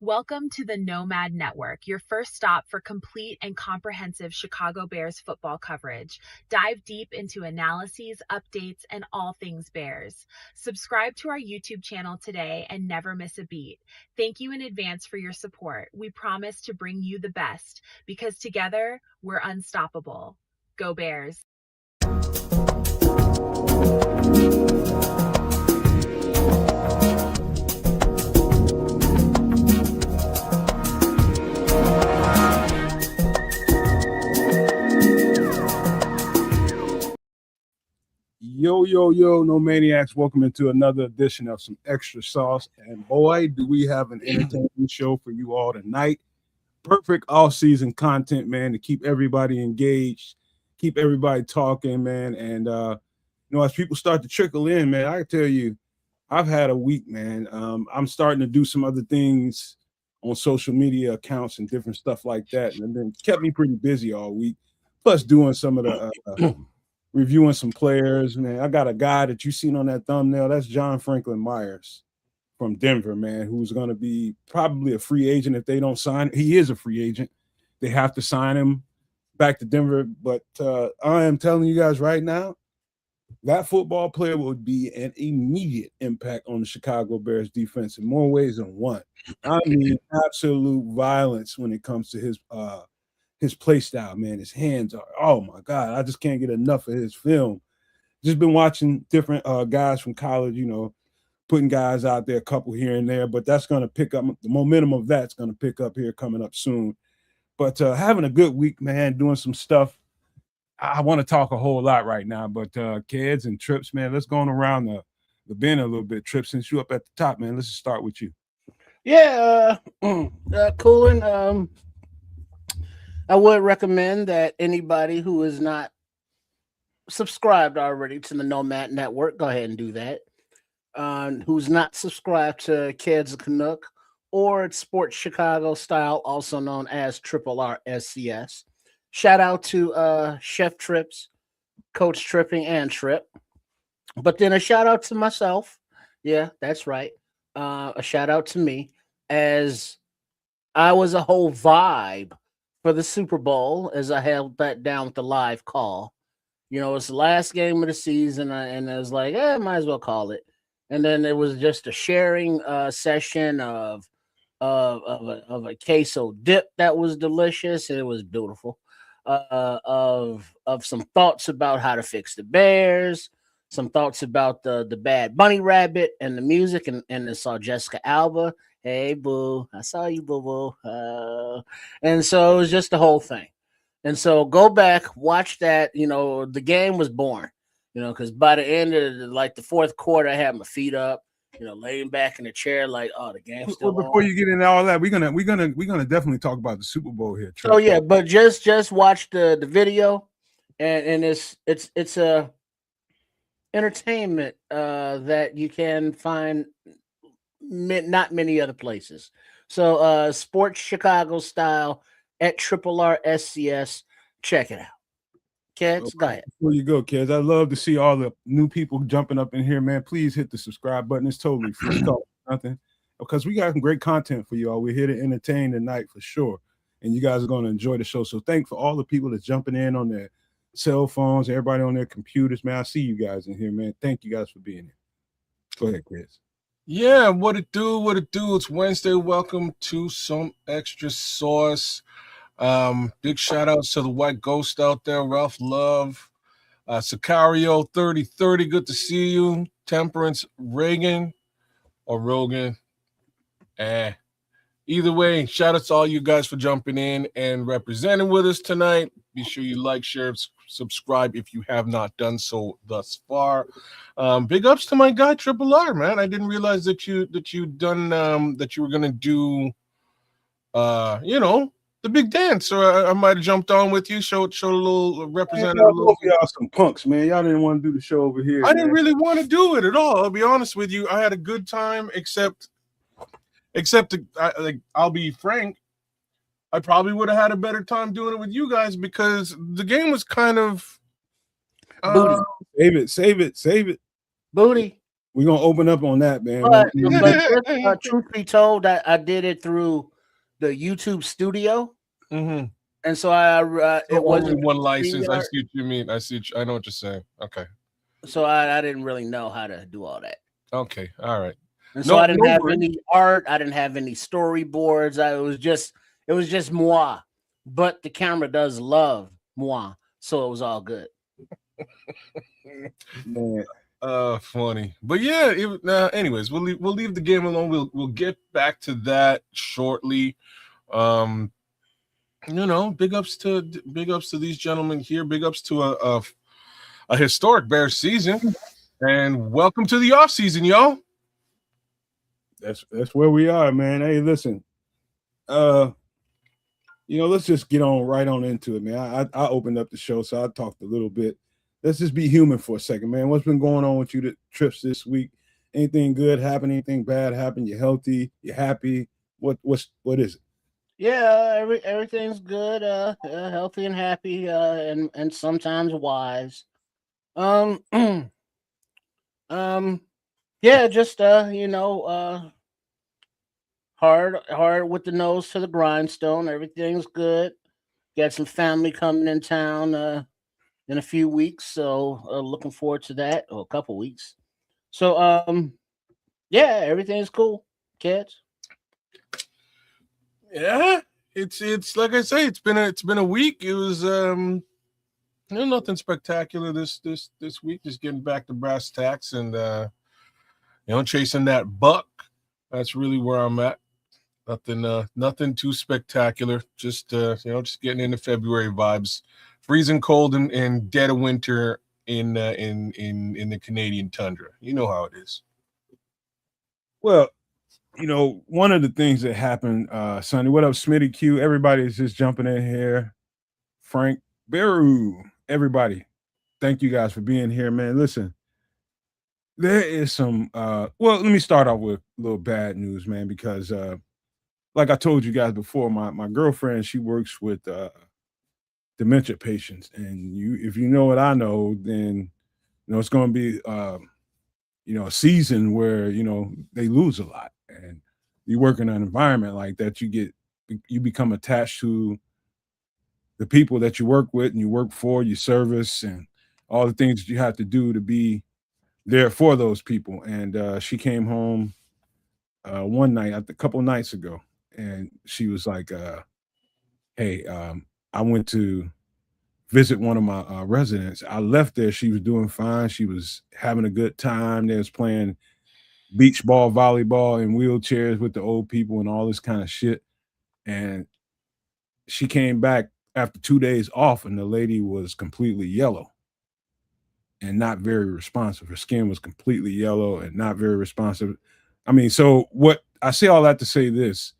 Welcome to the Nomad Network, your first stop for complete and comprehensive Chicago Bears football coverage. Dive deep into analyses, updates, and all things Bears. Subscribe to our YouTube channel today and never miss a beat. Thank you in advance for your support. We promise to bring you the best because together we're unstoppable. Go Bears! Yo, Nomadiacs, welcome into another edition of Some Extra Sauce. And boy, do we have an entertaining show for you all tonight. Perfect off-season content, man, to keep everybody engaged, keep everybody talking, man. And, as people start to trickle in, man, I tell you, I've had a week, man. I'm starting to do some other things on social media accounts and different stuff like that. And then kept me pretty busy all week, plus doing some of the reviewing some players, man. I got a guy that you seen on that thumbnail. That's John Franklin Myers from Denver, man, who's going to be probably a free agent if they don't sign. He is a free agent. They have to sign him back to Denver. But I am telling you guys right now, that football player would be an immediate impact on the Chicago Bears defense in more ways than one. I mean, absolute violence when it comes to his play style, man. His hands are, oh my God, I just can't get enough of his film. Just been watching different guys from college, putting guys out there, a couple here and there, but that's going to pick up. The momentum of that's going to pick up here coming up soon. But having a good week, man, doing some stuff. I want to talk a whole lot right now, but Keds and Trips, man, let's go on around the bend a little bit. Trips, since you up at the top, man, let's just start with you. Yeah, Coolin, I would recommend that anybody who is not subscribed already to the Nomad Network, go ahead and do that. Who's not subscribed to Keds Canuck or Sports Chicago Style, also known as Triple SCS. Shout out to Chef Trips, Coach Tripping, and Trip. But then a shout out to myself. Yeah, that's right. A shout out to me, as I was a whole vibe for the Super Bowl as I held that down with the live call. It's the last game of the season, and I was like, might as well call it. And then it was just a sharing session of a queso dip that was delicious. It was beautiful. Of some thoughts about how to fix the Bears, some thoughts about the Bad Bunny Rabbit and the music, and I saw Jessica Alba. Hey, boo. I saw you, boo-boo. And so it was just the whole thing. And so go back, watch that. The game was boring, because by the end of the fourth quarter, I had my feet up, laying back in the chair like, oh, the game's still before on. You get into all that, we're gonna definitely talk about the Super Bowl here. Oh, yeah, but just watch the video, and it's a entertainment that you can find not many other places. So Sports Chicago Style at Triple SCS. Check it out. Kids, go ahead. Before you go, kids, I'd love to see all the new people jumping up in here, man. Please hit the subscribe button. It's totally free. Nothing, because we got some great content for you all. We're here to entertain tonight for sure, and you guys are going to enjoy the show. So thank for all the people that's jumping in on their cell phones, everybody on their computers, man. I see you guys in here, man. Thank you guys for being here. Go ahead, Chris. Yeah, what it do? It's Wednesday. Welcome to Some Extra Sauce. Big shout outs to the White Ghost out there, Ralph Love, Sicario 3030, good to see you. Temperance Reagan or Rogan. Either way, shout out to all you guys for jumping in and representing with us tonight. Be sure you like, share, subscribe if you have not done so thus far. Big ups to my guy Triple R, man. I didn't realize that you were gonna do the big dance. So I might have jumped on with you, showed a little representative. Y'all some punks, man. Y'all didn't want to do the show over here. I didn't really want to do it at all. I'll be honest with you. I had a good time, except I'll be frank, I probably would have had a better time doing it with you guys because the game was kind of booty. Save it. Booty. We're gonna open up on that, man. But just, truth be told, I did it through the YouTube Studio, Mm-hmm. and so it So only wasn't one license. I StreamYard, see what you mean. I know what you're saying. Okay. so I didn't really know how to do all that. Okay. All right. And so I didn't have worries. any art. I didn't have any storyboards. It was just moi. But the camera does love moi, so it was all good. Man, Funny, but yeah. Anyways, we'll leave the game alone. We'll get back to that shortly. Big ups to these gentlemen here. Big ups to a historic Bears season, and welcome to the offseason, y'all. that's where we are, man. Hey, listen, let's just get right on into it, man. I opened up the show, so I talked a little bit. Let's just be human for a second, man. What's been going on with you the trips this week? Anything good happen? Anything bad happen? You healthy? You happy? What is it? Yeah, everything's good, healthy and happy, and sometimes wise. Yeah, just hard with the nose to the grindstone. Everything's good. Got some family coming in town in a few weeks, so looking forward to that. Or a couple weeks. So yeah, everything's cool, kids. Yeah, it's like I say, it's been a week. It was nothing spectacular this week. Just getting back to brass tacks and chasing that buck. That's really where I'm at. Nothing too spectacular. Just just getting into February vibes. Freezing cold and dead of winter in the Canadian tundra. You know how it is. Well, one of the things that happened, Sonny, what up, Smitty Q? Everybody's just jumping in here. Frank Beru, everybody. Thank you guys for being here, man. Listen, there is some let me start off with a little bad news, man, because like I told you guys before, my girlfriend, she works with dementia patients, and if you know what I know, then it's going to be a season where they lose a lot, and you work in an environment like that, you become attached to the people that you work with and you work for, you service, and all the things that you have to do to be there for those people. And she came home one night, a couple of nights ago, and she was like, hey, I went to visit one of my residents. I left there. She was doing fine. She was having a good time. They was playing beach ball, volleyball in wheelchairs with the old people and all this kind of shit. And she came back after 2 days off, and the lady was completely yellow and not very responsive. Her skin was completely yellow and not very responsive. I mean, so what I say all that to say this,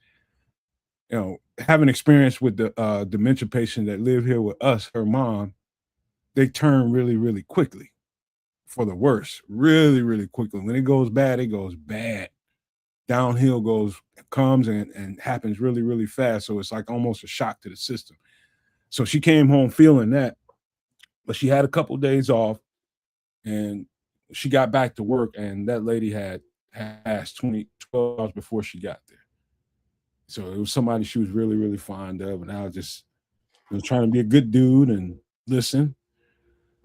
having experience with the dementia patient that live here with us, her mom, they turn really, really quickly for the worse, really, really quickly. When it goes bad, it goes bad. Downhill comes and happens really, really fast. So it's like almost a shock to the system. So she came home feeling that, but she had a couple of days off, and she got back to work, and that lady had passed 12 hours before she got there. So it was somebody she was really, really fond of, and I was trying to be a good dude and listen.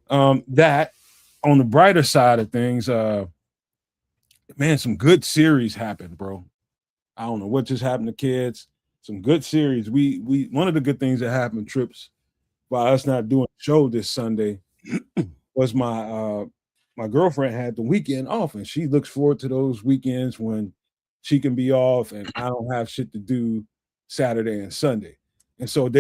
That on the brighter side of things, man, some good series happened, bro. I don't know what just happened to kids. Some good series. We one of the good things that happened, Trips, by us not doing a show this Sunday was my girlfriend had the weekend off, and she looks forward to those weekends when she can be off and I don't have shit to do Saturday and Sunday. And so I'm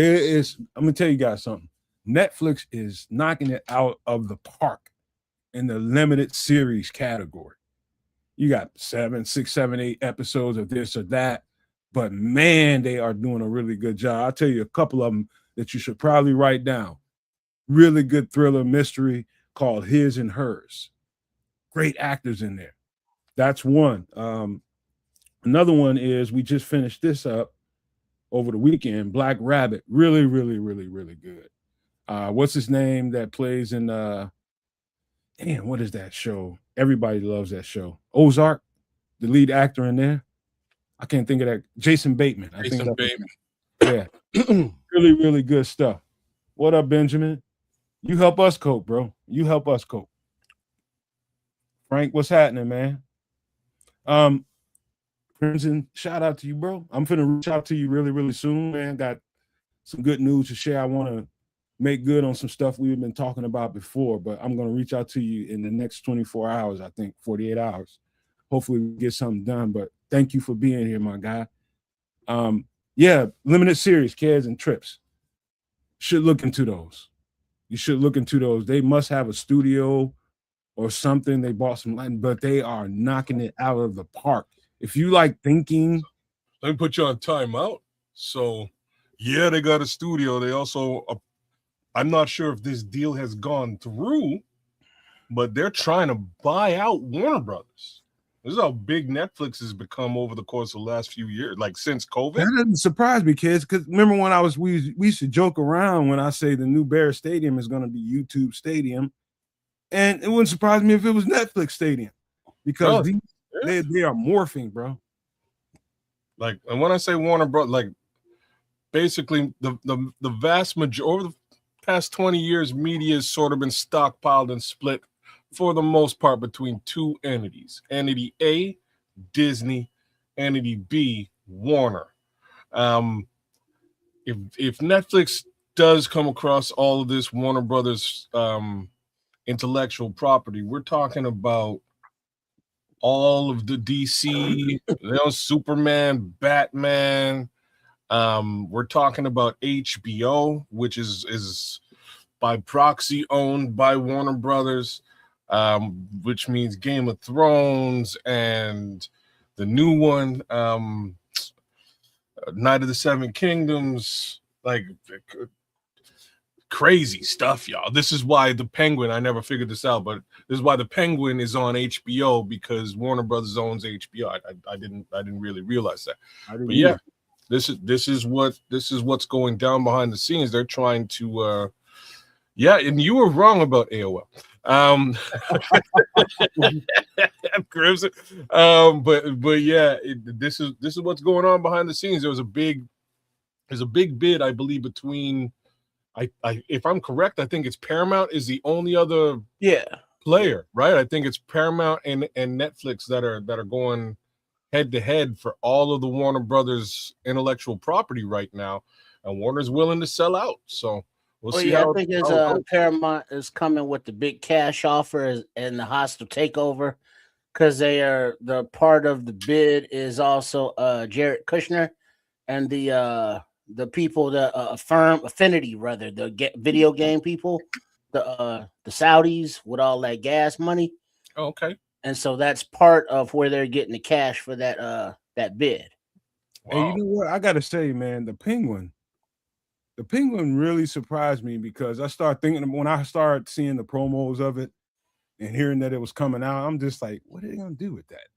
gonna tell you guys something. Netflix is knocking it out of the park in the limited series category. You got 6, 7, 8 episodes of this or that, but man, they are doing a really good job. I'll tell you a couple of them that you should probably write down. Really good thriller mystery called His and Hers. Great actors in there. That's one. Another one is, we just finished this up over the weekend, Black Rabbit. Really, really, really, really good. What's his name that plays in what is that show? Everybody loves that show. Ozark, the lead actor in there. I can't think of that. Jason Bateman. Jason Bateman. Yeah. Really, really good stuff. What up, Benjamin? You help us cope, bro. You help us cope. Frank, what's happening, man? Crimson, shout out to you, bro. I'm finna reach out to you really, really soon, man. Got some good news to share. I want to make good on some stuff we've been talking about before, but I'm going to reach out to you in the next 24 hours, I think, 48 hours. Hopefully we get something done, but thank you for being here, my guy. Yeah, limited series, kids and trips. Should look into those. You should look into those. They must have a studio or something. They bought some land, but they are knocking it out of the park. If you like thinking. Let me put you on timeout. So, yeah, they got a studio. They also, I'm not sure if this deal has gone through, but they're trying to buy out Warner Brothers. This is how big Netflix has become over the course of the last few years, like since COVID. That doesn't surprise me, kids, because remember when we used to joke around when I say the new Bear Stadium is going to be YouTube Stadium, and it wouldn't surprise me if it was Netflix Stadium, because they are morphing, bro. Like, and when I say Warner Bros., like basically the vast majority over the past 20 years, media has sort of been stockpiled and split for the most part between two entities. Entity A, Disney. Entity B, Warner. If Netflix does come across all of this Warner Brothers intellectual property, we're talking about all of the DC, Superman, Batman. We're talking about HBO, which is by proxy owned by Warner Brothers, which means Game of Thrones and the new one, Night of the Seven Kingdoms, like crazy stuff, y'all. This is why the Penguin, I never figured this out, but this is why the Penguin is on HBO, because Warner Brothers owns HBO. I didn't really realize that. But yeah, this is what's going down behind the scenes. They're trying to and you were wrong about AOL. Crimson. But yeah, this is what's going on behind the scenes. There's a big bid, I believe, between if I'm correct, I think it's Paramount is the only other player, right? I think it's Paramount and Netflix that are going head to head for all of the Warner Brothers intellectual property right now, and Warner's willing to sell out. So we'll see. I think Paramount is coming with the big cash offer and the hostile takeover, because the part of the bid is also Jared Kushner and the people, the Affinity, rather, the video game people, the Saudis with all that gas money. Oh, okay. And so that's part of where they're getting the cash for that bid. Wow. And you know what? I gotta say, man, the Penguin really surprised me, because I started thinking, when I started seeing the promos of it and hearing that it was coming out, I'm just like, what are they gonna do with that?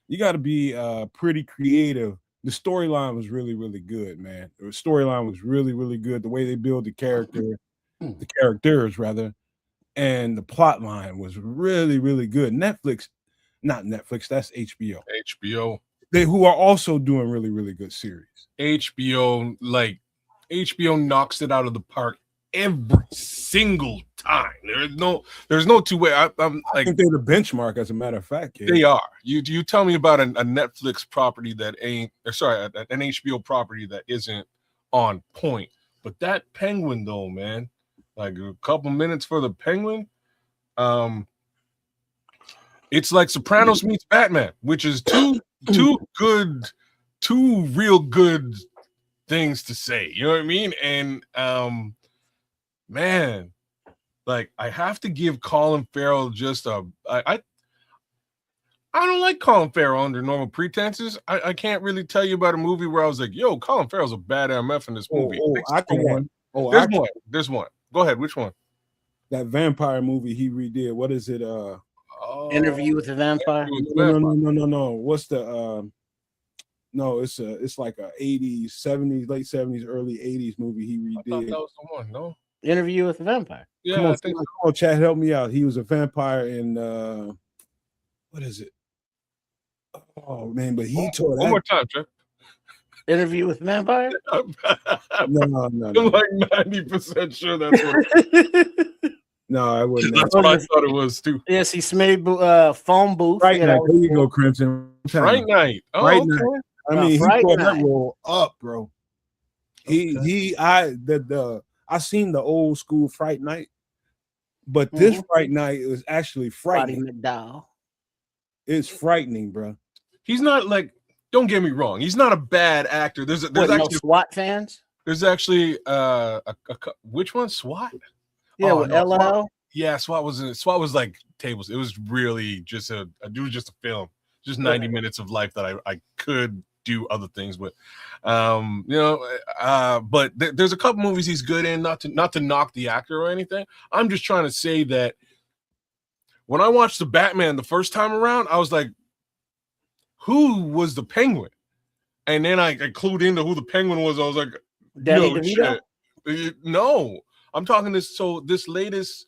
You got to be pretty creative. The storyline was really, really good, man. The storyline was really, really good. The way they build the characters, rather, and the plot line was really, really good. Not Netflix, that's HBO. Who are also doing really, really good series. HBO knocks it out of the park every single time. There's no two way. I think they're the benchmark, as a matter of fact. Kid. They are. You tell me about a Netflix property that an HBO property that isn't on point. But that Penguin, though, man, like a couple minutes for the Penguin, it's like Sopranos meets Batman, which is two real good things to say. You know what I mean? And man, like, I have to give Colin Farrell just I don't like Colin Farrell under normal pretenses. I can't really tell you about a movie where I was like, yo, Colin Farrell's a bad MF in this movie. There's one. Go ahead. Which one? That vampire movie he redid. What is it? Interview with the Vampire? No. What's the no, it's like a 80s, 70s, late 70s, early 80s movie he redid. I thought that was the one, no? Interview with the Vampire. Yeah, come on, Chad, help me out. He was a vampire in what is it? Oh man, but he tore one that. more time, Jeff. Interview with Vampire? No. I'm like 90% sure that's what. No, I wouldn't. That's what I thought it was too. Yes, he made phone booth. Fright Yeah, Night. that was There you cool. go, Crimson. Fright Night. Oh, Fright okay. Night. I mean, he Fright tore Night. that role up, bro. I seen the old school Fright Night, but this Fright Night is actually frightening. McDowell. It's frightening, bro. He's not like. Don't get me wrong. He's not a bad actor. There's actually no SWAT fans. There's actually which one? SWAT? Yeah, with LL. SWAT. Yeah, SWAT was like tables. It was really just it was just a film, just 90 minutes of life that I could do other things with. But there's a couple movies he's good in. Not to knock the actor or anything. I'm just trying to say that when I watched the Batman the first time around, I was like, who was the Penguin? And then I clued into who the Penguin was. I was like, Danny DeVito? No, I'm talking this. So this latest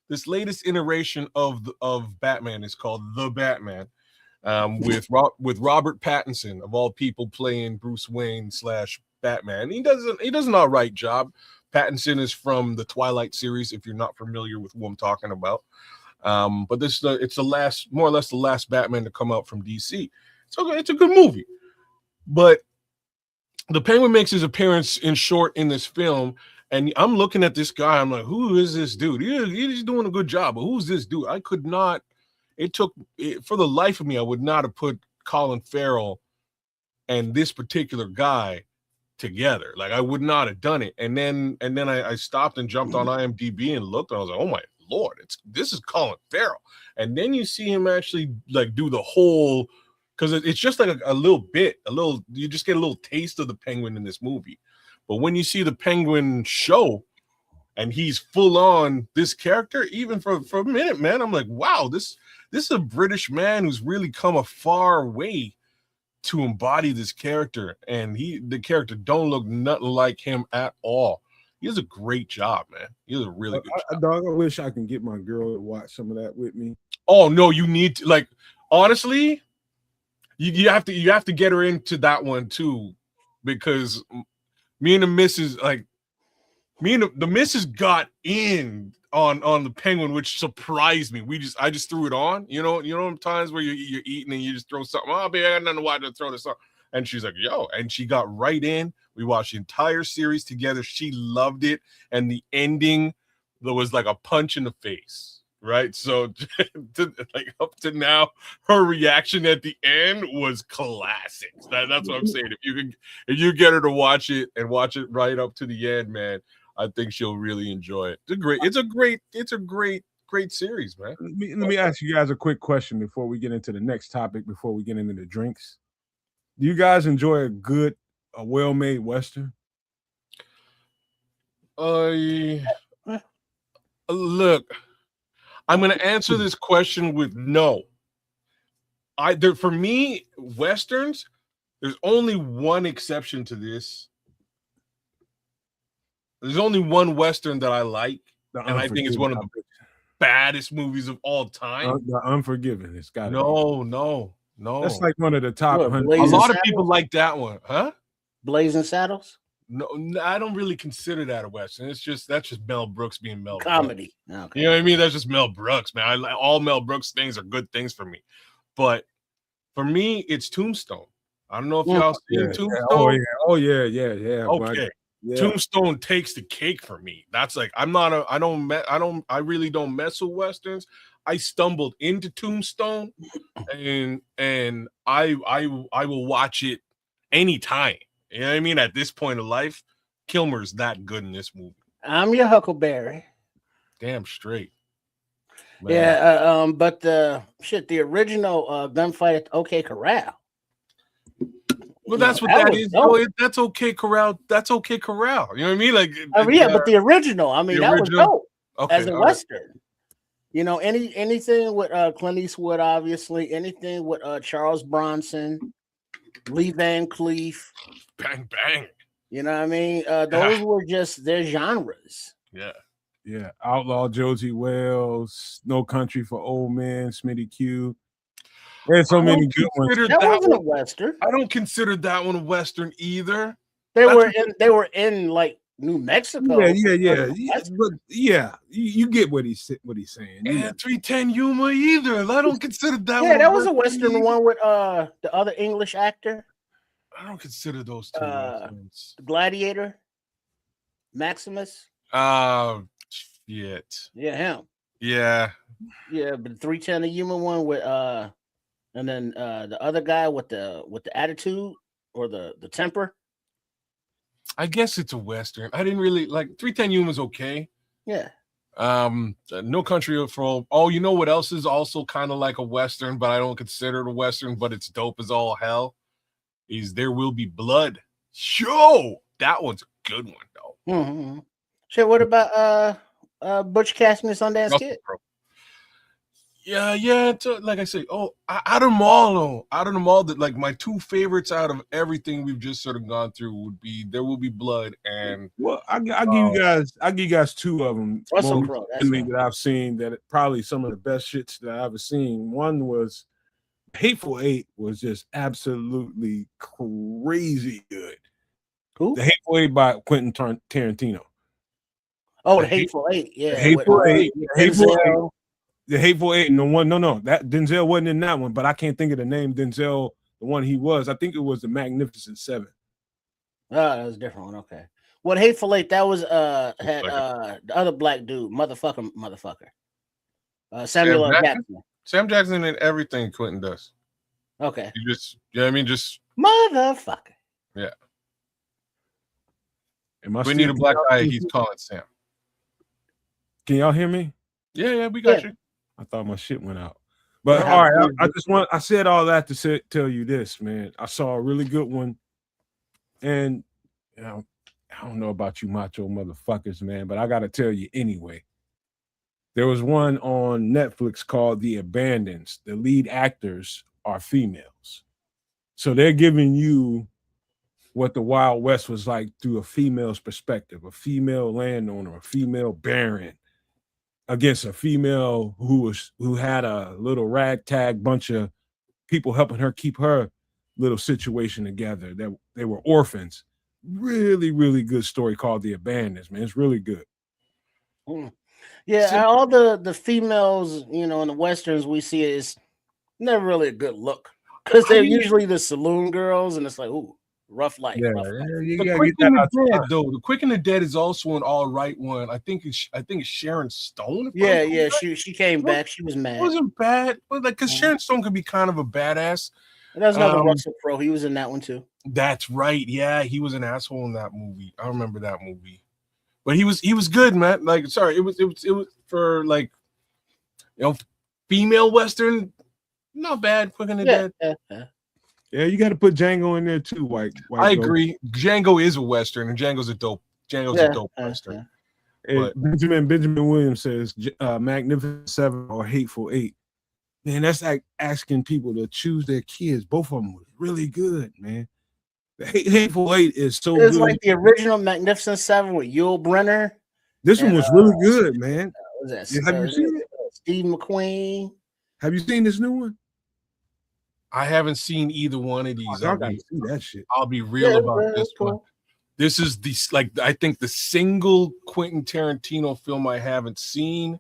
iteration of Batman is called The Batman, with Robert Pattinson of all people playing Bruce Wayne / Batman. He does an all right job. Pattinson is from the Twilight series, if you're not familiar with who I'm talking about. But it's more or less the last Batman to come out from DC. So it's a good movie. But the Penguin makes his appearance in short in this film, and I'm looking at this guy. I'm like, who is this dude? He's doing a good job, but who's this dude? I could not. For the life of me, I would not have put Colin Farrell and this particular guy together. Like, I would not have done it. And then I stopped and jumped on IMDb and looked, and I was like, oh my Lord, this is Colin Farrell. And then you see him actually like do the whole. Because it's just like a little bit, you just get a little taste of the Penguin in this movie. But when you see the Penguin show and he's full on this character, even for a minute, man, I'm like, wow, this is a British man who's really come a far way to embody this character. And the character don't look nothing like him at all. He does a great job, man. He does a really good job. Dog, I wish I can get my girl to watch some of that with me. Oh, no, you need to, like, honestly, You have to get her into that one too, because me and the missus the missus got in on the Penguin, which surprised me. I just threw it on, you know times where you're eating and you just throw something. Oh, baby, I got nothing to watch. To throw this on, and she's like, yo, and she got right in. We watched the entire series together. She loved it, and the ending there was like a punch in the face. Right, so like up to now, her reaction at the end was classic. That's what I'm saying. If you get her to watch it and watch it right up to the end, man, I think she'll really enjoy it. It's a great series, man. Let me ask you guys a quick question before we get into the next topic. Before we get into the drinks, do you guys enjoy a well-made Western? Look. I'm going to answer this question with no. For me, Westerns, there's only one exception to this. There's only one Western that I like, and I think it's one of the baddest movies of all time. The Unforgiven. It's got No. That's like one of the top 100. A lot of people like that one, huh? Blazing Saddles? No, I don't really consider that a Western. That's just Mel Brooks being Mel comedy. Brooks. Okay. You know what I mean? That's just Mel Brooks, man. All Mel Brooks things are good things for me. But for me, it's Tombstone. I don't know if y'all seen Tombstone. Oh yeah. Okay. Yeah. Tombstone takes the cake for me. That's like I really don't mess with Westerns. I stumbled into Tombstone and I will watch it anytime. You know what I mean? At this point of life, Kilmer's that good in this movie. I'm your Huckleberry. Damn straight. Man. Yeah, but the original gunfight at OK Corral. Well, that's what that is. That's OK Corral. That's OK Corral. You know what I mean? Like, but the original. I mean, that was dope as a Western. Right. Anything with Clint Eastwood, obviously. Anything with Charles Bronson, Lee Van Cleef. Bang bang. You know what I mean? Those were just their genres. Yeah. Outlaw Josie Wells, No Country for Old Men, Smitty Q. There's so many good ones. That wasn't a Western. I don't consider that one a Western either. They were in like New Mexico. Yeah. But yeah, you get what he's saying. And 310 Yuma either. I don't consider that one. Yeah, that was a Western one with the other English actor. I don't consider those two Westerns. Gladiator, Maximus. Shit. Yeah, him. Yeah. Yeah, but 310 the Yuma one with and then the other guy with the attitude or the temper. I guess it's a Western. I didn't really like 310 Yuma's okay. Yeah. No Country for All. You know what else is also kind of like a Western, but I don't consider it a Western, but it's dope as all hell. Is There Will Be Blood. Yo, that one's a good one though. Mm-hmm. Shit, what about Butch Cassidy and Sundance Kid? Yeah. Like I say, out of them all, that like my two favorites out of everything we've just sort of gone through would be There Will Be Blood and. Well, I'll give you guys two of them that I've seen that probably some of the best shits that I've ever seen. One was Hateful Eight, was just absolutely crazy good. Who? The Hateful Eight by Quentin Tarantino. Oh, the Hateful Eight, yeah. The Hateful Eight. The Hateful Eight, and the one, that Denzel wasn't in that one, but I can't think of the name Denzel, the one he was. I think it was the Magnificent Seven. Oh, that was a different one. Okay. Well, Hateful Eight, that was the other black dude, motherfucker. Samuel L. Jackson. Sam Jackson in everything Quentin does. Okay. You just, just motherfucker. Yeah. We need a black guy. He's calling Sam. Can y'all hear me? Yeah, we got you. I thought my shit went out. But all right, I said all that to tell you this, man. I saw a really good one. And I don't know about you macho motherfuckers, man, but I gotta tell you anyway. There was one on Netflix called The Abandons. The lead actors are females. So they're giving you what the Wild West was like through a female's perspective, a female landowner, a female baron, against a female who had a little ragtag bunch of people helping her keep her little situation together. That they were orphans. Really, really good story called The Abandons, man. It's really good. Yeah, all the females, in the Westerns we see is never really a good look because they're usually the saloon girls, and it's like, ooh, rough life. Yeah, rough life. The Quick and the Dead is also an all right one. I think it's Sharon Stone. Yeah, she came back. She was mad. It wasn't bad, but because Sharon Stone could be kind of a badass. And there's another Russell Crowe. He was in that one too. That's right. Yeah, he was an asshole in that movie. I remember that movie. But he was good, man. Like, sorry, it was for like, female Western, not bad. Quick and the Dead. Yeah, you got to put Django in there too. White I agree. Django is a Western, and Django's a dope Western. Benjamin Williams says Magnificent Seven or Hateful Eight. Man, that's like asking people to choose their kids. Both of them were really good, man. The Hateful Eight is so good. It's like the original Magnificent Seven with Yul Brynner. This one was really good, man. Have you seen it? Steve McQueen. Have you seen this new one? I haven't seen either one of these. I gotta see that shit. I'll be real about this one. This is I think the single Quentin Tarantino film I haven't seen,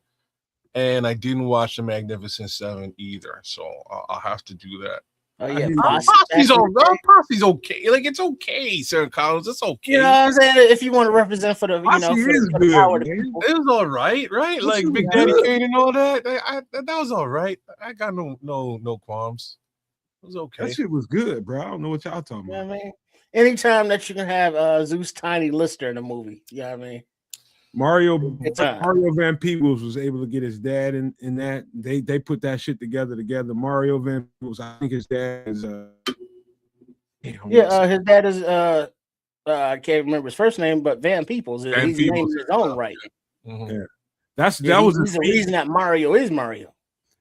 and I didn't watch The Magnificent Seven either. So I'll have to do that. Oh yeah, Posse's all right. Posse's okay. Like, it's okay, Sarah Collins. It's okay. You know what I'm saying? If you want to represent for the, for the power of the people. It was all right, right? Like Big Daddy Kane and all that. That was all right. I got no qualms. It was okay. That shit was good, bro. I don't know what y'all talking about. You know what I mean? Anytime that you can have Zeus Tiny Lister in a movie, you know what I mean? Mario Van Peebles was able to get his dad in that. They put that shit together. Mario Van Peebles, I think his dad is his dad is I can't remember his first name, but Van Peebles. He's named his own right. Mm-hmm. Yeah. That was the reason that Mario is Mario.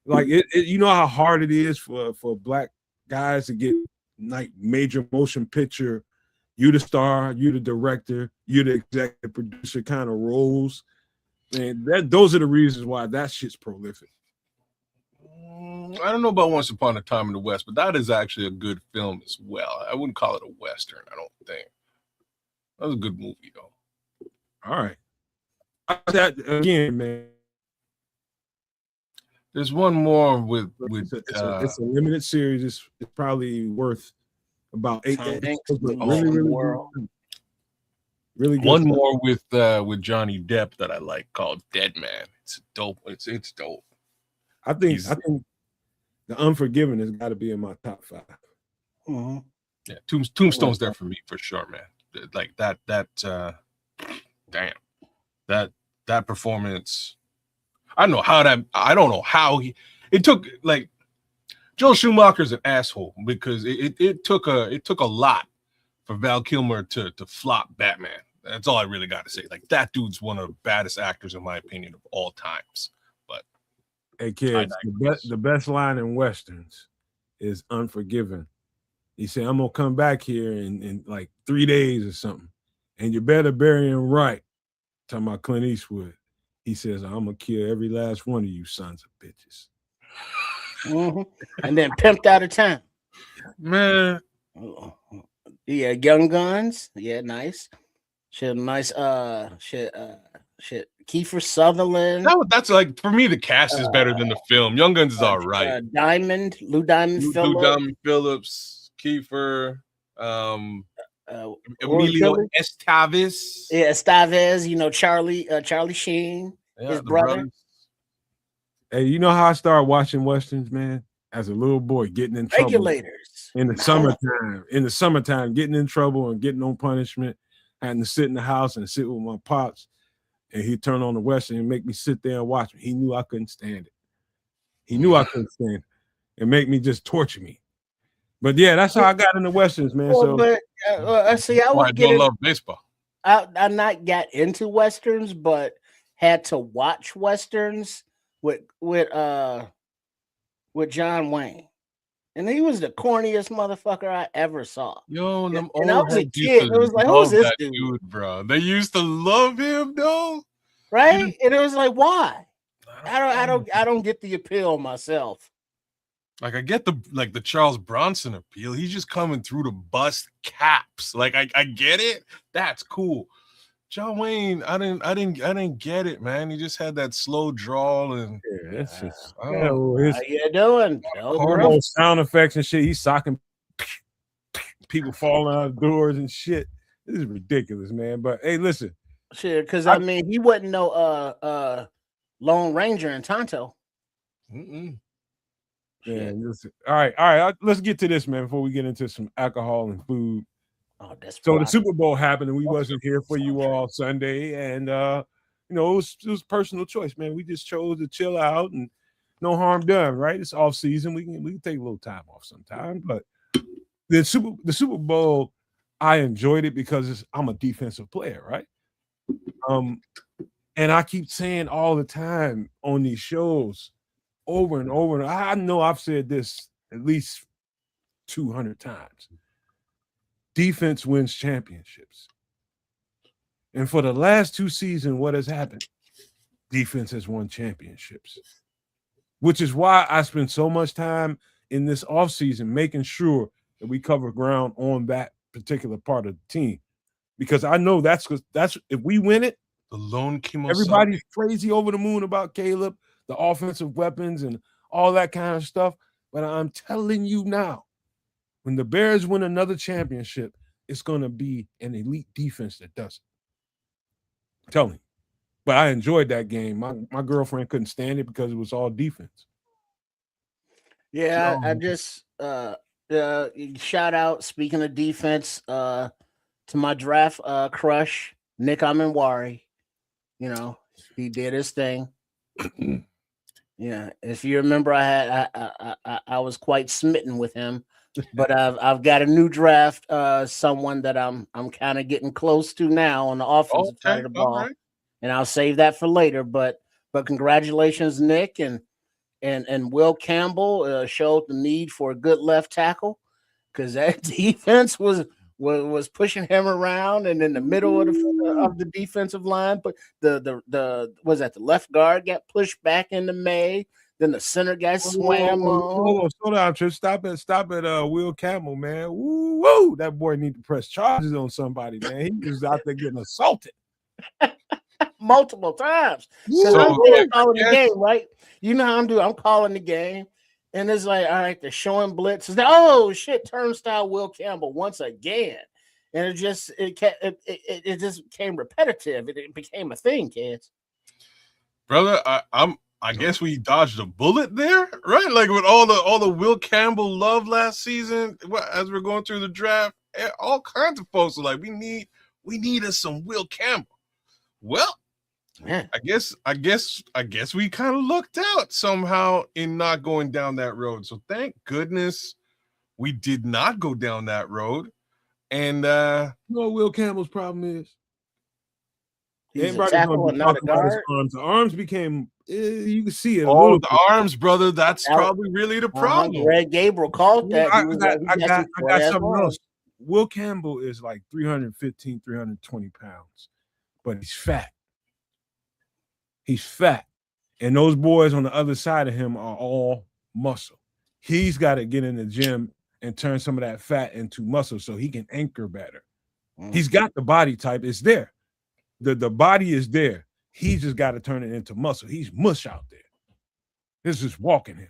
Like you know how hard it is for black guys to get like major motion picture. You the star, you the director, you the executive producer kind of roles. And those are the reasons why that shit's prolific. I don't know about Once Upon a Time in the West, but that is actually a good film as well. I wouldn't call it a Western, I don't think. That was a good movie, though. All right. That again, man. There's one more with it's a limited series. It's probably worth about 8 episodes. Really good. One more with Johnny Depp that I like called Dead Man. It's dope. It's dope. I think The Unforgiven has got to be in my top 5. Mm-hmm. Yeah, Tombstone's there for me for sure, man. Like that damn. That performance. I don't know how it took, like, Joel Schumacher's an asshole because it took a lot for Val Kilmer to flop Batman. That's all I really got to say. Like, that dude's one of the baddest actors, in my opinion, of all times. But hey, kids, the best line in Westerns is Unforgiven. He said, I'm going to come back here in like 3 days or something, and you better bury him right. Talking about Clint Eastwood. He says, I'm going to kill every last one of you sons of bitches. Mm-hmm. And then Pimped Out of Town. Man. Yeah, Young Guns. Yeah, nice. Shit, nice. Shit. Kiefer Sutherland. That's like, for me, the cast is better than the film. Young Guns is all right. Lou Diamond Phillips, Kiefer, Emilio Estevez. Yeah, Estevez. You know, Charlie Sheen, his brother. Brothers. Hey, you know how I started watching Westerns, man? As a little boy, getting in trouble. Regulators. In the summertime, getting in trouble and getting no punishment, having to sit in the house and sit with my pops, and he'd turn on the Western and make me sit there and watch me. He knew I couldn't stand it. He knew I couldn't stand it and make me just torture me. But yeah, that's how I got into Westerns, man. Well, but see, I would don't love baseball. I not got into Westerns, but had to watch Westerns with John Wayne. And he was the corniest motherfucker I ever saw. Yo, and I was a kid. It was like, who's this dude, bro? They used to love him, though. Right? And it was like, why? I don't get the appeal myself. Like, I get the Charles Bronson appeal. He's just coming through to bust caps. Like, I get it. That's cool. John Wayne, I didn't get it, man. He just had that slow drawl and that's just how you doing? Horrible sound effects and shit. He's socking people falling out of doors and shit. This is ridiculous, man. But hey, listen. Shit, because I mean, he wasn't no Lone Ranger in Tonto. Man, listen. All right. Let's get to this, man, before we get into some alcohol and food. Oh, so the Super Bowl happened, and we wasn't here for you all Sunday, and it was personal choice, man. We just chose to chill out and no harm done, right? It's off season. We can take a little time off sometime, but the Super Bowl, I enjoyed it because I'm a defensive player, right? And I keep saying all the time on these shows, over and over, and I know I've said this at least 200 times. Defense wins championships. And for the last 2 seasons, what has happened? Defense has won championships, which is why I spend so much time in this offseason making sure that we cover ground on that particular part of the team. Because I know that's if we win it, the lone chemo. Everybody's crazy over the moon about Caleb, the offensive weapons, and all that kind of stuff. But I'm telling you now, when the Bears win another championship, it's going to be an elite defense that does it. I'm telling you. But I enjoyed that game. My girlfriend couldn't stand it because it was all defense. Yeah, I just shout out, speaking of defense, to my draft crush, Nick Amenwari. You know, he did his thing. Yeah, if you remember, I was quite smitten with him. But I've got a new draft, someone that I'm kind of getting close to now on the offensive side of the ball, right. And I'll save that for later. But congratulations, Nick, and Will Campbell showed the need for a good left tackle because that defense was pushing him around and in the middle of the defensive line. But the left guard got pushed back into May. Then the center guy swam on. Slow down, Trish. Stop at Will Campbell, man. Woo! That boy need to press charges on somebody, man. He was out there getting assaulted multiple times. So, I'm calling the game, right? You know how I'm doing. I'm calling the game, and it's like, all right, they're showing blitz. It's like, oh shit, turnstile Will Campbell once again, and it just became repetitive. It became a thing, kids. Brother, I guess we dodged a bullet there, right? Like with all the Will Campbell love last season, as we're going through the draft, all kinds of folks are like, we need us some Will Campbell. Well, man, I guess we kind of lucked out somehow in not going down that road. So thank goodness we did not go down that road. And you know what Will Campbell's problem is? He's a tackle and not a guard. The arms became, you can see it. The arms, brother. That's probably really the problem. Greg Gabriel called that. I got something else. Will Campbell is like 315, 320 pounds, but he's fat. He's fat. And those boys on the other side of him are all muscle. He's got to get in the gym and turn some of that fat into muscle so he can anchor better. He's got the body type. It's there. The body is there. He just got to turn it into muscle. He's mush out there. This is walking him.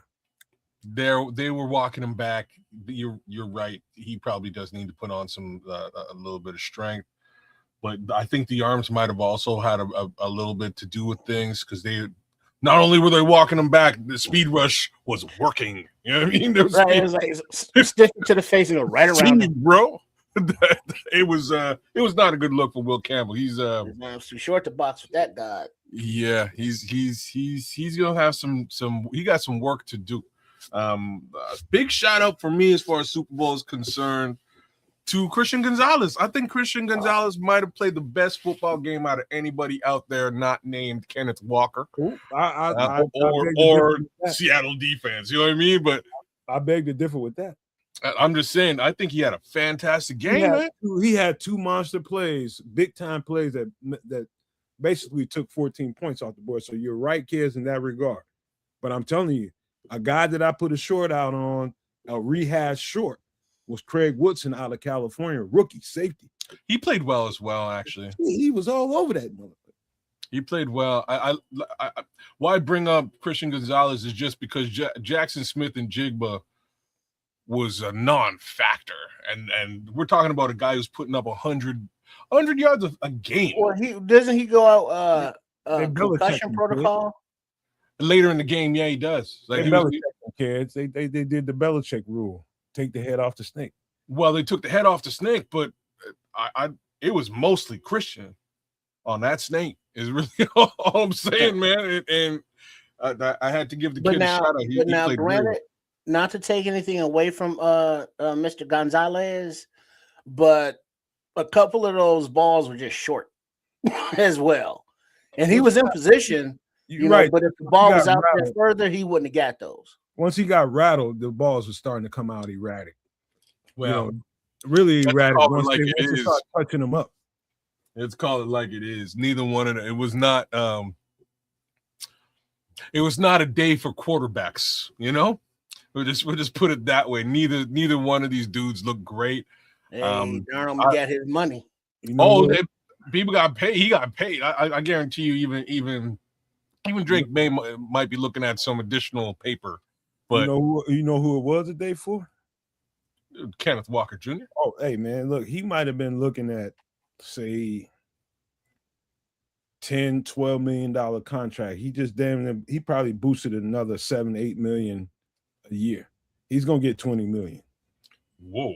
They were walking him back. You're right. He probably does need to put on some a little bit of strength. But I think the arms might have also had a little bit to do with things because they not only were they walking him back, the speed rush was working. You know what I mean? It was like sticking to the face and go right around him, bro. It was not a good look for Will Campbell. He's too short to box with that guy. Yeah, he's gonna have some he got some work to do. Big shout out for me as far as Super Bowl is concerned to Christian Gonzalez. I think Christian Gonzalez might have played the best football game out of anybody out there not named Kenneth Walker or Seattle defense. You know what I mean? But I beg to differ with that. I'm just saying, I think he had a fantastic game. He had two monster plays, big time plays that basically took 14 points off the board. So you're right, kids, in that regard. But I'm telling you, a guy that I put a short out on, a rehash short, was Craig Woodson out of California, rookie safety. He played well as well, actually. He was all over that motherfucker. He played well. Why I bring up Christian Gonzalez is just because Jackson Smith and Jigba was a non-factor, and we're talking about a guy who's putting up 100 yards a game. Well, doesn't he go out concussion protocol later in the game? Yeah, he does. Like kids, they did the Belichick rule: take the head off the snake. Well, they took the head off the snake, but it was mostly Christian on that snake. Is really all I'm saying, man. And I had to give the kid a shout out. He played granted. Not to take anything away from Mr. Gonzalez, but a couple of those balls were just short as well. And he was in position, you know, but if the ball was out there further, he wouldn't have got those. Once he got rattled, the balls were starting to come out erratic. Well, really erratic. Once like they start touching them up. Let's call it like it is. Neither one of them. It was not a day for quarterbacks, you know? We'll just put it that way. Neither one of these dudes look great. Hey, Darnold got his money. People got paid. He got paid. I guarantee you, even Drake May might be looking at some additional paper. But you know who it was a day for? Kenneth Walker Jr. Oh, hey man, look, he might have been looking at, say, $10-12 million contract. He just he probably boosted another $7-8 million a year. He's gonna get $20 million. Whoa.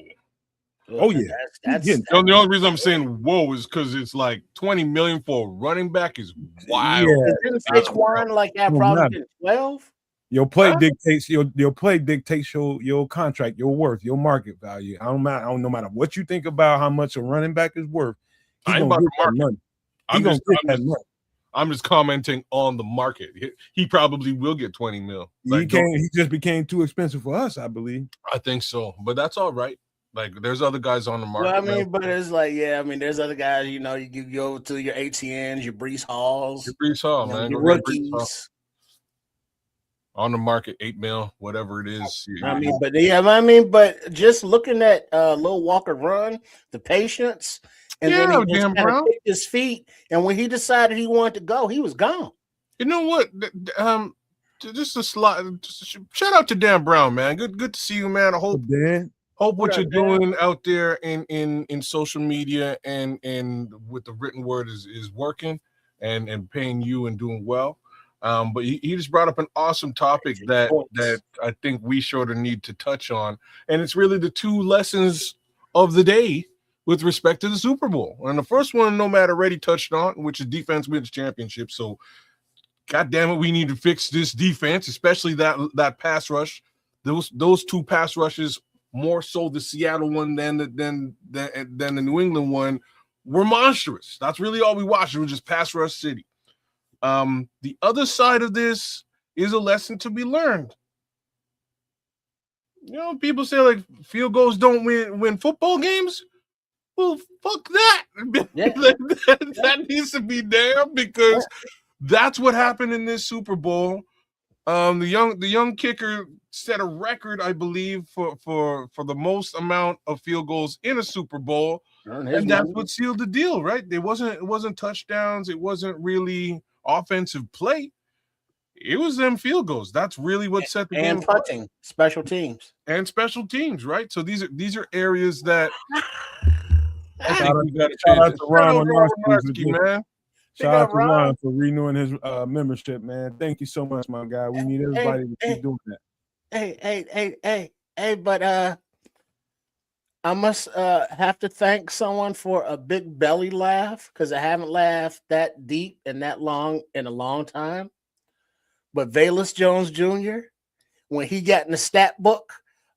Oh yeah. The only reason I'm saying whoa is because it's like $20 million for a running back is wild. Yeah. Didn't Saquon like that probably 12? Your play dictates your contract, your worth, your market value. I don't no matter what you think about how much a running back is worth. I ain't about the market. I'm just commenting on the market. He probably will get 20 mil. He just became too expensive for us, I believe. I think so, but that's all right. Like, there's other guys on the market. Well, I mean, but it's like, there's other guys. You know, you go to your ATNs, your Brees Halls, your Brees Hall, man, your rookies. on the market, $8 million, whatever it is. But just looking at Lil Walker run, the patience, and then he just kind of picked his feet. And when he decided he wanted to go, he was gone. You know what? Just a slot. Shout out to Dan Brown, man. Good to see you, man. I hope what you're doing out there in social media and with the written word is working and paying you and doing well. But he just brought up an awesome topic that I think we sort of need to touch on, and it's really the two lessons of the day with respect to the Super Bowl. And the first one, Nomad already touched on, which is defense wins championship. So, God damn it, we need to fix this defense, especially that pass rush. Those two pass rushes, more so the Seattle one than the New England one, were monstrous. That's really all we watched. It was just pass rush city. The other side of this is a lesson to be learned. You know, people say like field goals don't win football games. Well, fuck that. Yeah. that needs to be there because that's what happened in this Super Bowl. The young kicker set a record, I believe, for the most amount of field goals in a Super Bowl, and that's what sealed the deal, right? It wasn't touchdowns. It wasn't really offensive play. It was them field goals. That's really what set the game. And punting, special teams, right? So these are areas that. Shout out to Ron man. Shout out to Ron for renewing his membership, man. Thank you so much, my guy. We need everybody to keep doing that. Hey, but I must have to thank someone for a big belly laugh because I haven't laughed that deep and that long in a long time. But Velus Jones Jr., when he got in the stat book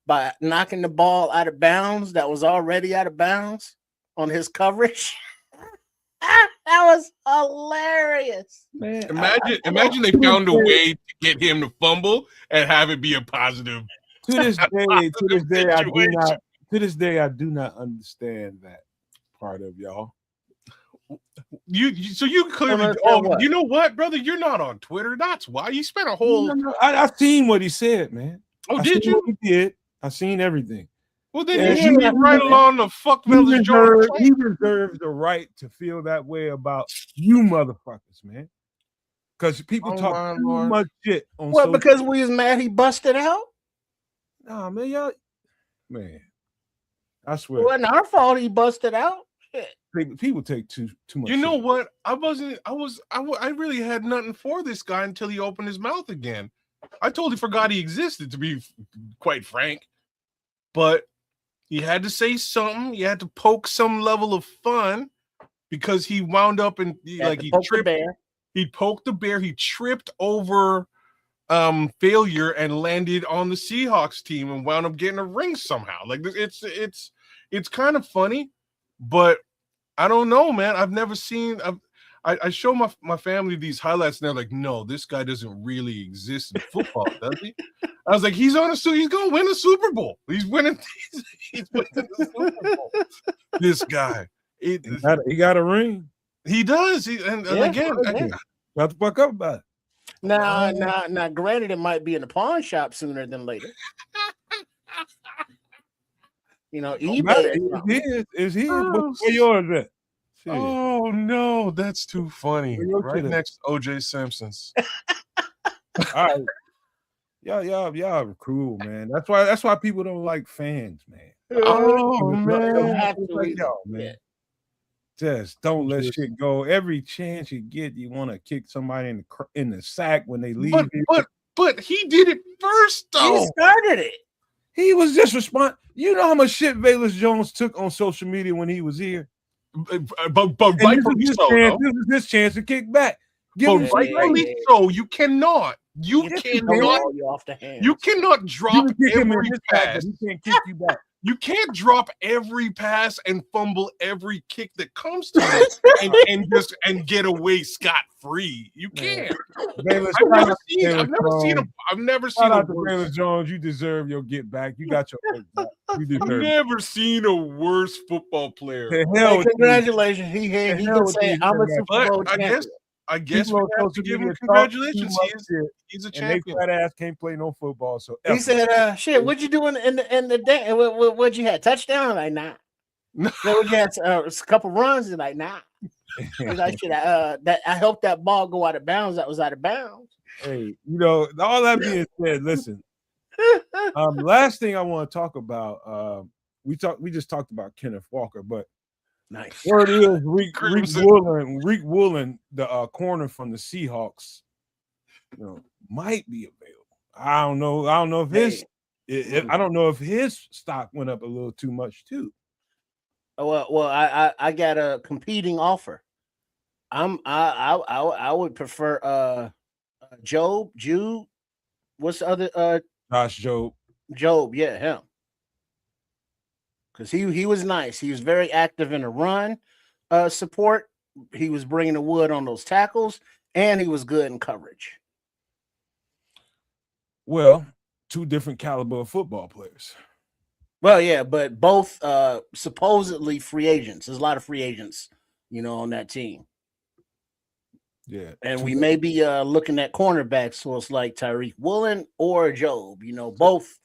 by knocking the ball out of bounds that was already out of bounds on his coverage, that was hilarious. Man, imagine they found a way to get him to fumble and have it be a positive. To this day, I do not understand that part of y'all. You clearly. You know what, brother? You're not on Twitter. That's why you spent a whole. I've seen what he said, man. Did you? He did. I've seen everything. Well, then you should right along the fuck. He deserves the right to feel that way about you, motherfuckers, man. Because people talk too much shit on. What? Because we was mad he busted out. Nah, man, y'all, man. I swear, it wasn't our fault he busted out. Shit. People take too much. You know what? I really had nothing for this guy until he opened his mouth again. I totally forgot he existed, to be quite frank. But he had to say something. He had to poke some level of fun because he wound up and he tripped. He poked the bear. He tripped over failure and landed on the Seahawks team and wound up getting a ring somehow. Like it's kind of funny, but I don't know, man. I've never seen. I show my family these highlights and they're like, no, this guy doesn't really exist in football, does he? I was like, he's gonna win a Super Bowl. He's winning the Super Bowl. This guy. He got a ring. He does. Again, got the fuck up about it. Now, granted, it might be in the pawn shop sooner than later. You know, eBay is here. Where yours at? Shit. Oh no, that's too funny. Right next to OJ Simpson's. All right. Y'all are cruel, man. That's why people don't like fans, man. Oh man. Y'all, man. Just don't let shit go. Every chance you get, you want to kick somebody in the sack when they leave. But he did it first, though. He started it. He was just responding. You know how much shit Velus Jones took on social media when he was here? But rightfully so. This is his chance to kick back. Rightfully so. You cannot. You cannot drop every pass. He can't kick you back. You can't drop every pass and fumble every kick that comes to you and get away scot-free. You can't. I've never seen a Velus Jones. You deserve your get back. You got your back. I've never seen a worse football player. Congratulations. He can say I'm a Super Bowl champion. I guess People we on have social to give him media talk too congratulations. much shit, He's a and they champion. fat ass can't play no football. So He F said, "Shit, what'd you do in the day? What'd you had? Touchdown? Like nah. So what you had? A couple runs? And like nah. He's like, shit, that I helped that ball go out of bounds. That was out of bounds. Hey, all that being said, listen. Last thing I want to talk about, we just talked about Kenneth Walker, but Nice. word is Reek Crimson. Woolen, the corner from the Seahawks, might be available. I don't know. I don't know if I don't know if his stock went up a little too much too. Well, I got a competing offer. I would prefer Jude. What's the other Josh Jobe. Job? Yeah, him. Because he was nice. He was very active in the run support. He was bringing the wood on those tackles, and he was good in coverage. Well, two different caliber of football players. Well, yeah, but both supposedly free agents. There's a lot of free agents, on that team. Yeah. And we may be looking at cornerbacks, so it's like Tyreek Woolen or Job. Both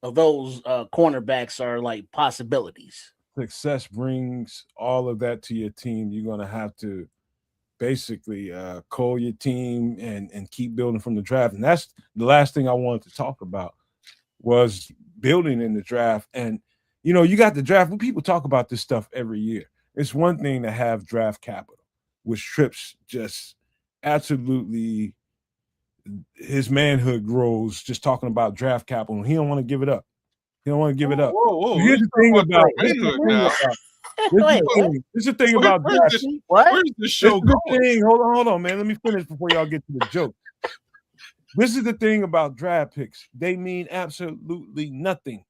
of those cornerbacks are like possibilities. Success brings all of that to your team. You're going to have to basically call your team and keep building from the draft. And that's the last thing I wanted to talk about was building in the draft. And, you got the draft. People talk about this stuff every year. It's one thing to have draft capital, which Trips just absolutely his manhood grows just talking about draft capital. He don't want to give it up. He don't want to give it up. Whoa. Here's the thing about this is the thing about draft. Where's the show going? Hold on, man. Let me finish before y'all get to the joke. This is the thing about draft picks. They mean absolutely nothing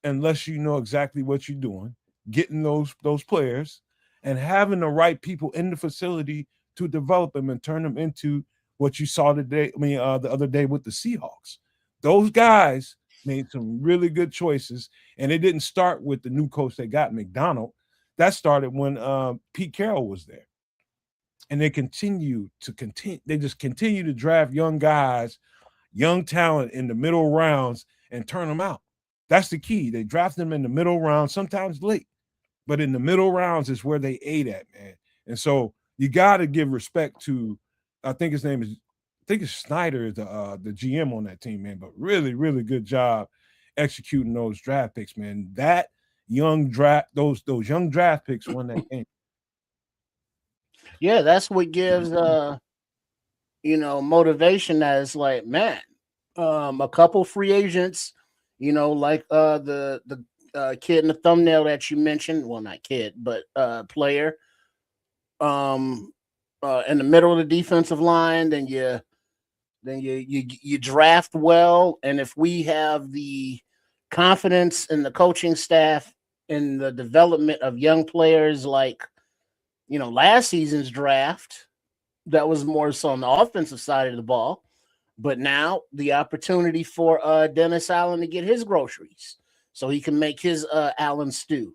unless you know exactly what you're doing, getting those players, and having the right people in the facility to develop them and turn them into what you saw today. The other day with the Seahawks. Those guys made some really good choices, and it didn't start with the new coach they got, McDonald. That started when Pete Carroll was there, and they They just continue to draft young guys, young talent in the middle rounds, and turn them out. That's the key. They draft them in the middle rounds, sometimes late, but in the middle rounds is where they ate at, man. And so you got to give respect to, I think it's Snyder is the GM on that team, man. But really, really good job executing those draft picks, man. That young draft, those young draft picks won that game. Yeah, that's what gives motivation. That is like, man, a couple free agents, like the kid in the thumbnail that you mentioned. Well, not kid, but player. In the middle of the defensive line, then you draft well, and if we have the confidence in the coaching staff in the development of young players, like last season's draft, that was more so on the offensive side of the ball, but now the opportunity for Dennis Allen to get his groceries so he can make his Allen stew,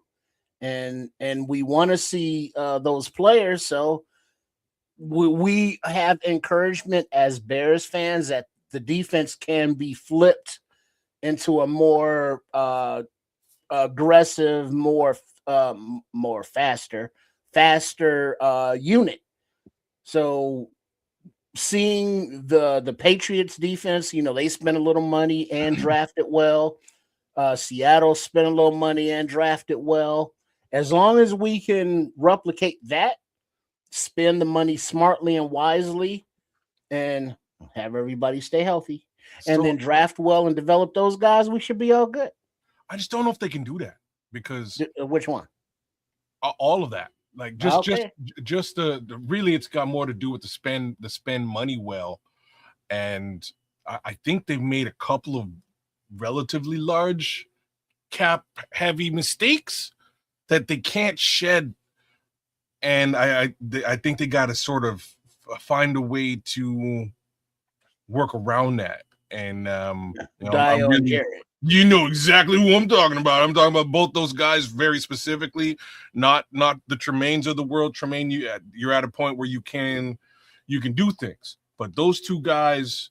and we want to see those players. So we have encouragement as Bears fans that the defense can be flipped into a more aggressive, more faster unit. So seeing the Patriots defense, they spent a little money and drafted well. Seattle spent a little money and drafted well. As long as we can replicate that, spend the money smartly and wisely, and have everybody stay healthy, and then draft well and develop those guys, we should be all good. I just don't know if they can do that because which one? All of that, like just the really, it's got more to do with the spend money well, and I think they've made a couple of relatively large cap heavy mistakes that they can't shed. And I think they got to sort of find a way to work around that. And you know exactly who I'm talking about. I'm talking about both those guys very specifically, not the Tremaines of the world. Tremaine, you're at a point where you can you can do things. But those two guys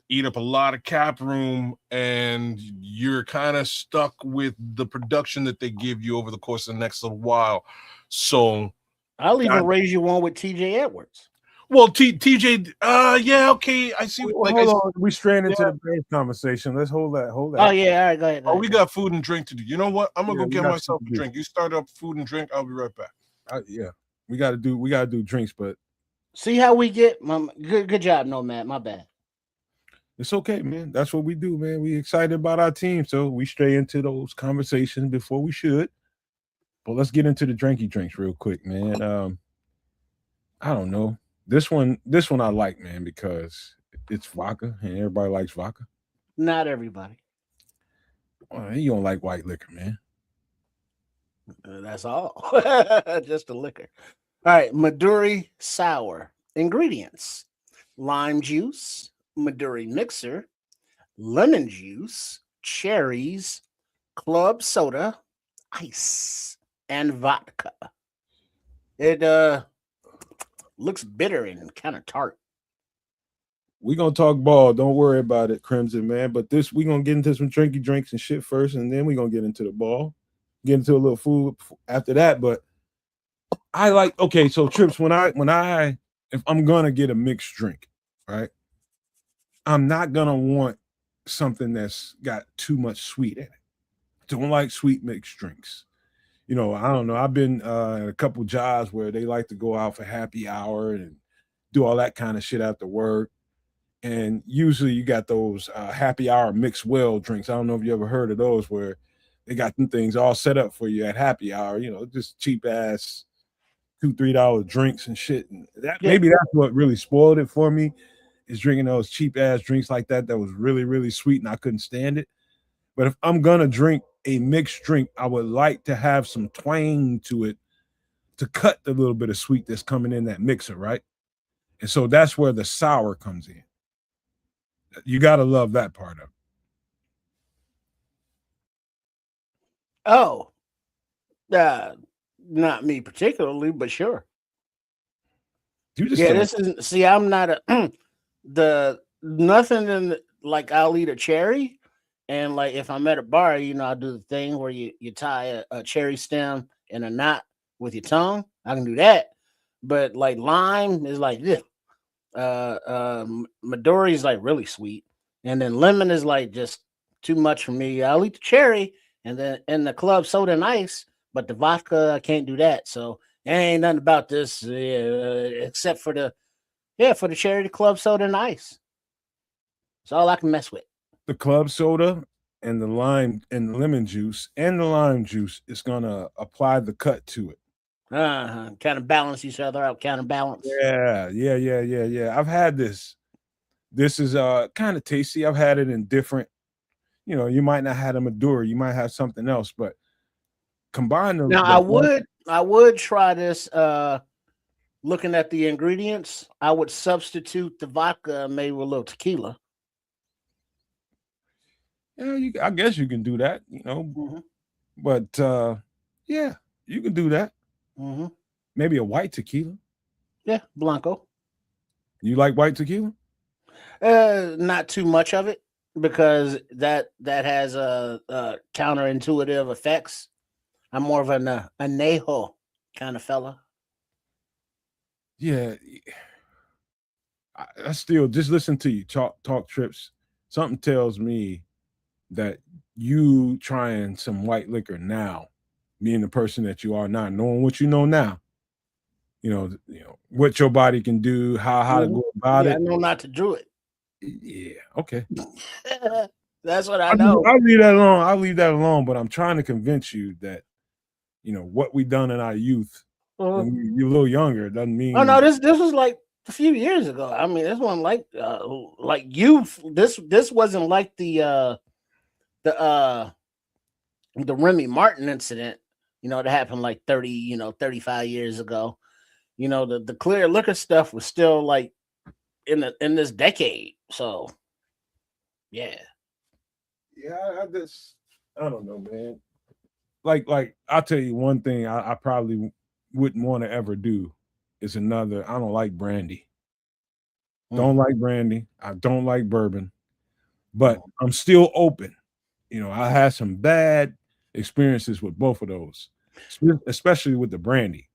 eat up a lot of cap room, and you're kind of stuck with the production that they give you over the course of the next little while. So I'll even raise you one with TJ Edwards. well, TJ, yeah, okay, I see. Well, hold on, we straying into the Bears conversation. Let's hold that. Oh yeah, all right, go ahead. We got food and drink to do. You know what? I'm gonna go get myself a drink. You start up food and drink. I'll be right back. Yeah, we gotta do drinks, but see how we get. Good job, Nomad. My bad. It's okay, man. That's what we do, man. We excited about our team, so we stray into those conversations before we should. But let's get into the drinky drinks real quick, man. I don't know. This one I like, man, because it's vodka and everybody likes vodka. Not everybody. Well, you don't like white liquor, man. That's all. Just the liquor. All right, Maduri sour. Ingredients: lime juice, Maduri mixer, lemon juice, cherries, club soda, ice, and vodka. It looks bitter and kind of tart. We're gonna talk ball. Don't worry about it, Crimson, man. But we're gonna get into some drinky drinks and shit first, and then we're gonna get into the ball. Get into a little food after that. But I like, okay, so Trips, if I'm gonna get a mixed drink, right? I'm not gonna want something that's got too much sweet in it. Don't like sweet mixed drinks. You know, I don't know. I've been at a couple jobs where they like to go out for happy hour and do all that kind of shit after work. And usually you got those happy hour mixed well drinks. I don't know if you ever heard of those, where they got them things all set up for you at happy hour, you know, just cheap ass $2-3 drinks and shit. And maybe that's what really spoiled it for me, is drinking those cheap ass drinks like that was really, really sweet and I couldn't stand it. But if I'm gonna drink a mixed drink, I would like to have some twang to it to cut the little bit of sweet that's coming in that mixer, right? And so that's where the sour comes in. You gotta love that part of it. Oh, not me particularly, but sure. This isn't. See, I'm not nothing in like I'll eat a cherry. And like if I'm at a bar, you know, I'll do the thing where you tie a cherry stem in a knot with your tongue. I can do that. But like lime is like this. Midori is like really sweet. And then lemon is like just too much for me. I'll eat the cherry and then in the club soda and ice, but the vodka, I can't do that. So there ain't nothing about this except for the cherry, the club soda and ice. That's all I can mess with. The club soda and the lime and the lemon juice and the lime juice is gonna apply the cut to it. Kind of balance each other out, counterbalance. Yeah. I've had this. This is kind of tasty. I've had it in different, you know, you might not have a Maduro, you might have something else, but combine them. Now I would try this looking at the ingredients. I would substitute the vodka maybe with a little tequila. Yeah, I guess you can do that, you know. Mm-hmm. But yeah, you can do that. Mm-hmm. Maybe a white tequila. Yeah, Blanco. You like white tequila? Not too much of it, because that has counterintuitive effects. I'm more of an añejo kind of fella. Yeah, I still just listen to you talk Trips. Something tells me that you trying some white liquor now, being the person that you are now, knowing what you know now, you know what your body can do, how to go about it. I know not to do it. Yeah, okay. That's what I know. I'll leave that alone. But I'm trying to convince you that, you know, what we done in our youth when you're a little younger doesn't mean. Oh no, this was like a few years ago. I mean, this wasn't like youth. This wasn't like the Remy Martin incident, you know, that happened like 35 years ago. You know, the clear liquor stuff was still like in this decade. So yeah. I don't know, man. Like I'll tell you one thing I probably wouldn't want to ever do is I don't like brandy. Don't like brandy. I don't like bourbon, but I'm still open. I had some bad experiences with both of those, especially with the brandy.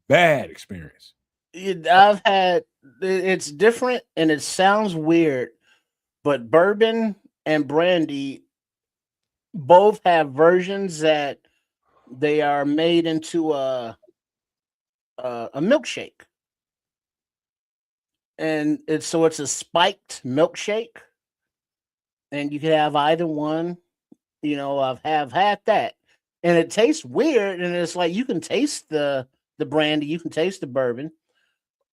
Bad experience. I've had it's different and it sounds weird, but bourbon and brandy both have versions that they are made into a milkshake. And it's a spiked milkshake. And you can have either one. I've had that. And it tastes weird. And it's like you can taste the brandy, you can taste the bourbon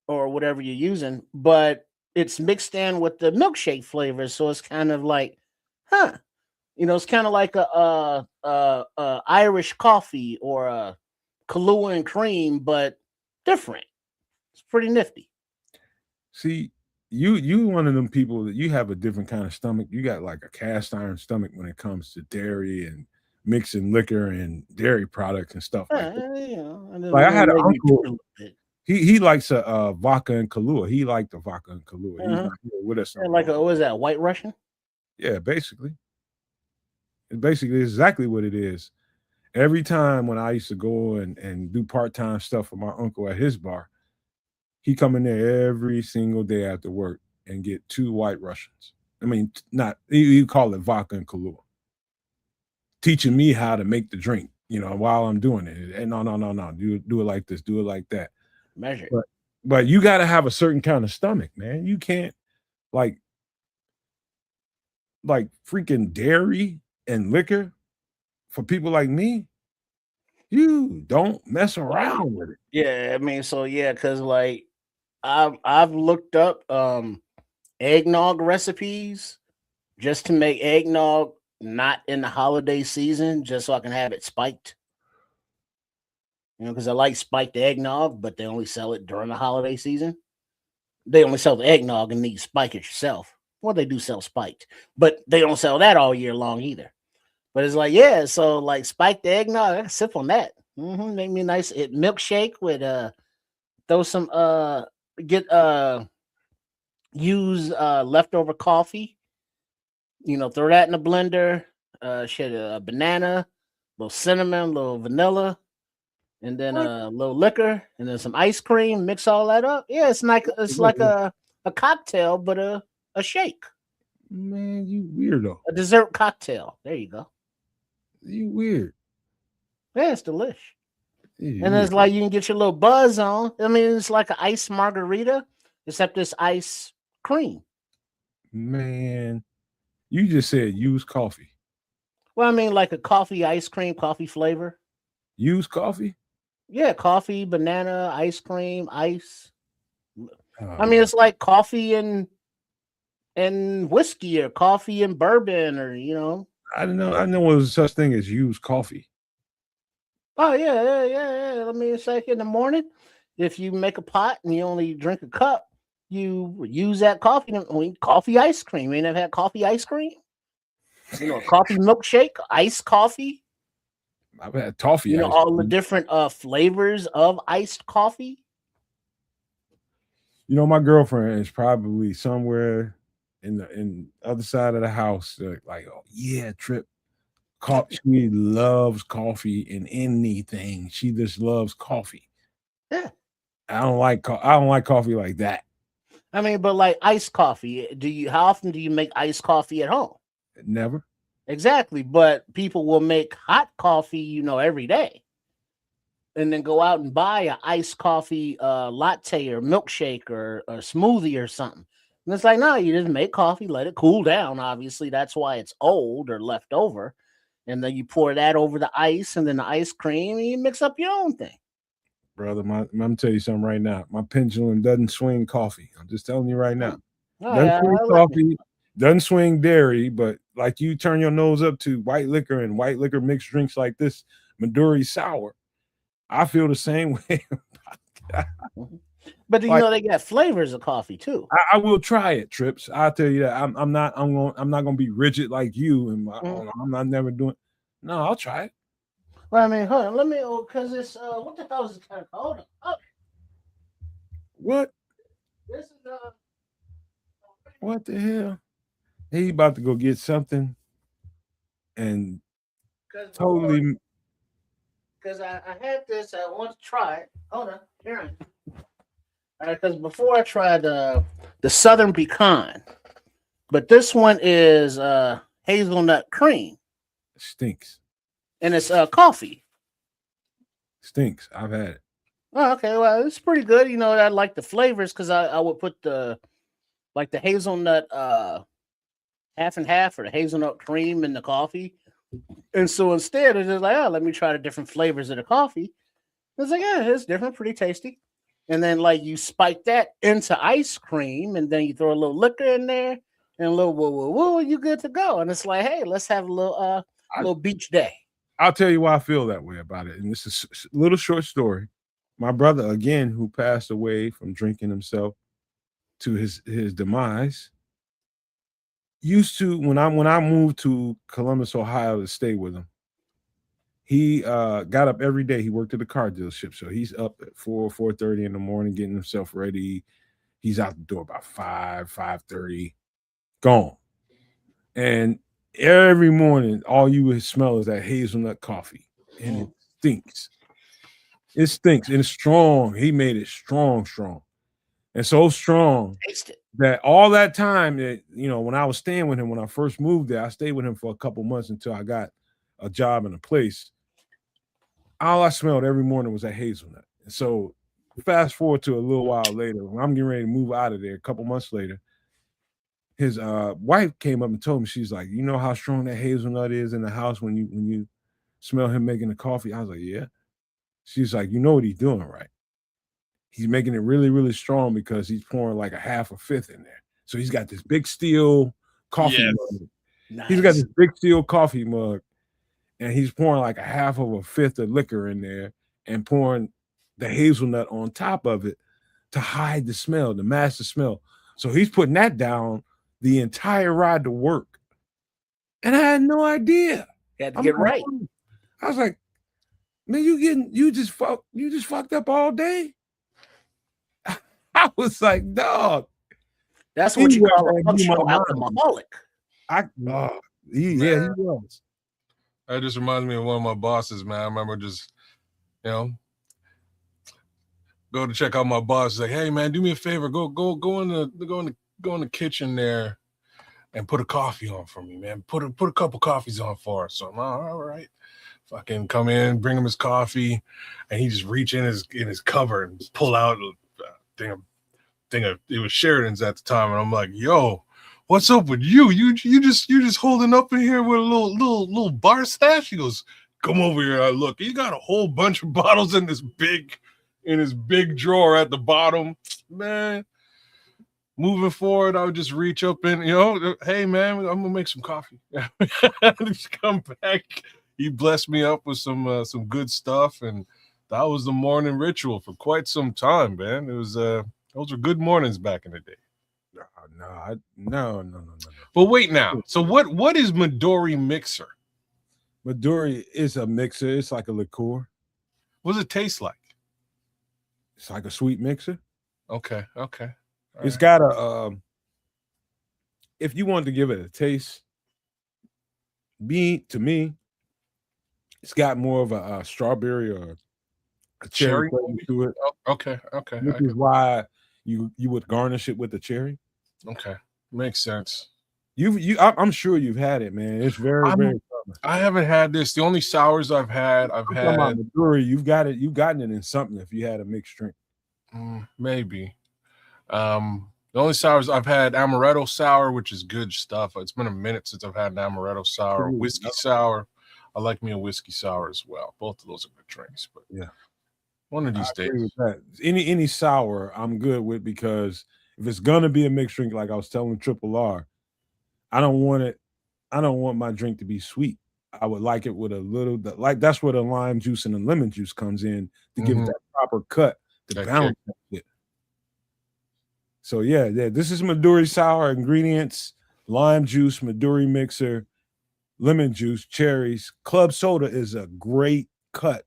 or whatever you're using, but it's mixed in with the milkshake flavor. So it's kind of like, huh. It's kind of like a Irish coffee or a Kahlua and cream, but different. It's pretty nifty. See, you one of them people that you have a different kind of stomach. You got like a cast iron stomach when it comes to dairy and mixing liquor and dairy products and stuff like that. Like I had an uncle. He likes a vodka and Kahlua. He liked the vodka and Kahlua. He's not here with us. Like what is that? White Russian? Yeah, basically. It's basically exactly what it is. Every time when I used to go and do part-time stuff for my uncle at his bar, he come in there every single day after work and get 2 White Russians. I mean, not you call it vodka and Kahlua. Teaching me how to make the drink, while I'm doing it. And no. Do it like this, do it like that. Measure. But you got to have a certain kind of stomach, man. You can't like freaking dairy and liquor for people like me. You don't mess around with it. Yeah, I mean, because like I've looked up eggnog recipes just to make eggnog not in the holiday season, just so I can have it spiked. Because I like spiked eggnog, but they only sell it during the holiday season. They only sell the eggnog and you spike it yourself. Well, they do sell spiked, but they don't sell that all year long either. But it's like, yeah, so like spiked eggnog, I can sip on that. Make me a nice milkshake with throw some use leftover coffee. Throw that in the blender. Shit, a banana, a little cinnamon, a little vanilla, and then a little liquor, and then some ice cream. Mix all that up. Yeah, it's like a cocktail, but a shake. Man, you weirdo. A dessert cocktail. There you go. You weird. Yeah, it's delish. And it's like you can get your little buzz on. I mean, it's like an ice margarita, except it's ice cream. Man, you just said use coffee. Well, I mean, like a coffee ice cream, coffee flavor. Use coffee? Yeah, coffee, banana, ice cream, ice. I mean, it's like coffee and whiskey or coffee and bourbon or, I don't know. I know there's such thing as use coffee. Oh, yeah. Let me say in the morning, if you make a pot and you only drink a cup, you use that coffee. Coffee ice cream. You ain't never had coffee ice cream? Coffee milkshake, iced coffee. I've had toffee. All the different flavors of iced coffee. My girlfriend is probably somewhere in the other side of the house. Like, oh yeah, Trip. She loves coffee in anything. She just loves coffee. Yeah, I don't like coffee like that. I mean, but like iced coffee. How often do you make iced coffee at home? Never. Exactly, but people will make hot coffee, every day, and then go out and buy an iced coffee latte or milkshake or a smoothie or something. And it's like, no, you just make coffee, let it cool down. Obviously, that's why it's old or left over. And then you pour that over the ice and then the ice cream and you mix up your own thing. Brother, I'm going to tell you something right now. My pendulum doesn't swing coffee. I'm just telling you right now. Doesn't swing dairy, but like you turn your nose up to white liquor and white liquor mixed drinks like this, Midori sour. I feel the same way. But they got flavors of coffee too. I will try it, Trips. I'll tell you that. I'm not gonna be rigid like you, and I'm not never doing. No, I'll try it. Well, I mean, hold on. Let me, because it's what the hell is it called? Hold on. Oh. What? This is what the hell? He about to go get something and totally. Because I had this, I want to try it. Hold on, here. All right, because before I tried the Southern Pecan, but this one is hazelnut cream, Stinks. and it's coffee. Stinks. I've had it. Oh, okay, well, it's pretty good. You know, I like the flavors because I would put the hazelnut half and half or the hazelnut cream in the coffee. And so instead, it's just like, oh, let me try the different flavors of the coffee. It's like, yeah, it's different, pretty tasty. And then, like, you spike that into ice cream, and then you throw a little liquor in there and a little woo, you good to go. And it's like, hey, let's have a little beach day. I'll tell you why I feel that way about it. And this is a little short story. My brother, again, who passed away from drinking himself to his demise, used to when I moved to Columbus, Ohio to stay with him. He got up every day. He worked at a car dealership, so he's up at 4:30 in the morning getting himself ready. He's out the door about 5:30, gone. And every morning, all you would smell is that hazelnut coffee, and it stinks. It stinks, and it's strong. He made it strong, and so strong that all that time that when I was staying with him when I first moved there, I stayed with him for a couple months until I got a job in a place. All I smelled every morning was that hazelnut. And so fast forward to a little while later, when I'm getting ready to move out of there, a couple months later, his wife came up and told me, she's like, you know how strong that hazelnut is in the house when you smell him making the coffee? I was like, yeah. She's like, you know what he's doing, right? He's making it really, really strong because he's pouring like a half a fifth in there. So he's got this big steel coffee mug. Nice. He's got this big steel coffee mug, and he's pouring like a half of a fifth of liquor in there and pouring the hazelnut on top of it to hide the smell, to mask the smell. So he's putting that down the entire ride to work. And I had no idea. You had to get right. I was like, man, you just fucked up all day. I was like, dog. That's what you call a functional alcoholic. He was. That just reminds me of one of my bosses, man. I remember just, go to check out my boss. He's like, hey man, do me a favor. Go in the kitchen there and put a coffee on for me, man. Put a couple coffees on for us. So I'm all right. Fucking come in, bring him his coffee, and he just reach in his cupboard and pull out a thing of it was Sheridan's at the time, and I'm like, yo, what's up with you? You just holding up in here with a little bar stash? He goes, come over here. I look, he got a whole bunch of bottles in his big drawer at the bottom, man. Moving forward, I would just reach up and hey man, I'm gonna make some coffee. Just come back. He blessed me up with some good stuff, and that was the morning ritual for quite some time, man. It was those were good mornings back in the day. No. But wait now. So what is Midori mixer? Midori is a mixer. It's like a liqueur. What does it taste like? It's like a sweet mixer. Okay. It's got a if you wanted to give it a taste, to me, it's got more of a strawberry or a cherry to it. Oh, okay. Which is why you would garnish it with the cherry. Okay, makes sense. I'm sure you've had it, man. It's very common. I haven't had this. The only sours I've had Midori. You've gotten it in something if you had a mixed drink. Maybe. The only sours I've had, amaretto sour, which is good stuff. It's been a minute since I've had an amaretto sour. Whiskey sour. I like me a whiskey sour as well. Both of those are good drinks. But yeah, one of these days. With that. Any sour I'm good with, because if it's gonna be a mixed drink, like I was telling Triple R, I don't want my drink to be sweet. I would like it with a little, that's where the lime juice and the lemon juice comes in to give it that proper cut to balance it. So yeah, this is Midori sour ingredients: lime juice, Midori mixer, lemon juice, cherries. Club soda is a great cut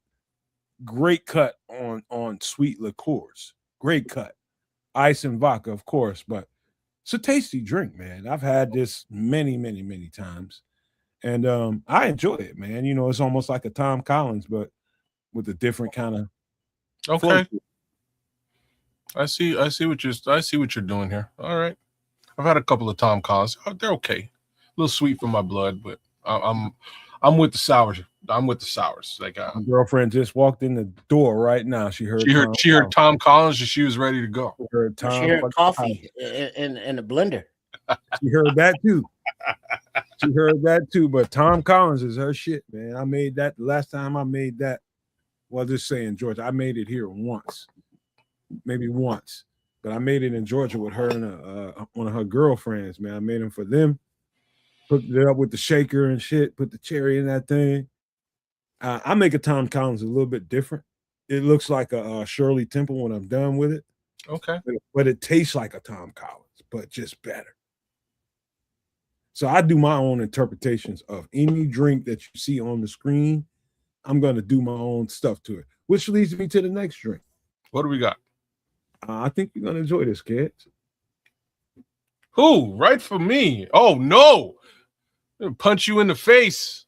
on sweet liqueurs. Great cut. Ice and vodka, of course, but It's a tasty drink, man. I've had this many, many, many times. And I enjoy it, man. You know, it's almost like a Tom Collins, but with a different kind of Okay. I see what you're doing here. All right. I've had a couple of Tom Collins. They're okay. A little sweet for my blood, but I'm with the sours. I'm with the sours. Like my girlfriend just walked in the door right now. She heard Tom Collins and she was ready to go. She heard coffee in a blender. She heard that too. She heard that too. But Tom Collins is her shit, man. I made that the last time I made that. Well, just saying, Georgia, I made it here once, maybe once, but I made it in Georgia with her and one of her girlfriends, man. I made them for them. Put it up with the shaker and shit. Put the cherry in that thing. I make a Tom Collins a little bit different. It looks like a Shirley Temple when I'm done with it. Okay. But it tastes like a Tom Collins, but just better. So I do my own interpretations of any drink that you see on the screen. I'm going to do my own stuff to it, which leads me to the next drink. What do we got? I think you're going to enjoy this, kids. Who? Right for me. Oh, no. Punch you in the face.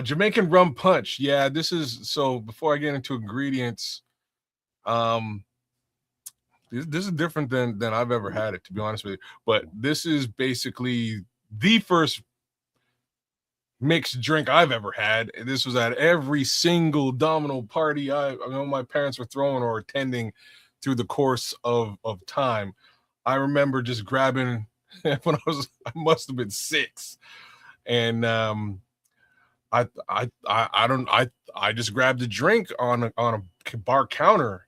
Jamaican rum punch. Yeah, this is so before I get into ingredients, this is different than I've ever had it, to be honest with you. But this is basically the first mixed drink I've ever had. This was at every single domino party I know my parents were throwing or attending through the course of time. I remember just grabbing when I must have been 6. And I just grabbed a drink on a bar counter,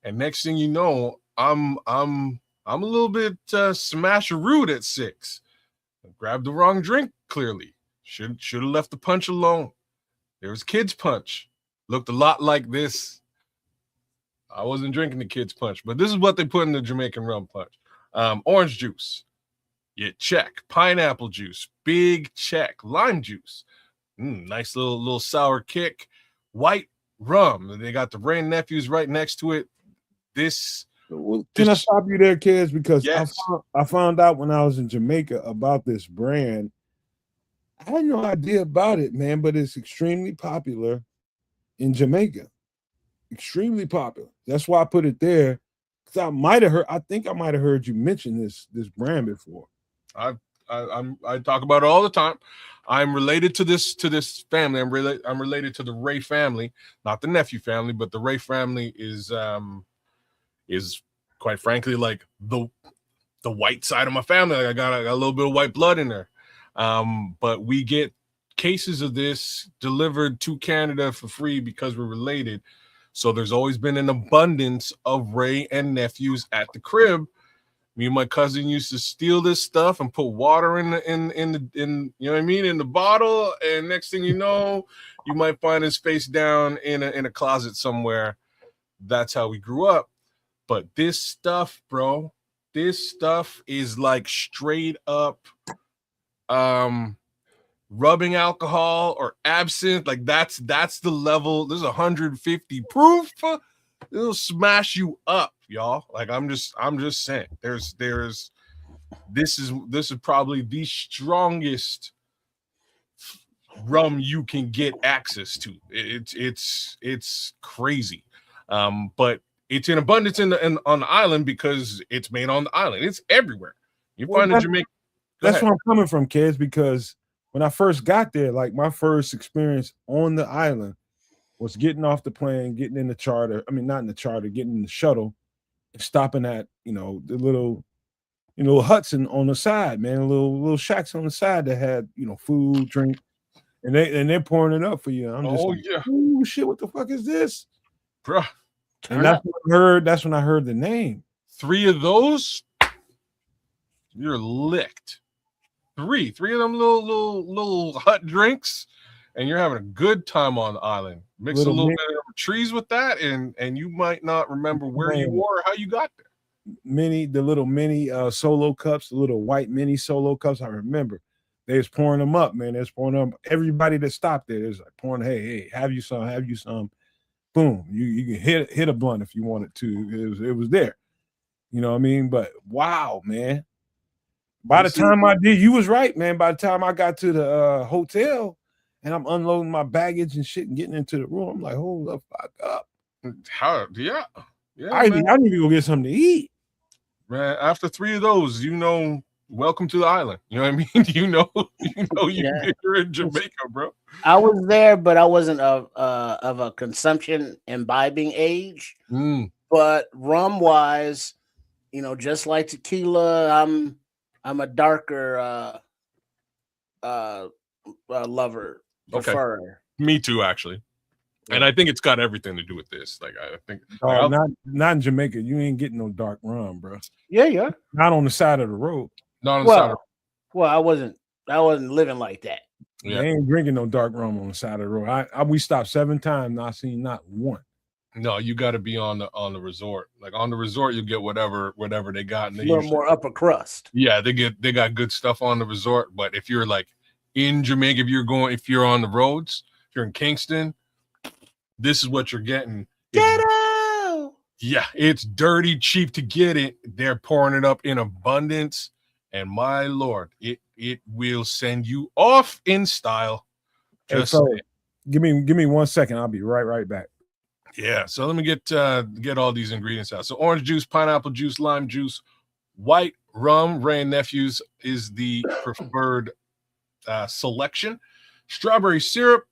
and next thing you know, I'm a little bit smash-a-root at 6. I grabbed the wrong drink. Clearly, should have left the punch alone. There was kids punch, looked a lot like this. I wasn't drinking the kids punch, but this is what they put in the Jamaican rum punch. Orange juice, yeah, check. Pineapple juice, big check. Lime juice. Nice little sour kick. White rum. They got the Rain Nephews right next to it. Can I stop you there, kids? Because yes. I found out when I was in Jamaica about this brand. I had no idea about it, man, but it's extremely popular in Jamaica. Extremely popular. That's why I put it there. Because I think I might have heard you mention this brand before. I talk about it all the time. I'm related to this family. I'm related to the Ray family, not the nephew family, but the Ray family is quite frankly like the white side of my family. Like I got a little bit of white blood in there. But we get cases of this delivered to Canada for free because we're related. So there's always been an abundance of Ray and nephews at the crib. Me and my cousin used to steal this stuff and put water in you know what I mean, in the bottle, and next thing you know, you might find his face down in a closet somewhere. That's how we grew up. But this stuff, bro, this stuff is like straight up rubbing alcohol or absinthe. Like that's the level. There's 150 proof. It'll smash you up, y'all. Like I'm just saying. This is probably the strongest rum you can get access to. It's crazy. But it's in abundance on the island because it's made on the island. It's everywhere. You find in Jamaica. That's where I'm coming from, kids, because when I first got there, like my first experience on the island was getting off the plane, getting in the charter. I mean, not in the charter, getting in the shuttle and stopping at, the little, huts on the side, man, little shacks on the side that had, food, drink, and they're pouring it up for you. I'm just oh shit, what the fuck is this? Bruh. And that's when I heard the name. 3 of those, you're licked. 3 of them little hut drinks, and you're having a good time on the island. Mix a little bit of trees with that, and you might not remember where you were or how you got there. The little mini solo cups, the little white mini solo cups. I remember they was pouring them up, man. They was pouring them up. Everybody that stopped there is like pouring, hey, have you some. Boom, you can hit a blunt if you wanted to. It was there. You know what I mean? But wow, man. By the time I did, you was right, man. By the time I got to the hotel and I'm unloading my baggage and shit and getting into the room, I'm like, hold the fuck up. How? Yeah, I man. need to go get something to eat. Man, after 3 of those, welcome to the island. You know what I mean? You're in Jamaica, bro. I was there, but I wasn't of a consumption imbibing age. But rum wise, just like tequila, I'm a darker lover, prefer. Okay. Me too, actually. Yeah. And I think it's got everything to do with this. Like, I think not in Jamaica. You ain't getting no dark rum, bro. Yeah. Not on the side of the road. Not on the side of the road. Well, I wasn't living like that. Yeah. They ain't drinking no dark rum on the side of the road. We stopped 7 times and I seen not one. No, you got to be on the resort. Like on the resort, you get whatever they got. And a little more upper crust. Yeah, they got good stuff on the resort. But if you're like in Jamaica, if you're on the roads, if you're in Kingston, this is what you're getting. Ghetto! Yeah, it's dirty, cheap to get it. They're pouring it up in abundance. And my Lord, it will send you off in style. Just so, give me 1 second. I'll be right back. Yeah, so let me get all these ingredients out. So orange juice, pineapple juice, lime juice, white rum, Ray and Nephews is the preferred selection. Strawberry syrup,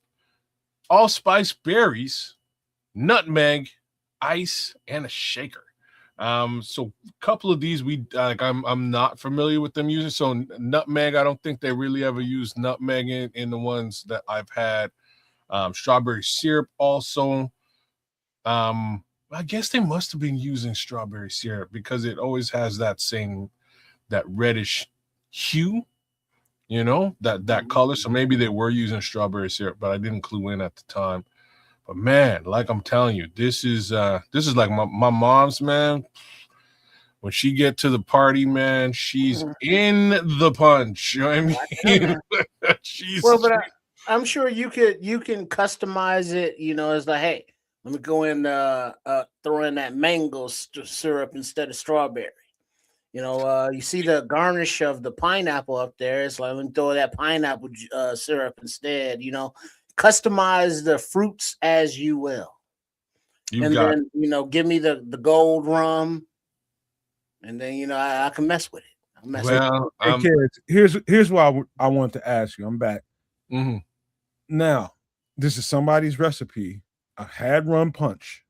allspice berries, nutmeg, ice, and a shaker. So a couple of these I'm not familiar with them using. So nutmeg, I don't think they really ever use nutmeg in the ones that I've had. Strawberry syrup also. I guess they must have been using strawberry syrup because it always has that reddish hue, that color. So maybe they were using strawberry syrup, but I didn't clue in at the time. But man, like I'm telling you, this is like my mom's, man. When she get to the party, man, she's in the punch. You know what I mean? But I'm sure you can customize it. As like, hey, let me go in, throw in that mango syrup instead of strawberry. You see the garnish of the pineapple up there. It's like, let me throw that pineapple syrup instead. Customize the fruits as you will. Give me the gold rum, and then I can mess with it. Hey, kids, here's what I want to ask you. I'm back. Mm-hmm. Now, this is somebody's recipe. I've had rum punch.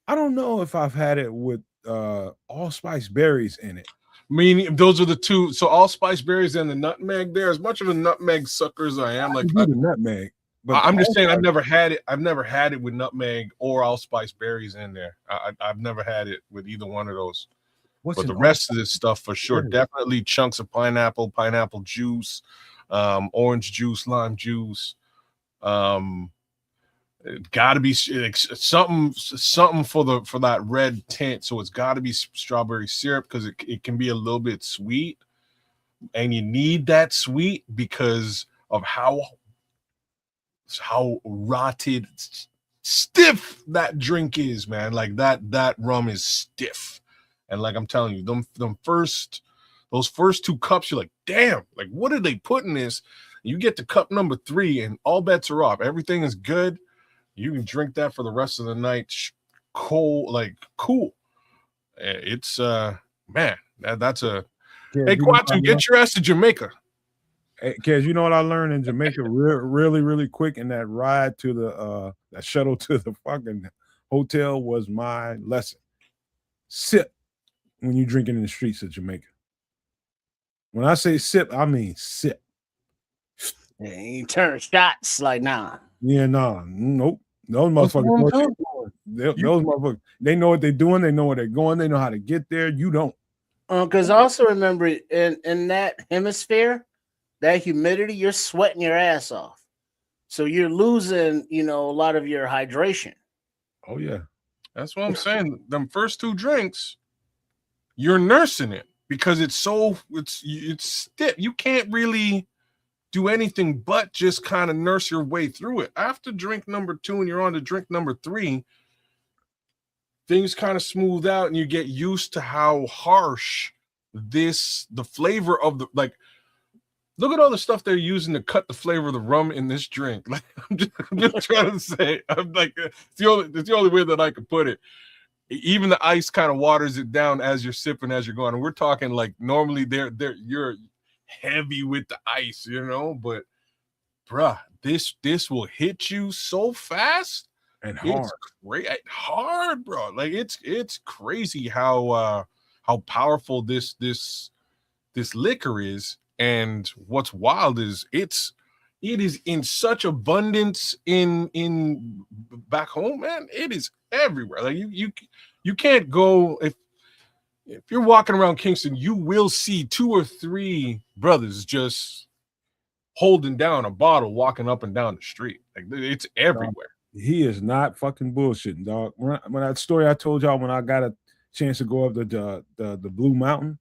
I don't know if I've had it with allspice berries in it. Meaning those are the two. So allspice berries and the nutmeg. There, as much of a nutmeg sucker as I am, like the nutmeg. But I'm just saying, I've never had it with nutmeg or allspice berries in there. I've never had it with either one of those. But the rest of this stuff for sure, definitely chunks of pineapple juice, orange juice, lime juice. It got to be something for that red tint. So it's got to be strawberry syrup because it can be a little bit sweet, and you need that sweet because of how rotted stiff that drink is, man. Like that rum is stiff, and like I'm telling you, those first 2 cups, you're like, damn, like what did they put in this? You get to cup number 3, and all bets are off. Everything is good. You can drink that for the rest of the night, cool. It's man, that's a hey, Quatu, get your ass to Jamaica. Hey, Kez, you know what I learned in Jamaica really, really quick in that ride to the that shuttle to the fucking hotel was my lesson. Sip when you're drinking in the streets of Jamaica. When I say sip, I mean sip. You turn shots like nah. Yeah, nope. Those motherfuckers, those motherfuckers, they know what they're doing. They know where they're going. They know how to get there. You don't. Because also remember, in that hemisphere, that humidity, you're sweating your ass off. So you're losing, a lot of your hydration. Oh, yeah. That's what I'm saying. Them first 2 drinks, you're nursing it because it's stiff. You can't really do anything but just kind of nurse your way through it. After drink number 2 and you're on to drink number 3, things kind of smooth out and you get used to how harsh the flavor of the, like, look at all the stuff they're using to cut the flavor of the rum in this drink. Like, I'm just trying to say, I'm like, it's the only way that I can put it. Even the ice kind of waters it down as you're sipping, as you're going. And we're talking like normally you're heavy with the ice, you know, but bruh, this will hit you so fast and hard. It's great, hard, bro. Like it's crazy how powerful this liquor is. And what's wild is it is in such abundance in back home, man. It is everywhere. Like you can't go if you're walking around Kingston, you will see 2 or 3 brothers just holding down a bottle, walking up and down the street. Like it's everywhere. He is not fucking bullshitting, dog. When that story I told y'all when I got a chance to go up the Blue Mountain,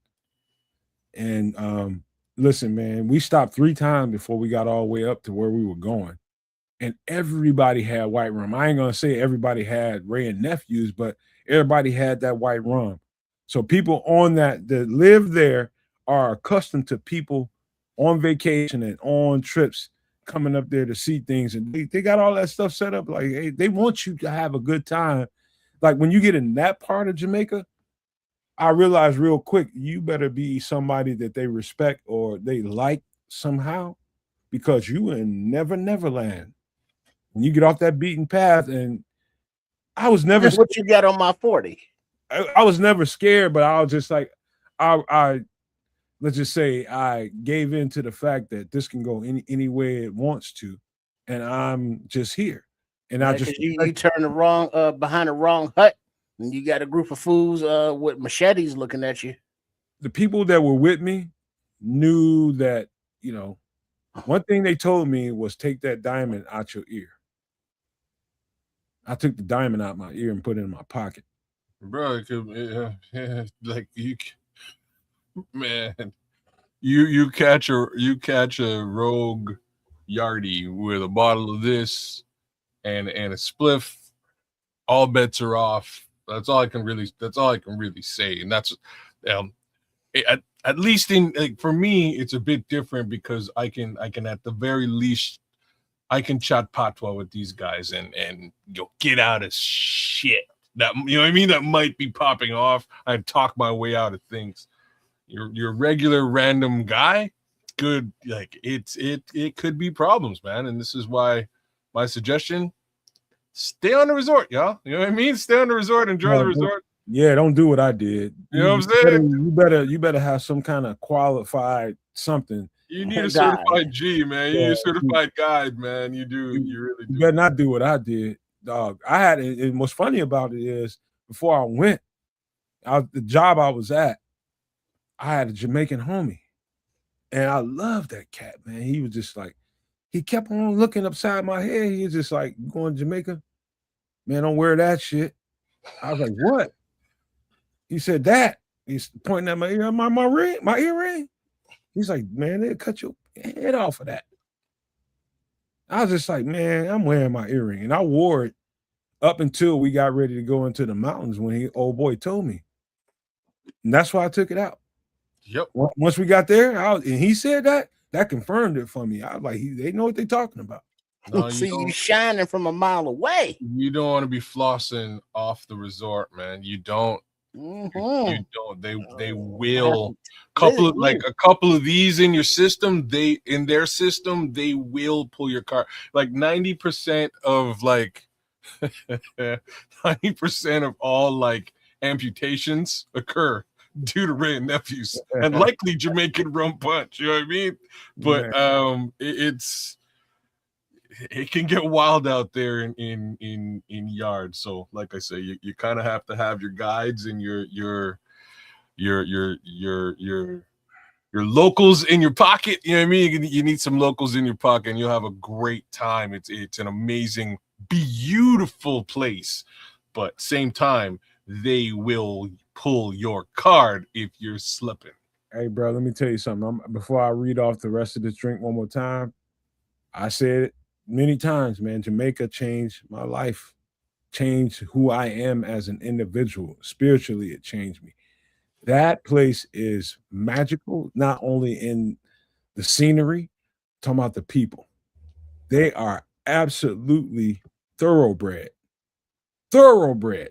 and listen, man, we stopped 3 times before we got all the way up to where we were going. And everybody had white rum. I ain't gonna say everybody had Ray and Nephews, but everybody had that white rum. So people on that live there are accustomed to people on vacation and on trips coming up there to see things. And they got all that stuff set up. Like, hey, they want you to have a good time. Like when you get in that part of Jamaica, I realized real quick, you better be somebody that they respect or they like somehow, because you in Neverland. When you get off that beaten path, and I was never what you got on my 40. I was never scared, but I was just like, I let's just say I gave in to the fact that this can go any way it wants to, and I'm just here. And yeah, I just you turn the wrong behind the wrong hut. And you got a group of fools with machetes looking at you. The people that were with me knew that, you know, one thing they told me was take that diamond out your ear. I took the diamond out my ear and put it in my pocket. Bro, like you catch a rogue yardie with a bottle of this and a spliff, all bets are off. That's all I can really say. And that's at least in, like, for me, it's a bit different because I can at the very least I can chat patois with these guys and you'll get out of shit that, you know what I mean, that might be popping off. I talk my way out of things. Your regular random guy, good, like it could be problems, man. And this is why my suggestion: stay on the resort, y'all. You know what I mean? Stay on the resort, enjoy the resort. Yeah, don't do what I did. You know what I'm saying? You better have some kind of qualified something. You need a certified G, man. You need a certified guide, man. You do. You really do. You better not do what I did, dog. I had it. And what's funny about it is before I went, the job I was at, I had a Jamaican homie, and I loved that cat, man. He was just like, he kept on looking upside my head. He was just like, you going to Jamaica? Man, don't wear that shit. I was like, what? He said that. He's pointing at my ear, my earring. He's like, man, they'll cut your head off of that. I was just like, man, I'm wearing my earring. And I wore it up until we got ready to go into the mountains when old boy told me. And that's why I took it out. Yep. Once we got there, and he said that confirmed it for me. I was like, they know what they're talking about. No, see you shining from a mile away. You don't want to be flossing off the resort, man. You don't. Mm-hmm. You don't. They will a couple of these in your system. In their system they will pull your card. Like 90% of 90% of all like amputations occur due to Ray and Nephews and likely Jamaican rum punch. You know what I mean? But it can get wild out there in yards. So like I say, you kind of have to have your guides and your locals in your pocket. You know what I mean? You need some locals in your pocket and you'll have a great time. It's an amazing, beautiful place, but same time they will pull your card if you're slipping. Hey bro, let me tell you something. Before I read off the rest of this drink one more time, I said it many times, man. Jamaica changed my life, changed who I am as an individual. Spiritually, it changed me. That place is magical, not only in the scenery, talking about the people. They are absolutely thoroughbred. Thoroughbred.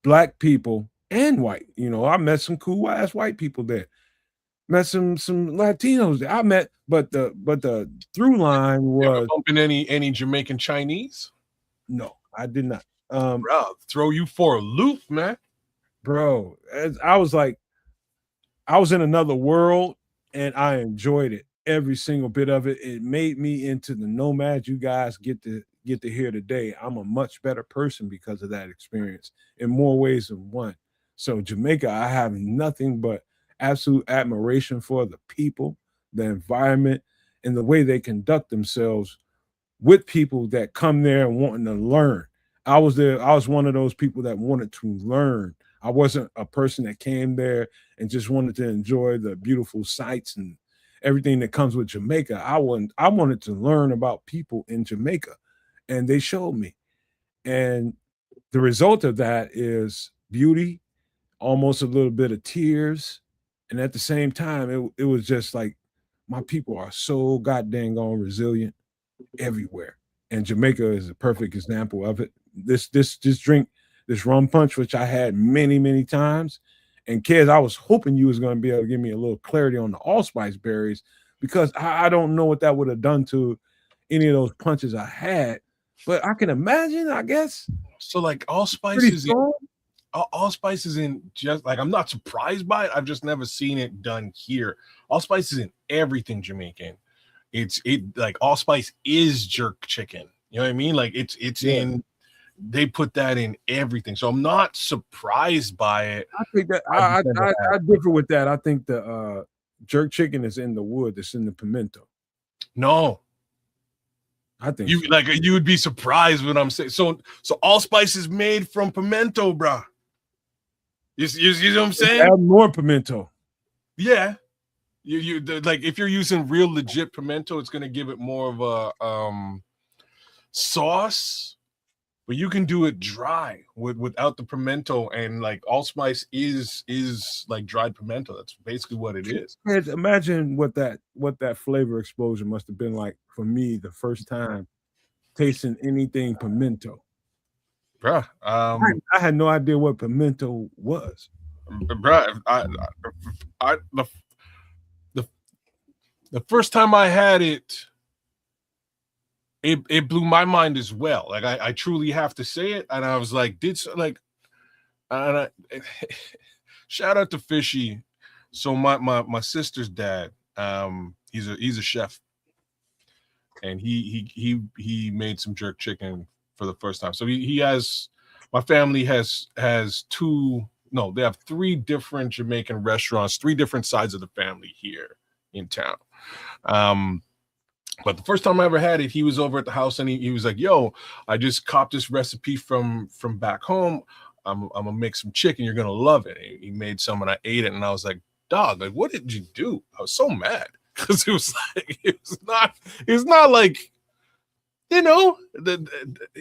Black people and white. You know, I met some cool ass white people there. Met some Latinos there. I met, but the through line You ever was bumping any Jamaican Chinese? no, I did not. Bro, throw you for a loop, man. Bro, I was like, I was in another world and I enjoyed it. Every single bit of it. It made me into the nomad you guys get to hear today. I'm a much better person because of that experience in more ways than one. So Jamaica, I have nothing but absolute admiration for the people, the environment, and the way they conduct themselves with people that come there and wanting to learn. I was there. I was one of those people that wanted to learn. I wasn't a person that came there and just wanted to enjoy the beautiful sights and everything that comes with Jamaica. I wanted to learn about people in Jamaica, and they showed me. And the result of that is beauty, almost a little bit of tears, and at the same time, it was just like my people are so goddamn resilient everywhere. And Jamaica is a perfect example of it. This drink, this rum punch, which I had many times. And kids, I was hoping you was going to be able to give me a little clarity on the allspice berries because I don't know what that would have done to any of those punches I had. But I can imagine, I guess. So like allspice Pretty is strong. allspice isn't just like, I'm not surprised by it. I've just never seen it done here. Allspice is in everything Jamaican. It like allspice is jerk chicken. You know what I mean? Like it's in, they put that in everything. So I'm not surprised by it. I think that I differ with that. I think the jerk chicken is in the wood. It's in the pimento. No, I think you so. like you would be surprised what I'm saying. So allspice is made from pimento, bro. You know what I'm saying? Add more pimento. Yeah. You like if you're using real legit pimento, it's gonna give it more of a sauce, but you can do it dry without the pimento, and like allspice is like dried pimento. That's basically what it is. Imagine what that flavor explosion must have been like for me the first time tasting anything pimento. Bruh, I had no idea what pimento was. Bruh, the first time I had it, it blew my mind as well. Like I truly have to say it, and I was like, shout out to Fishy. So my sister's dad, he's a chef, and he made some jerk chicken for the first time. So he has, my family has they have 3 different Jamaican restaurants, 3 different sides of the family here in town. But the first time I ever had it, he was over at the house and he was like, yo, I just copped this recipe from back home. I'm gonna make some chicken. You're gonna love it. And he made some and I ate it and I was like, dog, like what did you do? I was so mad because it was like it's not like, you know,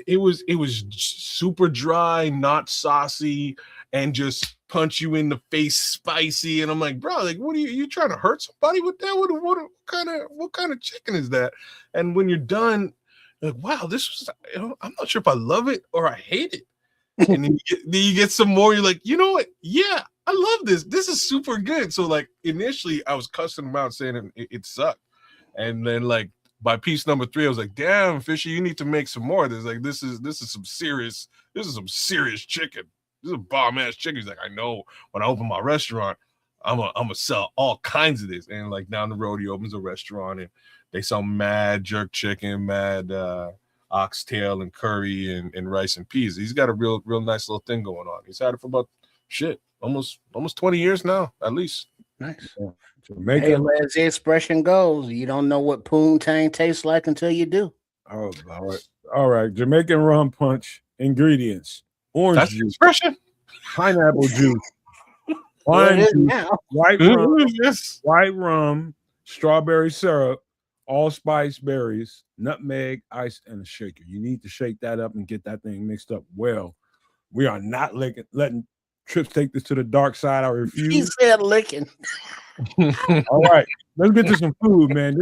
it was super dry, not saucy, and just punch you in the face spicy. And I'm like, bro, like what are you trying to hurt somebody with that? What kind of chicken is that? And when you're done, you're like, wow, this was, I'm not sure if I love it or I hate it. And then you get some more, you're like, you know what? Yeah, I love this. This is super good. So like initially I was cussing him out saying it sucked. And then like by piece number 3, I was like, damn, Fishy, you need to make some more of this. Like this is some serious chicken. This is a bomb ass chicken. He's like, I know when I open my restaurant, I'm gonna sell all kinds of this. And like down the road, he opens a restaurant and they sell mad jerk chicken, mad oxtail and curry and rice and peas. He's got a real nice little thing going on. He's had it for about almost 20 years now, at least. Nice. Jamaica. Hey, as the expression goes, you don't know what poontang tastes like until you do. Oh, all right. Jamaican rum punch ingredients: orange That's juice, the expression. pineapple juice, Well, wine it is juice, now. white rum, strawberry syrup, allspice berries, nutmeg, ice, and a shaker. You need to shake that up and get that thing mixed up well. We are not letting Trips take this to the dark side. I He refuse. said licking. All right, let's get to some food, man.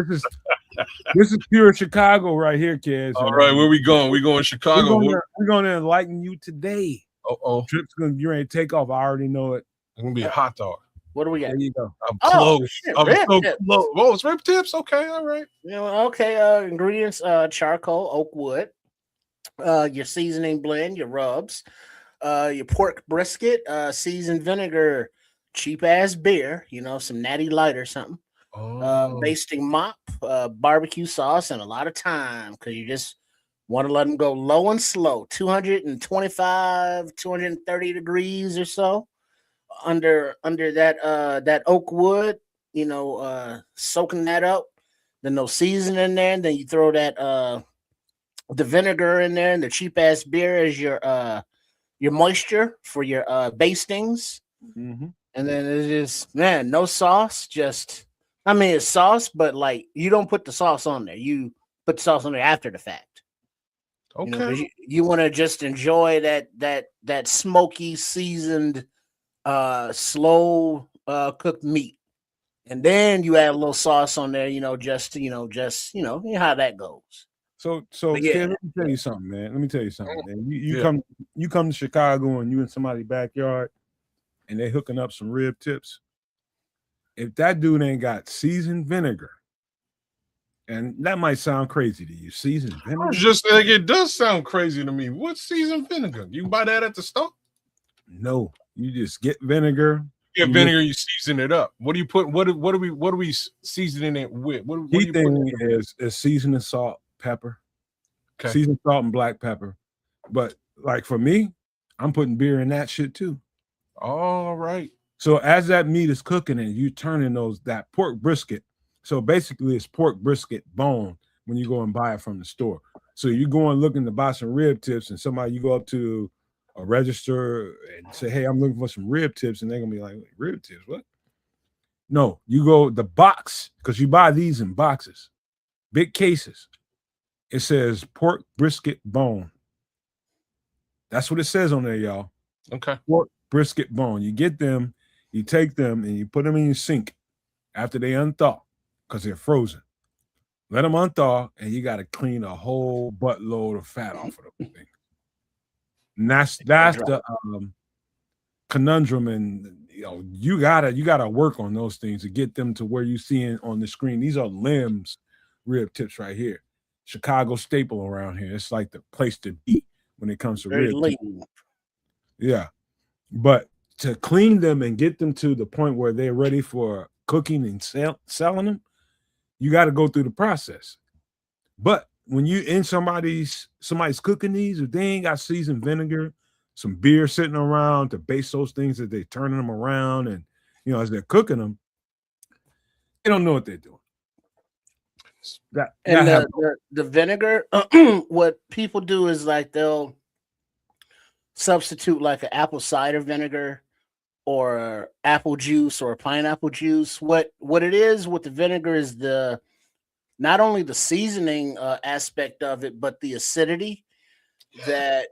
This is pure Chicago right here, kids. All right, where we going? We going Chicago. We're going to enlighten you today. Uh-oh. Trip's going to be ready to take off. I already know it. It's going to be a hot dog. What do we got? There you go. I'm close. Shit, I'm rib so tips. close. Oh, it's rib tips? Okay, all right. You know, okay, ingredients, charcoal, oak wood, your seasoning blend, your rubs, your pork brisket, seasoned vinegar, cheap ass beer, you know, some Natty Light or something, basting mop, barbecue sauce, and a lot of time because you just want to let them go low and slow, 225, 230 degrees or so under that oak wood, you know, soaking that up. Then no seasoning in there, and then you throw that the vinegar in there and the cheap ass beer as your moisture for your bastings. Mm-hmm. And then it's just, man, no sauce, just it's sauce, but like you don't put the sauce on there. You put the sauce on there after the fact. Okay. You know, you want to just enjoy that smoky, seasoned, slow cooked meat. And then you add a little sauce on there, just how that goes. So Yeah. Kid, let me tell you something, man. Let me tell you something, man. You come to Chicago and you in somebody's backyard and they hooking up some rib tips. If that dude ain't got seasoned vinegar, and that might sound crazy to you, seasoned I vinegar. was just like, it does sound crazy to me. What's seasoned vinegar? You buy that at the store? No, you just get vinegar. You get vinegar, you season it up. What do you put? What are we seasoning it with? What Key do you put thing is seasoning salt, pepper, seasoned salt and black pepper. But like for me, I'm putting beer in that shit too. All right. So as that meat is cooking and you turning that pork brisket. So basically it's pork brisket bone when you go and buy it from the store. So you go and looking to buy some rib tips and you go up to a register and say, hey, I'm looking for some rib tips. And they're going to be like, rib tips, what? No, you go the box because you buy these in boxes, big cases. It says pork brisket bone. That's what it says on there, y'all. Okay. Pork brisket bone. You get them, you take them, and you put them in your sink after they unthaw because they're frozen. Let them unthaw, and you got to clean a whole buttload of fat off of them things. And that's the conundrum, and you gotta work on those things to get them to where you see on the screen. These are limbs rib tips right here. Chicago staple around here. It's like the place to be when it comes to rib tips. Yeah, but to clean them and get them to the point where they're ready for cooking and selling them, you got to go through the process. But when you in somebody's cooking these, if they ain't got seasoned vinegar, some beer sitting around to base those things as they turning them around, and as they're cooking them, they don't know what they're doing. The vinegar, what people do is like they'll substitute like an apple cider vinegar or apple juice or pineapple juice. What it is with the vinegar is not only the seasoning aspect of it, but the acidity that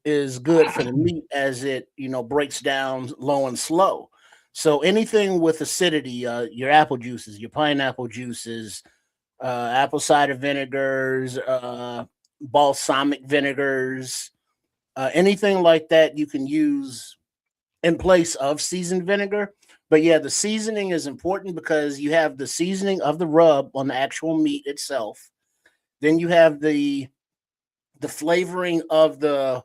is good for the meat as it breaks down low and slow. So anything with acidity, your apple juices, your pineapple juices, apple cider vinegars, balsamic vinegars, anything like that you can use in place of seasoned vinegar. But yeah, the seasoning is important because you have the seasoning of the rub on the actual meat itself. Then you have the flavoring of the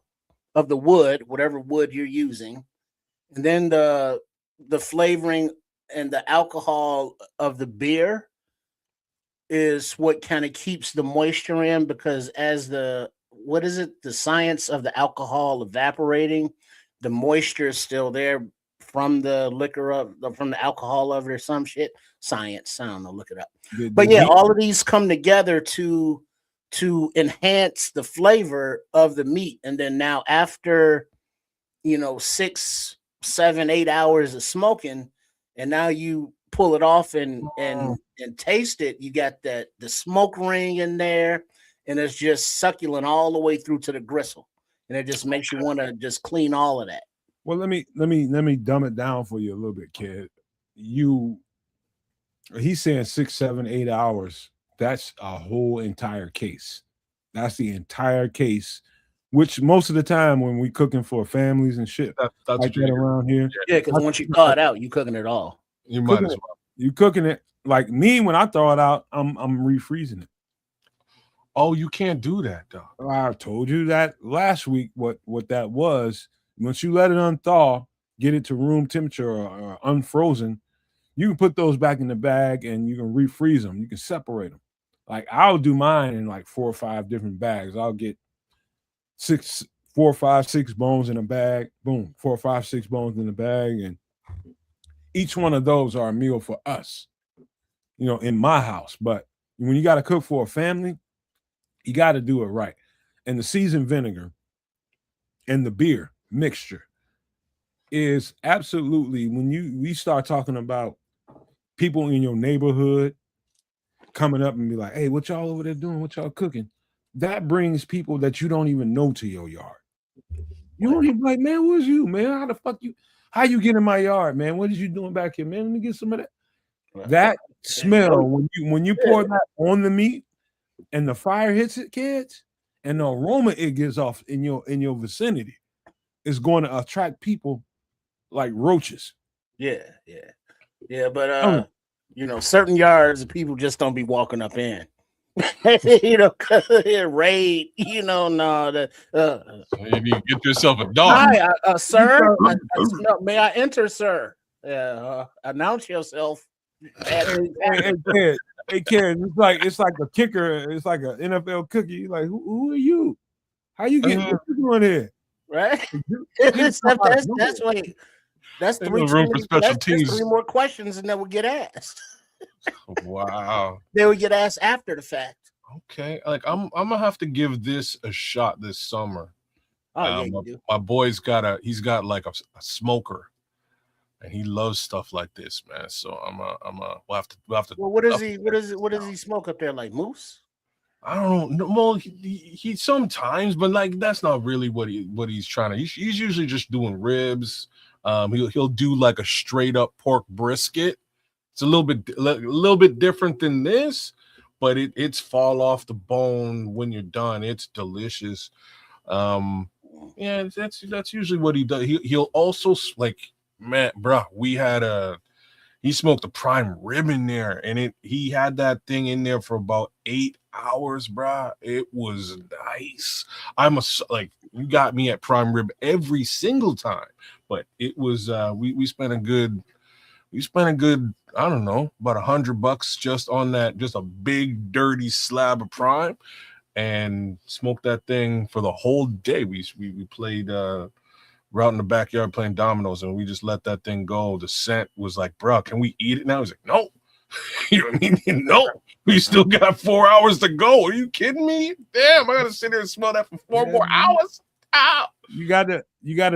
wood, whatever wood you're using, and then the flavoring and the alcohol of the beer is what kind of keeps the moisture in, because as the science of the alcohol evaporating, the moisture is still there from the from the alcohol of it or some shit. Science, I don't know, look it up. But yeah, all of these come together to enhance the flavor of the meat. And then now after 6, 7, 8 hours of smoking, and now you pull it off and taste it, you got the smoke ring in there, and it's just succulent all the way through to the gristle, and it just makes you want to just clean all of that. Well, let me dumb it down for you a little bit, kid. He's saying 6, 7, 8 hours. That's a whole entire case. That's the entire case. Which most of the time when we cooking for families and shit That's like what that you're around here, Yeah, because once you thaw it out, you cooking it all. You might as well. You cooking it like me when I thaw it out, I'm refreezing it. Oh, you can't do that though. I told you that last week. What that was? Once you let it unthaw, get it to room temperature or unfrozen, you can put those back in the bag and you can refreeze them. You can separate them. Like I'll do mine in like 4 or 5 different bags. I'll get 4, 5, 6 bones in a bag. Boom, 4, 5, 6 bones in the bag, and each one of those are a meal for us. In my house. But when you got to cook for a family, you got to do it right. And the seasoned vinegar and the beer mixture is absolutely, when we start talking about people in your neighborhood coming up and be like, hey, what y'all over there doing? What y'all cooking? That brings people that you don't even know to your yard. You don't even like, man, where's you, man? How you get in my yard, man? What is you doing back here, man? Let me get some of that. That smell when you pour that on the meat and the fire hits it, kids, and the aroma it gives off in your vicinity is going to attract people like roaches. Yeah. But certain yards people just don't be walking up in. Cause raid. No. You need to get yourself a dog. Hi, sir. May I enter, sir? Announce yourself. Hey, kid, it's like a kicker. It's like an NFL cookie. Like, who are you? How you getting? What you doing here? Right. That's three room for special teams. 3 more questions, and then we'll get asked. Wow. They would get asked after the fact. Okay, like I'm gonna have to give this a shot this summer. Oh you do. My boy's he's got like a smoker, and he loves stuff like this, man. So we'll have to. Well, what does he smoke up there? Like moose? I don't know. Well, he sometimes, but like that's not really what he's trying to. He's usually just doing ribs. He'll do like a straight up pork brisket. It's a little bit different than this, but it's fall off the bone when you're done. It's delicious. Yeah, that's usually what he does. He'll also like, man, bro, he smoked a prime rib in there, and he had that thing in there for about 8 hours, bro. It was nice. You got me at prime rib every single time, but it was we spent a good I don't know, about $100 just on that, just a big dirty slab of prime, and smoked that thing for the whole day. We played we're out in the backyard playing dominoes, and we just let that thing go. The scent was like, bro, can we eat it now? He's like, no. You know what I mean? No, we still got 4 hours to go. Are you kidding me? Damn, I gotta sit here and smell that for 4 more hours. Ow. You gotta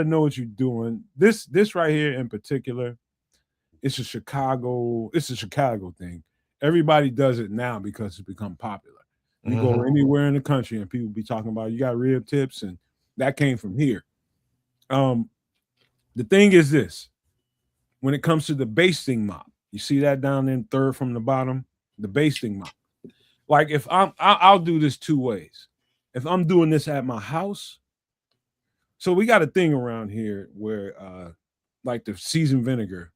know what you're doing. This right here in particular, it's a Chicago thing. Everybody does it now because it's become popular. You go anywhere in the country and people be talking about you got rib tips, and that came from here. The thing is this: when it comes to the basting mop, you see that down in third from the bottom, the basting mop. Like if I'll do this 2 ways. If I'm doing this at my house, so we got a thing around here where like the seasoned vinegar,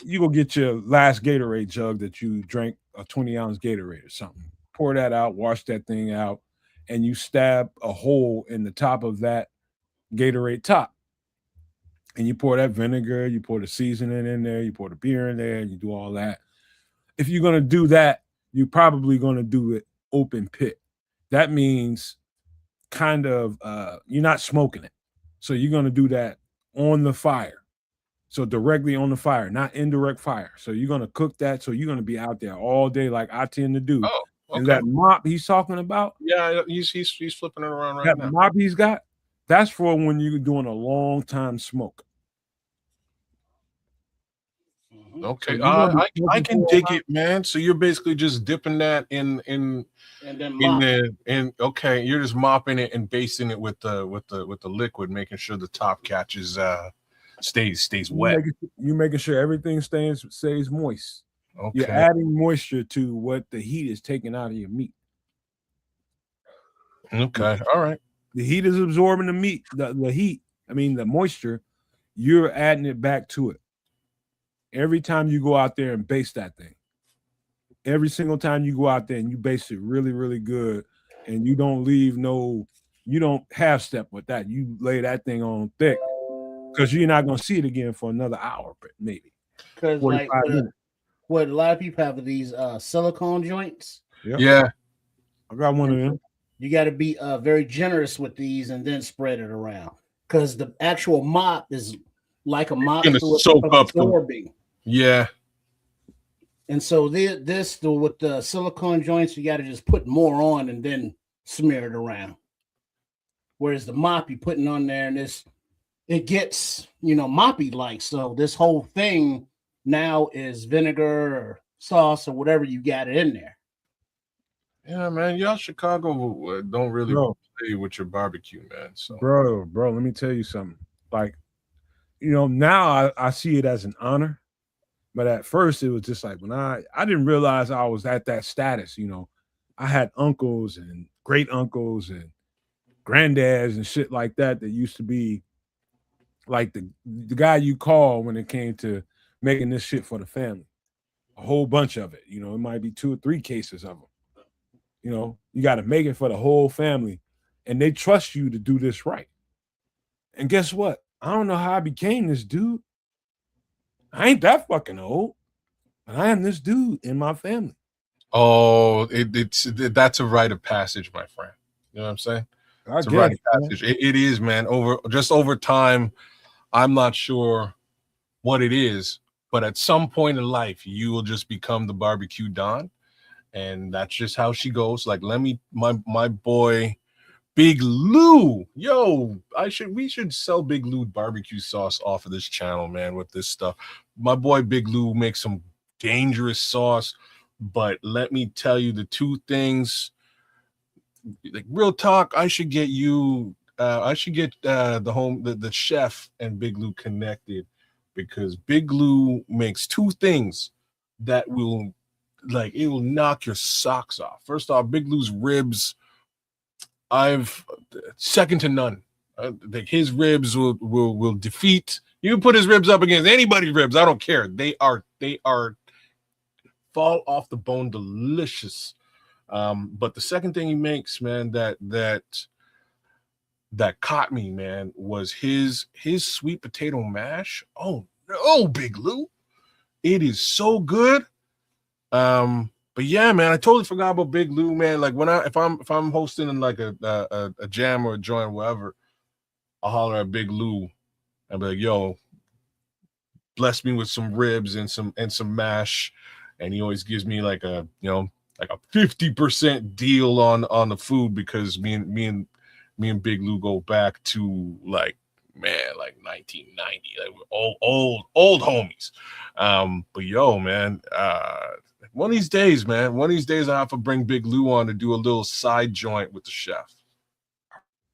you go get your last Gatorade jug that you drank, a 20-ounce Gatorade or something. Pour that out, wash that thing out, and you stab a hole in the top of that Gatorade top. And you pour that vinegar, you pour the seasoning in there, you pour the beer in there, and you do all that. If you're going to do that, you're probably going to do it open pit. That means kind of you're not smoking it. So you're going to do that on the fire. So directly on the fire, not indirect fire. So you're going to cook that. So you're going to be out there all day like I tend to do. Oh, okay. And that mop he's talking about? Yeah, he's flipping it around right now. That mop he's got, that's for when you're doing a long time smoke. Okay, I can dig it, man. So you're basically just dipping that in there, and okay, you're just mopping it and basting it with the liquid, making sure the top catches stays wet. You making sure everything stays moist. Okay. You're adding moisture to what the heat is taking out of your meat. Okay. All right. The heat is absorbing the meat, the heat. I mean, the moisture. You're adding it back to it. Every time you go out there and baste that thing. Every single time you go out there and you baste it really, really good, and you don't you don't half step with that. You lay that thing on thick because you're not going to see it again for another hour, maybe. Because like what a lot of people have these silicone joints. Yep. Yeah. I got one of them. You got to be very generous with these and then spread it around because the actual mop is like a mop to soak up absorbing. Yeah. And so with the silicone joints, you got to just put more on and then smear it around. Whereas the mop you putting on there and it gets, moppy like. So this whole thing now is vinegar or sauce or whatever you got it in there. Yeah, man. Y'all Chicago don't really play with your barbecue, man. So Bro, let me tell you something. Like, now I see it as an honor. But at first it was just like when I didn't realize I was at that status, I had uncles and great uncles and granddads and shit like that used to be like the guy you call when it came to making this shit for the family. A whole bunch of it, it might be 2 or 3 cases of them. You got to make it for the whole family and they trust you to do this right. And guess what? I don't know how I became this dude. I ain't that fucking old, but I am this dude in my family. Oh, that's a rite of passage, my friend. You know what I'm saying? It's a rite of passage. It is, man. Over time, I'm not sure what it is, but at some point in life, you will just become the barbecue don, and that's just how she goes. Like, my boy. Big Lou, yo, we should sell Big Lou barbecue sauce off of this channel, man, with this stuff. My boy Big Lou makes some dangerous sauce, but let me tell you the 2 things. Like real talk, I should get the chef and Big Lou connected because Big Lou makes 2 things that will it will knock your socks off. First off, Big Lou's ribs. I've second to none. Like his ribs will defeat. You can put his ribs up against anybody's ribs. I don't care. They are fall off the bone, delicious. But the second thing he makes, man, that caught me, man, was his sweet potato mash. Oh no, Big Lou, it is so good. But yeah, man, I totally forgot about Big Lou, man. Like if I'm hosting in like a jam or a joint, whatever, I'll holler at Big Lou and be like, "Yo, bless me with some ribs and some mash," and he always gives me like a 50% deal on the food because me and Big Lou go back to like 1990, like we're old homies. But yo, man, one of these days, I have to bring Big Lou on to do a little side joint with the chef.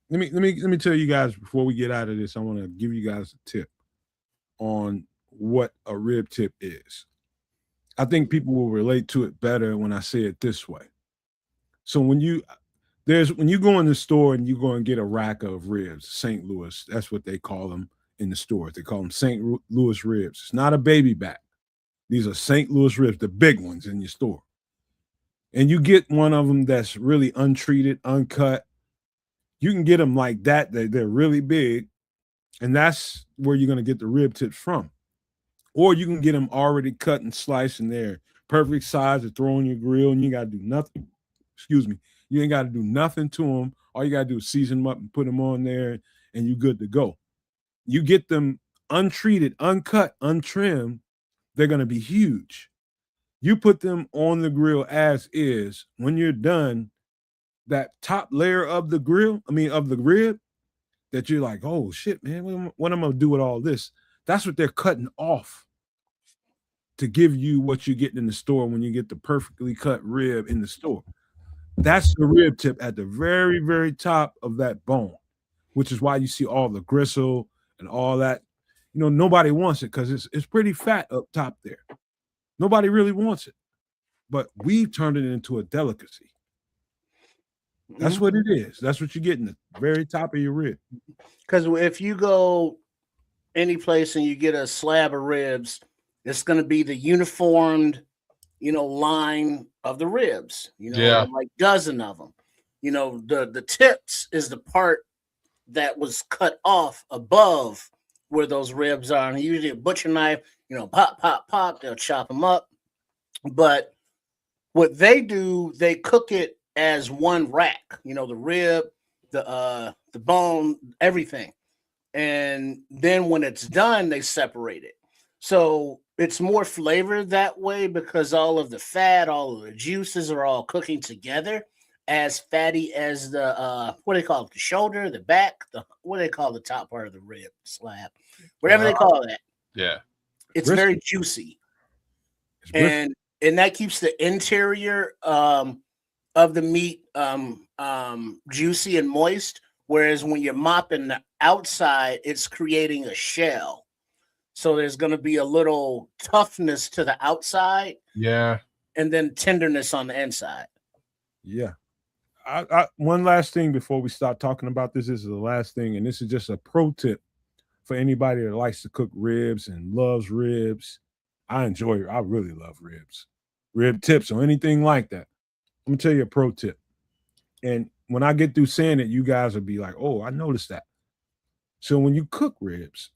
Let me tell you guys before we get out of this. I want to give you guys a tip on what a rib tip is. I think people will relate to it better when I say it this way. So when you go in the store and you go and get a rack of ribs, St. Louis, that's what they call them in the stores. They call them St. Louis ribs. It's not a baby back. These are St. Louis ribs, the big ones in your store. And you get one of them that's really untreated, uncut. You can get them like that. They're really big. And that's where you're going to get the rib tips from. Or you can get them already cut and sliced and they're perfect size to throw on your grill and you got to do nothing. Excuse me. You ain't got to do nothing to them. All you got to do is season them up and put them on there and you're good to go. You get them untreated, uncut, untrimmed, they're going to be huge. You put them on the grill as is. When you're done, that top layer of the of the rib, that you're like, oh shit, man, what am I going to do with all this? That's what they're cutting off to give you what you're getting in the store when you get the perfectly cut rib in the store. That's the rib tip at the very, very top of that bone, which is why you see all the gristle and all that. nobody wants it because it's pretty fat up top there. Nobody really wants it, but we've turned it into a delicacy. That's what it is. That's what you get in the very top of your rib. Because if you go any place and you get a slab of ribs, it's going to be the uniformed, line of the ribs. Like dozen of them. The tips is the part that was cut off above where those ribs are. And usually a butcher knife, pop, pop, pop. They'll chop them up. But what they do, they cook it as one rack, the rib, the bone, everything. And then when it's done, they separate it. So it's more flavored that way because all of the fat, all of the juices are all cooking together as fatty as the, what do they call it? The shoulder, the back, what do they call the top part of the rib slab? Whatever they call that. Yeah. It's very juicy. And that keeps the interior, of the meat juicy and moist, whereas when you're mopping the outside, it's creating a shell. So there's going to be a little toughness to the outside, and then tenderness on the inside. Yeah. I one last thing before we start talking about this. This is the last thing, and this is just a pro tip for anybody that likes to cook ribs and loves ribs. I really love rib tips or anything like that. I'm gonna tell you a pro tip. And when I get through saying it, you guys will be like, oh, I noticed that. So when you cook ribs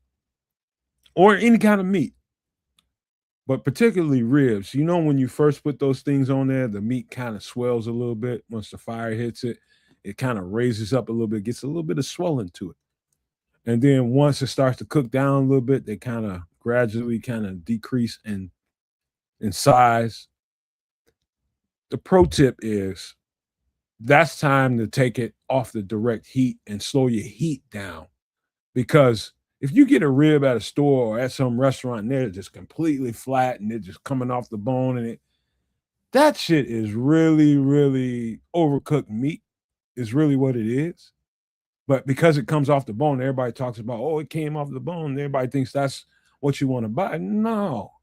or any kind of meat, but particularly ribs, when you first put those things on there, the meat kind of swells a little bit. Once the fire hits it, it kind of raises up a little bit, gets a little bit of swelling to it. And then once it starts to cook down a little bit, they kind of gradually kind of decrease in size. The pro tip is that's time to take it off the direct heat and slow your heat down. Because if you get a rib at a store or at some restaurant and they're just completely flat and they're just coming off the bone and that shit is really, really overcooked meat is really what it is. But because it comes off the bone, everybody talks about, oh, it came off the bone. Everybody thinks that's what you want to buy. No.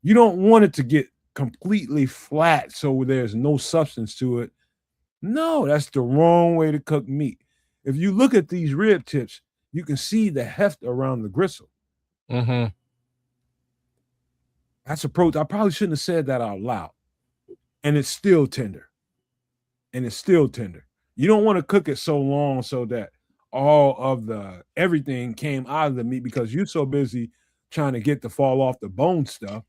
You don't want it to get completely flat so there's no substance to it. No, that's the wrong way to cook meat. If you look at these rib tips, you can see the heft around the gristle. Mm-hmm. That's a pro. I probably shouldn't have said that out loud. And it's still tender. You don't want to cook it so long so that all of everything came out of the meat because you're so busy trying to get the fall off the bone stuff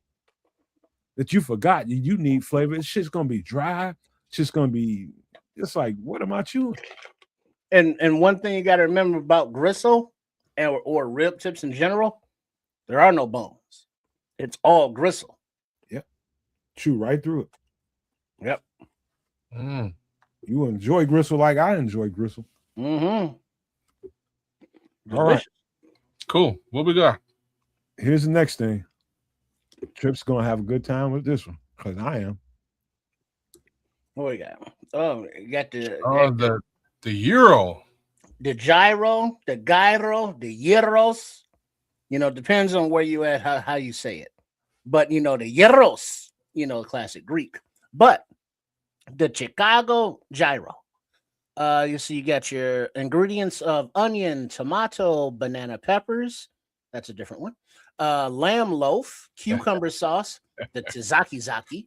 that you forgot you need flavor. This shit's gonna be dry. It's just gonna be. It's like, what am I chewing? And one thing you got to remember about gristle or rib tips in general, there are no bones. It's all gristle. Yep. Chew right through it. Yep. You enjoy gristle like I enjoy gristle. Mm-hmm. All right. Cool. What we got? Here's the next thing. Trip's gonna have a good time with this one because I am. What we got? Oh, you got the euro, the gyro, the gyro, the gyros. Depends on where you at, how you say it. But the gyros, classic Greek. But the Chicago gyro. You see, you got your ingredients of onion, tomato, banana peppers. That's a different one. Lamb loaf, cucumber sauce, the tzatziki.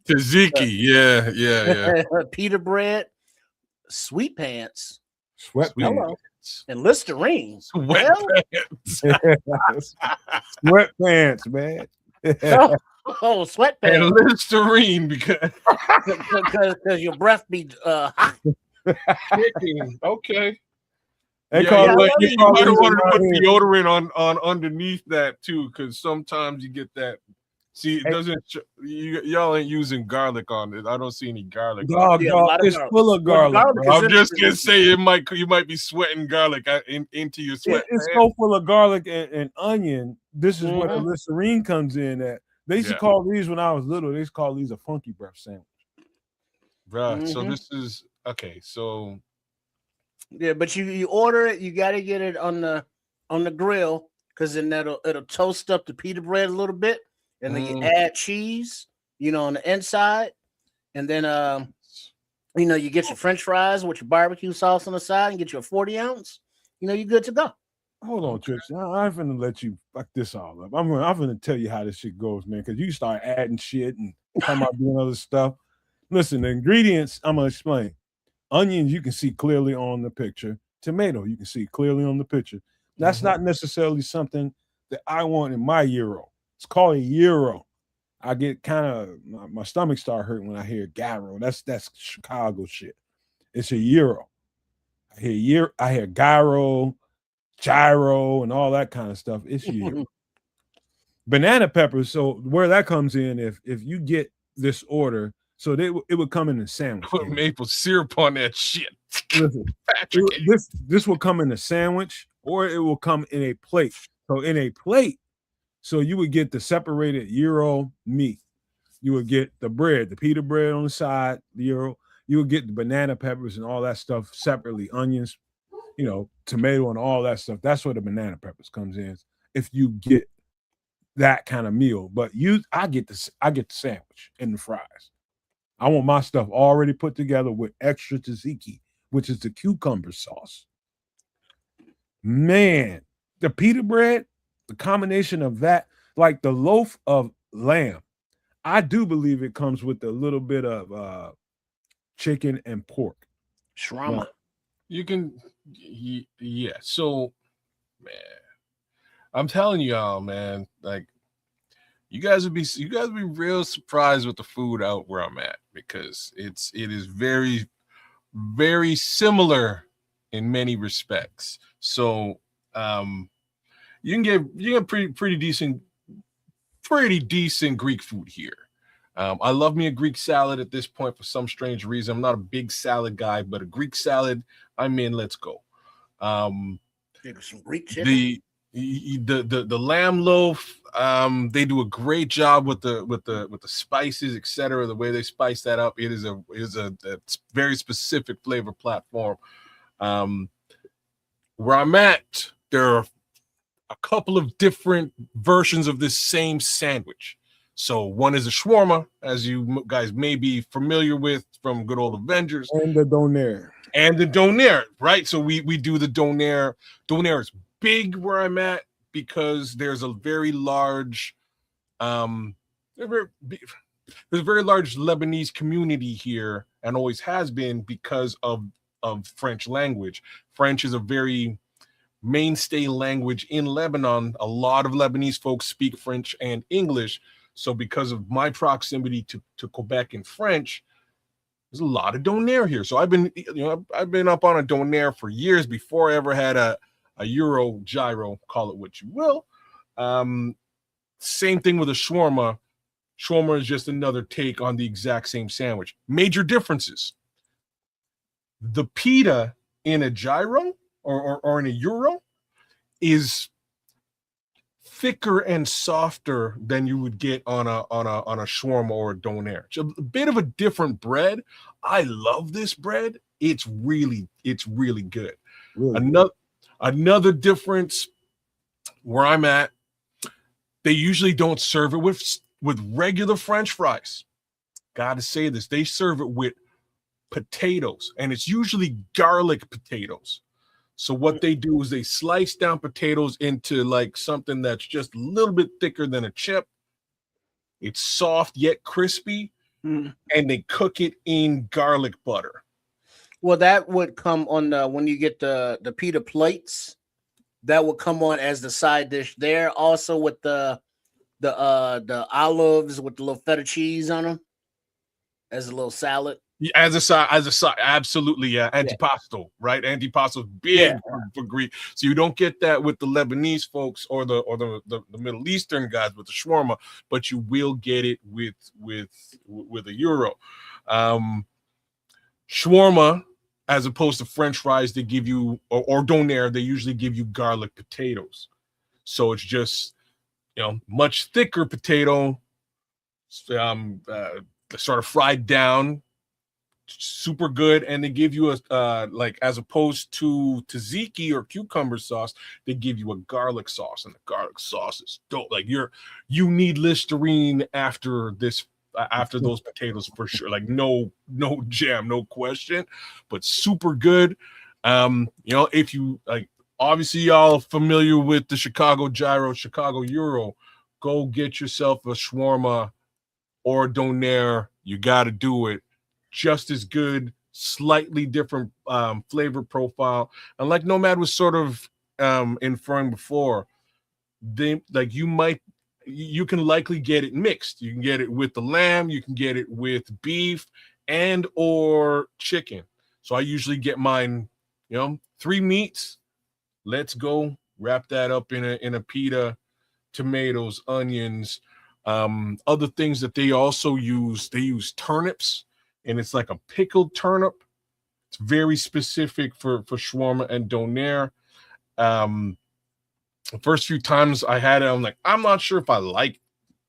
Yeah. Pita bread, sweet pants, sweatpants, and Listerine. Sweatpants, man. Sweatpants. And Listerine because your breath be hot. Okay. You might want to put deodorant on underneath that too, because sometimes you get that. See, it doesn't. Y'all ain't using garlic on it. I don't see any garlic. It's full of garlic. I'm just gonna say you might be sweating garlic into your sweat. It's so full of garlic and onion. This is where the Listerine comes in at. They used to call these when I was little. They used to call these a funky breath sandwich. Right. So this is okay. So. Yeah, but you order it, you got to get it on the grill because then it'll toast up the pita bread a little bit, and then you add cheese, on the inside, and then you get your French fries with your barbecue sauce on the side, and get you a 40-ounce. You're good to go. Hold on, Trish. I'm finna let you fuck this all up. I'm gonna tell you how this shit goes, man. Because you start adding shit and talking about doing other stuff. Listen, the ingredients I'm gonna explain. Onions, you can see clearly on the picture. Tomato, you can see clearly on the picture. That's not necessarily something that I want in my gyro. It's called a gyro. I get kind of my stomach start hurting when I hear gyro. That's Chicago shit. It's a gyro. I hear gyro, and all that kind of stuff. It's gyro. Banana peppers. So where that comes in, if you get this order, so it would come in a sandwich. Put maple syrup on that shit. Listen, this will come in a sandwich, or it will come in a plate. So in a plate, so you would get the separated gyro meat. You would get the bread, the pita bread on the side, the gyro. You would get the banana peppers and all that stuff separately, onions, tomato and all that stuff. That's where the banana peppers comes in. If you get that kind of meal, but I get the sandwich and the fries. I want my stuff already put together with extra tzatziki, which is the cucumber sauce. Man, the pita bread, the combination of that, like the loaf of lamb, I do believe it comes with a little bit of chicken and pork. Shawarma. You can, yeah. So, man, I'm telling y'all, man, like you guys would be real surprised with the food out where I'm at, because it is very, very similar in many respects. So, you can get pretty decent Greek food here. I love me a Greek salad at this point for some strange reason. I'm not a big salad guy, but a Greek salad, I'm in. Let's go. Some Greek chicken. The lamb loaf, they do a great job with the spices, etc. The way they spice that up, it is a very specific flavor platform. Where I'm at, there are a couple of different versions of this same sandwich. So one is a shawarma, as you guys may be familiar with from good old Avengers, and the doner, right? So we do the doner. Doner is big where I'm at because there's a very large there's a very large Lebanese community here, and always has been, because of French language. French is a very mainstay language in Lebanon. A lot of Lebanese folks speak French and English. So because of my proximity to Quebec and French, there's a lot of doner here. So I've been up on a doner for years before I ever had a Euro gyro, call it what you will. Same thing with a shawarma. Shawarma is just another take on the exact same sandwich. Major differences. The pita in a gyro or in a Euro is thicker and softer than you would get on a shawarma or a doner. It's a bit of a different bread. I love this bread. It's really good. Really? Another difference where I'm at, they usually don't serve it with regular French fries. Gotta say this, they serve it with potatoes, and it's usually garlic potatoes. So what they do is they slice down potatoes into like something that's just a little bit thicker than a chip. It's soft yet crispy, and they cook it in garlic butter. Well, that would come on when you get the pita plates. That would come on as the side dish there. Also with the olives with the little feta cheese on them as a little salad. As a side, absolutely, yeah. Antipasto, right? Antipasto is big for Greek, so you don't get that with the Lebanese folks or the Middle Eastern guys with the shawarma, but you will get it with a Euro. Shawarma, as opposed to French fries, they give you or doner, they usually give you garlic potatoes, so it's just much thicker potato, sort of fried down. super good. And they give you a like, as opposed to tzatziki or cucumber sauce, they give you a garlic sauce, and the garlic sauce is dope. Like you need Listerine after this, after those potatoes for sure. Like no jam, no question, but super good. If you like, obviously y'all familiar with the Chicago gyro, Chicago euro, go get yourself a shawarma or a donair. You got to do it. Just as good, slightly different flavor profile. And like Nomad was sort of inferring before, you can likely get it mixed. You can get it with the lamb, you can get it with beef and or chicken. So I usually get mine, 3 meats. Let's go. Wrap that up in a pita, tomatoes, onions. Other things that they also use, they use turnips, and it's like a pickled turnip. It's very specific for shawarma and donair. The first few times I had it, I'm like, I'm not sure if I like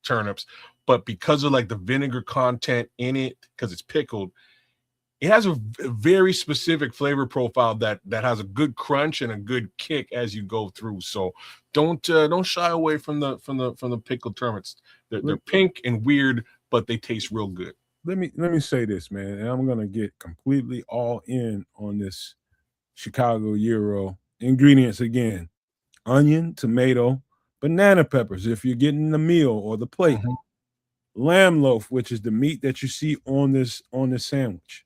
turnips, but because of like the vinegar content in it, because it's pickled, it has a very specific flavor profile that has a good crunch and a good kick as you go through. So don't shy away from the pickled turnips. They're pink and weird, but they taste real good. Let me say this, man, and I'm gonna get completely all in on this Chicago gyro. Ingredients again: onion, tomato, banana peppers if you're getting the meal or the plate, lamb loaf, which is the meat that you see on this sandwich,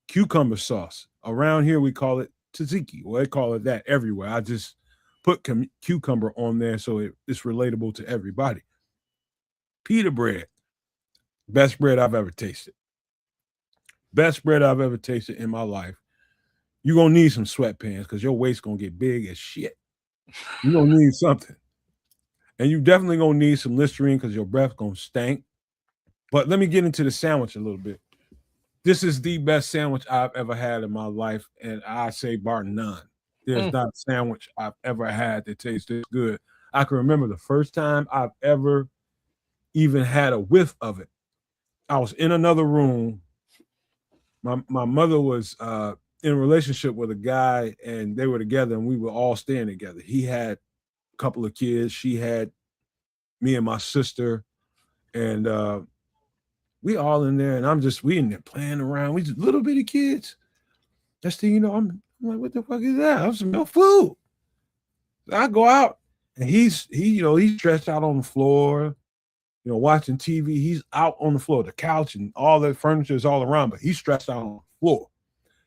cucumber sauce. Around here we call it tzatziki. Well, they call it that everywhere. I just put cucumber on there so it's relatable to everybody. Pita bread. Best bread I've ever tasted. Best bread I've ever tasted in my life. You're going to need some sweatpants because your waist going to get big as shit. You're going to need something. And you definitely going to need some Listerine because your breath going to stink. But let me get into the sandwich a little bit. This is the best sandwich I've ever had in my life, and I say bar none. There's not a sandwich I've ever had that tastes this good. I can remember the first time I've ever even had a whiff of it. I was in another room. My mother was in a relationship with a guy, and they were together, and we were all staying together. He had a couple of kids. She had me and my sister, and we all in there, and we in there playing around. We just little bitty kids. Next thing you know, I'm like, what the fuck is that? I'm some food. So I go out, and he's stretched out on the floor, watching TV. He's out on the floor, the couch and all the furniture is all around, but he's stretched out on the floor.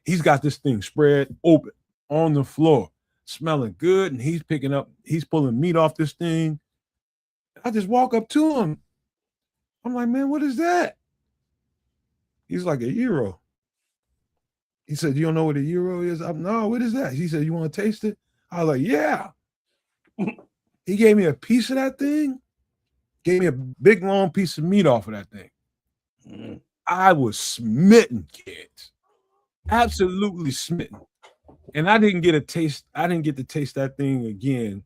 He's got this thing spread open on the floor, smelling good, and he's pulling meat off this thing. I just walk up to him. I'm like, man, what is that? He's like, a gyro. He said, you don't know what a gyro is? No, what is that? He said, you want to taste it? I was like, yeah. He gave me a piece of that thing. Gave me a big, long piece of meat off of that thing. I was smitten, kids. Absolutely smitten. And I didn't get to taste that thing again.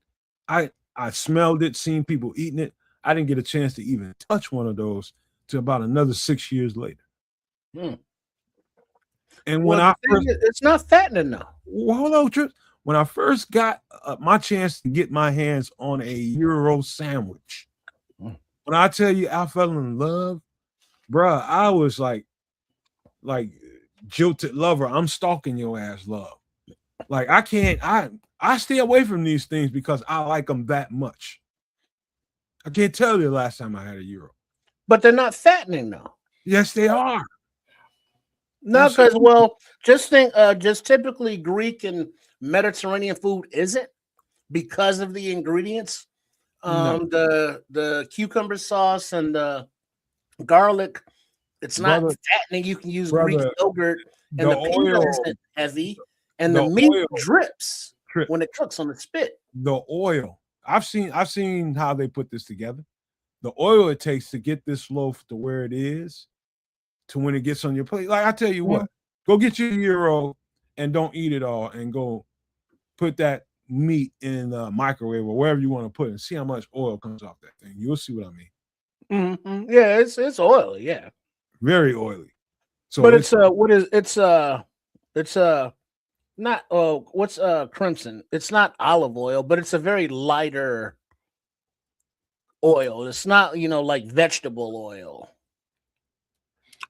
I smelled it, seen people eating it. I didn't get a chance to even touch one of those till about another 6 years later. And it's not fattening though. Hold on, Trips. When I first got my chance to get my hands on a gyro sandwich, when I tell you I fell in love, bruh, I was like jilted lover. I'm stalking your ass, love. Like I stay away from these things because I like them that much. I can't tell you the last time I had a gyro. But they're not fattening though. Yes, they are. No, because just typically Greek and Mediterranean food isn't because of the ingredients. No. The cucumber sauce and the garlic, it's not fattening. You can use Greek yogurt, and the pita isn't heavy, and the meat drips when it cooks on the spit. The oil. I've seen how they put this together. The oil it takes to get this loaf to where it is, to when it gets on your plate. Like I tell you what, go get your gyro and don't eat it all, and go put that meat in the microwave or wherever you want to put it, and see how much oil comes off that thing. You'll see what I mean. Yeah, it's oily. Yeah, very oily. So but it's not what's crimson? It's not olive oil, but it's a very lighter oil. It's not, like vegetable oil.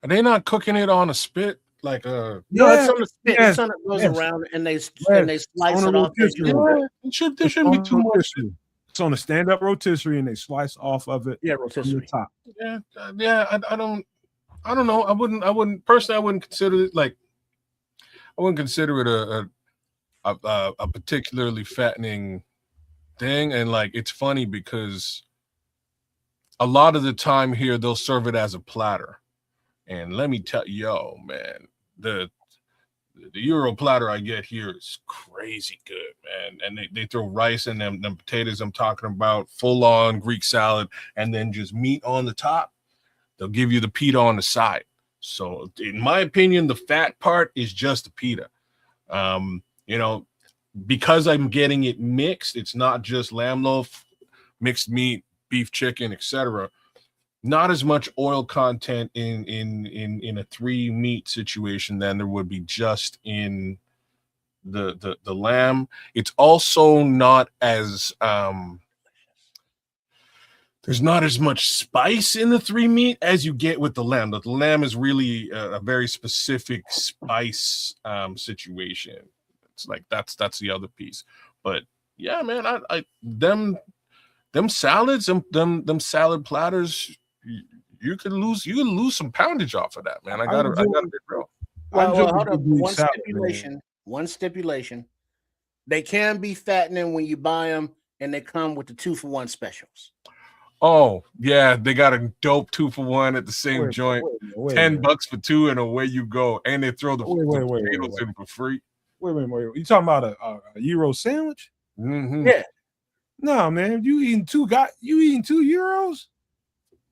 Are they not cooking it on a spit like a? No, it's yeah, on the spit. yes, It's on it goes yes, around and they yes. slice On a it off as you rotisserie. cook. Yeah, there It's shouldn't be on too much. rotisserie. It's on a stand-up rotisserie, and they slice off of it Yeah, from the rotisserie. top. Yeah, I don't know. I wouldn't personally. I wouldn't consider it like. I wouldn't consider it a particularly fattening thing, and like it's funny because a lot of the time here they'll serve it as a platter, and let me tell yo man, the Euro platter I get here is crazy good, man. And they throw rice in them potatoes I'm talking about, full on Greek salad, and then just meat on the top. They'll give you the pita on the side. So in my opinion, the fat part is just the pita. Because I'm getting it mixed, it's not just lamb loaf, mixed meat, beef, chicken, etc. Not as much oil content in a 3 meat situation than there would be just in the lamb. It's also not as there's not as much spice in the 3 meat as you get with the lamb. The lamb is really a very specific spice situation. It's like that's the other piece. But yeah, man, I them salads, them salad platters, you could lose some poundage off of that, man. I gotta be real. Well, hold up. Greek salad, man. One stipulation. They can be fattening when you buy them, and they come with the 2-for-1 specials. Oh yeah, they got a dope 2-for-1 at the same joint. Wait, $10 for 2, and away you go. And they throw the wait. in for free. Wait. You talking about a Euro sandwich? Mm-hmm. Yeah. No, man. You eating 2 euros?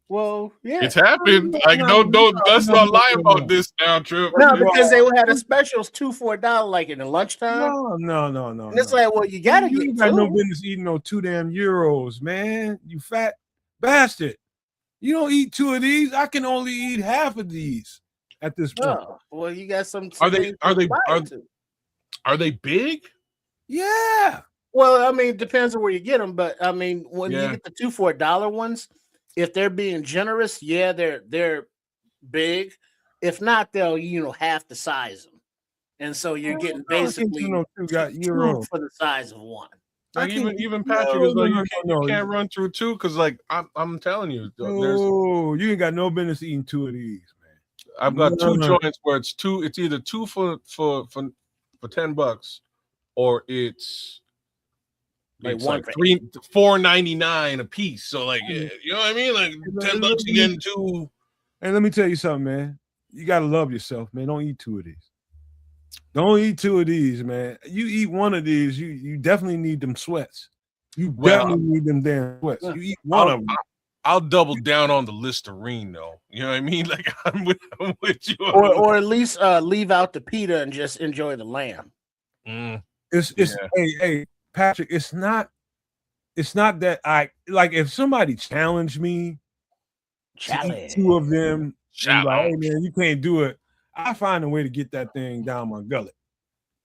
Well, yeah. It's happened. Like, don't let's not lie about this now, Trip. No, because they had a specials 2 for $1, like in the lunchtime. No. And it's like, well, you gotta get you got no business eating no 2 damn euros, man. You fat bastard. You don't eat 2 of these. I can only eat half of these at this point. Oh, well, you got some. Are they big? Yeah. Well, I mean, it depends on where you get them, but I mean, when you Yeah. get the 2 for $1 ones, if they're being generous, yeah, they're big. If not, they'll half the size them, and so you're getting basically 2 for the size of 1. Like even Patrick is like, you can't run through 2 because like I'm telling you, you ain't got no business eating 2 of these, man. I've got 2 joints where it's either 2 for $10 or it's like $4.99 a piece. So like, yeah, you know what I mean? Like $10 you getting 2. And let me tell you something, man. You gotta love yourself, man. Don't eat 2 of these. Don't eat 2 of these, man. You eat 1 of these, you definitely need them sweats. You definitely need them damn sweats. You eat 1 of them. I'll double down on the Listerine though. You know what I mean? Like I'm with you. Or at least leave out the pita and just enjoy the lamb. Hey, Patrick, it's not that I like if somebody challenged me to eat 2 of them, and like, hey man, you can't do it. I find a way to get that thing down my gullet.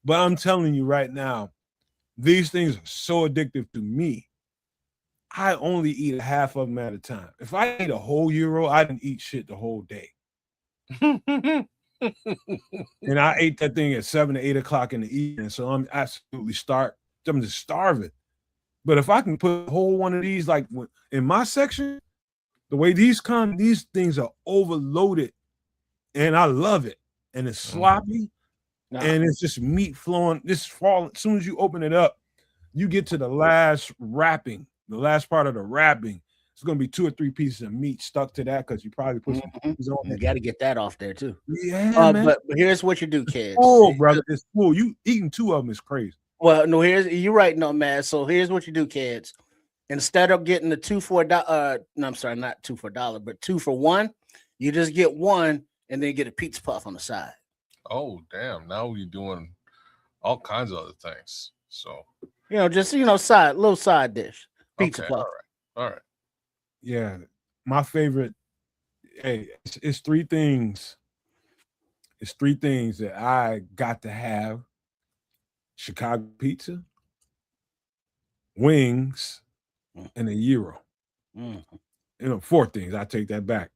But I'm telling you right now, these things are so addictive to me. I only eat a half of them at a time. If I eat a whole euro, I didn't eat shit the whole day. And I ate that thing at 7 to 8 o'clock in the evening. So I'm absolutely I'm just starving. But if I can put a whole one of these, like in my section, the way these come, these things are overloaded. And I love it. And it's sloppy. And it's just meat flowing. As soon as you open it up, you get to the last wrapping. The last part of the wrapping, it's going to be 2 or 3 pieces of meat stuck to that because you probably put some cheese on it. You got to get that off there too. Yeah, man. But here's what you do, kids. Oh, brother, it's cool. You eating 2 of them is crazy. Well, no, you're right, Nomad. So here's what you do, kids. Instead of getting the 2 for $1, no, I'm sorry, not 2 for $1, but 2 for 1, you just get 1 and then get a pizza puff on the side. Oh, damn. Now we're doing all kinds of other things. So, just, little side dish. Pizza puff. All right. Yeah. My favorite, it's 3 things It's 3 things that I got to have: Chicago pizza, wings, and a gyro. Mm. 4 things. I take that back.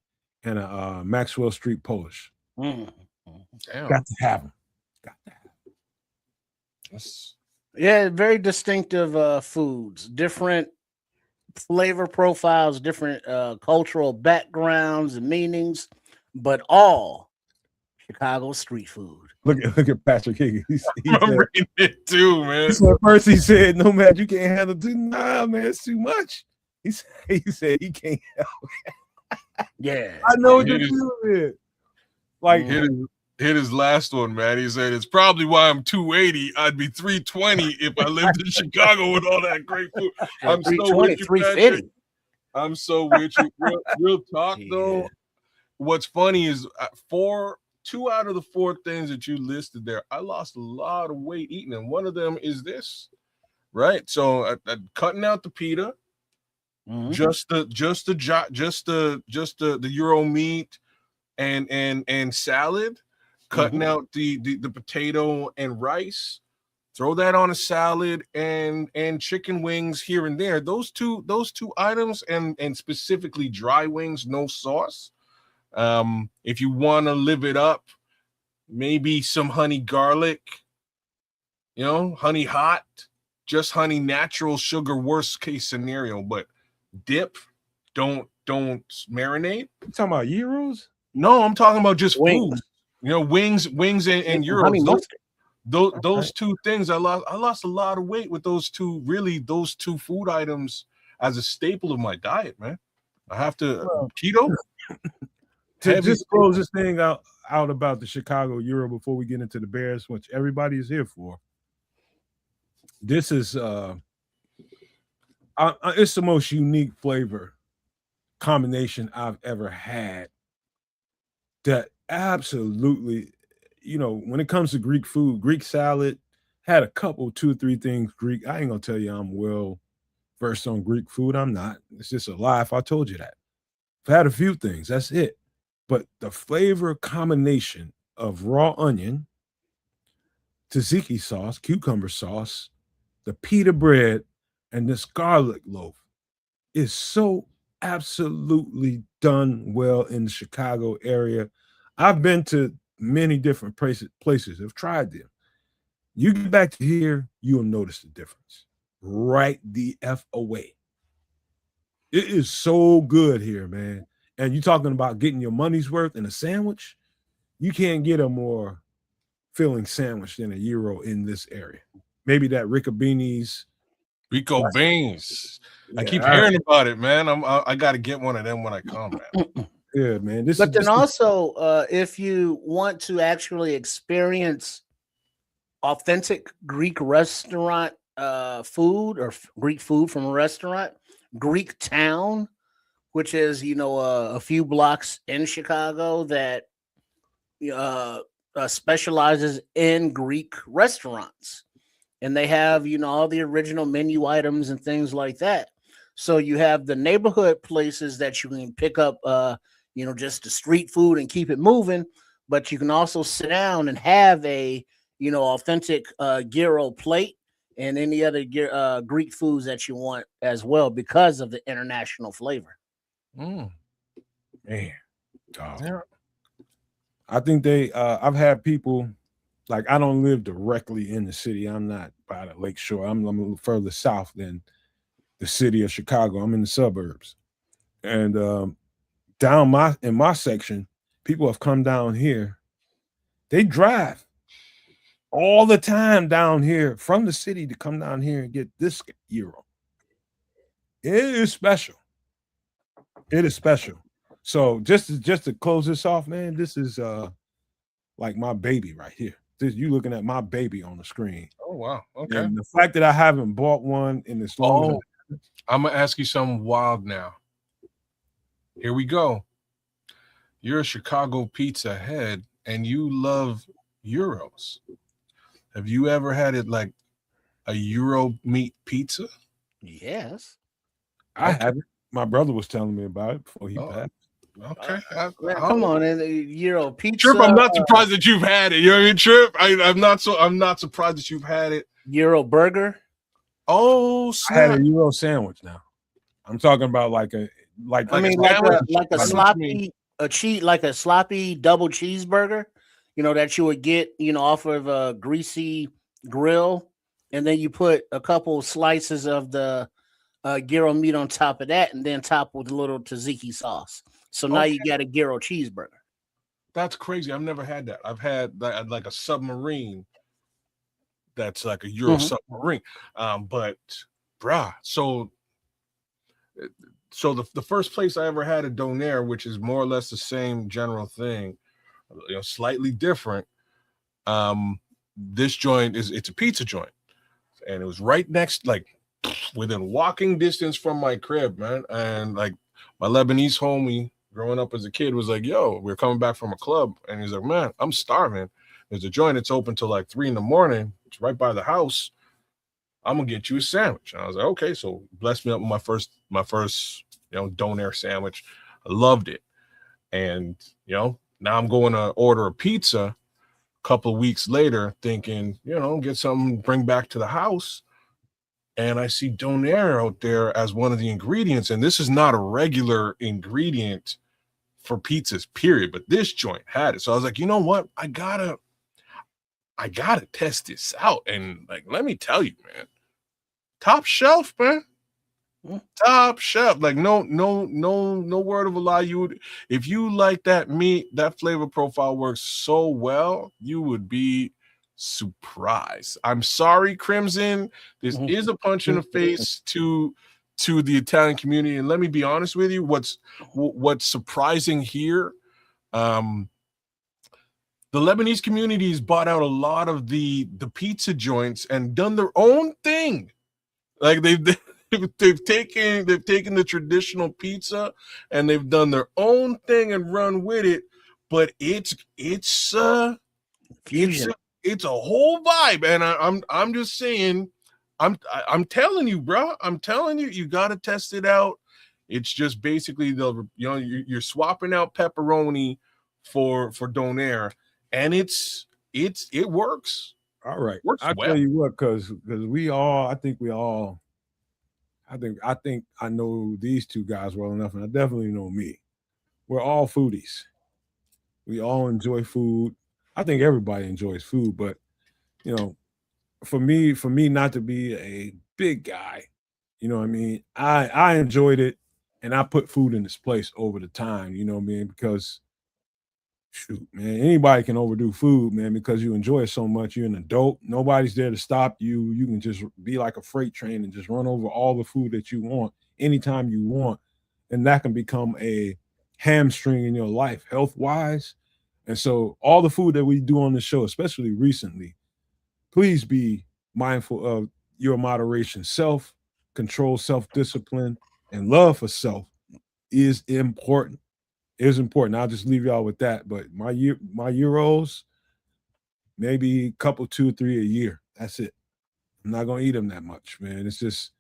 And a Maxwell Street Polish. Mm. Damn. Got to have them. Got to have them. Yeah, very distinctive foods, different flavor profiles, different cultural backgrounds and meanings, but all Chicago street food. Look at Patrick Higgins. I'm reading it too, man. First he said, "Nomad, you can't handle it." Nah, man, it's too much. He said he can't help it. Yeah, I know what you're doing. Like hit his last one, man. He said it's probably why I'm 280. I'd be 320 if I lived in Chicago with all that great food. I'm so with you, 350. I'm so with you. Real talk though. What's funny is 2 out of the 4 things that you listed there, I lost a lot of weight eating, and one of them is this, right? So cutting out the pita, just the Euro meat and salad, cutting out the potato and rice, throw that on a salad and chicken wings here and there. Those two items and specifically dry wings, no sauce. If you want to live it up, maybe some honey garlic, honey hot, just honey natural, sugar, worst case scenario, but dip, don't marinate. You talking about gyros? No, I'm talking about just wings. Food. Wings and gyros. Those 2 things, I lost a lot of weight with those 2 food items as a staple of my diet, man. I have to keto. To just close this thing out about the Chicago Euro before we get into the Bears, which everybody is here for. This is it's the most unique flavor combination I've ever had. That absolutely, when it comes to Greek food, Greek salad, had a couple, 2 or 3 things Greek. I ain't gonna tell you I'm well versed on Greek food. I'm not. It's just a lie if I told you that. I've had a few things. That's it. But the flavor combination of raw onion, tzatziki sauce, cucumber sauce, the pita bread, and this garlic loaf is so absolutely done well in the Chicago area. I've been to many different places. I've tried them. You get back to here, you'll notice the difference right the F away. It is so good here, man. And you're talking about getting your money's worth in a sandwich. You can't get a more filling sandwich than a gyro in this area. Maybe that Rico Beans. I keep hearing about it, man. I got to get one of them when I come, man. Yeah, man. Also, if you want to actually experience authentic Greek restaurant food or Greek food from a restaurant, Greek Town, which is a few blocks in Chicago that specializes in Greek restaurants, and they have all the original menu items and things like that. So you have the neighborhood places that you can pick up just the street food and keep it moving, but you can also sit down and have a authentic gyro plate and any other Greek foods that you want as well because of the international flavor. Man, I think I've had people, like, I don't live directly in the city. I'm not by the lake shore. I'm a little further south than the city of Chicago. I'm in the suburbs. And in my section, people have come down here. They drive all the time down here from the city to come down here and get this gyro. It is special. It is special. So just to close this off, man, this is like my baby right here. You looking at my baby on the screen. Oh wow. Okay. And the fact that I haven't bought one in this long. I'm gonna ask you something wild now. Here we go. You're a Chicago pizza head and you love gyros. Have you ever had it like a gyro meat pizza? Yes. I haven't. My brother was telling me about it before he passed. Okay. Man, come on, Euro pizza. Trip, I'm not surprised that you've had it. You know what I mean, Trip? I'm not surprised that you've had it. Euro burger. Oh, I had snap. a Euro sandwich now. I'm talking about like a like a sloppy double cheeseburger, that you would get, off of a greasy grill, and then you put a couple slices of the gyro meat on top of that, and then top with a little tzatziki sauce. So now you got a gyro cheeseburger. That's crazy. I've never had that. I've had like a submarine. That's like a Euro submarine. But bruh, so the first place I ever had a donair, which is more or less the same general thing, slightly different. This joint it's a pizza joint, and it was right next, like within walking distance from my crib, man. And like my Lebanese homie growing up as a kid was like, yo, we're coming back from a club, and he's like, man, I'm starving. There's a joint that's open till like 3 a.m. It's right by the house. I'm gonna get you a sandwich. And I was like, okay. So blessed me up with my first donair sandwich. I loved it. And now I'm going to order a pizza a couple of weeks later, thinking, get something to bring back to the house. And I see donair out there as one of the ingredients. And this is not a regular ingredient for pizzas, period. But this joint had it. So I was like, you know what? I gotta test this out. And like, let me tell you, man, top shelf, man. Top shelf. Like no word of a lie. If you like that meat, that flavor profile works so well, you would be surprised. I'm sorry, Crimson. This is a punch in the face to the Italian community. And let me be honest with you, what's surprising here, the Lebanese community has bought out a lot of the pizza joints and done their own thing. Like they've taken the traditional pizza and they've done their own thing and run with it. But it's fusion. It's a whole vibe, and I'm just saying, I'm telling you, bro. I'm telling you, you got to test it out. It's just basically you're swapping out pepperoni for donair. And it works. All right. I'll tell you what, because I think I know these two guys well enough, and I definitely know me. We're all foodies. We all enjoy food. I think everybody enjoys food, but for me not to be a big guy, what I mean? I enjoyed it, and I put food in its place over the time, you know what I mean? Because shoot, man, anybody can overdo food, man, because you enjoy it so much. You're an adult. Nobody's there to stop you. You can just be like a freight train and just run over all the food that you want anytime you want. And that can become a hamstring in your life, health-wise. And so all the food that we do on the show, especially recently, please be mindful of your moderation. Self-control, self-discipline, and love for self is important. I'll just leave y'all with that. But my Euros, maybe a couple, 2 or 3 a year. That's it. I'm not gonna eat them that much, man. It's just,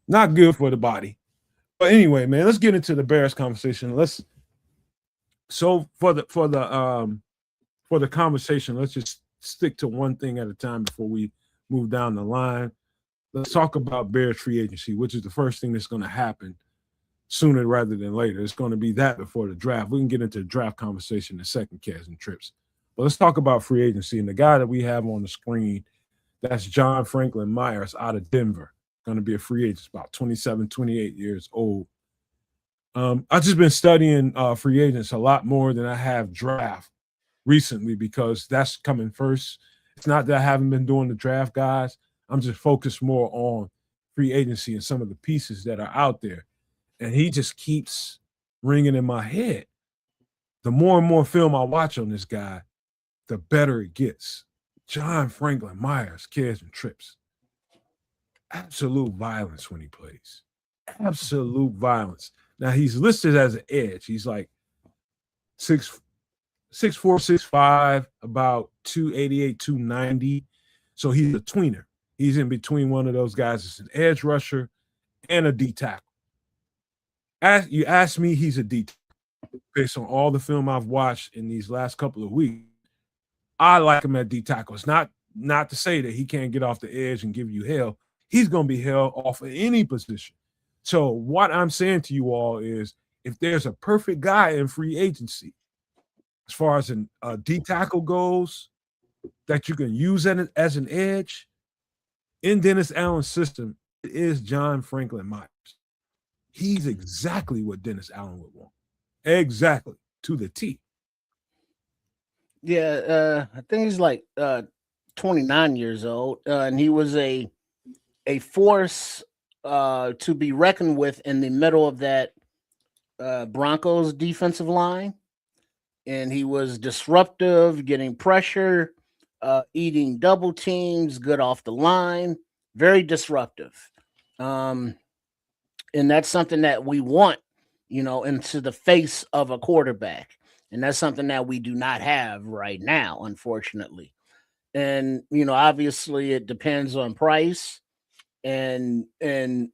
not good for the body. But anyway, man, let's get into the Bears conversation. For the conversation, let's just stick to one thing at a time before we move down the line. Let's talk about Bears free agency, which is the first thing that's going to happen sooner rather than later. It's going to be that before the draft. We can get into the draft conversation in a second, Kaz and Trips. But let's talk about free agency. And the guy that we have on the screen, that's John Franklin Myers out of Denver. Going to be a free agent, about 27, 28 years old. I've just been studying free agents a lot more than I have draft recently because that's coming first. It's not that I haven't been doing the draft, guys. I'm just focused more on free agency and some of the pieces that are out there. And he just keeps ringing in my head. The more and more film I watch on this guy, the better it gets. John Franklin Myers, Kaz and Trips. Absolute violence when he plays. Absolute violence. Now, he's listed as an edge. He's like 6'4", 6'5", about 288, 290. So he's a tweener. He's in between one of those guys that's an edge rusher and a D tackle. You ask me, he's a D tackle. based on all the film I've watched in these last couple of weeks, I like him at D tackle. It's not to say that he can't get off the edge and give you hell. He's going to be held off of any position. So what I'm saying to you all is, if there's a perfect guy in free agency, as far as a D tackle goes, that you can use as an edge in Dennis Allen's system, it is John Franklin Myers. He's exactly what Dennis Allen would want. Exactly, to the T. Yeah, I think he's like 29 years old, and he was a force to be reckoned with in the middle of that Broncos defensive line. And he was disruptive, getting pressure, eating double teams, good off the line, very disruptive. And that's something that we want, into the face of a quarterback. And that's something that we do not have right now, unfortunately. And, obviously it depends on price and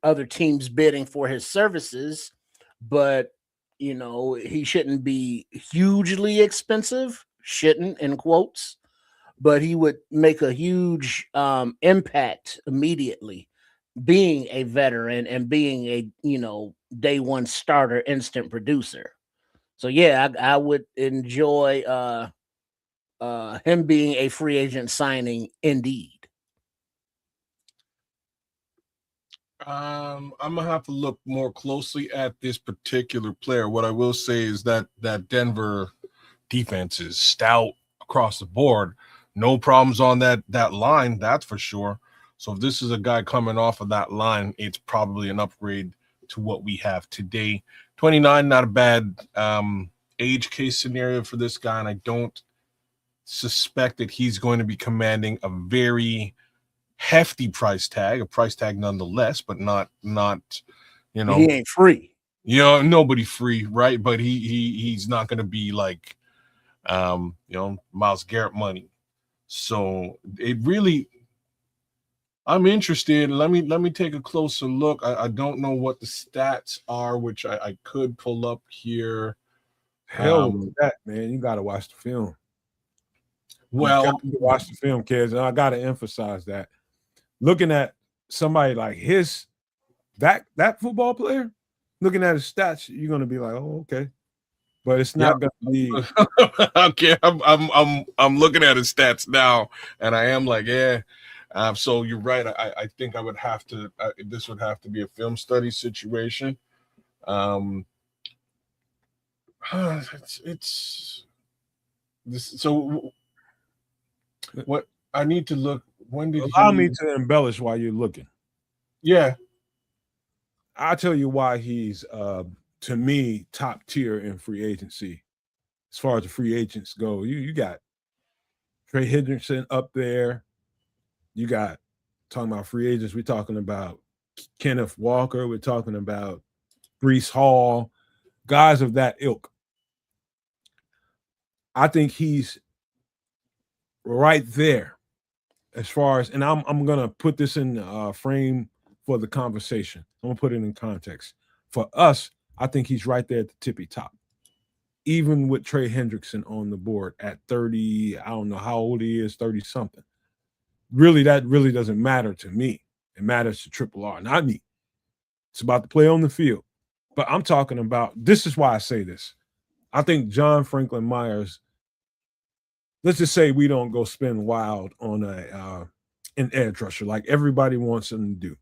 other teams bidding for his services, but he shouldn't be hugely expensive, shouldn't in quotes, but he would make a huge impact immediately, being a veteran and being a day one starter, instant producer. So yeah, I would enjoy him being a free agent signing indeed. I'm gonna have to look more closely at this particular player. What I will say is that Denver defense is stout across the board. No problems on that line, that's for sure. So if this is a guy coming off of that line, it's probably an upgrade to what we have today. 29, not a bad age case scenario for this guy, and I don't suspect that he's going to be commanding a very hefty price tag, a price tag nonetheless, but not he ain't free. Nobody free, right? But he's not going to be like Myles Garrett money. So it really, I'm interested. Let me take a closer look. I don't know what the stats are, which I could pull up here. Hell with that, man. You got to watch the film. Well, you got to watch the film, kids. And I got to emphasize that. Looking at somebody like that football player, looking at his stats, you're gonna be like, oh, okay. But it's not gonna be okay. I'm looking at his stats now, and I am like, yeah. So you're right. I think I would have to. This would have to be a film study situation. It's this. So what I need to look. When did allow me to embellish while you're looking? Yeah, I'll tell you why he's to me top tier in free agency. As far as the free agents go, you got Trey Hendrickson up there. You got, talking about free agents, we're talking about Kenneth Walker, we're talking about Breece Hall, guys of that ilk. I think he's right there as far as, and I'm gonna put this in frame for the conversation. I'm gonna put it in context. For us, I think he's right there at the tippy top. Even with Trey Hendrickson on the board at 30, I don't know how old he is, 30 something. Really, that really doesn't matter to me. It matters to Triple R, not me. It's about the play on the field. But I'm talking about, this is why I say this. I think John Franklin Myers, let's just say we don't go spin wild on an edge rusher like everybody wants them to do.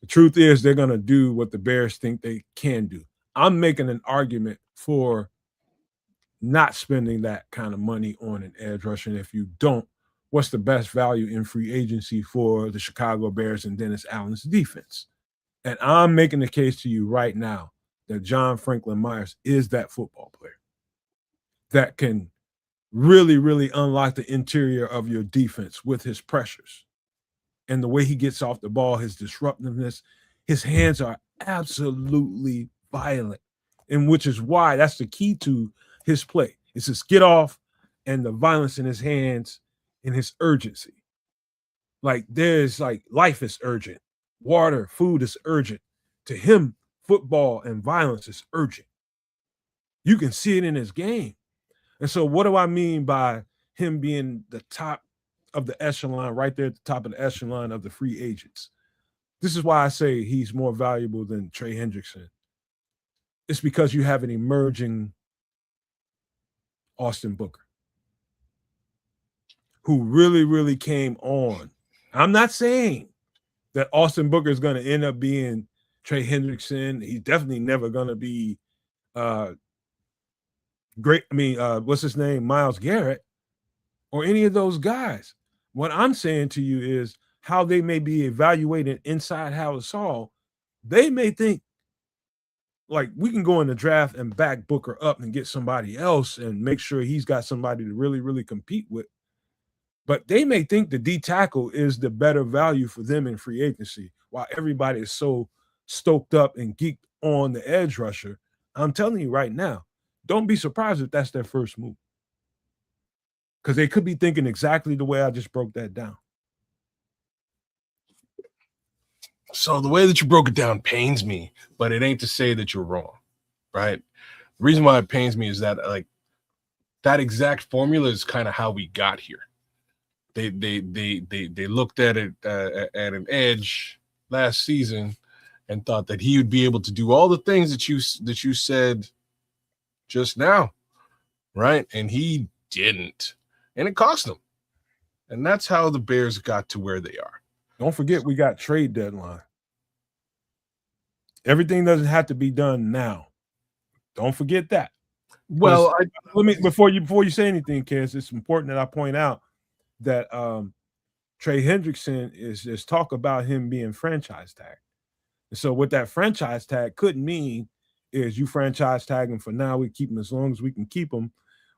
The truth is they're going to do what the Bears think they can do. I'm making an argument for not spending that kind of money on an edge rusher. And if you don't, what's the best value in free agency for the Chicago Bears and Dennis Allen's defense? And I'm making the case to you right now that John Franklin Myers is that football player that can really, really unlock the interior of your defense with his pressures and the way he gets off the ball, his disruptiveness. His hands are absolutely violent, and which is why that's the key to his play. It's his get off and the violence in his hands and his urgency. Like, there's like, life is urgent. Water, food is urgent. To him, football and violence is urgent. You can see it in his game. And so what do I mean by him being the top of the echelon, right there at the top of the echelon of the free agents? This is why I say he's more valuable than Trey Hendrickson. It's because you have an emerging Austin Booker who really, really came on. I'm not saying that Austin Booker is going to end up being Trey Hendrickson. He's definitely never going to be great. I mean, what's his name? Myles Garrett or any of those guys. What I'm saying to you is how they may be evaluated inside Howard Saul. They may think, like, we can go in the draft and back Booker up and get somebody else and make sure he's got somebody to really, really compete with. But they may think the D tackle is the better value for them in free agency, while everybody is so stoked up and geeked on the edge rusher. I'm telling you right now, don't be surprised if that's their first move, because they could be thinking exactly the way I just broke that down. So the way that you broke it down pains me, but it ain't to say that you're wrong, right? The reason why it pains me is that, like, that exact formula is kind of how we got here. They looked at it at an edge last season and thought that he would be able to do all the things that you said just now, right? And he didn't, and it cost them. And that's how the Bears got to where they are. Don't forget, we got trade deadline. Everything doesn't have to be done now. Don't forget that. Well, let me before you say anything, Kez, it's important that I point out that Trey Hendrickson is talk about him being franchise tagged. And so what that franchise tag could mean is you franchise tag him for now. We keep him as long as we can keep him.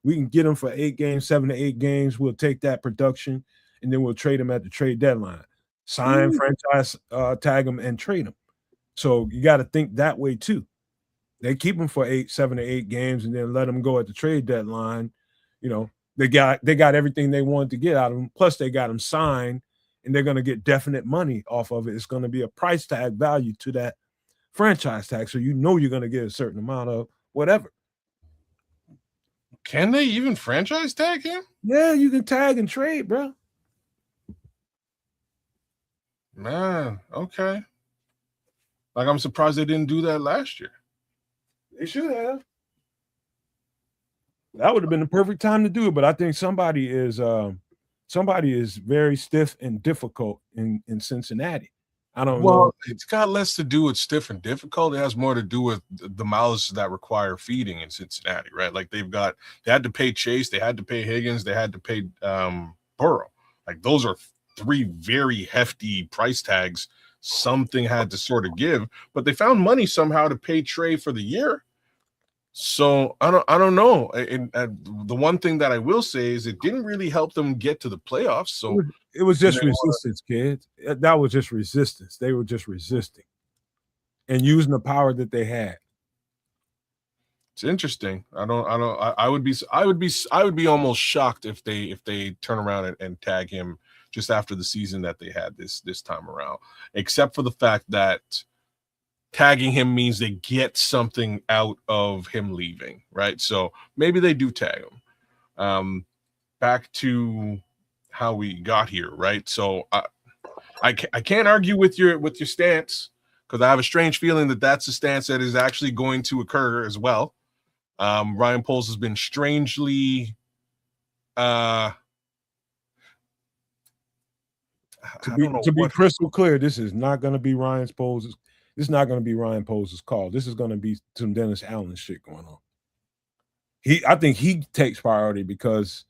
We can get him for 8 games, 7 to 8 games. We'll take that production, and then we'll trade him at the trade deadline. Sign, franchise tag him, and trade him. So you got to think that way too. They keep him for 7 to 8 games, and then let him go at the trade deadline. You know, they got everything they wanted to get out of him. Plus, they got him signed, and they're going to get definite money off of it. It's going to be a price tag value to that franchise tag, so you know you're going to get a certain amount of whatever. Can they even franchise tag him? Yeah, you can tag and trade, bro. Man, okay. Like, I'm surprised they didn't do that last year. They should have. That would have been the perfect time to do it, but I think somebody is very stiff and difficult in Cincinnati. I don't know. Well, it's got less to do with stiff and difficult. It has more to do with the mouths that require feeding in Cincinnati, right? Like, they had to pay Chase, they had to pay Higgins, they had to pay Burrow. Like, those are 3 very hefty price tags. Something had to sort of give, but they found money somehow to pay Trey for the year. So I don't know. And the one thing that I will say is it didn't really help them get to the playoffs. So it was just resistance, kids. That was just resistance. They were just resisting and using the power that they had. It's interesting. I would be almost shocked if they turn around and tag him just after the season that they had this time around, except for the fact that tagging him means they get something out of him leaving, right? So maybe they do tag him. Back to how we got here, right? So I can't argue with your stance, because I have a strange feeling that that's the stance that is actually going to occur as well. Ryan Poles has been strangely to be crystal clear, this is not going to be Ryan Poles' call. This is going to be some Dennis Allen shit going on. I think he takes priority, because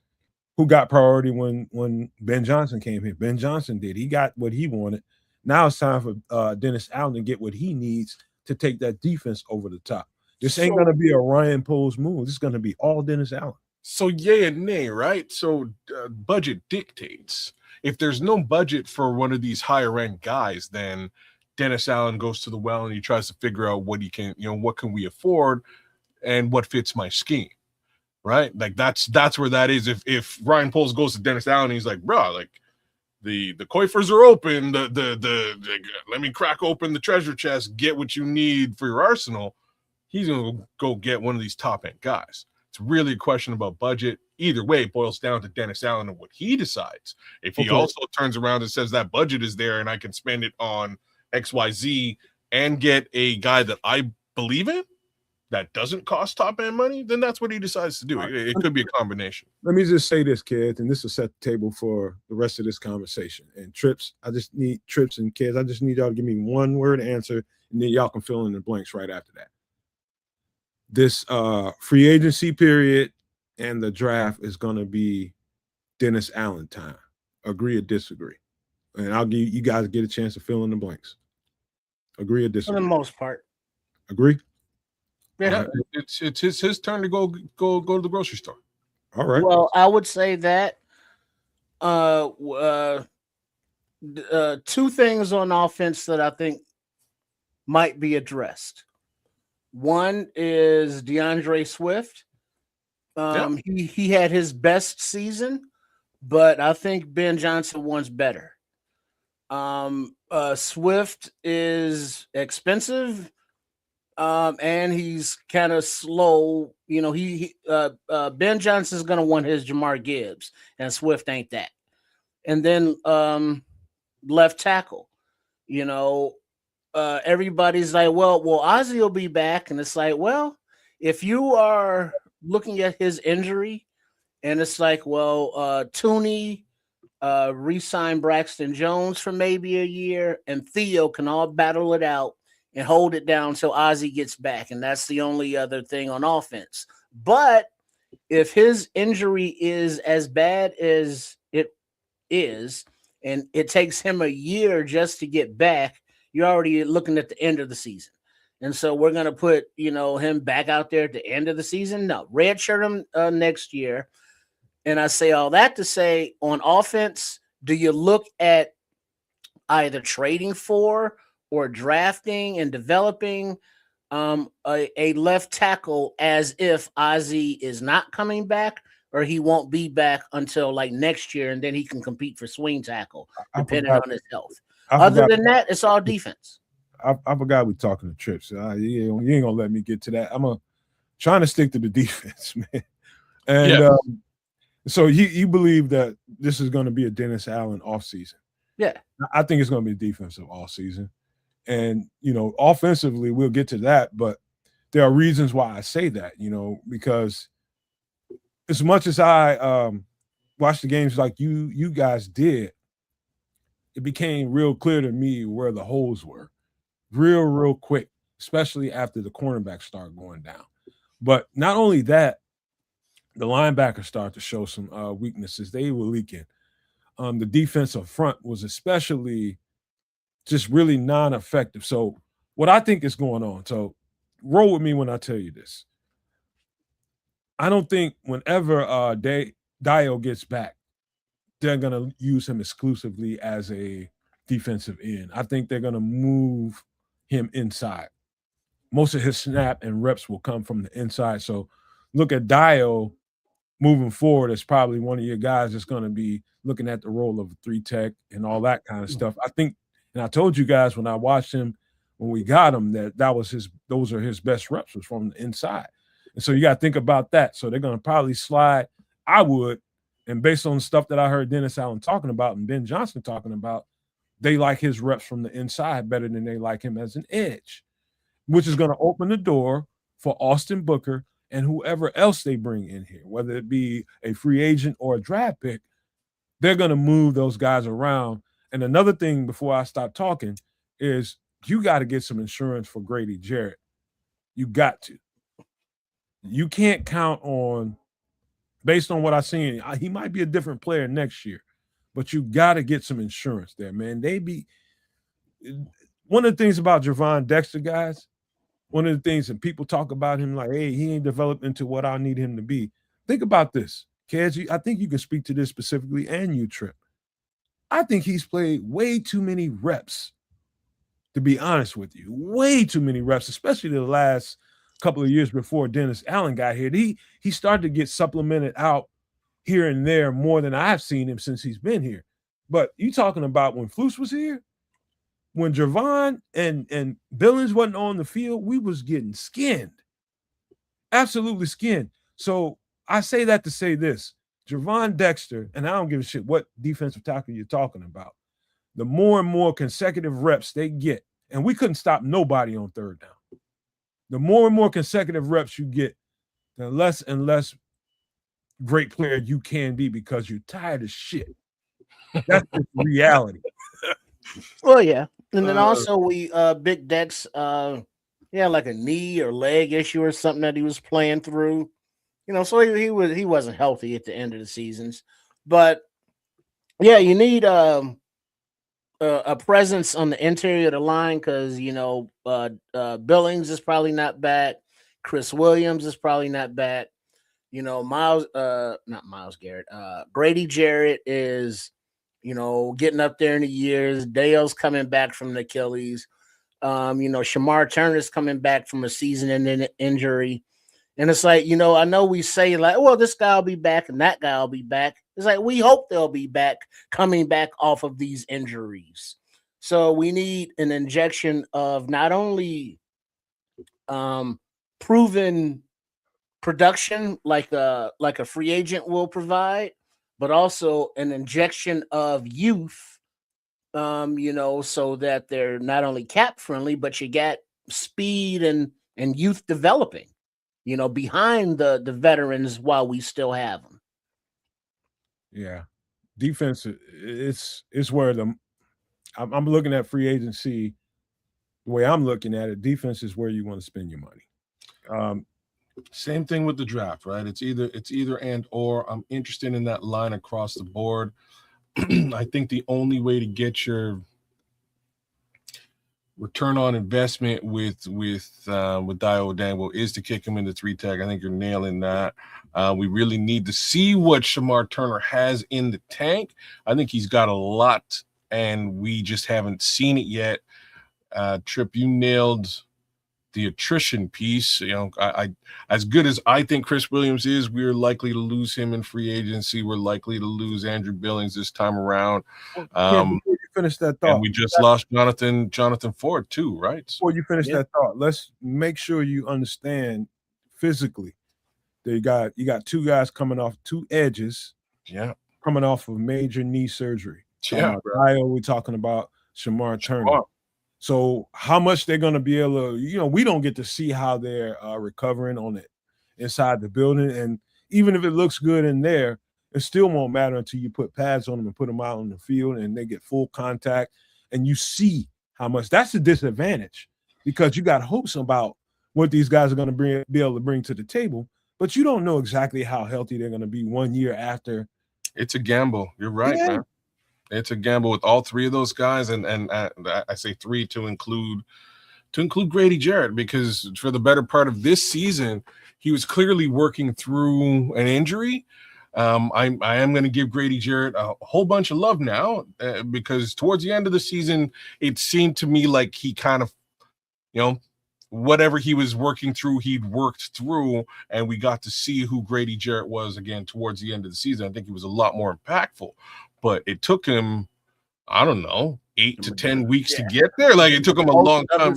who got priority when Ben Johnson came here? Ben Johnson did. He got what he wanted. Now it's time for Dennis Allen to get what he needs to take that defense over the top. This ain't going to be a Ryan Poles move. This is going to be all Dennis Allen. So yay and nay, right? So budget dictates. If there's no budget for one of these higher end guys, then Dennis Allen goes to the well and he tries to figure out what he can, what can we afford and what fits my scheme, right? Like that's where that is. If Ryan Poles goes to Dennis Allen, he's like, bro, like the coffers are open. The let me crack open the treasure chest, get what you need for your arsenal. he's going to go get one of these top-end guys. It's really a question about budget. Either way, it boils down to Dennis Allen and what he decides. If he also turns around and says that budget is there and I can spend it on XYZ and get a guy that I believe in that doesn't cost top-end money, then that's what he decides to do. It could be a combination. Let me just say this, kids, and this will set the table for the rest of this conversation. And Trips, I just need Trips and kids, I just need y'all to give me one word answer, and then y'all can fill in the blanks right after that. This free agency period and the draft is going to be Dennis Allen time. Agree or disagree? And I'll give you guys get a chance to fill in the blanks. Agree or disagree? For the most part. Agree? Yeah. Right. It's his turn to go to the grocery store. All right. Well, I would say that two things on offense that I think might be addressed. One is DeAndre Swift. He had his best season, but I think Ben Johnson wants better. Swift is expensive, and he's kind of slow. You know, Ben Johnson's gonna want his Jamar Gibbs, and Swift ain't that. And then left tackle, you know. Everybody's like, well, Ozzie will be back. And it's like, well, if you are looking at his injury and it's like, well, Tooney re-signed Braxton Jones for maybe a year and Theo can all battle it out and hold it down until Ozzie gets back. And that's the only other thing on offense. But if his injury is as bad as it is, and it takes him a year just to get back, you're already looking at the end of the season. And so we're going to put, you know, him back out there at the end of the season. No, redshirt him next year. And I say all that to say, on offense, do you look at either trading for or drafting and developing a left tackle as if Ozzie is not coming back or he won't be back until like next year, and then he can compete for swing tackle, depending on his health. Other than that, it's all defense. I forgot we're talking to Trips. You ain't gonna let me get to that. I'm trying to stick to the defense, man. And so you believe that this is going to be a Dennis Allen offseason? Yeah, I think it's going to be defensive all season. And you know, offensively, we'll get to that, but there are reasons why I say that. You know, because as much as I watch the games like you guys did, it became real clear to me where the holes were real quick, especially after the cornerbacks start going down. But not only that, the linebackers start to show some weaknesses. They were leaking. The defensive front was especially just really non-effective. So what I think is going on, so roll with me when I tell you this. I don't think whenever Dio gets back, they're going to use him exclusively as a defensive end. I think they're going to move him inside. Most of his snap and reps will come from the inside. So look at Dio moving forward as probably one of your guys that's going to be looking at the role of a 3-tech and all that kind of stuff. I think, and I told you guys when I watched him, when we got him, those are his best reps was from the inside. And so you got to think about that. So they're going to probably slide. I would. And based on the stuff that I heard Dennis Allen talking about and Ben Johnson talking about, they like his reps from the inside better than they like him as an edge, which is going to open the door for Austin Booker and whoever else they bring in here, whether it be a free agent or a draft pick. They're going to move those guys around. And another thing before I stop talking is you got to get some insurance for Grady Jarrett. You got to. You can't count on, based on what I've seen, he might be a different player next year, but you got to get some insurance there, man. One of the things about Javon Dexter, guys, one of the things that people talk about him like, hey, he ain't developed into what I need him to be. Think about this, Kez. I think you can speak to this specifically, and you, Trip. I think he's played way too many reps, to be honest with you. Way too many reps, especially the last couple of years before Dennis Allen got here. He started to get supplemented out here and there more than I've seen him since he's been here. But you talking about when Flus was here, when Javon and Billings wasn't on the field, we was getting skinned. Absolutely skinned. So I say that to say this. Javon Dexter, and I don't give a shit what defensive tackle you're talking about, the more and more consecutive reps they get, and we couldn't stop nobody on third down. The more and more consecutive reps you get, the less and less great player you can be because you're tired of shit. That's the reality. Well, yeah. And then also we Big Dex yeah, like a knee or leg issue or something that he was playing through. So he wasn't healthy at the end of the seasons. But yeah, you need a presence on the interior of the line because Billings is probably not back. Chris Williams is probably not back. Not Miles Garrett. Grady Jarrett is, getting up there in the years. Dale's coming back from the Achilles. Shamar Turner's coming back from a season-ending injury. And it's like, I know we say like, well, this guy will be back and that guy will be back. It's like, we hope they'll be back, coming back off of these injuries. So we need an injection of not only proven production like a free agent will provide, but also an injection of youth, so that they're not only cap friendly, but you get speed and youth developing, behind the veterans while we still have them. Yeah, defense. It's where I'm looking at free agency. The way I'm looking at it, defense is where you want to spend your money. Same thing with the draft, right? It's either and or. I'm interested in that line across the board. I think the only way to get your return on investment with Dio Dangle is to kick him in the 3 tag. I think you're nailing that. We really need to see what Shamar Turner has in the tank. I think he's got a lot, and we just haven't seen it yet. Trip, you nailed the attrition piece. I as good as I think Chris Williams is, we're likely to lose him in free agency. We're likely to lose Andrew Billings this time around. Before you finish that thought, and we just lost Jonathan Ford too, right? Before you finish that thought, let's make sure you understand physically. You got 2 guys coming off 2 edges. Yeah, coming off of major knee surgery. Yeah, we're talking about Shamar Turner. So how much they're going to be able to, we don't get to see how they're recovering on it inside the building. And even if it looks good in there, it still won't matter until you put pads on them and put them out on the field and they get full contact. And you see how much. That's a disadvantage because you got hopes about what these guys are going to be able to bring to the table, but you don't know exactly how healthy they're going to be 1 year after. It's a gamble. You're right, man. It's a gamble with all 3 of those guys, and I say 3 to include Grady Jarrett, because for the better part of this season, he was clearly working through an injury. I am going to give Grady Jarrett a whole bunch of love now because towards the end of the season, it seemed to me like he kind of, whatever he was working through, he'd worked through, and we got to see who Grady Jarrett was again towards the end of the season. I think he was a lot more impactful. But it took him, I don't know, 8 to 10 weeks to get there. Like it took him a long time,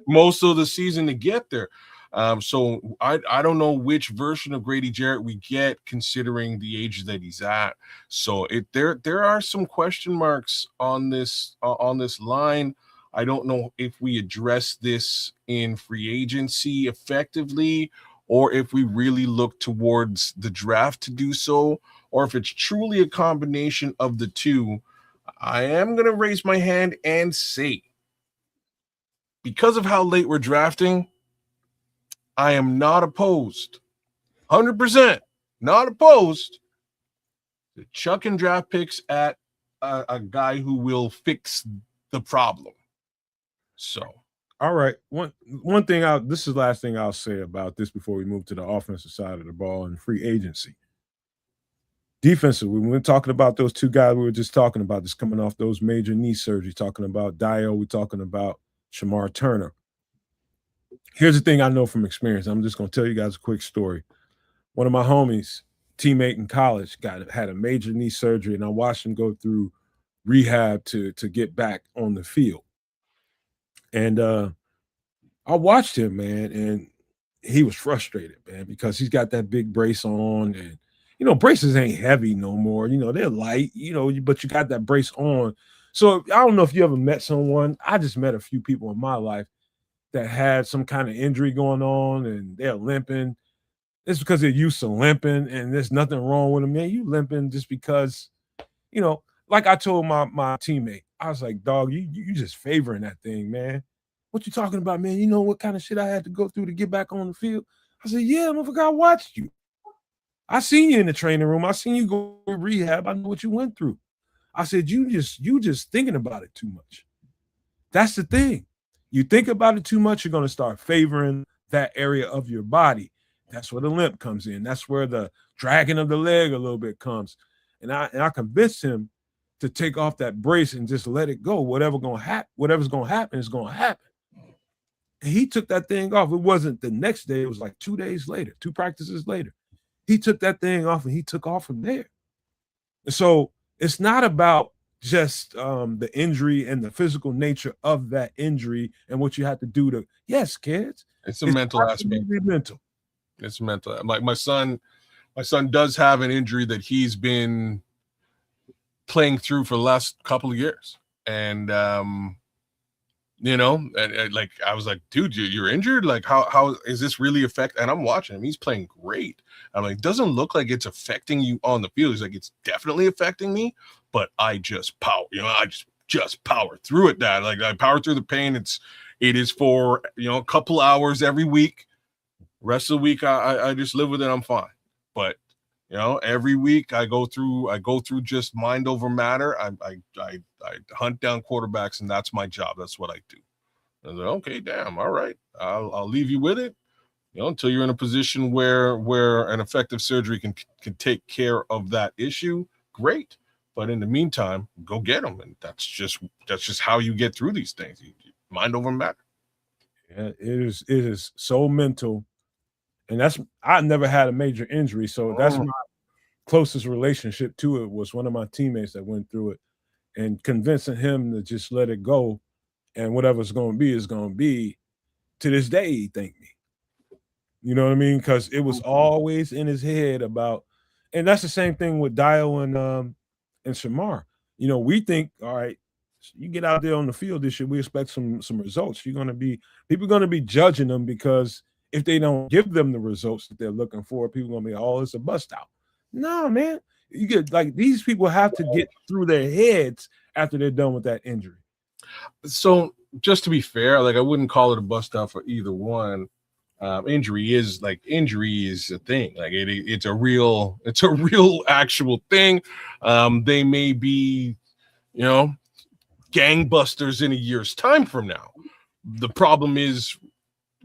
most of the season to get there. So I don't know which version of Grady Jarrett we get, considering the age that he's at. So there are some question marks on this line. I don't know if we address this in free agency effectively, or if we really look towards the draft to do so, or if it's truly a combination of the two. I am going to raise my hand and say, because of how late we're drafting, I am not opposed, 100% not opposed, to chucking draft picks at a guy who will fix the problem. So, all right. One thing this is the last thing I'll say about this before we move to the offensive side of the ball and free agency. Defensively, when we're talking about those 2 guys we were just talking about, just coming off those major knee surgeries, talking about Dio, we're talking about Shamar Turner. Here's the thing I know from experience. I'm just going to tell you guys a quick story. One of my homies, teammate in college, had a major knee surgery, and I watched him go through rehab to get back on the field. And I watched him, man, and he was frustrated, man, because he's got that big brace on, and braces ain't heavy no more. They're light, but you got that brace on. So I don't know if you ever met someone. I just met a few people in my life that had some kind of injury going on and they're limping. It's because they're used to limping, and there's nothing wrong with them. Man, you limping just because, like I told my teammate, I was like, dog, you just favoring that thing, man. What you talking about, man? You know what kind of shit I had to go through to get back on the field? I said, yeah, motherfucker, I watched you. I seen you in the training room. I seen you go to rehab. I know what you went through. I said, you just thinking about it too much. That's the thing. You think about it too much, you're going to start favoring that area of your body. That's where the limp comes in. That's where the dragging of the leg a little bit comes. And I convinced him to take off that brace and just let it go. Whatever's going to happen is going to happen. And he took that thing off. It wasn't the next day. It was like 2 days later, 2 practices later. He took that thing off and he took off from there. So it's not about just the injury and the physical nature of that injury and what you have to do to, yes, kids. It's a mental aspect. Mental. It's mental. Like my son does have an injury that he's been playing through for the last couple of years. And, like I was like, dude, you're injured? Like, how is this really affect? And I'm watching him. He's playing great. I'm like, doesn't look like it's affecting you on the field. He's like, it's definitely affecting me, but I just power, I just power through it, Dad. Like I power through the pain. It is for, a couple hours every week. Rest of the week, I just live with it. I'm fine. But, every week I go through just mind over matter. I hunt down quarterbacks, and that's my job. That's what I do. I was like, okay, damn. All right. I'll leave you with it. Until you're in a position where an effective surgery can take care of that issue, great. But in the meantime, go get them, and that's just how you get through these things. Mind over matter. Yeah, it is so mental, and I never had a major injury, so that's my closest relationship to it. Was one of my teammates that went through it, and convincing him to just let it go, and whatever's going to be is going to be. To this day, he thanked me. You know what I mean? Because it was always in his head about, and that's the same thing with Dio and Shamar. We think, all right, you get out there on the field this year, we expect some results. People are gonna be judging them, because if they don't give them the results that they're looking for, people are gonna be, oh, it's a bust out. No, man. You get, like, these people have to get through their heads after they're done with that injury. So just to be fair, like I wouldn't call it a bust out for either one. Injury is a thing. Like it's a real actual thing. They may be, gangbusters in a year's time from now. The problem is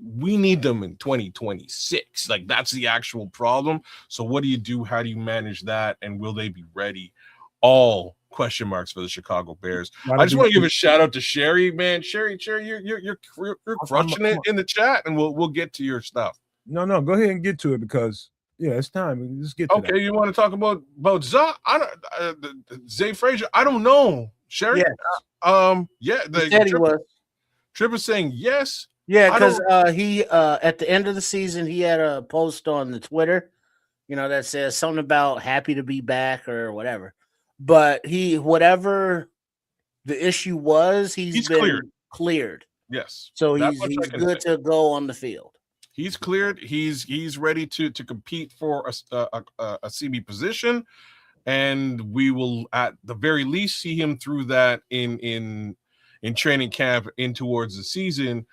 we need them in 2026. Like that's the actual problem. So what do you do? How do you manage that? And will they be ready? All question marks for the Chicago Bears. I just want to give a shout out to Sherry, man. Sherry, you're crushing it in the chat, and we'll get to your stuff. No, go ahead and get to it, because it's time. Let's get to that. Okay, you want to talk about Zay Frazier? I don't know, Sherry. Yes. The he said he was. Trip is saying yes. Yeah, because he at the end of the season he had a post on the Twitter, that says something about happy to be back or whatever. But whatever the issue was, he's been cleared. Yes. So he's good to go on the field. He's cleared. He's ready to compete for a CB position, and we will at the very least see him through that in training camp in towards the season.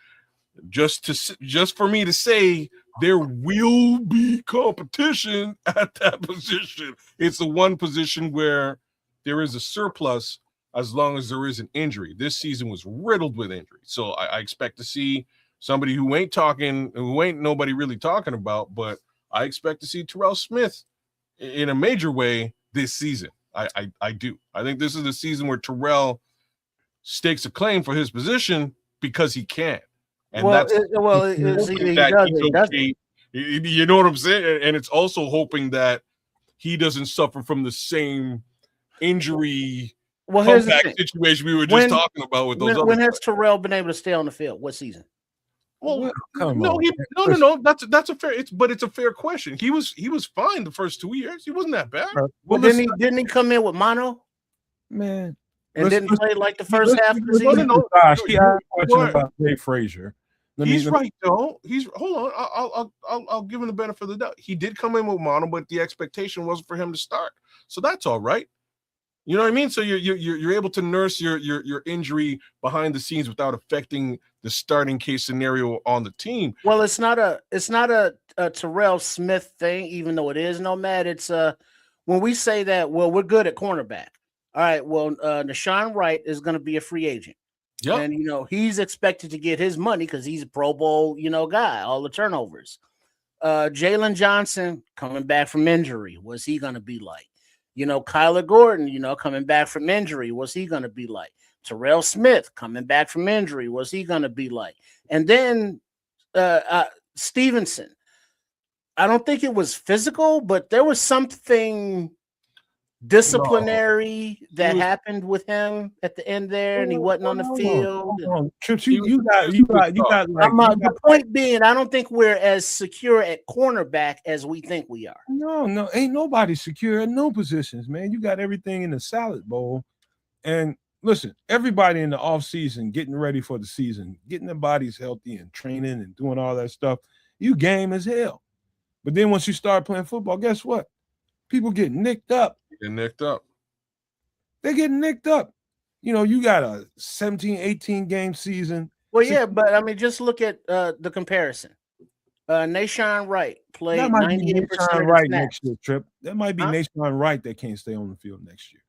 Just for me to say there will be competition at that position. It's the one position where there is a surplus as long as there is an injury. This season was riddled with injuries. So I expect to see somebody who ain't nobody really talking about, but I expect to see Terrell Smith in a major way this season. I do. I think this is the season where Terrell stakes a claim for his position because he can. And he does. You know what I'm saying? And it's also hoping that he doesn't suffer from the same injury comeback situation we were just talking about with those. When has Terrell been able to stay on the field? What season? Well, come no, on. no. That's a fair. It's a fair question. He was fine the first 2 years. He wasn't that bad. Well, didn't he come in with mono? Man. And didn't play like the first half of the season? No. Gosh, he had a question about Jay Frazier. He's right though. Hold on. I'll give him the benefit of the doubt. He did come in with mono, but the expectation wasn't for him to start. So that's all right. You know what I mean? So you're able to nurse your injury behind the scenes without affecting the starting case scenario on the team. Well, it's not a Terrell Smith thing, even though it is Nomad. It's when we say that, well, we're good at cornerback. All right, well, Nashawn Wright is going to be a free agent. Yep. And he's expected to get his money because he's a Pro Bowl, guy, all the turnovers. Jalen Johnson coming back from injury, what's he going to be like? Kyler Gordon, coming back from injury, what's he going to be like? Terrell Smith coming back from injury, what's he going to be like? And then Stevenson, I don't think it was physical, but there was something disciplinary that happened with him at the end there, and he wasn't on the field. Trips, you got. The point being, I don't think we're as secure at cornerback as we think we are. No, ain't nobody secure at no positions, man. You got everything in the salad bowl. And listen, everybody in the offseason getting ready for the season, getting their bodies healthy and training and doing all that stuff, you game as hell. But then once you start playing football, guess what? People get nicked up. They get nicked up. You got a 17, 18 game season. Well, yeah, but I mean, just look at the comparison. Nashawn Wright played 98% Wright next year, Trip. That might be Nashawn Wright that can't stay on the field next year.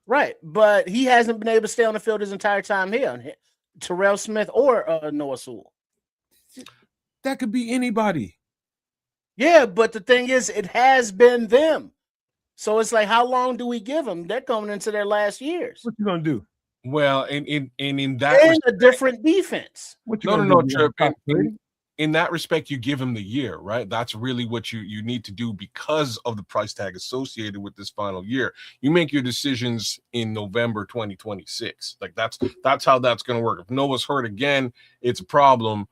Right, but he hasn't been able to stay on the field his entire time here. Terrell Smith or Noah Sewell. That could be anybody. Yeah, but the thing is, it has been them. So it's like, how long do we give them? They're coming into their last years. What you gonna do? Well, in that and a different defense. No, Trip. In that respect, you give him the year, right? That's really what you need to do because of the price tag associated with this final year. You make your decisions in November 2026. Like that's how that's going to work. If Noah's hurt again, it's a problem.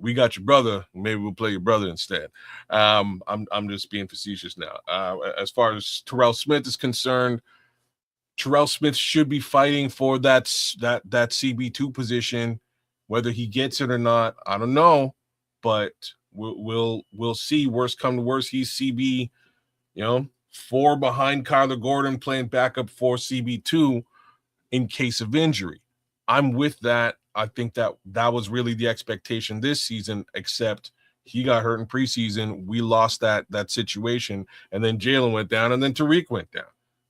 We got your brother. Maybe we'll play your brother instead. I'm just being facetious now. As far as Terrell Smith is concerned, Terrell Smith should be fighting for that CB2 position. Whether he gets it or not, I don't know. But we'll see. Worst come to worst, he's CB, 4 behind Kyler Gordon, playing backup for CB2 in case of injury. I'm with that. I think that was really the expectation this season, except he got hurt in preseason. We lost that situation, and then Jalen went down, and then Tariq went down.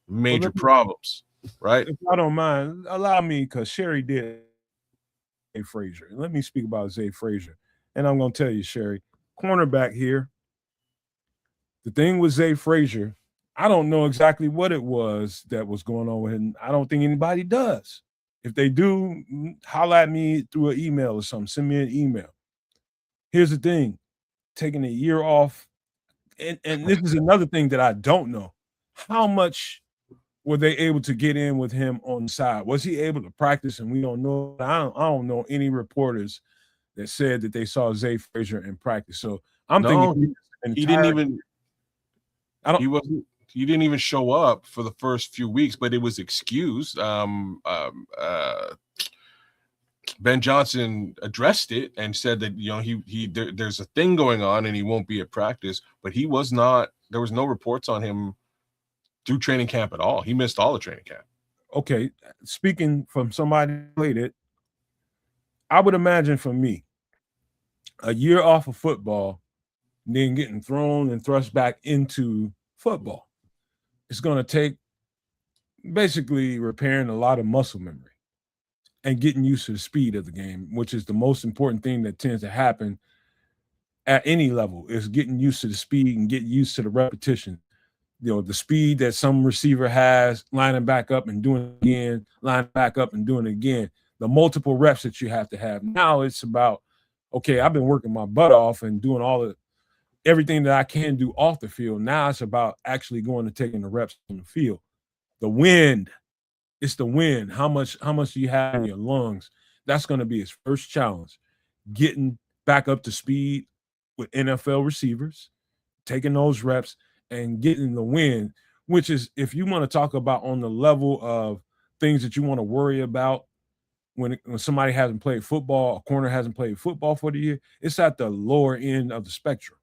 Major problems, right? If I don't mind, allow me, because Sherry did Zay Frazier. Let me speak about Zay Frazier. And I'm going to tell you, Sherry, cornerback here, the thing with Zay Frazier, I don't know exactly what it was that was going on with him. I don't think anybody does. If they do, holler at me through an email or something. Send me an email. Here's the thing. Taking a year off, and this is another thing that I don't know. How much were they able to get in with him on the side? Was he able to practice? And we don't know. I don't know any reporters that said that they saw Zay Frazier in practice. So I'm thinking he didn't even. He didn't even show up for the first few weeks, but it was excused. Ben Johnson addressed it and said that there's a thing going on and he won't be at practice. But he was not. There was no reports on him through training camp at all. He missed all the training camp. Okay, speaking from somebody who played it, I would imagine for me, a year off of football, then getting thrown and thrust back into football. It's going to take basically repairing a lot of muscle memory and getting used to the speed of the game, which is the most important thing that tends to happen at any level, is getting used to the speed and getting used to the repetition. The speed that some receiver has, lining back up and doing it again, lining back up and doing it again, the multiple reps that you have to have. Now it's about, okay, I've been working my butt off and doing everything that I can do off the field. Now it's about actually going and taking the reps on the field. The wind, it's the wind. How much do you have in your lungs? That's going to be his first challenge, getting back up to speed with NFL receivers, taking those reps and getting the win, which is, if you want to talk about on the level of things that you want to worry about when somebody hasn't played football, a corner hasn't played football for the year, it's at the lower end of the spectrum.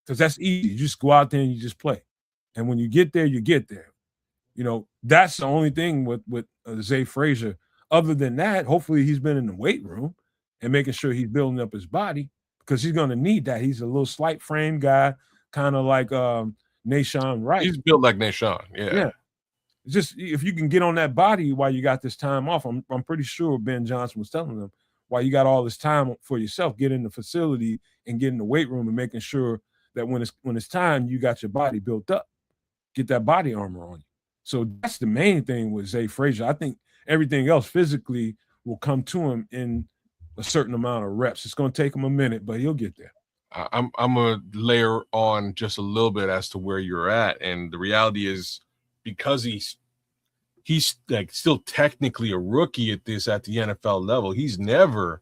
Because that's easy. You just go out there and you just play. And when you get there, you get there. That's the only thing with Zay Frazier. Other than that, hopefully he's been in the weight room and making sure he's building up his body, because he's going to need that. He's a little slight frame guy, kind of like Nashawn Wright. He's built like Nashawn. Yeah. Just if you can get on that body while you got this time off, I'm pretty sure Ben Johnson was telling them, while you got all this time for yourself, get in the facility and get in the weight room and making sure that when it's time, you got your body built up, get that body armor on you. So that's the main thing with Zay Frazier. I think everything else physically will come to him in a certain amount of reps. It's going to take him a minute, but he'll get there. I'm going to layer on just a little bit as to where you're at. And the reality is, because he's like still technically a rookie at the NFL level, he's never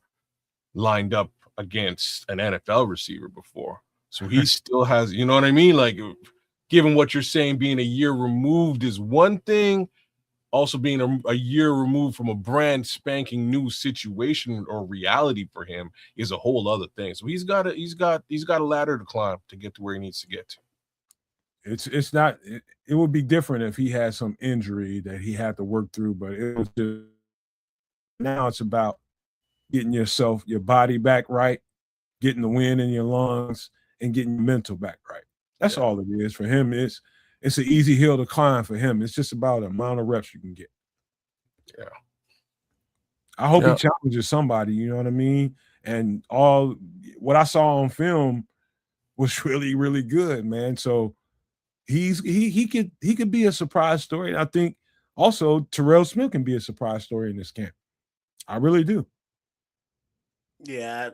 lined up against an NFL receiver before. So he still has, you know what I mean? Like, given what you're saying, being a year removed is one thing. Also being a year removed from a brand spanking new situation or reality for him is a whole other thing. So he's got a ladder to climb to get to where he needs to get to. It's not. It would be different if he had some injury that he had to work through, but it was just, now it's about getting your body back right, getting the wind in your lungs, and getting your mental back right. That's all it is for him. It's an easy hill to climb for him. It's just about the amount of reps you can get. Yeah. I hope he challenges somebody, you know what I mean? And all what I saw on film was really, really good, man. So he could be a surprise story. I think also Terrell Smith can be a surprise story in this camp. I really do. Yeah,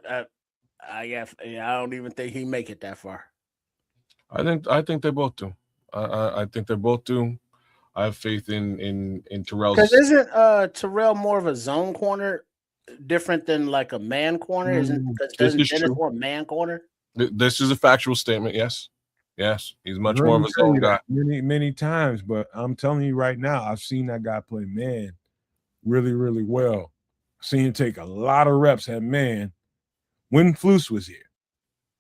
I don't even think he make it that far. I think they both do. I think they both do. I have faith in Terrell's. Because isn't Terrell more of a zone corner, different than like a man corner? Isn't Dennis more a man corner? This is a factual statement. Yes, he's much more of a zone guy. Many times, but I'm telling you right now, I've seen that guy play man really, really well. I've seen him take a lot of reps at man when Flus was here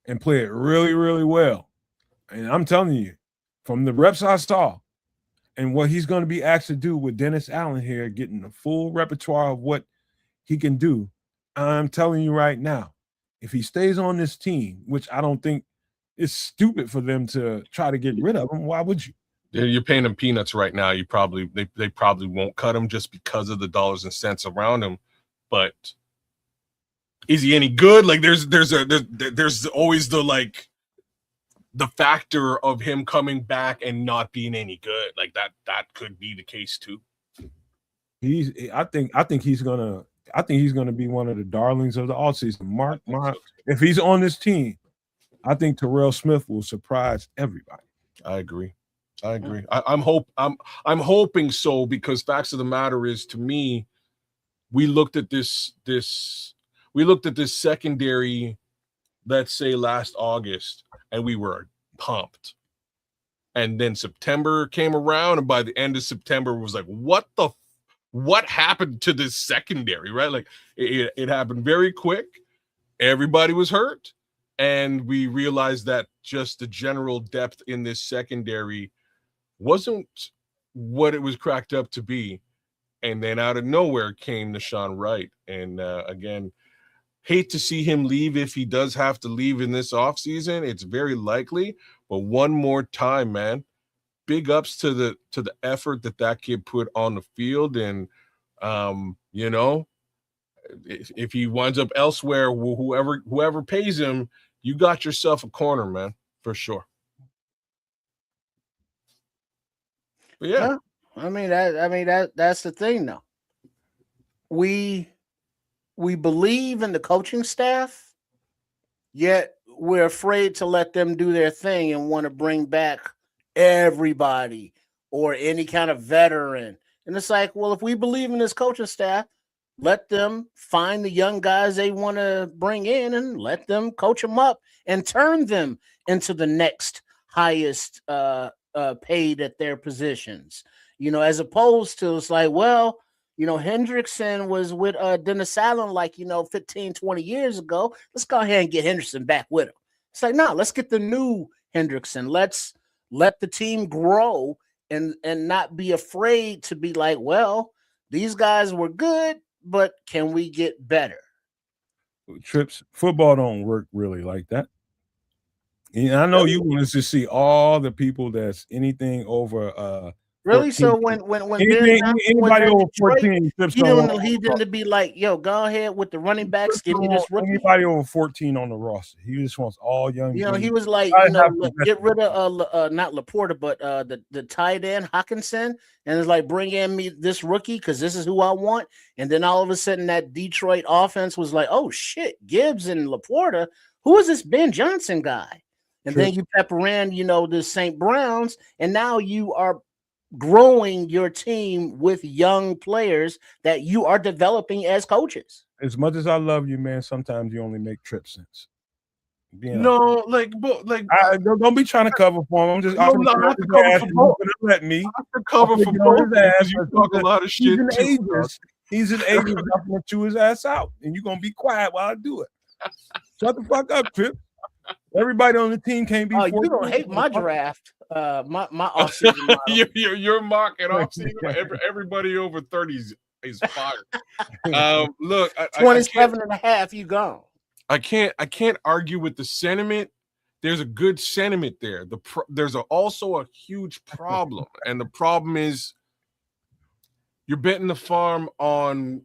and play it really, really well. And I'm telling you, from the reps I saw and what he's going to be asked to do with Dennis Allen here, getting the full repertoire of what he can do, I'm telling you right now, if he stays on this team, which I don't think it's stupid for them to try to get rid of him, why would you? You're paying him peanuts right now. They probably won't cut him just because of the dollars and cents around him. But is he any good? Like there's always the factor of him coming back and not being any good. Like that could be the case too. I think he's gonna be one of the darlings of the offseason. If he's on this team, I think Terrell Smith will surprise everybody. I agree. I'm hoping so, because facts of the matter is, to me, we looked at this secondary, let's say last August, and we were pumped. And then September came around, and by the end of September, it was like, what happened to this secondary, right? Like it happened very quick. Everybody was hurt. And we realized that just the general depth in this secondary wasn't what it was cracked up to be. And then out of nowhere came Nashawn Wright. And again, hate to see him leave if he does have to leave in this offseason. It's very likely. But one more time, man, big ups to the effort that kid put on the field. And, if he winds up elsewhere, whoever pays him, you got yourself a corner, man, for sure. But yeah. That's the thing, though. We believe in the coaching staff, yet we're afraid to let them do their thing and want to bring back everybody or any kind of veteran. And it's like, well, if we believe in this coaching staff, Let them find the young guys they want to bring in and let them coach them up and turn them into the next highest paid at their positions. As opposed to it's like, well, Hendrickson was with Dennis Allen like, 15, 20 years ago. Let's go ahead and get Henderson back with him. It's like, no, let's get the new Hendrickson. Let's let the team grow and not be afraid to be like, well, these guys were good, but can we get better? Trips, football don't work really like that. And I know you want to see all the people that's anything over Really? 14. So when anybody over 14 trips he didn't be like, yo, go ahead with the running backs, give me this rookie. Anybody over 14 on the roster. He just wants all young. He was like, get rid of not Laporta, but the tight end Hawkinson, and it's like, bring in me this rookie because this is who I want. And then all of a sudden that Detroit offense was like, oh shit, Gibbs and Laporta. Who is this Ben Johnson guy? And then you pepper in, the St. Browns, and now you are growing your team with young players that you are developing as coaches. As much as I love you, man, sometimes you only make trip sense. Don't be trying to cover for him. I'm just I'm not have to cover for both. Let me cover for both because you talk a lot of shit. He's an agent. I'm gonna chew his ass out, and you're gonna be quiet while I do it. Shut the fuck up, Trip. Everybody on the team can't be. Oh, you don't hate my draft. My offseason. You're mocking offseason. Everybody over 30 is fired. Look, 27 and a half. You gone. I can't argue with the sentiment. There's a good sentiment there. There's also a huge problem, and the problem is you're betting the farm on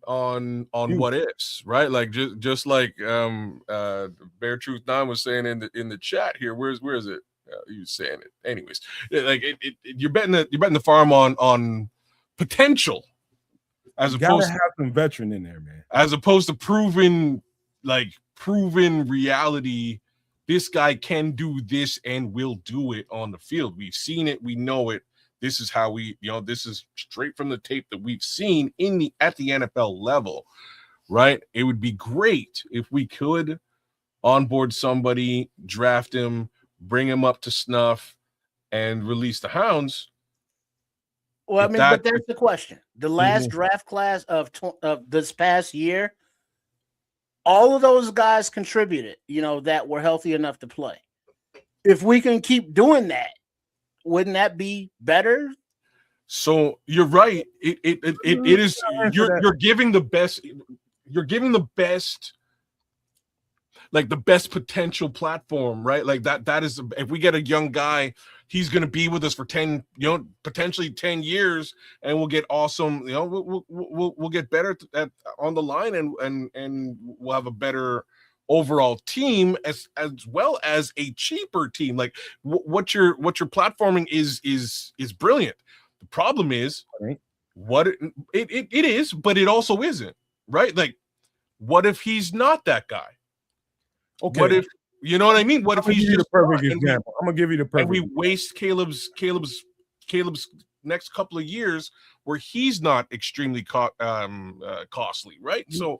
what ifs, right? Like just like Bear Truth 9 was saying in the chat here. Where is it? You saying it anyways? Like you're betting the farm on potential, as opposed to have some veteran in there, man. As opposed to proven reality. This guy can do this and will do it on the field. We've seen it. We know it. This is how this is straight from the tape that we've seen at the NFL level, right? It would be great if we could onboard somebody, draft him, bring him up to snuff, and release the hounds. Well, but there's the question. The last draft class of this past year, all of those guys contributed, that were healthy enough to play. If we can keep doing that, wouldn't that be better? So you're right. It is. You're giving the best. You're giving the best, like the best potential platform, right? Like that is. If we get a young guy, he's going to be with us for 10, potentially 10 years, and we'll get awesome. We'll get better on the line, and we'll have a better overall team as well as a cheaper team. Like what you're platforming is brilliant. The problem is what it is, but it also isn't, right? Like, what if he's not that guy? Okay. What if, you know what I mean? What if he's just the perfect example? I'm gonna give you the perfect. And we waste Caleb's next couple of years where he's not extremely costly, right? So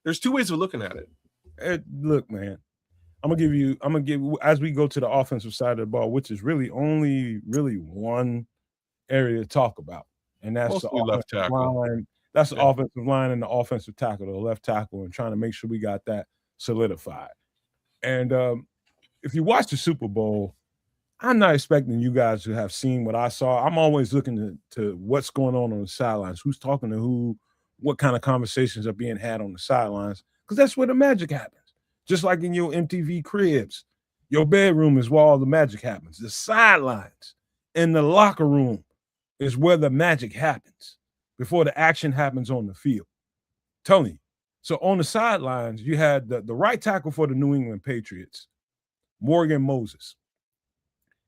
there's two ways of looking at it. Look, man, I'm gonna give as we go to the offensive side of the ball, which is really only one area to talk about, and that's mostly the left tackle. Line. That's the offensive line and the offensive tackle, the left tackle, and trying to make sure we got that solidified. And if you watch the Super Bowl, I'm not expecting you guys to have seen what I saw. I'm always looking to what's going on the sidelines, who's talking to who, what kind of conversations are being had on the sidelines. Because that's where the magic happens. Just like in your MTV cribs, your bedroom is where all the magic happens. The sidelines in the locker room is where the magic happens before the action happens on the field. I'm telling you. So on the sidelines, you had the right tackle for the New England Patriots, Morgan Moses.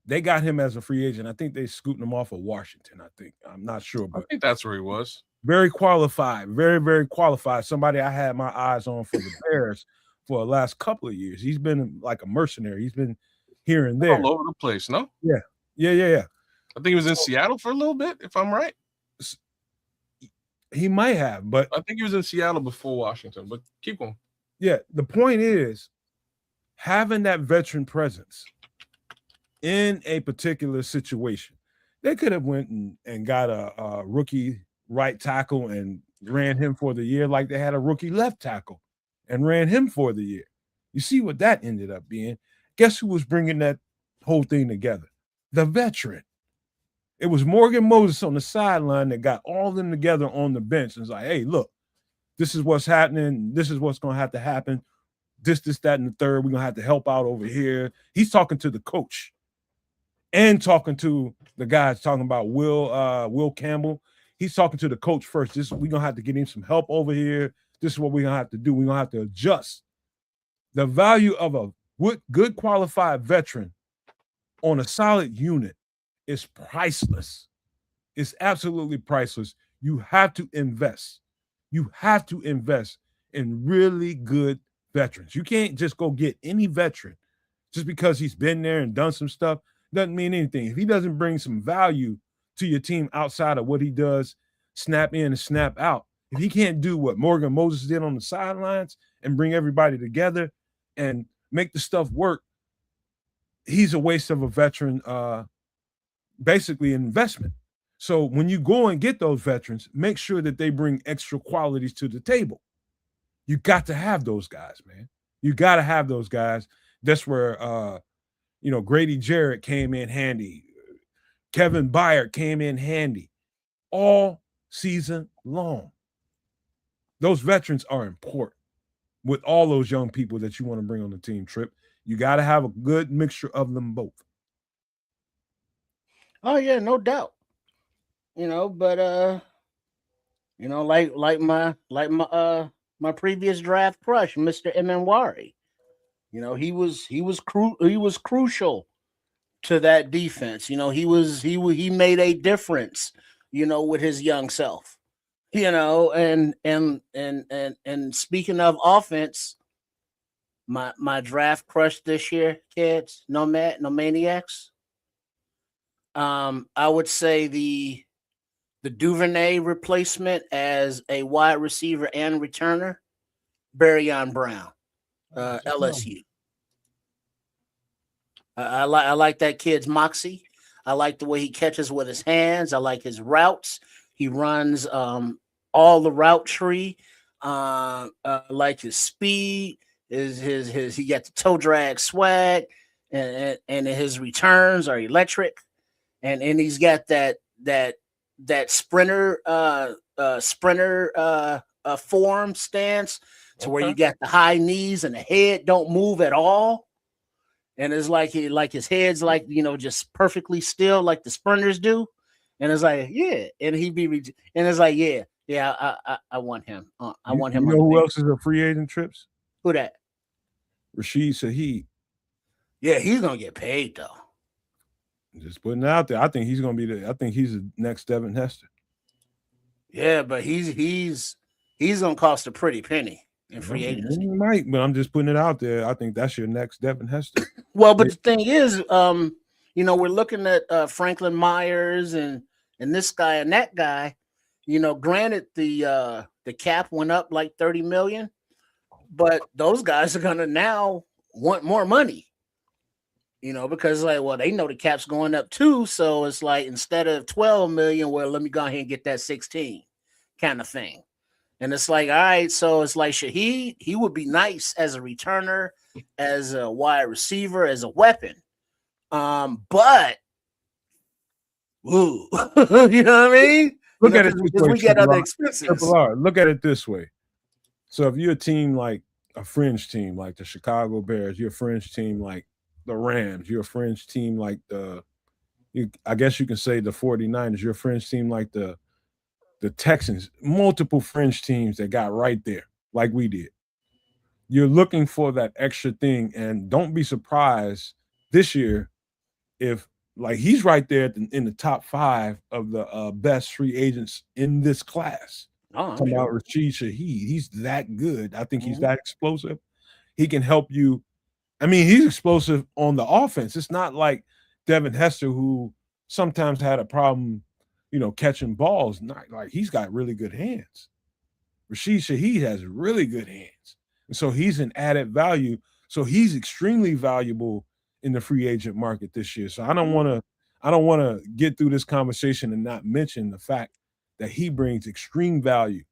They got him as a free agent. I think they scooped him off of Washington, I think. I'm not sure. But I think that's where he was. Very qualified, very, very qualified. Somebody I had my eyes on for the Bears for the last couple of years. He's been like a mercenary. He's been here and there. All over the place, no? Yeah. I think he was in Seattle for a little bit, if I'm right. He might have, but I think he was in Seattle before Washington. But keep going. yeah, the point is having that veteran presence in a particular situation. They could have went and got a rookie right tackle and ran him for the year, like they had a rookie left tackle and ran him for the year. You see what that ended up being. Guess who was bringing that whole thing together? The veteran. It was Morgan Moses on the sideline that got all of them together on the bench and was like, hey, look, this is what's happening. This is what's going to have to happen. This, that, and the third. We're going to have to help out over here. He's talking to the coach and talking to the guys, talking about Will Campbell. He's talking to the coach first. We're going to have to get him some help over here. This is what we're going to have to do. We're going to have to adjust. The value of a good qualified veteran on a solid unit is priceless. It's absolutely priceless. You have to invest. You have to invest in really good veterans. You can't just go get any veteran just because he's been there and done some stuff. Doesn't mean anything. If he doesn't bring some value to your team outside of what he does, snap in and snap out, if he can't do what Morgan Moses did on the sidelines and bring everybody together and make the stuff work, he's a waste of a veteran, basically an investment. So when you go and get those veterans, make sure that they bring extra qualities to the table. You got to have those guys, man. You got to have those guys. That's where, Grady Jarrett came in handy. Kevin Byard came in handy all season long. Those veterans are important with all those young people that you want to bring on the team, Trip. You got to have a good mixture of them both. Oh yeah, no doubt. But my previous draft crush, Mr. Emenwari. He was crucial to that defense. He made a difference, with his young self. And speaking of offense, my draft crush this year, kids, no maniacs. I would say the Duvernay replacement as a wide receiver and returner, Barryon Brown, LSU. I like that kid's moxie. I like the way he catches with his hands. I like his routes. He runs all the route tree. I like his speed. His he got the toe drag swag, and his returns are electric. And he's got that sprinter form stance to where you got the high knees and the head don't move at all. And it's like his head's like, just perfectly still like the sprinters do. And it's like, yeah. And it's like, yeah, I want him. I want him. You know who else is a free agent, Trips? Who that? Rashid Shaheed. Yeah, he's gonna get paid though. Just putting it out there. I think he's gonna be I think he's the next Devin Hester. Yeah, but he's gonna cost a pretty penny in free agency. He might, but I'm just putting it out there. I think that's your next Devin Hester. Well, but the thing is, we're looking at Franklin Myers and this guy and that guy. Granted the cap went up like $30 million, but those guys are gonna now want more money. Because they know the cap's going up too. So it's like, instead of 12 million, well, let me go ahead and get that 16 kind of thing. And it's like, all right, so it's like Shaheed, he would be nice as a returner, as a wide receiver, as a weapon. But ooh, you know what I mean? Look at it this way. We get other expenses. Look at it this way. So if you're a team like a fringe team, like the Chicago Bears, you're a fringe team like the Rams, you're a fringe team like I guess you can say the 49ers, you're a fringe team like the Texans, multiple fringe teams that got right there like we did. You're looking for that extra thing, and don't be surprised this year if he's right there in the top 5 of the best free agents in this class. Talking about Rashid Shaheed, he's that good. I think he's that explosive. He can help you. I mean, he's explosive on the offense. It's not like Devin Hester, who sometimes had a problem, catching balls. Not like he's got really good hands. Rashid Shaheed has really good hands. And so he's an added value. So he's extremely valuable in the free agent market this year. So I don't want to get through this conversation and not mention the fact that he brings extreme value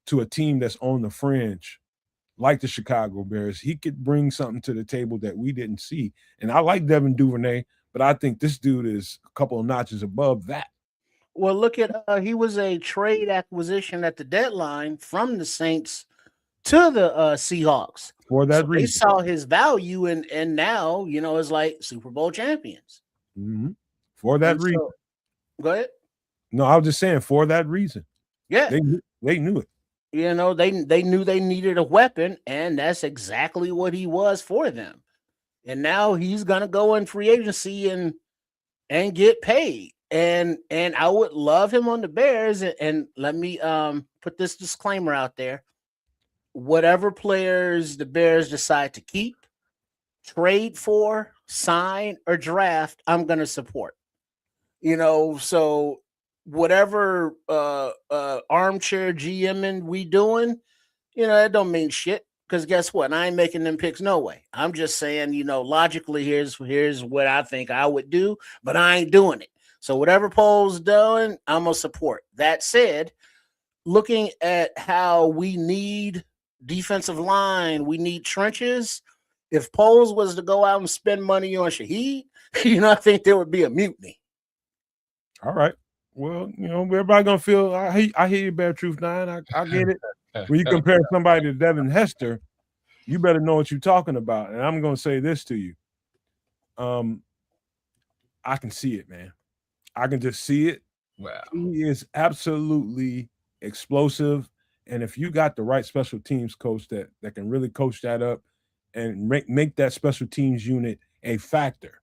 to a team that's on the fringe, like the Chicago Bears. He could bring something to the table that we didn't see. And I like Devin Duvernay, but I think this dude is a couple of notches above that. Well, look at he was a trade acquisition at the deadline from the Saints to the Seahawks. For that reason. They saw his value, and now, it's like Super Bowl champions. Mm-hmm. For that reason. Go ahead. No, I was just saying for that reason. Yeah. They knew it. They knew they needed a weapon, and that's exactly what he was for them. And now he's gonna go in free agency and get paid. And I would love him on the Bears. And let me put this disclaimer out there. Whatever players the Bears decide to keep, trade for, sign, or draft, I'm gonna support. So whatever armchair GMing we doing, that don't mean shit. Because guess what? I ain't making them picks no way. I'm just saying, logically, here's what I think I would do, but I ain't doing it. So whatever Poles doing, I'm gonna support. That said, looking at how we need defensive line, we need trenches. If Poles was to go out and spend money on Shaheed, I think there would be a mutiny. All right. Well, everybody gonna feel. I hear you, Bear Truth 9. I get it. When you compare somebody to Devin Hester, you better know what you're talking about. And I'm gonna say this to you. I can see it, man. I can just see it. Wow. He is absolutely explosive. And if you got the right special teams coach that can really coach that up and make that special teams unit a factor,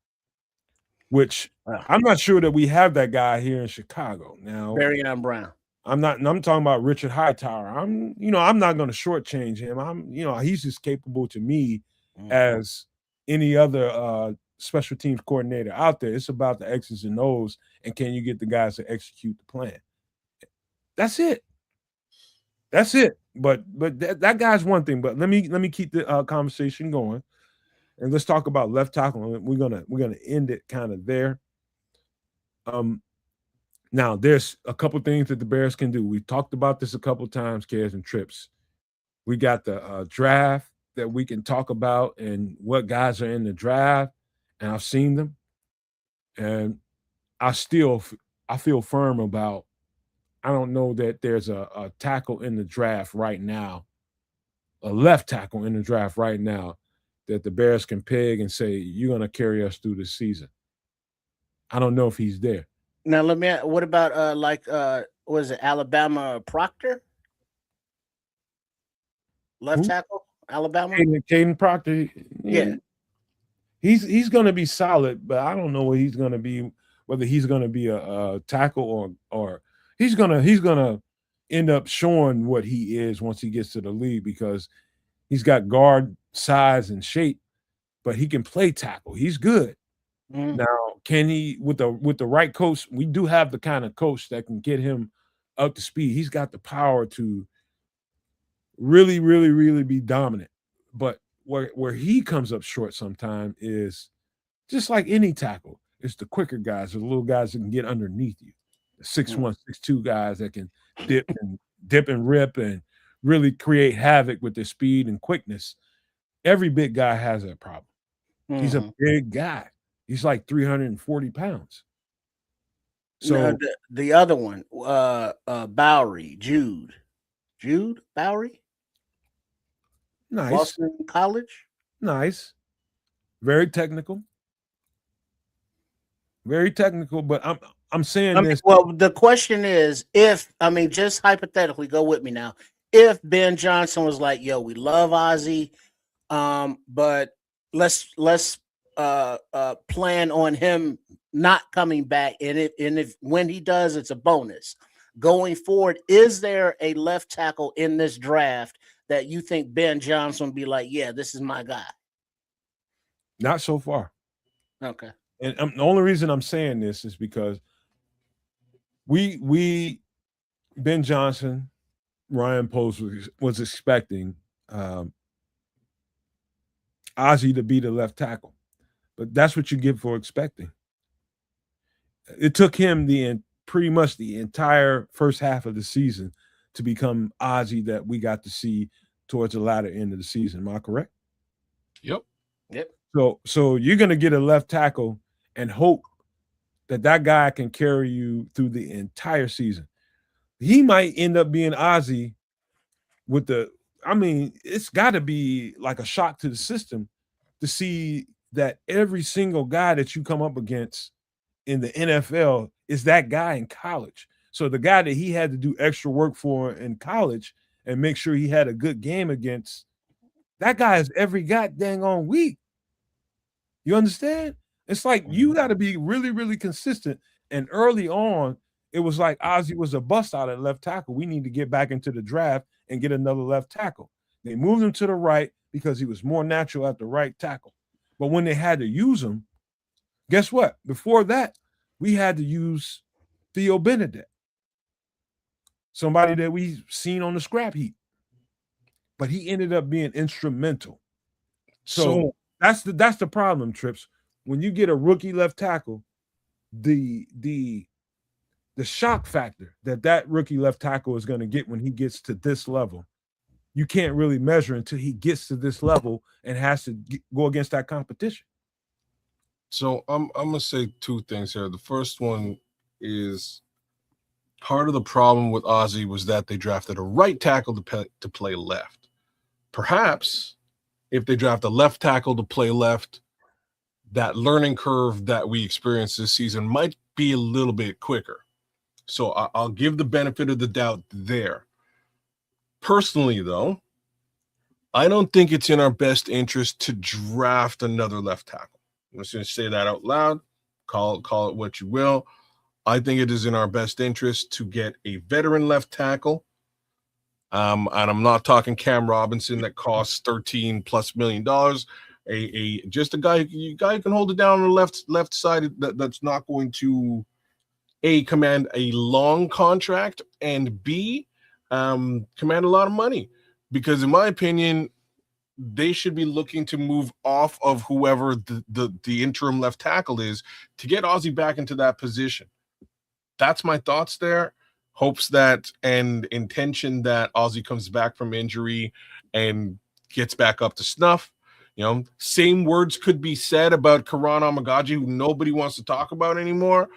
which I'm not sure that we have that guy here in Chicago now. Barryon Brown. I'm talking about Richard Hightower. I'm not going to shortchange him. He's as capable to me as any other special teams coordinator out there. It's about the X's and O's, and can you get the guys to execute the plan? That's it. But that guy's one thing. But let me keep the conversation going, and let's talk about left tackle. We're gonna end it kind of there. Now there's a couple things that the Bears can do. We talked about this a couple times, Kez and Trips. We got the draft that we can talk about and what guys are in the draft, and I've seen them, and I feel firm about. I don't know that there's a tackle in the draft right now, a left tackle in the draft right now that the Bears can peg and say, you're going to carry us through this season. I don't know if he's there. Now, what about was it Alabama Proctor? Left tackle, Alabama? Caden Proctor. Yeah. He's going to be solid, but I don't know what he's going to be, whether he's going to be a tackle or he's gonna end up showing what he is once he gets to the league, because he's got guard size and shape, but he can play tackle. He's good. Now, can he with the right coach? We do have the kind of coach that can get him up to speed. He's got the power to really, really, really be dominant. But where he comes up short sometimes is just like any tackle. It's the quicker guys, the little guys that can get underneath you. 6'1", 6'2" guys that can dip and rip and really create havoc with their speed and quickness. Every big guy has that problem. He's a big guy. He's like 340 pounds. So the other one, Bowery, Jude Bowery, nice, Boston College, nice, very technical, but I'm saying this. Well, the question is, just hypothetically, go with me now. If Ben Johnson was like, "Yo, we love Ozzie, but let's plan on him not coming back, and if when he does, it's a bonus going forward." Is there a left tackle in this draft that you think Ben Johnson would be like, "Yeah, this is my guy"? Not so far. Okay. And the only reason I'm saying this is because we Ben Johnson, Ryan Post was expecting Ozzie to be the left tackle, but that's what you get for expecting. It took him pretty much the entire first half of the season to become Ozzie that we got to see towards the latter end of the season. Am I correct? Yep. So you're going to get a left tackle and hope that guy can carry you through the entire season. He might end up being Ozzie it's got to be like a shock to the system to see that every single guy that you come up against in the NFL is that guy in college. So the guy that he had to do extra work for in college and make sure he had a good game against, that guy is every goddamn on week. You understand? It's like you got to be really, really consistent. And early on, it was like Ozzie was a bust out at left tackle. We need to get back into the draft and get another left tackle. They moved him to the right because he was more natural at the right tackle. But when they had to use him, guess what? Before that, we had to use Theo Benedict, somebody that we've seen on the scrap heap. But he ended up being instrumental. So that's the problem, Trips. When you get a rookie left tackle, the shock factor that rookie left tackle is going to get when he gets to this level, you can't really measure until he gets to this level and has to go against that competition. So I'm gonna say two things here. The first one is part of the problem with Ozzie was that they drafted a right tackle to play left. Perhaps if they draft a left tackle to play left, that learning curve that we experienced this season might be a little bit quicker. So I'll give the benefit of the doubt there. Personally, though, I don't think it's in our best interest to draft another left tackle. I'm just going to say that out loud. Call it what you will. I think it is in our best interest to get a veteran left tackle. And I'm not talking Cam Robinson that costs $13+ million. Just a guy who can hold it down on the left side that's not going to A, command a long contract, and B, command a lot of money. Because in my opinion, they should be looking to move off of whoever the interim left tackle is to get Ozzie back into that position. That's my thoughts there. Hopes that and intention that Ozzie comes back from injury and gets back up to snuff. You know, same words could be said about Karan Amagaji, who nobody wants to talk about anymore.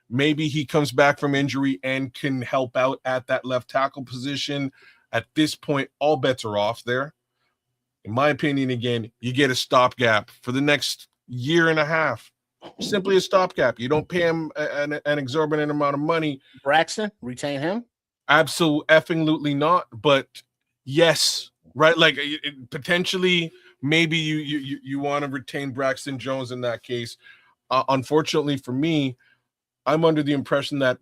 Maybe he comes back from injury and can help out at that left tackle position. At this point, all bets are off there. In my opinion, again, you get a stopgap for the next year and a half. Simply a stopgap. You don't pay him an exorbitant amount of money. Braxton, retain him? Absolutely not. But yes, right? Like potentially, maybe you want to retain Braxton Jones in that case. Unfortunately for me, I'm under the impression that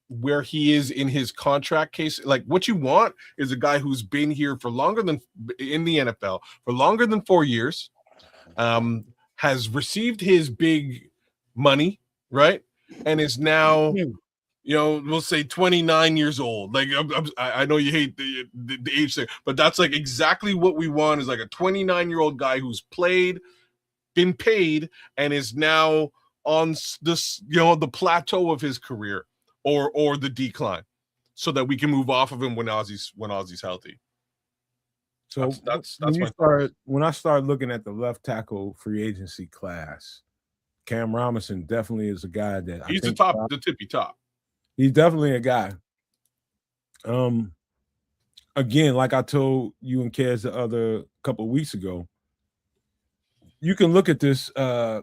where he is in his contract case, like what you want is a guy who's been here for longer than in the NFL for longer than 4 years, has received his big money, right? And is now, we'll say 29 years old. Like I know you hate the age thing, but that's like exactly what we want is like a 29-year-old guy who's been paid, and is now on this, the plateau of his career or the decline, so that we can move off of him when Ozzie's healthy. So that's when I start looking at the left tackle free agency class, Cam Robinson definitely is a guy that he's the tippy top. He's definitely a guy. Again, like I told you and Kez the other couple of weeks ago, you can look at this. I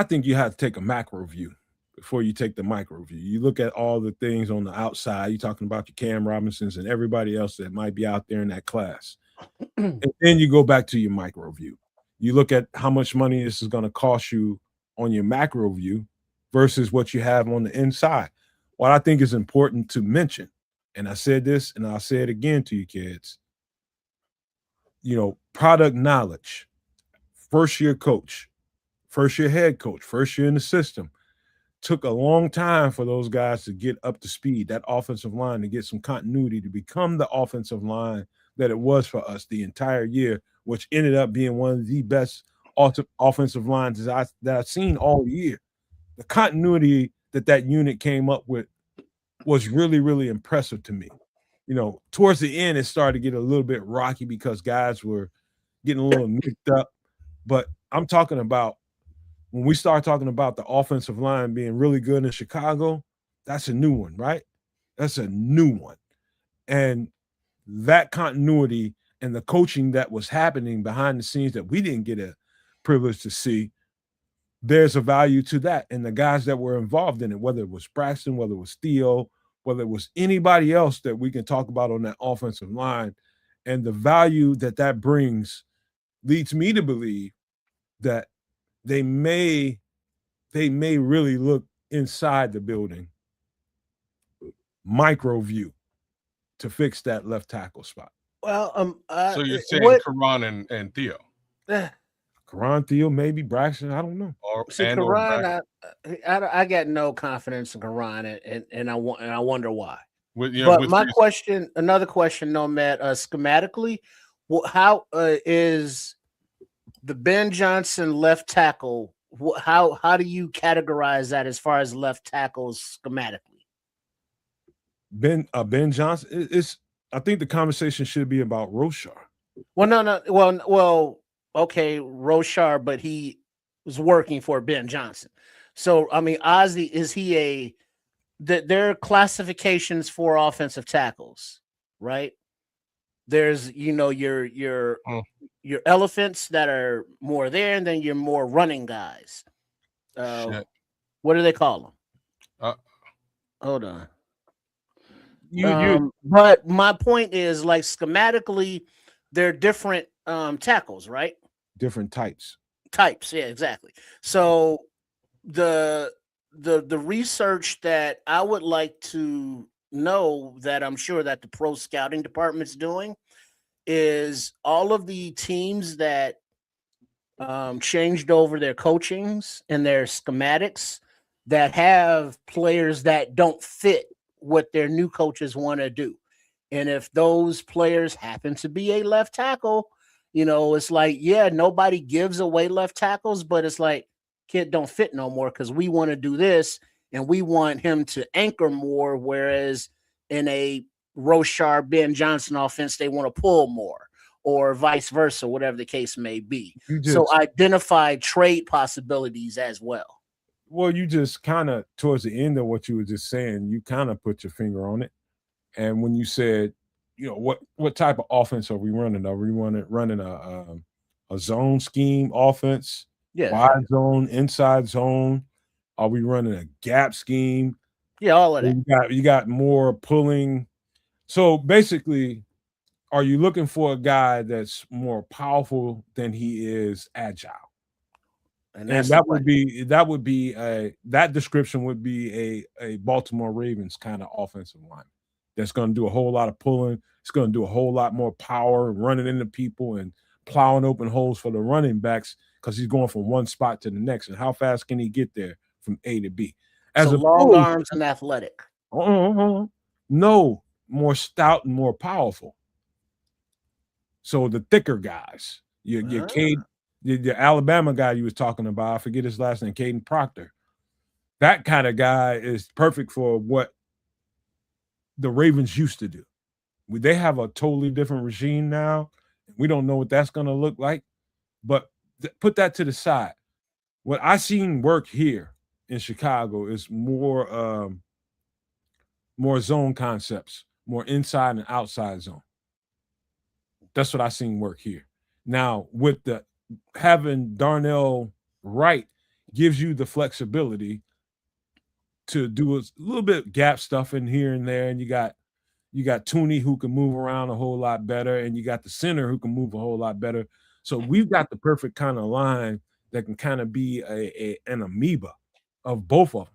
think you have to take a macro view before you take the micro view. You look at all the things on the outside. You're talking about your Cam Robinsons and everybody else that might be out there in that class. And then you go back to your micro view. You look at how much money this is going to cost you on your macro view versus what you have on the inside. What I think is important to mention, and I said this and I'll say it again to you kids, product knowledge, first-year coach, first-year head coach, first year in the system, took a long time for those guys to get up to speed, that offensive line to get some continuity to become the offensive line that it was for us the entire year, which ended up being one of the best offensive lines that I've seen all year. The continuity that unit came up with was really, really impressive to me. Towards the end, it started to get a little bit rocky because guys were getting a little mixed up. But I'm talking about when we start talking about the offensive line being really good in Chicago, that's a new one, right? That's a new one. And that continuity and the coaching that was happening behind the scenes that we didn't get a privilege to see, there's a value to that. And the guys that were involved in it, whether it was Braxton, whether it was Theo, whether it was anybody else that we can talk about on that offensive line, and the value that brings leads me to believe that they may really look inside the building, micro view, to fix that left tackle spot. Well, so you're saying Karan and Theo? Karan, Theo, maybe Braxton. I don't know. Karan, I got no confidence in Karan, and I wonder why. Another question, Nomad, schematically, how is the Ben Johnson left tackle? How do you categorize that as far as left tackles schematically? Ben Johnson is. I think the conversation should be about Roshar. Well, no. Well, okay, Roshar, but he was working for Ben Johnson. So, I mean, Ozzy, is he there are classifications for offensive tackles, right? There's, your elephants that are more there, and then your more running guys. What do they call them? Hold on. But my point is, like, schematically, they're different tackles, right? Different types, yeah, exactly. So the research that I would like to know, that I'm sure that the pro scouting department's doing, is all of the teams that changed over their coachings and their schematics that have players that don't fit what their new coaches want to do. And if those players happen to be a left tackle, it's like, yeah, nobody gives away left tackles, but it's like, kid don't fit no more because we want to do this and we want him to anchor more. Whereas in a Roshar Ben Johnson offense, they want to pull more, or vice versa, whatever the case may be. So identify trade possibilities as well. Well, you just kind of, towards the end of what you were just saying, you kind of put your finger on it. And when you said, what type of offense are we running? Are we running a zone scheme offense? Yeah. Wide zone, inside zone? Are we running a gap scheme? Yeah, all of that. You got more pulling. So basically, are you looking for a guy that's more powerful than he is agile? And that description would be a Baltimore Ravens kind of offensive line that's going to do a whole lot of pulling. It's going to do a whole lot more power, running into people and plowing open holes for the running backs, because he's going from one spot to the next. And how fast can he get there from A to B? As a long arms and athletic. No, more stout and more powerful. So the thicker guys, your Cade. The Alabama guy you was talking about, I forget his last name, Caden Proctor. That kind of guy is perfect for what the Ravens used to do. They have a totally different regime now. We don't know what that's going to look like. But put that to the side. What I seen work here in Chicago is more zone concepts, more inside and outside zone. That's what I seen work here. Now, with having Darnell Wright gives you the flexibility to do a little bit of gap stuff in here and there, and you got Tooney who can move around a whole lot better, and you got the center who can move a whole lot better. So we've got the perfect kind of line that can kind of be an amoeba of both of them.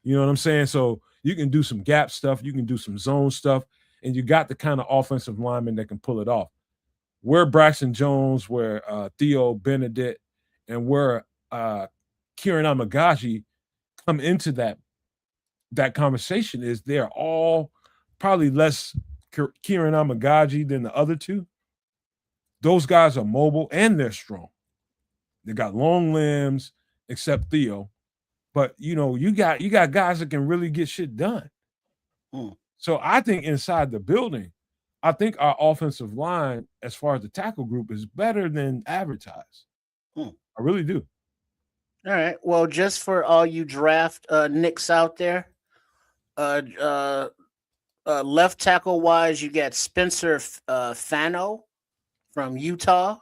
You know what I'm saying? So you can do some gap stuff, you can do some zone stuff, and you got the kind of offensive lineman that can pull it off. Where Braxton Jones, where Theo Benedict, and where Kieran Amagashi come into that conversation is they're all probably less Kieran Amagaji than the other two. Those guys are mobile and they're strong. They got long limbs, except Theo. But you got guys that can really get shit done. So I think inside the building, I think our offensive line, as far as the tackle group, is better than advertised. I really do. All right. Well, just for all you draft Knicks out there, left tackle wise, you got Spencer Fano from Utah,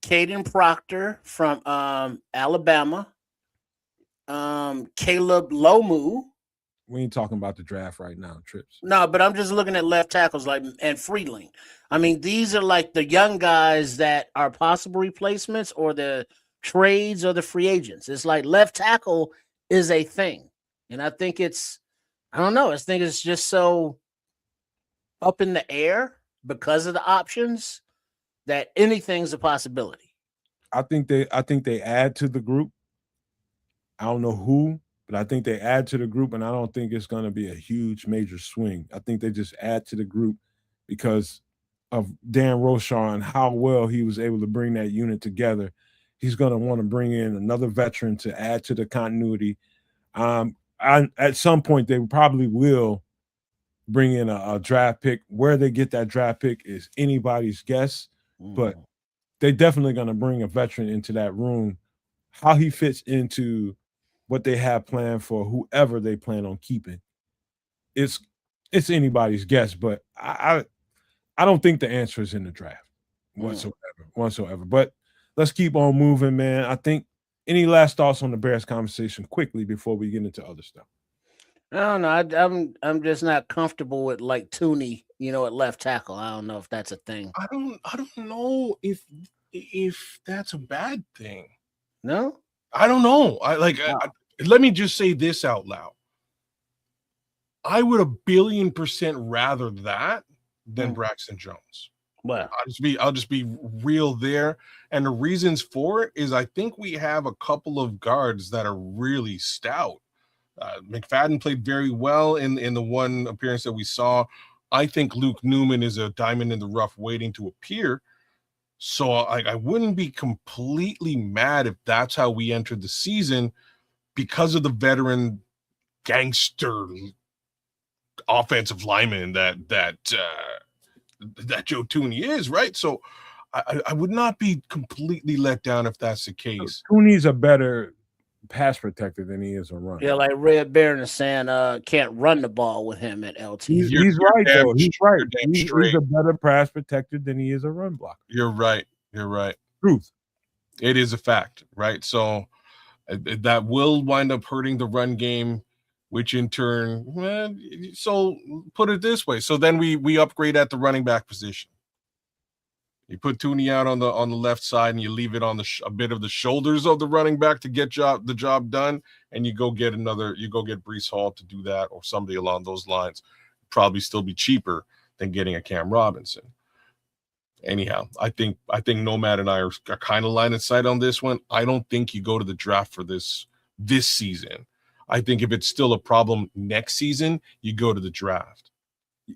Caden Proctor from Alabama, Caleb Lomu. We ain't talking about the draft right now, Trips. No, but I'm just looking at left tackles and Freeling. I mean, these are like the young guys that are possible replacements or the trades or the free agents. It's like left tackle is a thing. And I think I don't know. I think it's just so up in the air because of the options that anything's a possibility. I think they add to the group. I don't know who, but I think they add to the group, and I don't think it's going to be a huge major swing. I think they just add to the group because of Dan Rochar and how well he was able to bring that unit together. He's going to want to bring in another veteran to add to the continuity. At some point, they probably will bring in a draft pick. Where they get that draft pick is anybody's guess, but they're definitely going to bring a veteran into that room. How he fits into what they have planned for whoever they plan on keeping, it's anybody's guess. But I don't think the answer is in the draft whatsoever. But let's keep on moving, man. I think any last thoughts on the Bears conversation quickly before we get into other stuff? I don't know. I'm just not comfortable with like Tooney, at left tackle. I don't know if that's a thing. I don't know if that's a bad thing. No, I don't know. Let me just say this out loud. I would 1,000,000,000% rather that than Braxton Jones. Well, I'll just be real there. And the reasons for it is I think we have a couple of guards that are really stout. McFadden played very well in the one appearance that we saw. I think Luke Newman is a diamond in the rough waiting to appear. So I wouldn't be completely mad if that's how we entered the season because of the veteran gangster offensive lineman that Joe Tooney is, right? So I would not be completely let down if that's the case. Tooney's a better pass protector than he is a runner. Yeah, like Red Baron is saying, can't run the ball with him at LT. He's right, though. He's right. He's a better pass protector than he is a run blocker. You're right. Truth. It is a fact, right? So that will wind up hurting the run game, which in turn, so put it this way. So then we upgrade at the running back position. You put Tooney out on the left side and you leave it on a bit of the shoulders of the running back to get the job done, and you go get Breece Hall to do that or somebody along those lines. Probably still be cheaper than getting a Cam Robinson. Anyhow, I think Nomad and I are kind of line of sight on this one. I don't think you go to the draft for this season. I think if it's still a problem next season, you go to the draft.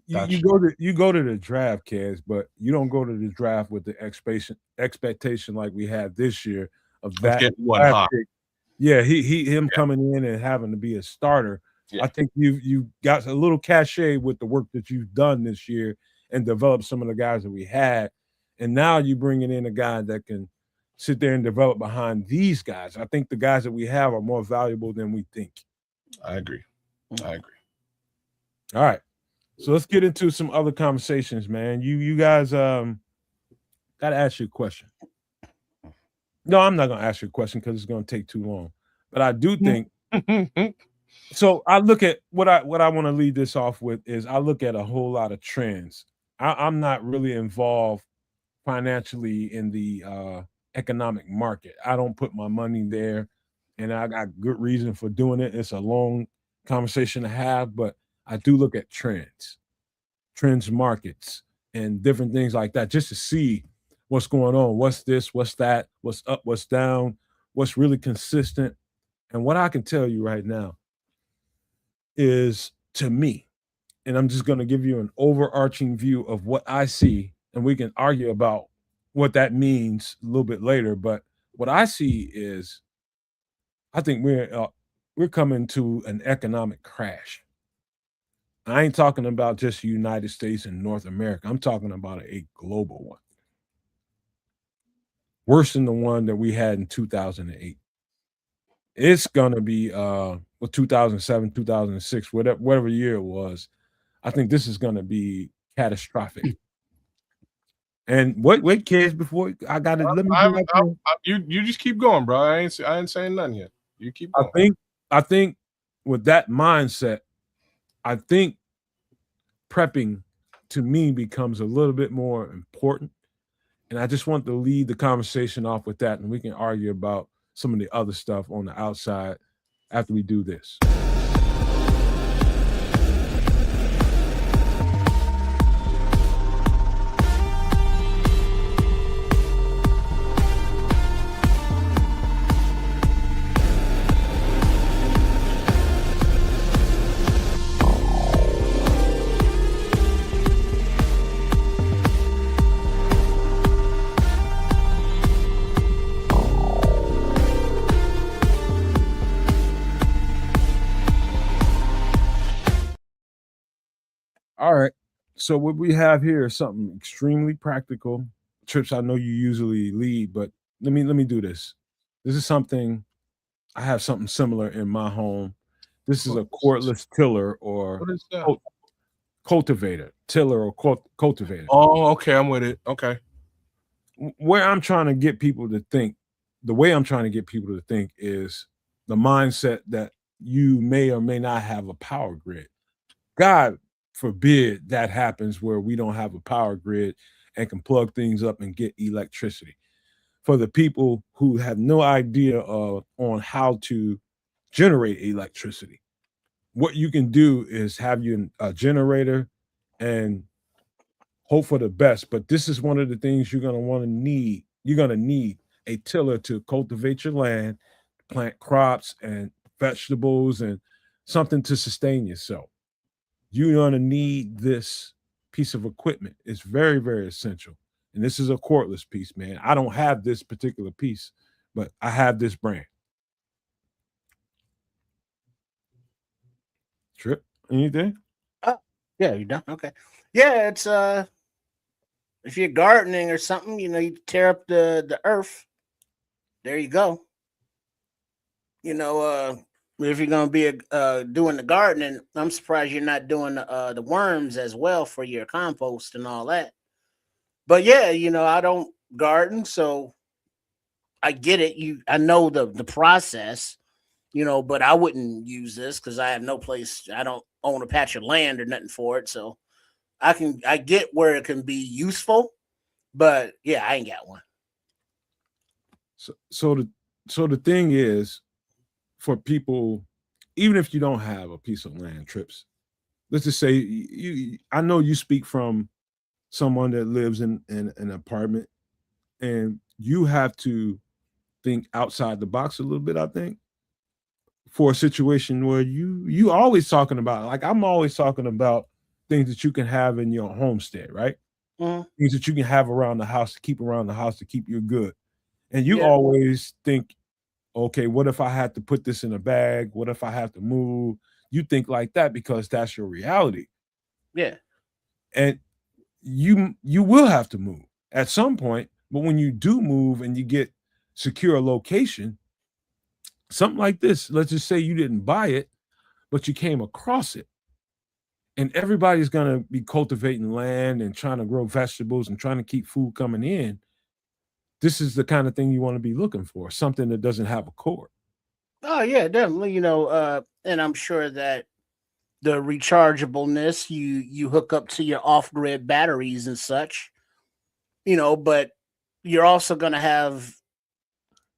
You go to the draft, Kaz, but you don't go to the draft with the expectation like we had this year of that one hot. Pick. Yeah, him coming in and having to be a starter. Yeah. I think you got a little cachet with the work that you've done this year and developed some of the guys that we had, and now you bringing in a guy that can sit there and develop behind these guys. I think the guys that we have are more valuable than we think. I agree. All right. So let's get into some other conversations, man. You guys got to ask you a question. No, I'm not going to ask you a question because it's going to take too long. But I do think so. I look at what I want to lead this off with is I look at a whole lot of trends. I'm not really involved financially in the economic market. I don't put my money there, and I got good reason for doing it. It's a long conversation to have, but I do look at trends markets, and different things like that just to see what's going on. What's this? What's that? What's up? What's down? What's really consistent? And what I can tell you right now is, to me, and I'm just going to give you an overarching view of what I see, and we can argue about what that means a little bit later. But what I see is, I think we're coming to an economic crash. I ain't talking about just the United States and North America. I'm talking about a global one, worse than the one that we had in 2008. It's gonna be 2007, 2006, whatever year it was. I think this is gonna be catastrophic. And wait, kids, before I got to let me do my thing. You just keep going, bro. I ain't saying nothing yet. You keep I going. think with that mindset, I think prepping to me becomes a little bit more important. And I just want to lead the conversation off with that, and we can argue about some of the other stuff on the outside after we do this. All right. So what we have here is something extremely practical. Trips, I know you usually lead, but let me do this. This is something I have something similar in my home. This is a cordless tiller or What is that? cultivator, tiller or cultivator. Oh, okay, I'm with it. Okay. Where I'm trying to get people to think, the way I'm trying to get people to think is the mindset that you may or may not have a power grid. God forbid that happens where we don't have a power grid and can plug things up and get electricity. For the people who have no idea on how to generate electricity, what you can do is have a generator and hope for the best. But this is one of the things you're going to want to need. You're going to need a tiller to cultivate your land, plant crops and vegetables, and something to sustain yourself. You're going to need this piece of equipment. It's very, very essential. And this is a cordless piece, man. I don't have this particular piece, but I have this brand. Trip, anything? Yeah, you done? Okay. Yeah, it's if you're gardening or something, you tear up the earth. There you go. If you're gonna be doing the gardening, I'm surprised you're not doing the worms as well for your compost and all that. But yeah, I don't garden, so I get it. I know the process, but I wouldn't use this because I have no place. I don't own a patch of land or nothing for it, so I get where it can be useful, but yeah, I ain't got one. So the thing is, for people, even if you don't have a piece of land, Trips, let's just say I know you speak from someone that lives in an apartment, and you have to think outside the box a little bit, I think, for a situation where you always talking about, like I'm always talking about things that you can have in your homestead, right? Mhm. Things that you can have around the house to keep around the house to keep you good. And you Yeah. always think, okay, what if I had to put this in a bag? What if I have to move? You think like that because that's your reality. Yeah. And you will have to move at some point, but when you do move and you get secure location, something like this, let's just say you didn't buy it, but you came across it. And everybody's going to be cultivating land and trying to grow vegetables and trying to keep food coming in. This is the kind of thing you want to be looking for, something that doesn't have a cord. Oh yeah, definitely. And I'm sure that the rechargeableness you hook up to your off-grid batteries and such, but you're also going to have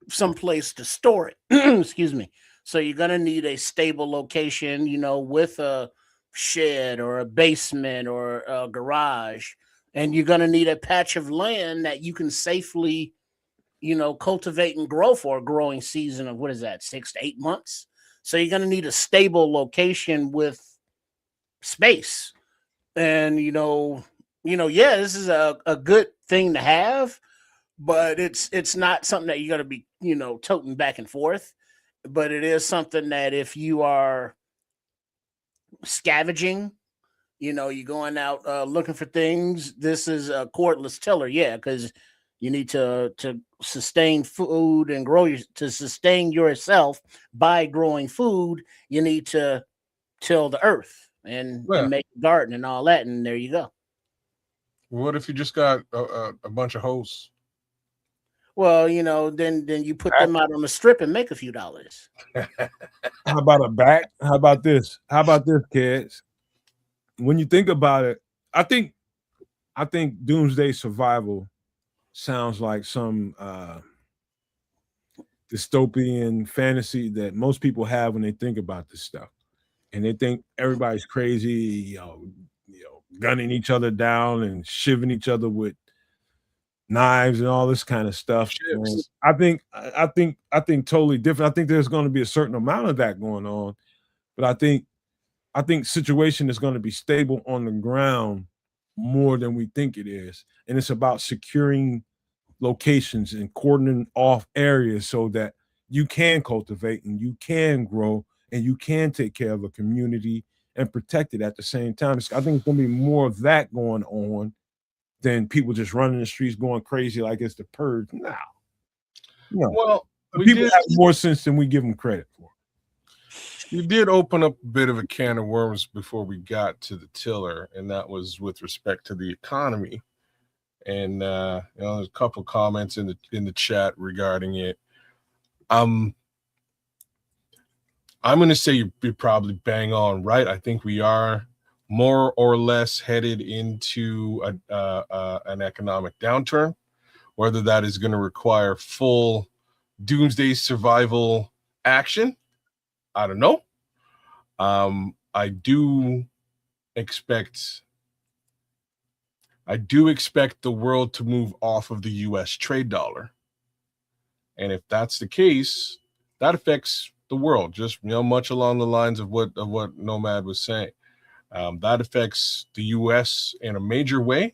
some place to store it. Excuse me. So you're going to need a stable location, with a shed or a basement or a garage, and you're going to need a patch of land that you can safely cultivate and grow for a growing season of, what is that, 6 to 8 months. So you're going to need a stable location with space. And, yeah, this is a good thing to have, but it's not something that you're going to be, toting back and forth. But it is something that if you are scavenging, you're going out looking for things, this is a cordless tiller. Yeah, because you need to sustain food and to sustain yourself by growing food. You need to till the earth and make a garden and all that, and there you go. What if you just got a bunch of hoes? Well, then you put them out on the strip and make a few dollars. How about a back? How about this, kids? When you think about it, I think doomsday survival sounds like some dystopian fantasy that most people have when they think about this stuff, and they think everybody's crazy, gunning each other down and shivving each other with knives and all this kind of stuff. I think totally different. I think there's going to be a certain amount of that going on, but I think situation is going to be stable on the ground more than we think it is, and it's about securing locations and cordoning off areas so that you can cultivate and you can grow and you can take care of a community and protect it at the same time. I think it's going to be more of that going on than people just running the streets going crazy like it's the purge. No. Well, people have more sense than we give them credit for. You did open up a bit of a can of worms before we got to the tiller, and that was with respect to the economy. And there's a couple comments in the chat regarding it. I'm going to say you're probably bang on right. I think we are more or less headed into an economic downturn. Whether that is going to require full doomsday survival action, I don't know. I do expect the world to move off of the U.S. trade dollar, and if that's the case, that affects the world. Just much along the lines of what Nomad was saying. That affects the U.S. in a major way,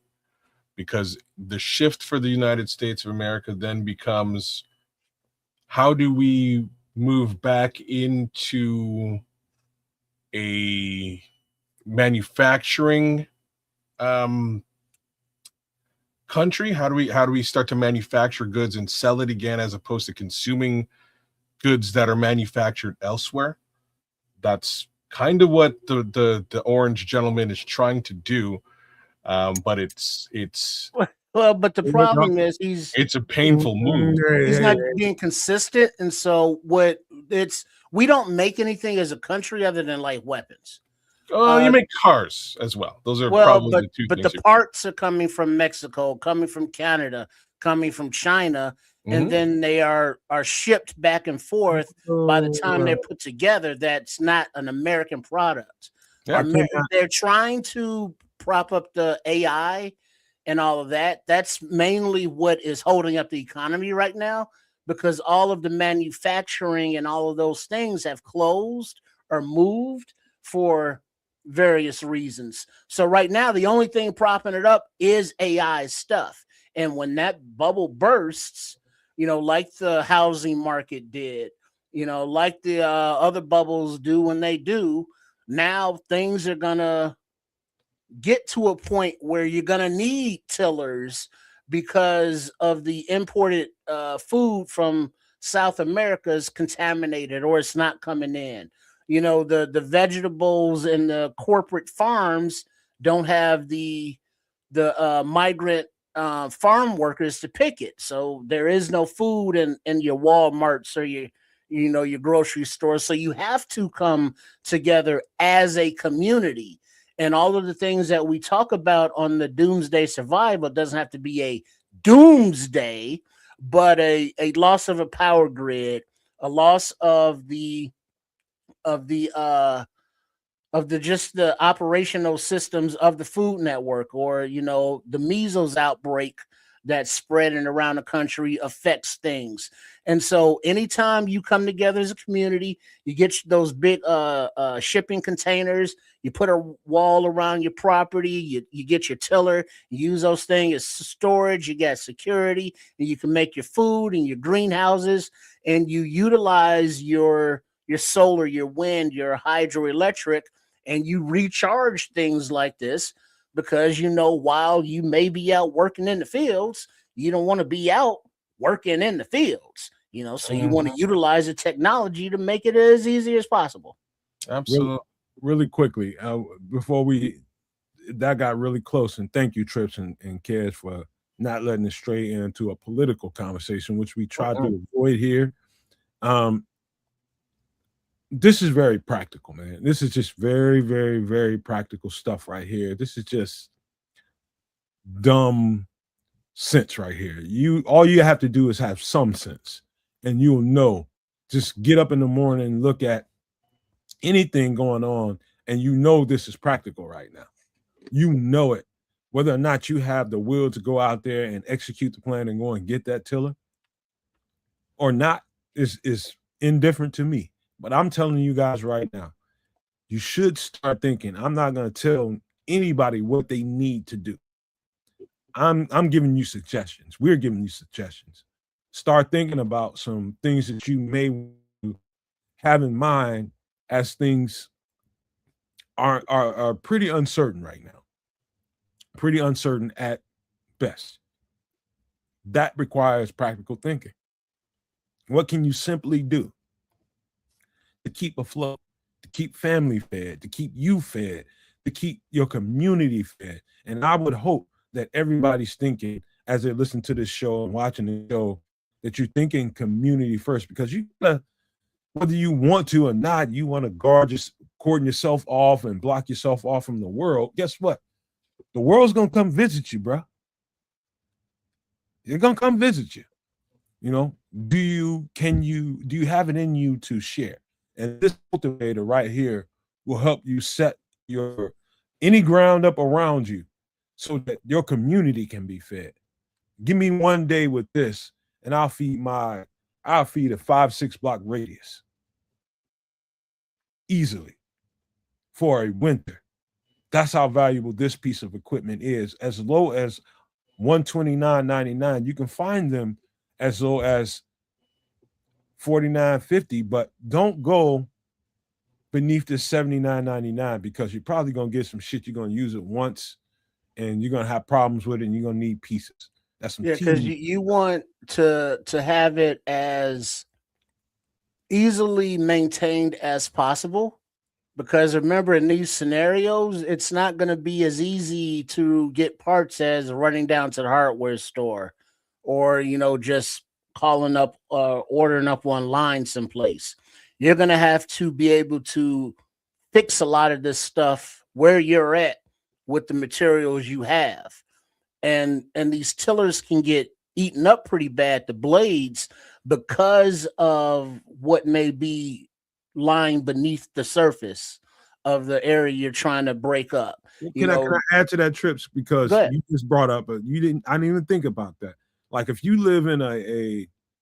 because the shift for the United States of America then becomes, how do we move back into a manufacturing country? How do we start to manufacture goods and sell it again, as opposed to consuming goods that are manufactured elsewhere? That's kind of what the orange gentleman is trying to do, but it's well, but the problem is it's a painful move. He's not being consistent, and so we don't make anything as a country other than like weapons. You make cars as well. Those are probably the two things. But the parts are coming from Mexico, coming from Canada, coming from China, and then they are shipped back and forth. By the time they're put together, that's not an American product. Yeah, they're trying to prop up the AI and all of that. That's mainly what is holding up the economy right now, because all of the manufacturing and all of those things have closed or moved for various reasons. So right now, the only thing propping it up is AI stuff. And when that bubble bursts, like the housing market did, like the other bubbles do when they do, now things are going to get to a point where you're going to need tillers because of the imported food from South America is contaminated or it's not coming in. The vegetables and the corporate farms don't have the migrant farm workers to pick it. So there is no food in your Walmarts or your grocery stores. So you have to come together as a community. And all of the things that we talk about on the doomsday survival doesn't have to be a doomsday, but a loss of a power grid, a loss of the just the operational systems of the food network, or the measles outbreak that's spreading around the country affects things. And so anytime you come together as a community, you get those big shipping containers, you put a wall around your property, you get your tiller, you use those things as storage, you got security, and you can make your food and your greenhouses, and you utilize your solar, your wind, your hydroelectric, and you recharge things like this, because while you may be out working in the fields, you don't want to be out working in the fields, so you want to utilize the technology to make it as easy as possible. Absolutely. Really quickly, before that got really close, and thank you, Trips and Kez, for not letting us stray into a political conversation, which we tried to avoid here. This is very practical, man. This is just very, very, very practical stuff right here. This is just dumb sense right here. All you have to do is have some sense, and you'll know. Just get up in the morning and look at anything going on, and this is practical right now. You know it. Whether or not you have the will to go out there and execute the plan and go and get that tiller or not is indifferent to me. But I'm telling you guys right now, you should start thinking. I'm not going to tell anybody what they need to do. I'm giving you suggestions. We're giving you suggestions. Start thinking about some things that you may have in mind, as things are pretty uncertain right now. Pretty uncertain at best. That requires practical thinking. What can you simply do to keep afloat, to keep family fed, to keep you fed, to keep your community fed? And I would hope that everybody's thinking, as they listen to this show and watching the show, that you're thinking community first, because whether you want to or not, you want to cordon yourself off and block yourself off from the world. Guess what? The world's going to come visit you, bro. They're going to come visit you. Do you have it in you to share? And this cultivator right here will help you set any ground up around you so that your community can be fed. Give me one day with this, and I'll feed a 5-6 block radius easily for a winter. That's how valuable this piece of equipment is. As low as $129.99, you can find them as low as $49.50, but don't go beneath the $79.99, because you're probably going to get some shit. You're going to use it once and you're going to have problems with it, and you're going to need pieces. That's some because you want to have it as easily maintained as possible, because remember, in these scenarios, it's not going to be as easy to get parts as running down to the hardware store, or just calling up ordering up online someplace. You're going to have to be able to fix a lot of this stuff where you're at with the materials you have. And these tillers can get eaten up pretty bad, the blades, because of what may be lying beneath the surface of the area you're trying to break up. Can I add to that, Trips? Because you just brought up, I didn't even think about that. Like, if you live in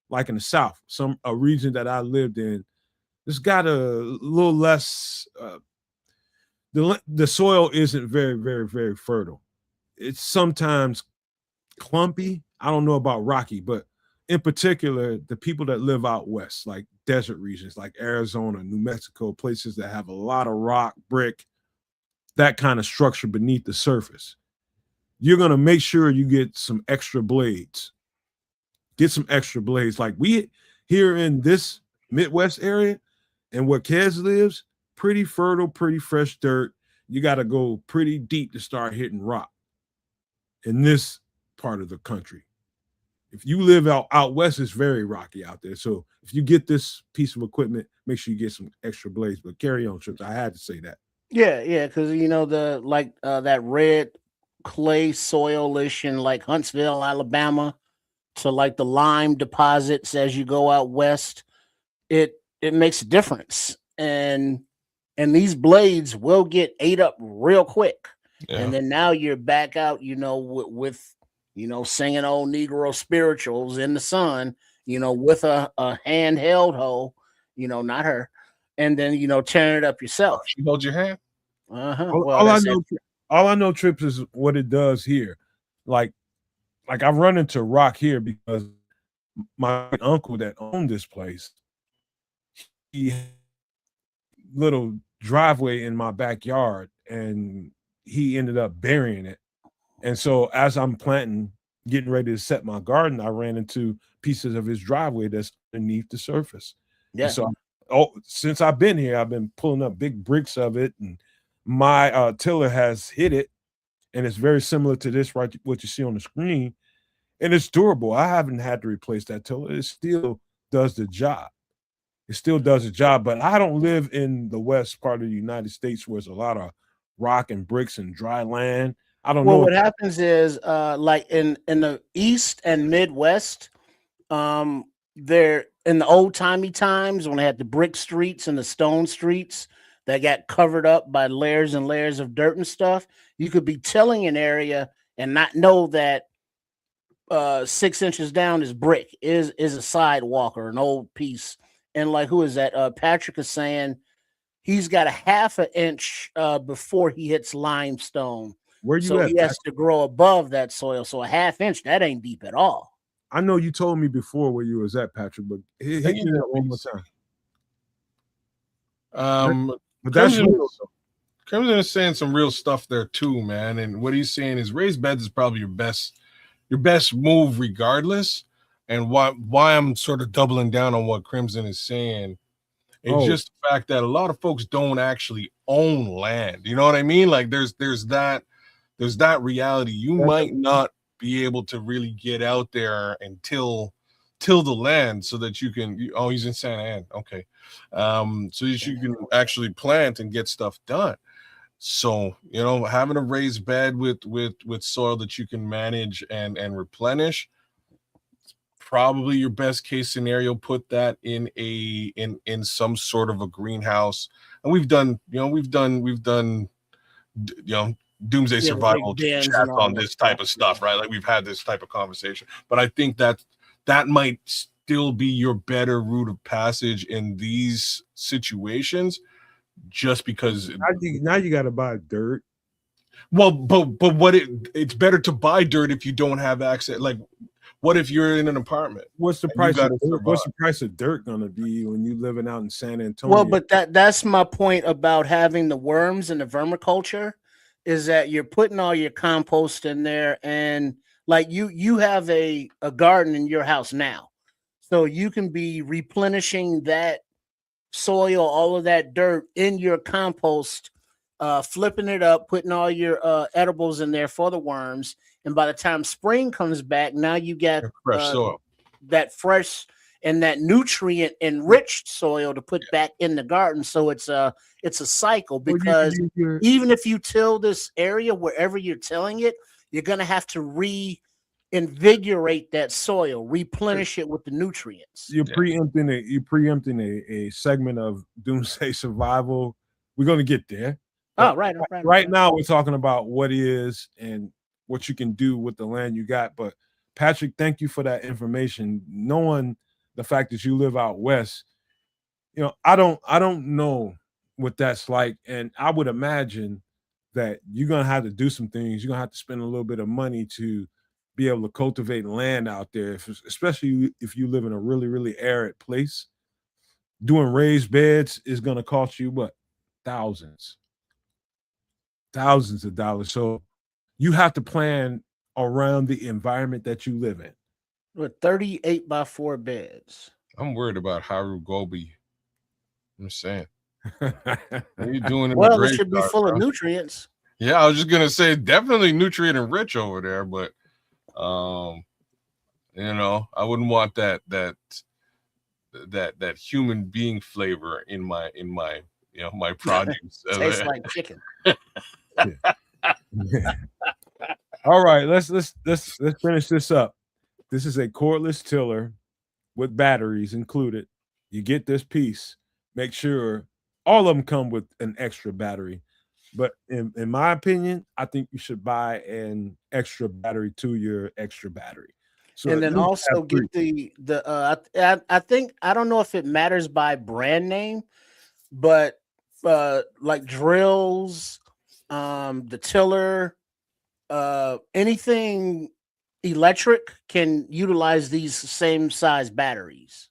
like in the South, a region that I lived in, it's got a little less, the soil isn't very, very, very fertile. It's sometimes clumpy. I don't know about rocky, but in particular, the people that live out west, like desert regions, like Arizona, New Mexico, places that have a lot of rock, brick, that kind of structure beneath the surface, you're going to make sure you get some extra blades. Get some extra blades. Like we here in this Midwest area and where Kez lives, pretty fertile, pretty fresh dirt. You got to go pretty deep to start hitting rock in this part of the country. If you live out west, it's very rocky out there. So if you get this piece of equipment, make sure you get some extra blades. But carry on, Trips. I had to say that. Yeah, because that red clay soil-ish in like Huntsville, Alabama, to like the lime deposits as you go out west, it makes a difference. And these blades will get ate up real quick. Yeah. And then now you're back out, with singing old Negro spirituals in the sun, with a handheld hoe, not her, and then tearing it up yourself. She holds your hand. Well, all I know, Trips, is what it does here. Like I've run into Rock here because my uncle that owned this place, he had a little driveway in my backyard, and he ended up burying it. And so as I'm getting ready to set my garden, I ran into pieces of his driveway that's underneath the surface. Yeah. And so since I've been here, I've been pulling up big bricks of it, and my tiller has hit it, and it's very similar to this, right? What you see on the screen, and it's durable. I haven't had to replace that tiller. It still does the job. But I don't live in the west part of the United States where there's a lot of rock and bricks and dry land. I don't know. What happens is, like in the East and Midwest, they're in the old timey times when they had the brick streets and the stone streets that got covered up by layers and layers of dirt and stuff. You could be tilling an area and not know that 6 inches down is brick, is a sidewalk or an old piece. And like, who is that? Patrick is saying he's got a half an inch before he hits limestone. Where you so at, he has to grow above that soil. So a half inch, that ain't deep at all. I know you told me before where you was at, Patrick, but hit me that one more time. But that's real. Crimson is saying some real stuff there too, man. And what he's saying is raised beds is probably your best move regardless. And why I'm sort of doubling down on what Crimson is saying is just the fact that a lot of folks don't actually own land. You know what I mean? Like there's that reality. You might not be able to really get out there and till the land so that you can. He's in Santa Ana. Okay, so that you can actually plant and get stuff done. So having a raised bed with soil that you can manage and replenish, probably your best case scenario. Put that in some sort of a greenhouse. And we've done doomsday survival chats on this type of stuff, right? Like we've had this type of conversation. But I think that might still be your better route of passage in these situations, just because now you got to buy dirt. Well, but it's better to buy dirt if you don't have access. Like, what if you're in an apartment? What's the price of dirt going to be when you're living out in San Antonio? Well, but that's my point about having the worms and the vermiculture, is that you're putting all your compost in there, and like you have a garden in your house now, so you can be replenishing that soil, all of that dirt in your compost, flipping it up, putting all your edibles in there for the worms. And by the time spring comes back, now you got fresh soil, that fresh and that nutrient enriched soil to put back in the garden. So it's a cycle, because even if you till this area, wherever you're tilling it, you're going to have to reinvigorate that soil, replenish it with the nutrients. You're preempting a segment of doomsday survival. We're going to get there. Right now we're talking about what is and what you can do with the land you got. But Patrick, thank you for that information. Knowing the fact that you live out west, I don't know what that's like, and I would imagine that you're gonna have to do some things. You're gonna have to spend a little bit of money to be able to cultivate land out there, especially if you live in a really, really arid place. Doing raised beds is gonna cost you what? Thousands of dollars. So you have to plan around the environment that you live in. With 38 by 4 beds. I'm worried about Haru Gobi. I'm just saying. What are you doing? Well, it should be full of nutrients. Yeah, I was just gonna say definitely nutrient and rich over there, but I wouldn't want that human being flavor in my my produce. Tastes like chicken. All right, let's finish this up. This is a cordless tiller with batteries included. You get this piece. Make sure all of them come with an extra battery. But in my opinion, I think you should buy an extra battery to your extra battery. So And at then least have also three. get I think I don't know if it matters by brand name, but like drills, the tiller, anything electric can utilize these same size batteries.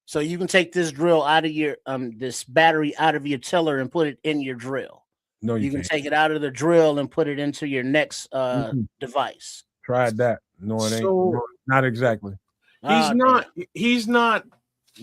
So you can take this drill out of your this battery out of your tiller and put it in your drill. No, you You can can't. take it out of the drill and put it into your next Mm-mm. device. Tried that. No, it ain't. So No, not exactly. he's Ah, damn. not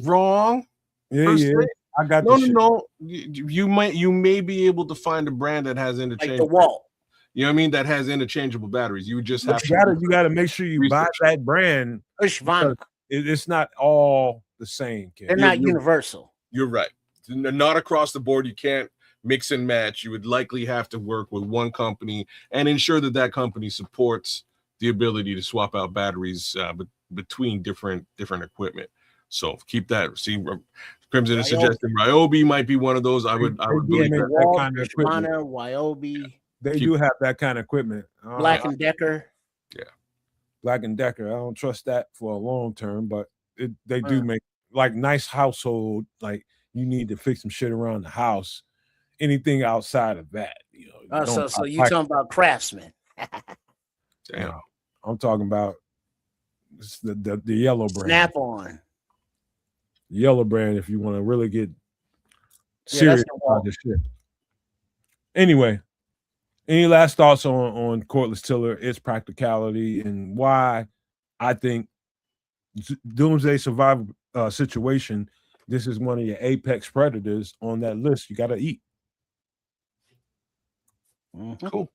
wrong Yeah, per se. yeah. I got No, the shit. no. You may be able to find a brand that has Like interchangeable. the wall. You know what I mean? That has interchangeable batteries. You would just have But to you gotta make sure you buy research. that brand. Ushvan. It's not all the same, kid. They're not universal. You're right. Not across the board. You can't mix and match. You would likely have to work with one company and ensure that that company supports the ability to swap out batteries between different equipment. So keep that. See, Crimson is suggesting Ryobi might be one of those. I would believe make that. that kind of equipment. Ushvana, Wyobi, They do have that kind of equipment. Black and Decker. Yeah. Black and Decker. I don't trust that for a long term, but they do make like nice household. Like you need to fix some shit around the house. Anything outside of that, you know. So you talking about Craftsman? Damn. No, I'm talking about the yellow brand. Snap on. Yellow brand. If you want to really get serious about this shit. Anyway, any last thoughts on cordless tiller, its practicality, and why I think doomsday survival situation, this is one of your apex predators on that list you got to eat. Cool.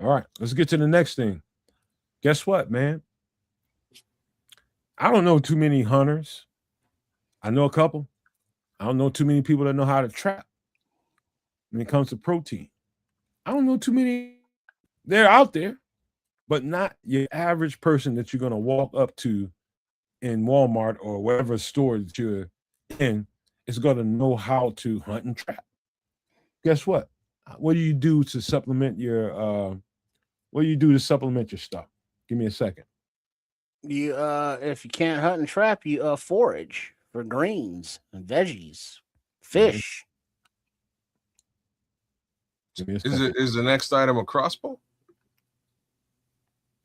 All right, let's get to the next thing. Guess what, man? I don't know too many hunters. I know a couple. I don't know too many people that know how to trap when it comes to protein. I don't know too many. They're out there, but not your average person that you're going to walk up to in Walmart or whatever store that you're in is going to know how to hunt and trap. Guess what? What do you do to supplement your stuff? Give me a second. You if you can't hunt and trap, you forage for greens and veggies, fish. Is the next item a crossbow?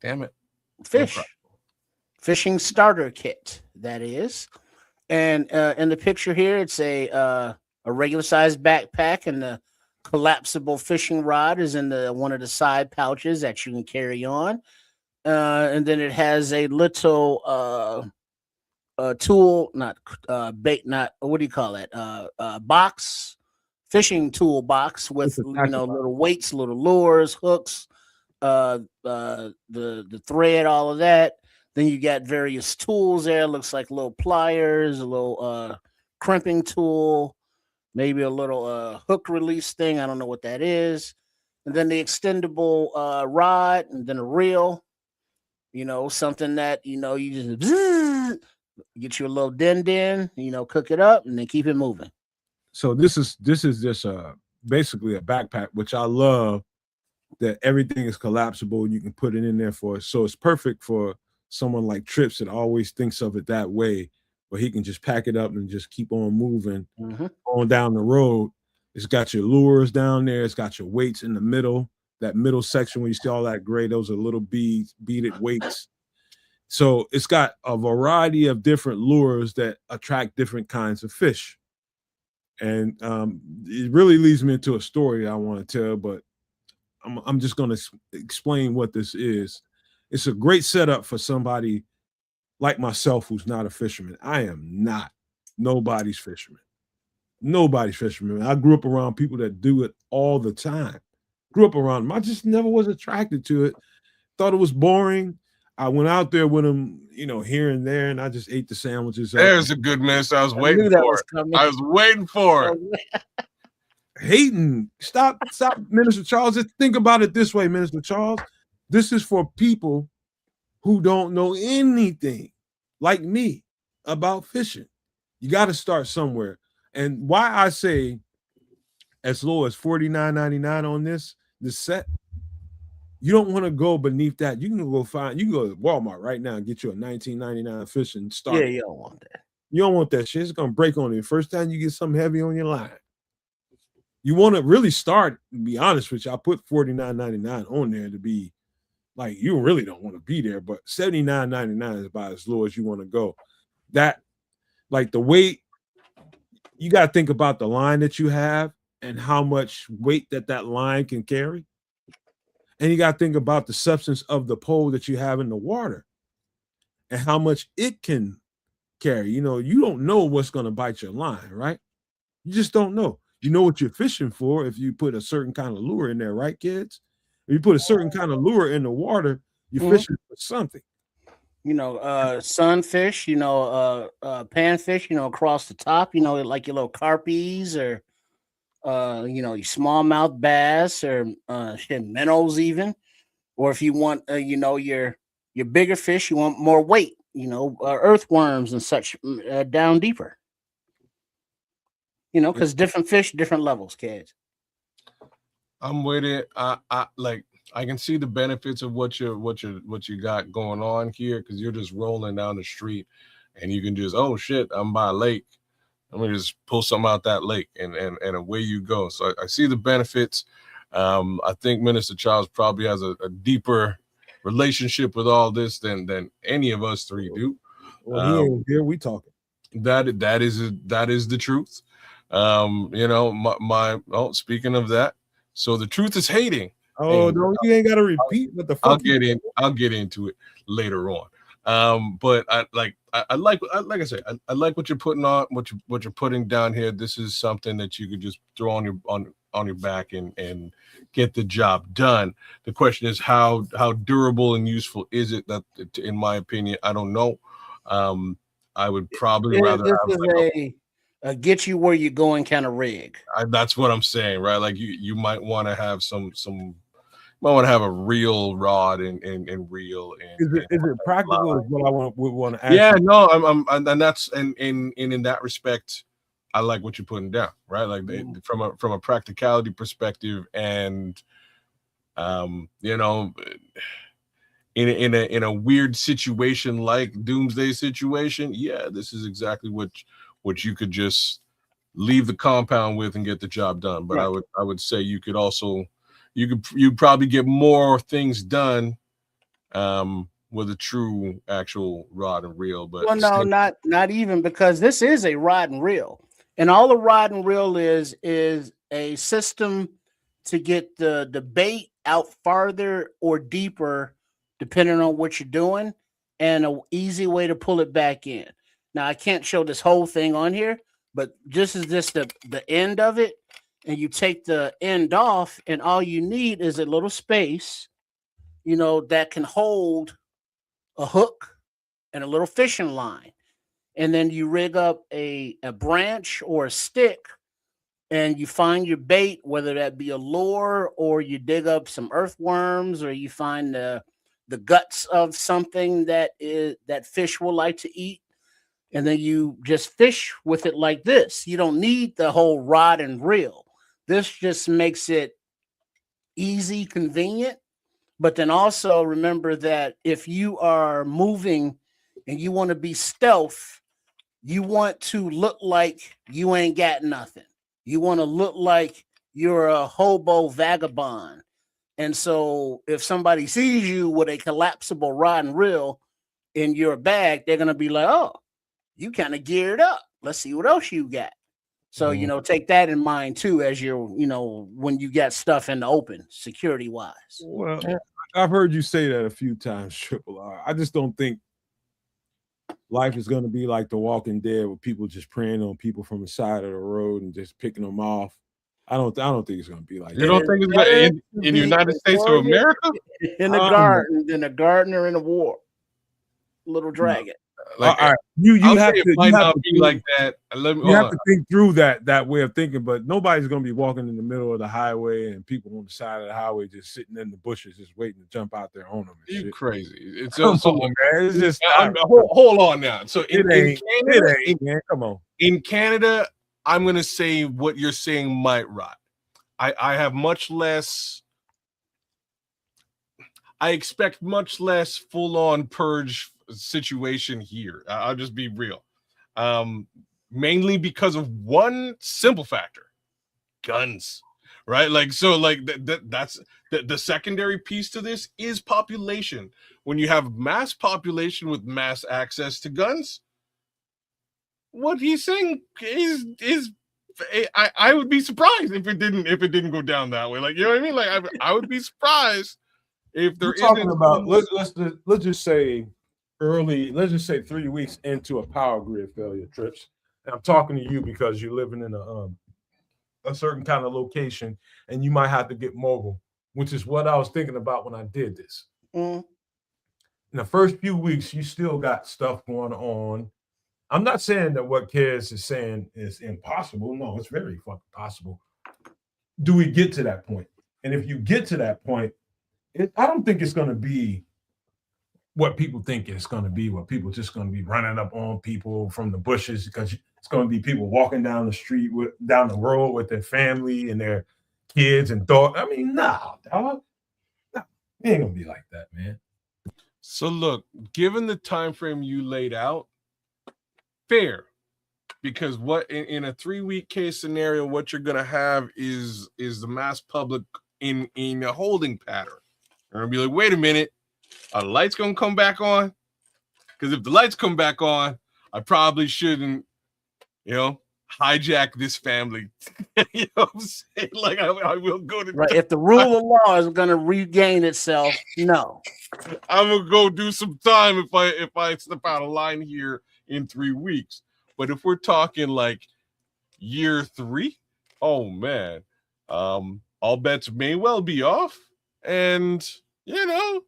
Damn it. Fish. No fishing starter kit, that is. And in the picture here, it's a regular sized backpack, and the collapsible fishing rod is in one of the side pouches that you can carry on. And then it has a little tool, not bait, not what do you call it? Box, fishing tool box with little weights, little lures, hooks, the thread, all of that. Then you got various tools there. Looks like little pliers, a little crimping tool, maybe a little hook release thing. I don't know what that is. And then the extendable rod, and then a reel. Something that you just get you a little din, cook it up, and then keep it moving. So this is just basically a backpack, which I love that everything is collapsible and you can put it in there for. So it's perfect for someone like Trips that always thinks of it that way, where he can just pack it up and just keep on moving on down the road. It's got your lures down there. It's got your weights in the middle. That middle section where you see all that gray, those are little beaded weights. So it's got a variety of different lures that attract different kinds of fish. And it really leads me into a story I want to tell, but I'm just going to explain what this is. It's a great setup for somebody like myself who's not a fisherman. I am not nobody's fisherman. Nobody's fisherman. I grew up around people that do it all the time. Grew up around them. I just never was attracted to it. Thought it was boring. I went out there with them, here and there, and I just ate the sandwiches. There's a good miss. I was waiting for it. I was waiting for it. Hating. Stop, Minister Charles. Just think about it this way, Minister Charles. This is for people who don't know anything, like me, about fishing. You got to start somewhere. And why I say as low as $49.99 on this set. You don't want to go beneath that. You can go to Walmart right now and get you a $19.99 fish and start. Yeah, you don't want that. You don't want that shit. It's gonna break on you. First time you get something heavy on your line. You want to really start, to be honest with you. I put $49.99 on there to be like, you really don't want to be there, but $79.99 is about as low as you want to go. That, like, the weight, you got to think about the line that you have and how much weight that line can carry. And you got to think about the substance of the pole that you have in the water and how much it can carry. You know, you don't know what's going to bite your line, right? You just don't know. You know what you're fishing for if you put a certain kind of lure in there, right, kids? If you put a certain kind of lure in the water, you're fishing for something. You know, sunfish, you know, panfish, you know, across the top, you know, like your little carpies or, you know, your smallmouth bass or minnows even. Or if you want, you know, your bigger fish, you want more weight, you know, earthworms and such down deeper. You know, because different fish, different levels, kids. I'm with it. I can see the benefits of what you got going on here, because you're just rolling down the street and you can just, oh shit, I'm by a lake. I'm gonna just pull something out that lake and away you go. So I see the benefits. I think Minister Charles probably has a deeper relationship with all this than any of us three do. Well, he ain't here. We talking. That is the truth. You know, speaking of that, so the truth is hating. Oh, no, you ain't got to repeat what the fuck. I'll get into it later on. But I like I said, I like what you're putting on, what you're putting down here. This is something that you could just throw on your back and get the job done. The question is how durable and useful is it? That, in my opinion, I don't know. I would probably rather have a get you where you're going kind of rig. That's what I'm saying, right? Like you might want to have might want to have a real rod and reel. Is it practical? Is what I would want to ask. Yeah, no, I'm and that's and in that respect, I like what you're putting down, right? Like from a practicality perspective, and you know, in a weird situation like doomsday situation, yeah, this is exactly what you could just leave the compound with and get the job done. But right. I would say you could also you'd probably get more things done with a true actual rod and reel. But well, no, not even, because this is a rod and reel, and all a rod and reel is a system to get the bait out farther or deeper, depending on what you're doing, and an easy way to pull it back in. Now, I can't show this whole thing on here, but just as this the end of it, and you take the end off, and all you need is a little space, you know, that can hold a hook and a little fishing line. And then you rig up a branch or a stick, and you find your bait, whether that be a lure or you dig up some earthworms or you find the guts of something that fish will like to eat. And then you just fish with it like this. You don't need the whole rod and reel. This just makes it easy, convenient. But then also remember that if you are moving and you want to be stealth, you want to look like you ain't got nothing. You want to look like you're a hobo vagabond. And so if somebody sees you with a collapsible rod and reel in your bag, they're going to be like, oh, you kind of geared up. Let's see what else you got. So, you know, take that in mind too, as you're, you know, when you got stuff in the open, security wise. Well, I've heard you say that a few times, Triple R. I just don't think life is going to be like The Walking Dead, with people just preying on people from the side of the road and just picking them off. I don't think it's going to be like that. You don't think it's in the United States of America? In the garden, in a gardener in a war, little dragon. Like, all right, you have to. Might not be like that. You have to think through that way of thinking, but nobody's going to be walking in the middle of the highway and people on the side of the highway just sitting in the bushes, just waiting to jump out there on them. You crazy? It's it's just hold on now. So in Canada, man, come on. In Canada, I'm gonna say what you're saying might rot. I have much less. I expect much less full-on purge situation here. I'll just be real. Mainly because of one simple factor: guns. Right? Like, so like that's the secondary piece to this is population. When you have mass population with mass access to guns, what he's saying is I would be surprised if it didn't go down that way. Like, you know what I mean? Like, I would be surprised if there You're talking isn't about let's just say let's just say 3 weeks into a power grid failure, Trips. And I'm talking to you because you're living in a certain kind of location and you might have to get mobile, which is what I was thinking about when I did this. In the first few weeks, you still got stuff going on. I'm not saying that what Kez is saying is impossible. No, it's very fucking possible. Do we get to that point? And if you get to that point, I don't think it's going to be what people think it's going to be, where people just going to be running up on people from the bushes, because it's going to be people walking down the street, down the road with their family and their kids and dog. I mean, nah, dog. Nah, it ain't going to be like that, man. So look, given the time frame you laid out, fair, because what in a 3-week case scenario, what you're gonna have is the mass public in a holding pattern. They're gonna be like, wait a minute, are the lights gonna come back on? Because if the lights come back on, I probably shouldn't, hijack this family. You know what I'm saying? Like, I will go to right. If the rule of law is gonna regain itself, no, I'm gonna go do some time if I step out of line here in 3 weeks. But if we're talking like year 3, oh man, all bets may well be off, and do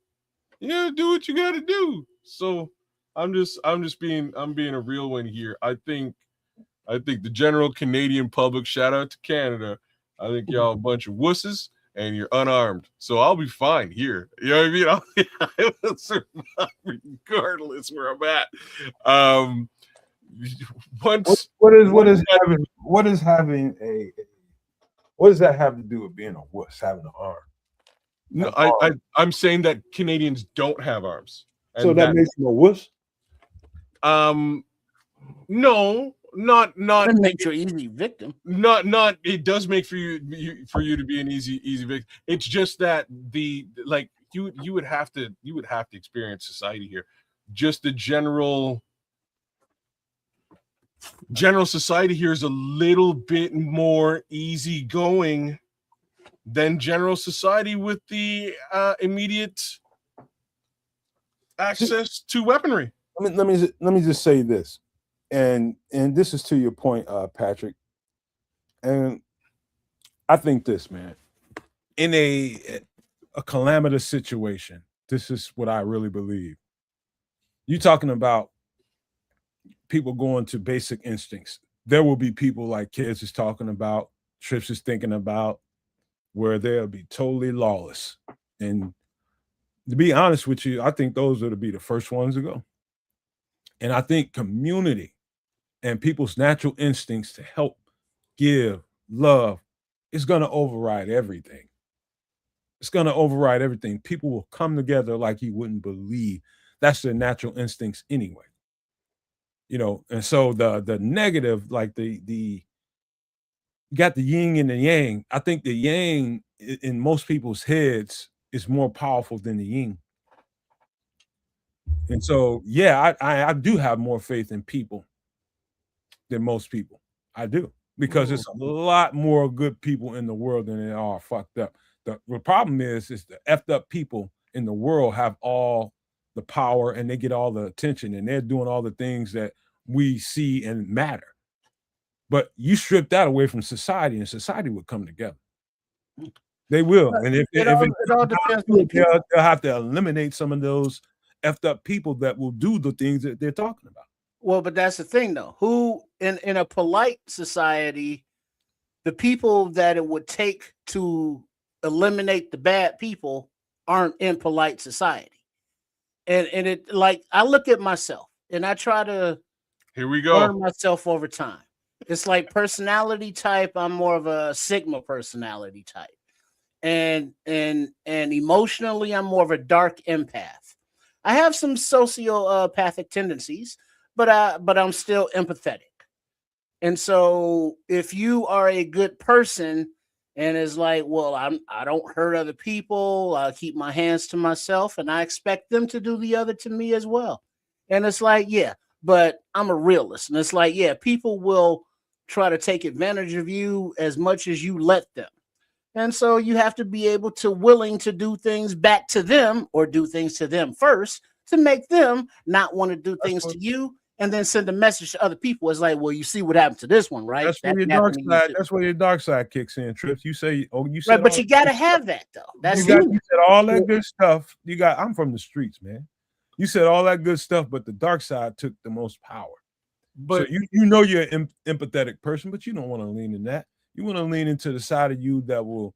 what you got to do. So I'm being a real one here. I think the general Canadian public, shout out to Canada, I think y'all a bunch of wusses and you're unarmed. So I'll be fine here. You know what I mean? I will survive regardless where I'm at. What does that have to do with being a wuss, having an arm? No, I'm saying that Canadians don't have arms. So that makes them a wuss? No, not that makes you an easy victim. Not it does make for you to be an easy victim. It's just that you would have to experience society here. Just the general society here is a little bit more easygoing than general society with the immediate access to weaponry. Let me just say this, and this is to your point, Patrick. And I think this, man, in a calamitous situation, this is what I really believe. You're talking about people going to basic instincts. There will be people like Kids is talking about, Trips is thinking about, where they'll be totally lawless. And to be honest with you, I think those are to be the first ones to go. And I think community and people's natural instincts to help, give, love is going to override everything. It's going to override everything. People will come together like you wouldn't believe. That's their natural instincts anyway. And so the negative, like you got the yin and the yang. I think the yang in most people's heads is more powerful than the yin. And so, yeah, I do have more faith in people than most people. I do, because there's a lot more good people in the world than there are fucked up. The problem is the effed up people in the world have all the power and they get all the attention and they're doing all the things that we see and matter. But you strip that away from society and society would come together. They will. And if it all depends, they'll have to eliminate some of those effed up people that will do the things that they're talking about. Well, but that's the thing, though. Who in a polite society, the people that it would take to eliminate the bad people aren't in polite society. And it, like, I look at myself and I try to here we go learn myself over time. It's like personality type. I'm more of a Sigma personality type, and emotionally, I'm more of a dark empath. I have some sociopathic tendencies, but I'm still empathetic. And so if you are a good person and is like, well, I don't hurt other people, I keep my hands to myself, and I expect them to do the other to me as well. And it's like, yeah, but I'm a realist. And it's like, yeah, people will try to take advantage of you as much as you let them. And so you have to be able to willing to do things back to them or do things to them first to make them not want to do things to you and then send a message to other people. It's like, well, you see what happened to this one, right? That's where your dark side. That's where your dark side kicks in, Trips. You say, oh, you said, right, but you got to have that though. That's you said all that good stuff. I'm from the streets, man. You said all that good stuff, but the dark side took the most power. But so you know you're an empathetic person, but you don't want to lean in that. You want to lean into the side of you that will,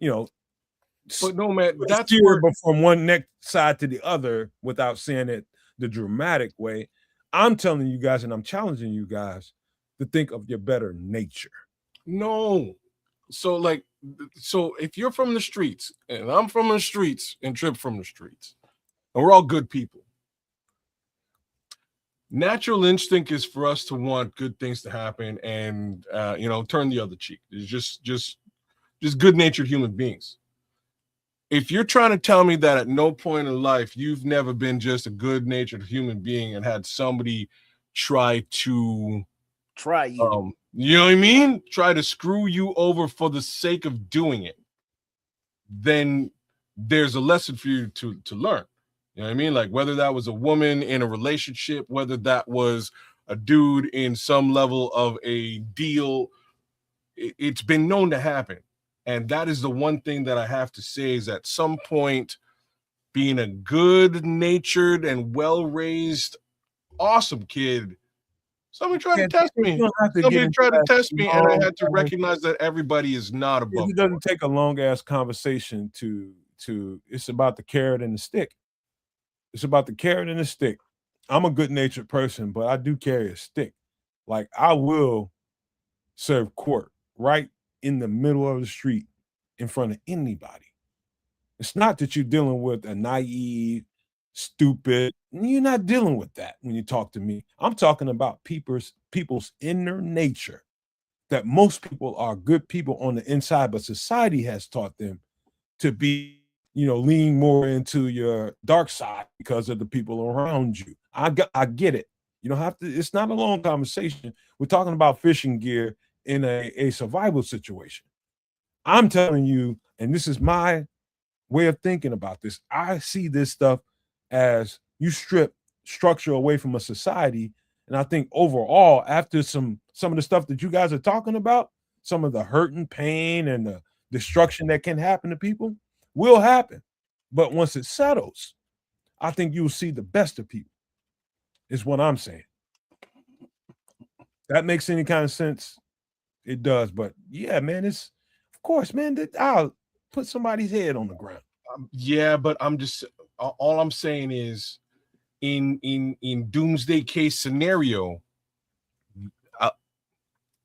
But no, man, that's steer from one neck side to the other without saying it the dramatic way. I'm telling you guys, and I'm challenging you guys to think of your better nature. No. So if you're from the streets and I'm from the streets and Trip from the streets, and we're all good people, natural instinct is for us to want good things to happen and turn the other cheek. It's just good-natured human beings. If you're trying to tell me that at no point in life you've never been just a good-natured human being and had somebody try you, you know what I mean? Try to screw you over for the sake of doing it, then there's a lesson for you to learn. You know what I mean? Like whether that was a woman in a relationship, whether that was a dude in some level of a deal, it's been known to happen. And that is the one thing that I have to say is at some point, being a good-natured and well-raised, awesome kid, somebody tried to test me. Somebody tried to test me, and I had to recognize that everybody is not above. It doesn't take a long-ass conversation to. It's about the carrot and the stick. It's about the carrot and the stick. I'm a good-natured person, but I do carry a stick. Like I will serve court right in the middle of the street in front of anybody. It's not that you're dealing with a naive, stupid. You're not dealing with that when you talk to me. I'm talking about people's inner nature, that most people are good people on the inside, but society has taught them to be, lean more into your dark side because of the people around you. I get it. You don't have to, it's not a long conversation. We're talking about fishing gear in a survival situation. I'm telling you, and this is my way of thinking about this. I see this stuff as you strip structure away from a society. And I think overall, after some of the stuff that you guys are talking about, some of the hurt and pain and the destruction that can happen to people will happen. But once it settles, I think you'll see the best of people, is what I'm saying. That makes any kind of sense? It does. But yeah, man, it's, of course, man, I'll put somebody's head on the ground. Yeah, but all I'm saying is in doomsday case scenario,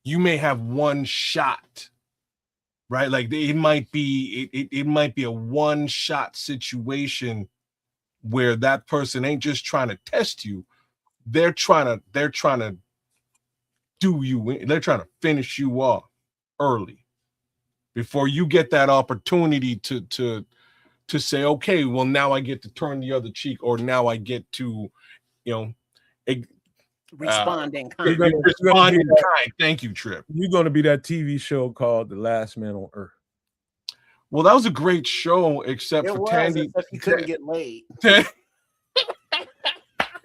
you may have one shot, right? Like it might be a one shot situation where that person ain't just trying to test you. They're trying to do you in. They're trying to finish you off early before you get that opportunity to say, okay, well, now I get to turn the other cheek, or now I get to, respond in kind. Respond in kind. Thank you, Trip. You're going to be that TV show called The Last Man on Earth. Well, that was a great show, except it for was, Tandy. Except you couldn't get laid.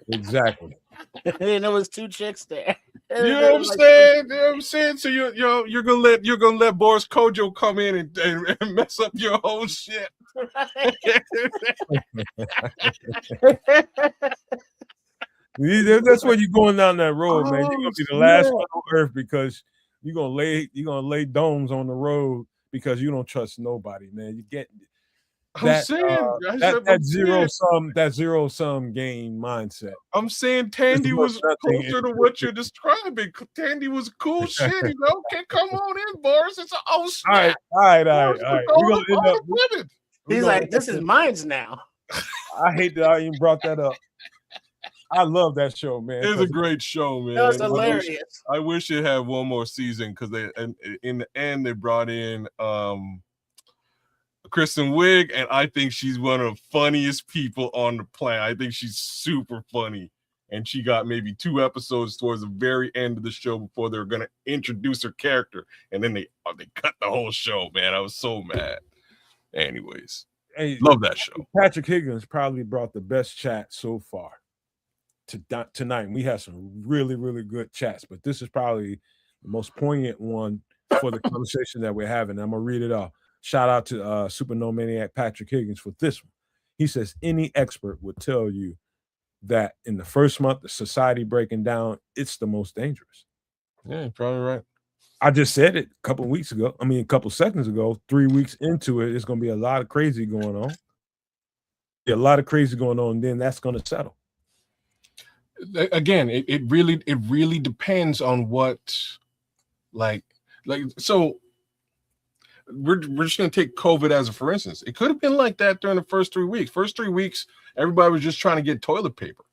Exactly. And there was two chicks there. You know what I'm saying? You know what I'm saying? So you're gonna let Boris Kojo come in and mess up your whole shit. That's where you're going down that road, man. You're gonna be the last one on earth because you're gonna lay domes on the road because you don't trust nobody, man. that zero sum game mindset. I'm saying Tandy was closer to what you're describing. Tandy was cool shit. He's like, okay, come on in, Boris. It's snap. All right. We're gonna end up. He's like, this is mine's now. I hate that I even brought that up. I love that show, man. It's a great show, man. That was hilarious. I wish it had one more season because in the end they brought in Kristen Wiig, and I think she's one of the funniest people on the planet. I think she's super funny, and she got maybe 2 episodes towards the very end of the show before they were gonna introduce her character, and then they cut the whole show. Man, I was so mad. Anyways, love that show. Patrick Higgins probably brought the best chat so far tonight. We had some really, really good chats, but this is probably the most poignant one for the conversation that we're having. I'm gonna read it off. Shout out to Super Nomadiac Patrick Higgins for this one. He says, any expert would tell you that in the first month of society breaking down, it's the most dangerous. Yeah, you're probably right. I just said it a couple seconds ago. 3 weeks into it, it's going to be a lot of crazy going on. Then that's going to settle. Again, it really depends on what, so we're just going to take COVID as a for instance. It could have been like that during the first 3 weeks. First 3 weeks, everybody was just trying to get toilet paper.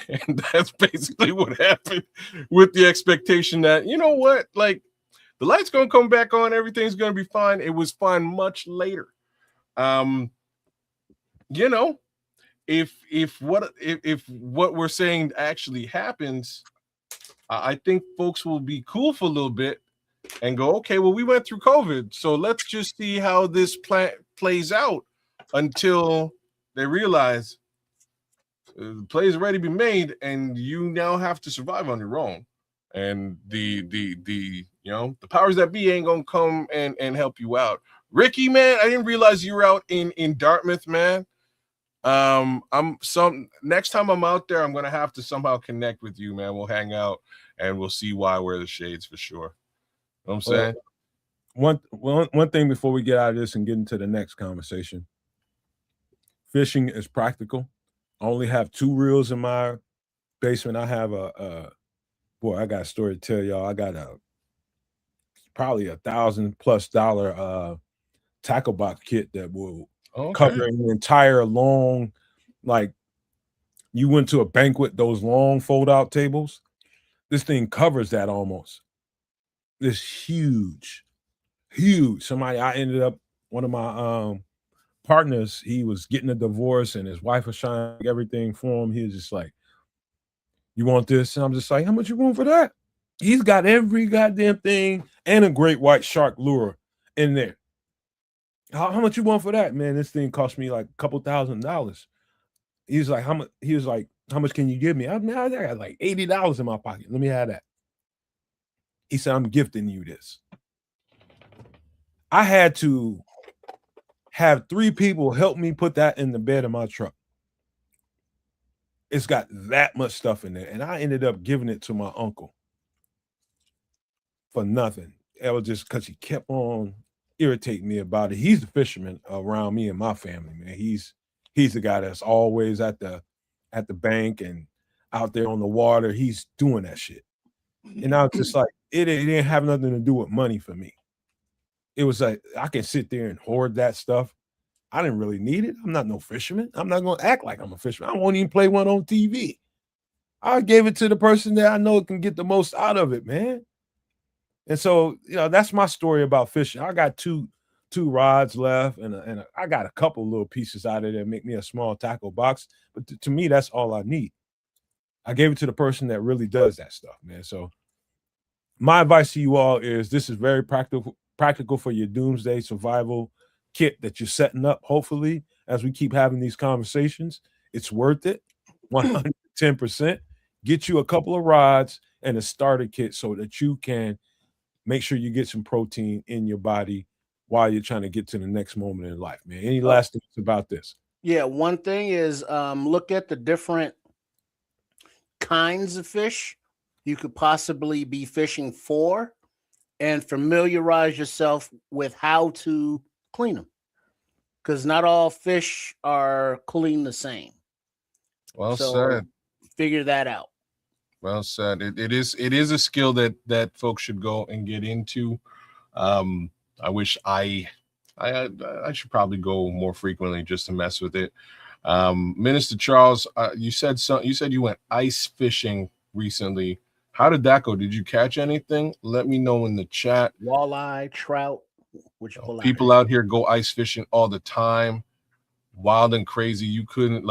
And that's basically what happened, with the expectation that, you know what, like, the light's going to come back on, everything's going to be fine. It was fine much later. You know, if what we're saying actually happens, I think folks will be cool for a little bit and go, okay, well, we went through COVID, so let's just see how this plays out until they realize the play's already been made and you now have to survive on your own. And the powers that be ain't gonna come and help you out. Ricky, man, I didn't realize you were out in Dartmouth, man. Next time I'm out there, I'm gonna have to somehow connect with you, man. We'll hang out and we'll see why I wear the shades for sure. You know what I'm saying? One thing before we get out of this and get into the next conversation. Fishing is practical. I only have 2 reels in my basement. I have I got a story to tell y'all. I got probably $1,000+ tackle box kit that will cover an entire long, like, you went to a banquet, those long fold-out tables. This thing covers that almost. This huge. One of my partners, he was getting a divorce and his wife was trying to do everything for him. He was just like, you want this? And I'm just like, how much you want for that? He's got every goddamn thing and a great white shark lure in there. How much you want for that, man? This thing cost me like a couple $1,000. He was like, how much? He was like, how much can you give me? I got like $80 in my pocket. Let me have that. He said, I'm gifting you this. I had to have 3 people help me put that in the bed of my truck. It's got that much stuff in there. And I ended up giving it to my uncle for nothing. It was just because he kept on irritating me about it. He's the fisherman around me and my family, man. He's the guy that's always at the bank and out there on the water. He's doing that shit. And I was just like, it didn't have nothing to do with money for me. It was like, I can sit there and hoard that stuff. I didn't really need it. I'm not no fisherman. I'm not going to act like I'm a fisherman. I won't even play one on TV. I gave it to the person that I know can get the most out of it, man. And so, that's my story about fishing. I got two rods left, and I got a couple little pieces out of there that make me a small tackle box. But to me, that's all I need. I gave it to the person that really does that stuff, man. So my advice to you all is this is very practical for your doomsday survival kit that you're setting up. Hopefully, as we keep having these conversations, it's worth it. 110%. Get you a couple of rods and a starter kit so that you can make sure you get some protein in your body while you're trying to get to the next moment in life, man. Any last things about this? Yeah, one thing is look at the different kinds of fish you could possibly be fishing for and familiarize yourself with how to clean them. because not all fish are clean the same. Well So said. figure that out. Well said. It is a skill that folks should go and get into. I wish I should probably go more frequently just to mess with it. Minister Charles, you said you went ice fishing recently. How did that go? Did you catch anything? Let me know in the chat. Walleye, trout, which you pull People out here go ice fishing all the time, wild and crazy. You couldn't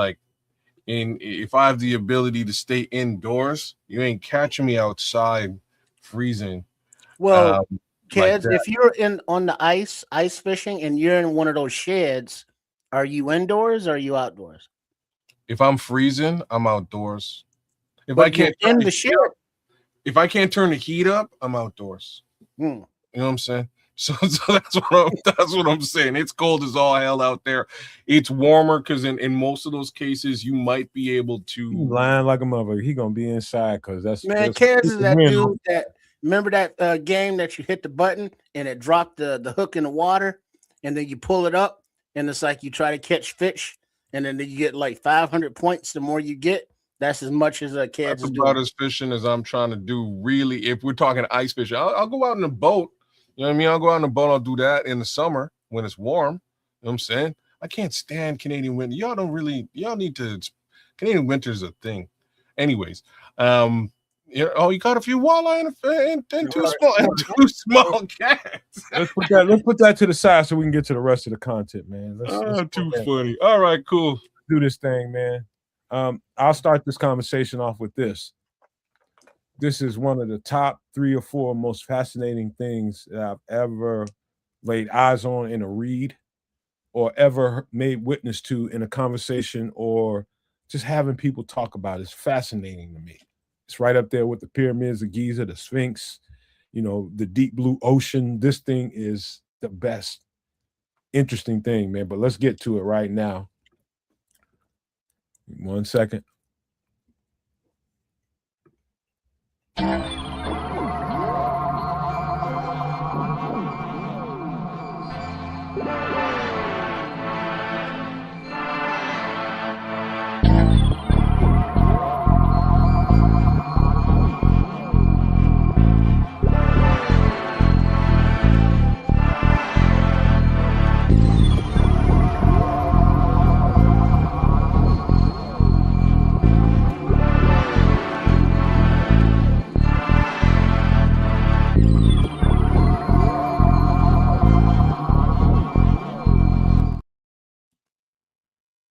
if I have the ability to stay indoors, you ain't catching me outside freezing. Well, kids, like if you're on the ice fishing, and you're in one of those sheds, are you indoors or are you outdoors? If I'm freezing, I'm outdoors. If But I can't you're in the shed. if I can't turn the heat up, I'm outdoors. You know what I'm saying? So that's what I'm saying. It's cold as all hell out there. It's warmer because in most of those cases, you might be able to lying like a mother. He gonna be inside because that's Kaz is that dude that remember that game that you hit the button and it dropped the hook in the water, and then you pull it up and it's like you try to catch fish, and then you get like 500 points. The more you get, that's as much as Kaz that's is about doing. as fishing as I'm trying to do. Really, if we're talking ice fishing, I'll go out in a boat. You know what I mean? I'll go out in a boat. I'll do that in the summer when it's warm. You know what I'm saying? I can't stand Canadian winter. Y'all need to. Canadian winter is a thing. Anyways, you caught a few walleye and two small cats. Let's put that to the side so we can get to the rest of the content, man. Let's too funny. All right, cool. Do this thing, man. I'll start this conversation off with this. This is one of the top 3 or 4 most fascinating things that I've ever laid eyes on in a read or ever made witness to in a conversation or just having people talk about. It's fascinating to me. It's right up there with the pyramids of Giza, the Sphinx, the deep blue ocean. This thing is the best interesting thing, man. But let's get to it right now. 1 second.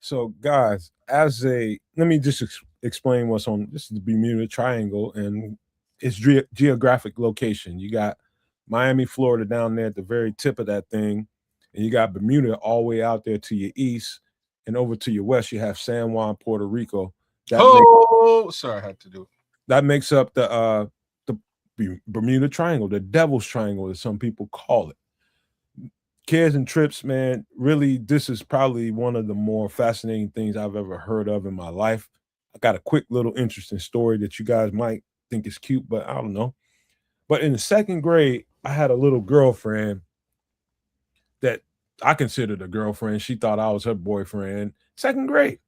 So, guys, let me just explain what's on. This is the Bermuda Triangle, and its geographic location. You got Miami, Florida down there at the very tip of that thing, and you got Bermuda all the way out there to your east, and over to your west, you have San Juan, Puerto Rico. Sorry, I had to do it. That makes up the Bermuda Triangle, the Devil's Triangle, as some people call it. Cares and trips, man, really, this is probably one of the more fascinating things I've ever heard of in my life. I got a quick little interesting story that you guys might think is cute, but I don't know. But in the 2nd grade, I had a little girlfriend that I considered a girlfriend. She thought I was her boyfriend. 2nd grade.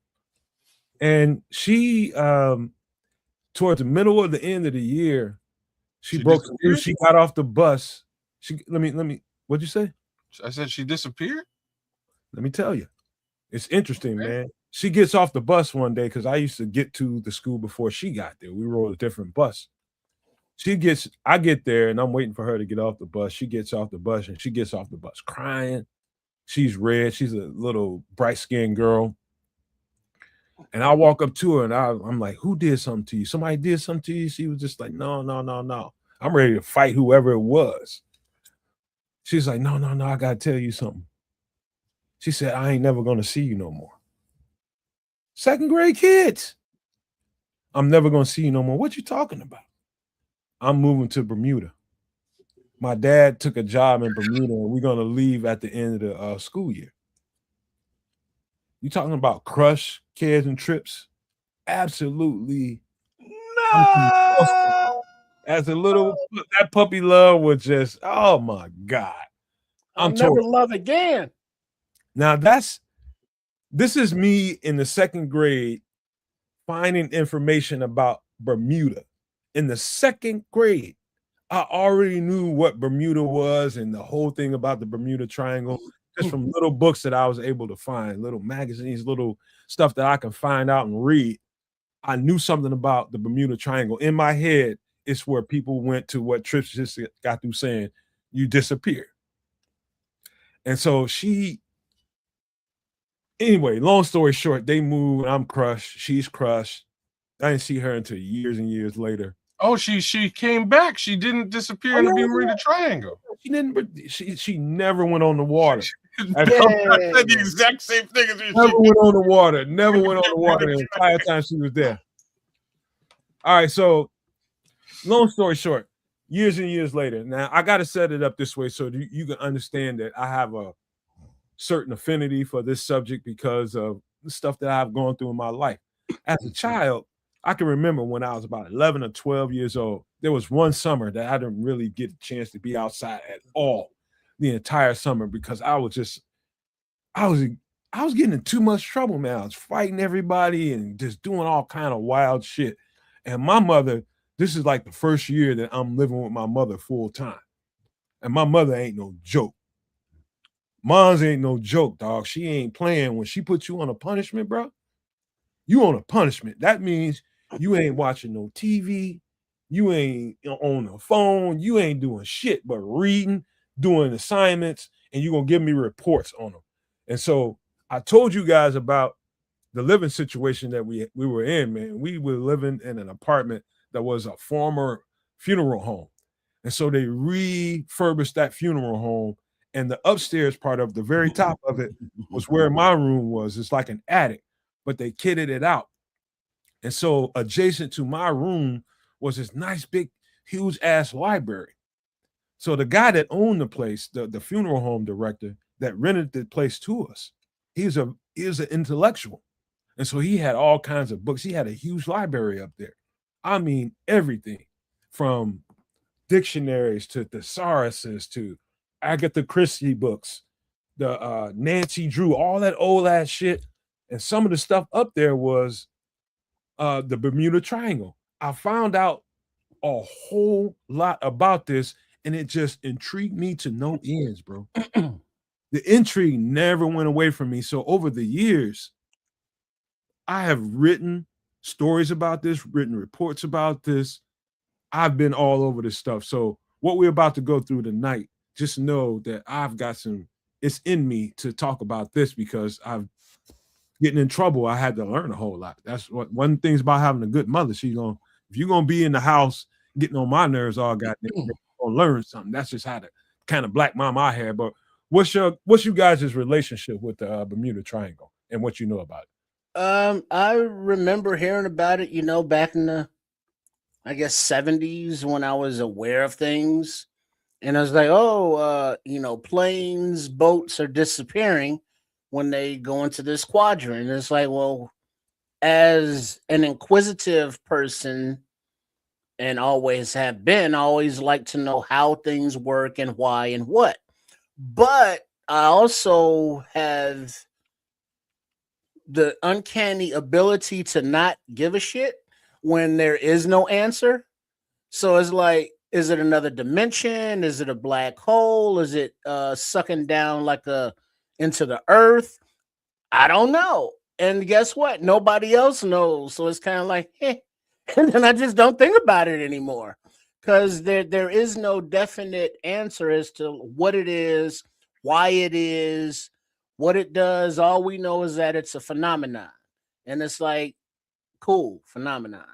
And she, towards the middle of the end of the year, she broke the news. She got off the bus. Let me, what'd you say? I said she disappeared? Let me tell you. It's interesting, man. She gets off the bus one day because I used to get to the school before she got there. We rode a different bus. I get there and I'm waiting for her to get off the bus. She gets off the bus and she gets off the bus crying. She's red. She's a little bright-skinned girl. And I walk up to her and I'm like, who did something to you? Somebody did something to you? She was just like, no. I'm ready to fight whoever it was. She's like, no, I got to tell you something. She said, I ain't never going to see you no more. 2nd grade kids. I'm never going to see you no more. What you talking about? I'm moving to Bermuda. My dad took a job in Bermuda and we're going to leave at the end of the school year. You talking about crush, cares, and trips? Absolutely. No. As a little, that puppy love was just, oh my God. I'll never love again. Now this is me in the second grade finding information about Bermuda. In the second grade, I already knew what Bermuda was and the whole thing about the Bermuda Triangle, just from little books that I was able to find, little magazines, little stuff that I can find out and read. I knew something about the Bermuda Triangle. In my head, it's where people went to what Trips just got through saying, you disappear. And so anyway, long story short, they moved. I'm crushed. She's crushed. I didn't see her until years and years later. Oh, she came back. She didn't disappear in the Bermuda Triangle. She didn't. She never went on the water. I said the exact same thing as you. Never went on the water. Never went on the water the entire time she was there. All right. So, long story short, years and years later. Now I got to set it up this way so you can understand that I have a certain affinity for this subject because of the stuff that I've gone through in my life. As a child, I can remember when I was about 11 or 12 years old, there was one summer that I didn't really get a chance to be outside at all the entire summer because I was getting in too much trouble, man. I was fighting everybody and just doing all kind of wild shit. And my mother, this is like the first year that I'm living with my mother full time. And my mother ain't no joke. Mom's ain't no joke, dog. She ain't playing. When she puts you on a punishment, bro, you on a punishment. That means you ain't watching no TV. You ain't on the phone. You ain't doing shit but reading, doing assignments, and you're going to give me reports on them. And so I told you guys about the living situation that we were in, man. We were living in an apartment that was a former funeral home. And so they refurbished that funeral home. And the upstairs part of the very top of it was where my room was. It's like an attic, but they kitted it out. And so adjacent to my room was this nice, big, huge ass library. So the guy that owned the place, the funeral home director that rented the place to us, he was an intellectual. And so he had all kinds of books. He had a huge library up there. I mean, everything from dictionaries to thesauruses to Agatha Christie books, the Nancy Drew, all that old ass shit. And some of the stuff up there was the Bermuda Triangle. I found out a whole lot about this, and it just intrigued me to no ends, bro. The intrigue never went away from me. So over the years, I have written stories about this, written reports about this. I've been all over this stuff. So what we're about to go through tonight, just know that I've got it's in me to talk about this because I've getting in trouble. I had to learn a whole lot. That's what one thing's about having a good mother. If you're going to be in the house getting on my nerves all goddamn, you're going to learn something. That's just how the kind of black mom I had. But what's you guys' relationship with the Bermuda Triangle and what you know about it? I remember hearing about it, back in the, I guess, 70s when I was aware of things. And I was like, planes, boats are disappearing when they go into this quadrant. And it's like, well, as an inquisitive person and always have been, I always like to know how things work and why and what. But I also have the uncanny ability to not give a shit when there is no answer. So it's like, is it another dimension? Is it a black hole? Is it sucking down into the earth? I don't know. And guess what? Nobody else knows. So it's kind of like, and then I just don't think about it anymore because there is no definite answer as to what it is, why it is, what it does. All we know is that it's a phenomenon. And it's like, cool, phenomenons.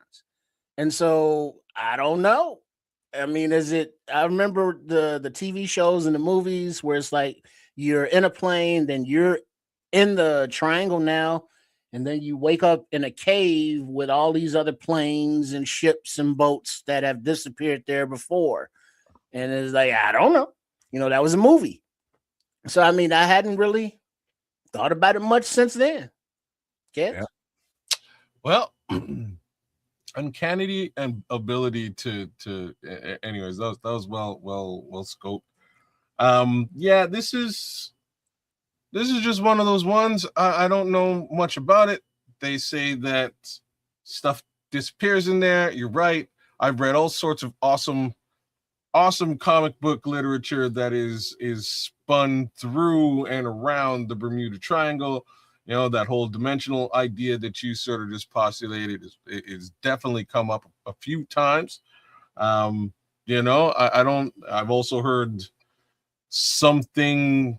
And so I don't know. I mean, I remember the TV shows and the movies where it's like you're in a plane, then you're in the triangle now, and then you wake up in a cave with all these other planes and ships and boats that have disappeared there before. And it's like, I don't know. That was a movie. So, I mean, I hadn't really thought about it much since then. Yeah. Well, uncanny and ability to anyways, that was well scoped. Yeah, this is this is just one of those ones. I don't know much about it. They say that stuff disappears in there. You're right. I've read all sorts of awesome comic book literature that is spun through and around the Bermuda Triangle. You know, that whole dimensional idea that you sort of just postulated is definitely come up a few times. You know, I've also heard something,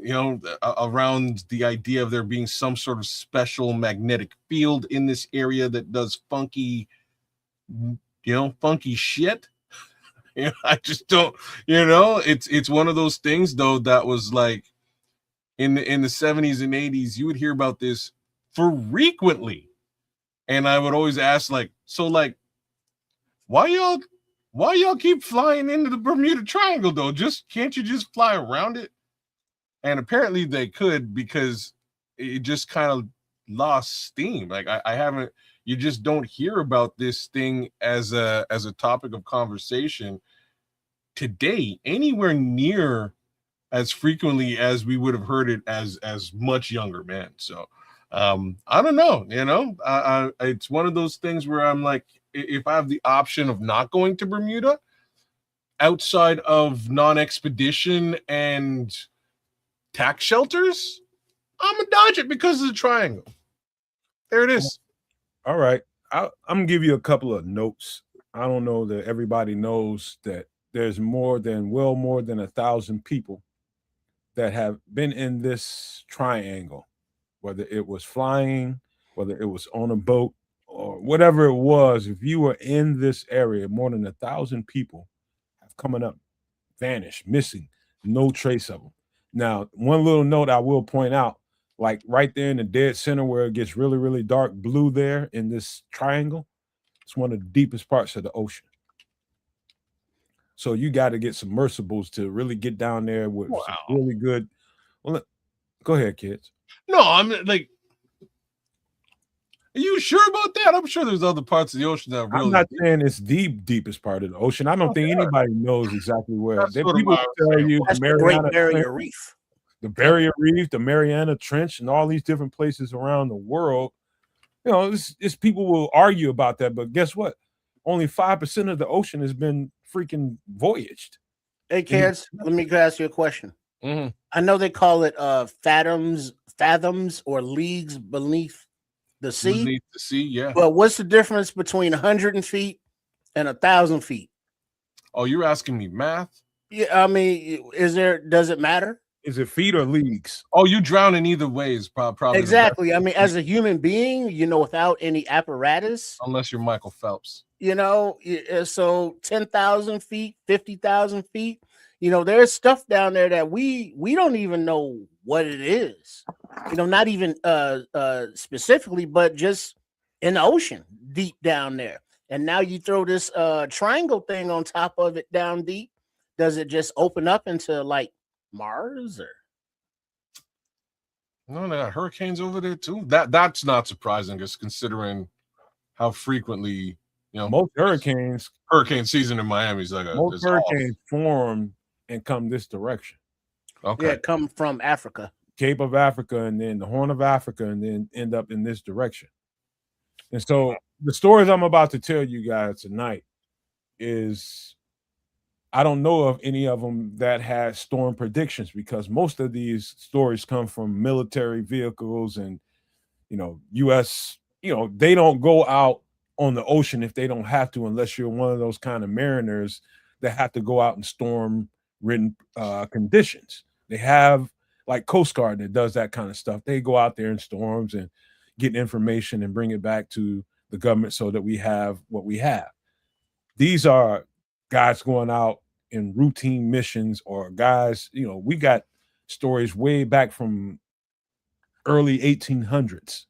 you know, around the idea of there being some sort of special magnetic field in this area that does funky shit. You know, I just don't, you know, it's one of those things though that was like in the 70s and 80s, you would hear about this frequently. And I would always ask, like, so like, why y'all keep flying into the Bermuda Triangle though? Can't you just fly around it? And apparently they could, because it just kind of lost steam. Like I haven't, you just don't hear about this thing as a topic of conversation today anywhere near as frequently as we would have heard it as much younger men. So I don't know, you know, it's one of those things where I'm like, if I have the option of not going to Bermuda outside of non-expedition and tax shelters, I'm gonna dodge it because of the triangle. There it is. All right. I'm gonna give you a couple of notes. I don't know that everybody knows that there's more than 1,000 people that have been in this triangle, whether it was flying, whether it was on a boat, or whatever it was. If you were in this area, more than 1,000 people have coming up, vanished, missing, no trace of them. Now, one little note I will point out, like right there in the dead center where it gets really, really dark blue there in this triangle, it's one of the deepest parts of the ocean. So you got to get submersibles to really get down there with some really good. Well, go ahead, kids. No, I'm like, are you sure about that? I'm sure there's other parts of the ocean that are really. I'm not saying it's the deepest part of the ocean. I don't think anybody knows exactly where. People tell you that's the Great Barrier Reef, the Barrier Reef, the Mariana Trench, and all these different places around the world. You know, it's people will argue about that, but guess what? Only 5% of the ocean has been freaking voyaged. Hey, kids, let me ask you a question. Mm-hmm. I know they call it fathoms or leagues beneath the sea. Beneath the sea, yeah. But what's the difference between 100 feet and 1,000 feet? Oh, you're asking me math? Yeah, I mean, does it matter? Is it feet or leagues? Oh, you drown in either way is probably exactly. I mean, as a human being, you know, without any apparatus, unless you're Michael Phelps, you know, so 10,000 feet, 50,000 feet, you know, there's stuff down there that we don't even know what it is, you know, not even specifically, but just in the ocean deep down there. And now you throw this triangle thing on top of it down deep. Does it just open up into like Mars? Or no, they got hurricanes over there too. That's not surprising, just considering how frequently, you know, most hurricane season in Miami is like most hurricanes form and come this direction. Okay, yeah, come from Africa, Cape of Africa, and then the Horn of Africa, and then end up in this direction. And so the stories I'm about to tell you guys tonight is, I don't know of any of them that had storm predictions, because most of these stories come from military vehicles and, you know, U.S., you know, they don't go out on the ocean if they don't have to, unless you're one of those kind of mariners that have to go out in storm-ridden conditions. They have like Coast Guard that does that kind of stuff. They go out there in storms and get information and bring it back to the government so that we have what we have. These are guys going out in routine missions, or guys, you know, we got stories way back from early 1800s.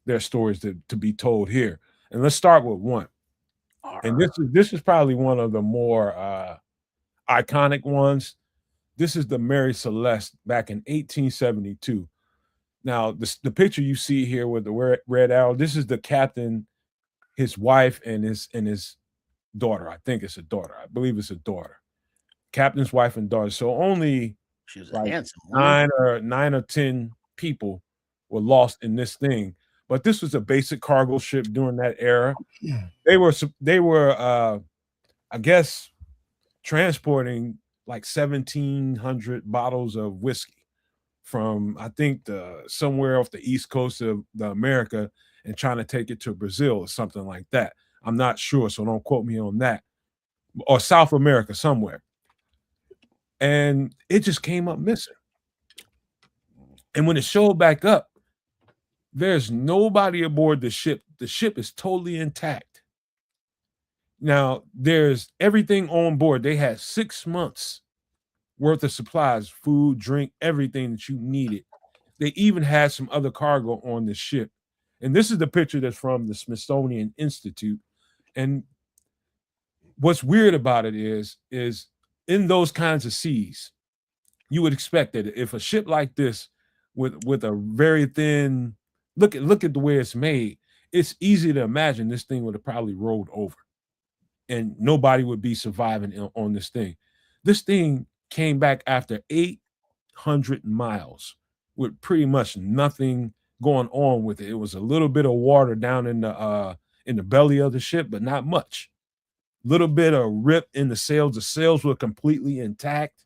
There's stories to be told here. And let's start with one. And this is probably one of the more iconic ones. This is the Mary Celeste back in 1872. Now, the picture you see here with the red arrow, this is the captain, his wife, and his daughter. I think it's a daughter. I believe it's a daughter. Captain's wife and daughter. So only She was a like handsome woman. 9 or 10 people were lost in this thing. But this was a basic cargo ship during that era. They were I guess transporting like 1,700 bottles of whiskey from, I think, somewhere off the east coast of the America, and trying to take it to Brazil or something like that. I'm not sure, so don't quote me on that. Or South America somewhere. And it just came up missing. And when it showed back up, there's nobody aboard the ship. The ship is totally intact. Now, there's everything on board. They had 6 months worth of supplies, food, drink, everything that you needed. They even had some other cargo on the ship. And this is the picture that's from the Smithsonian Institute. And what's weird about it is in those kinds of seas, you would expect that if a ship like this with a very thin look at the way it's made, it's easy to imagine this thing would have probably rolled over and nobody would be surviving on this thing. This thing came back after 800 miles with pretty much nothing going on with it. It was a little bit of water down in the belly of the ship, but not much. Little bit of rip in the sails. The sails were completely intact.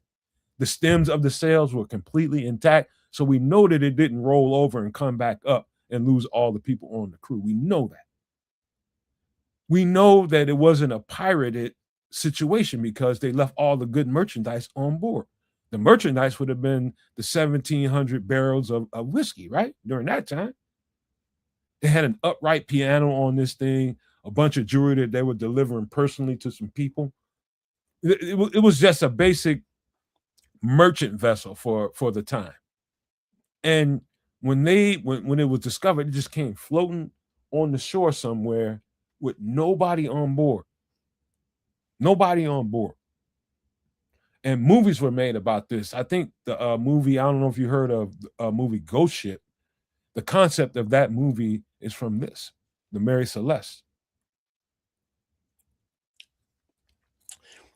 The stems of the sails were completely intact. So we know that it didn't roll over and come back up and lose all the people on the crew. We know that. We know that it wasn't a pirated situation because they left all the good merchandise on board. The merchandise would have been the 1,700 barrels of whiskey, right? During that time. They had an upright piano on this thing, a bunch of jewelry that they were delivering personally to some people. It was just a basic merchant vessel for the time. And when it was discovered, it just came floating on the shore somewhere with nobody on board. Nobody on board. And movies were made about this. I think the movie, I don't know if you heard of a movie Ghost Ship. The concept of that movie is from this, the Mary Celeste.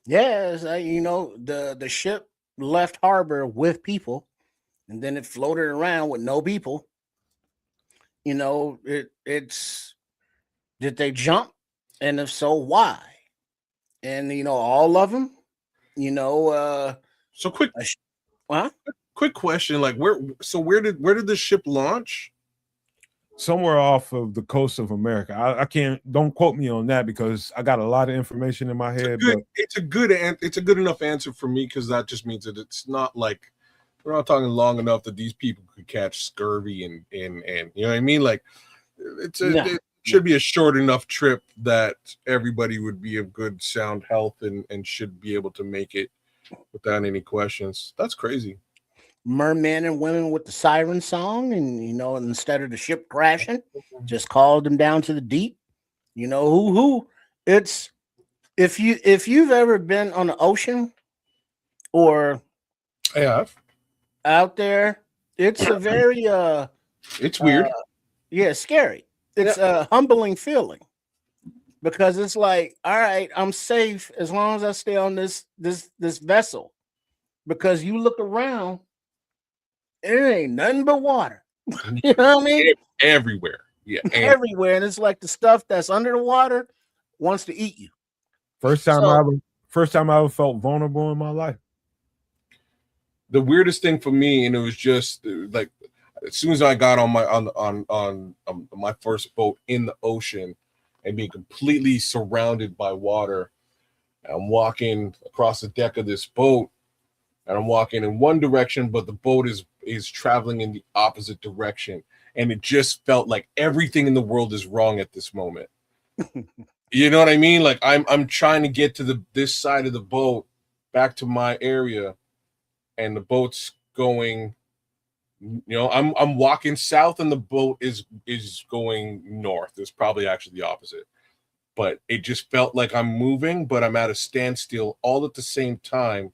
Yes, the ship left harbor with people, and then it floated around with no people. It's did they jump, and if so, why? And all of them. So quick question, like where did the ship launch? Somewhere off of the coast of America. I can't, don't quote me on that because I got a lot of information in my head. It's a good enough answer for me, because that just means that it's not like we're not talking long enough that these people could catch scurvy and you know what I mean? Like it should be a short enough trip that everybody would be of good sound health and should be able to make it without any questions. That's crazy. Mermen and women with the siren song, and instead of the ship crashing, just called them down to the deep. Who it's if you've ever been on the ocean or out there, it's a very it's weird. Scary. It's a humbling feeling, because it's like, all right, I'm safe as long as I stay on this vessel, because you look around, it ain't nothing but water. You know what I mean? Everywhere. Yeah. Everywhere. And it's like the stuff that's under the water wants to eat you. First time I ever felt vulnerable in my life. The weirdest thing for me, and it was just like as soon as I got on my first boat in the ocean and being completely surrounded by water, I'm walking across the deck of this boat, and I'm walking in one direction, but the boat is traveling in the opposite direction. And it just felt like everything in the world is wrong at this moment. You know what I mean? Like I'm trying to get to this side of the boat back to my area, and the boat's going, I'm walking south and the boat is going north. It's probably actually the opposite. But it just felt like I'm moving, but I'm at a standstill all at the same time.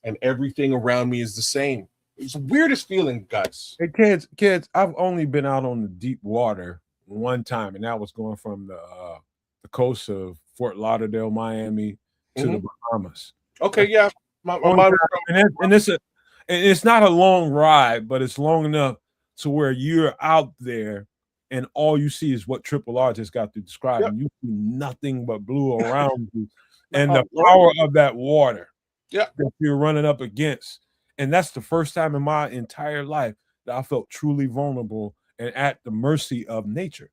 And everything around me is the same. It's the weirdest feeling, guys. Hey, kids, I've only been out on the deep water one time, and that was going from the coast of Fort Lauderdale, Miami, to the Bahamas. Okay, yeah. And it's not a long ride, but it's long enough to where you're out there and all you see is what Triple R just got to describe. Yep. And you see nothing but blue around you. And Oh, the power of that water Yeah. that you're running up against. And that's the first time in my entire life that I felt truly vulnerable and at the mercy of nature.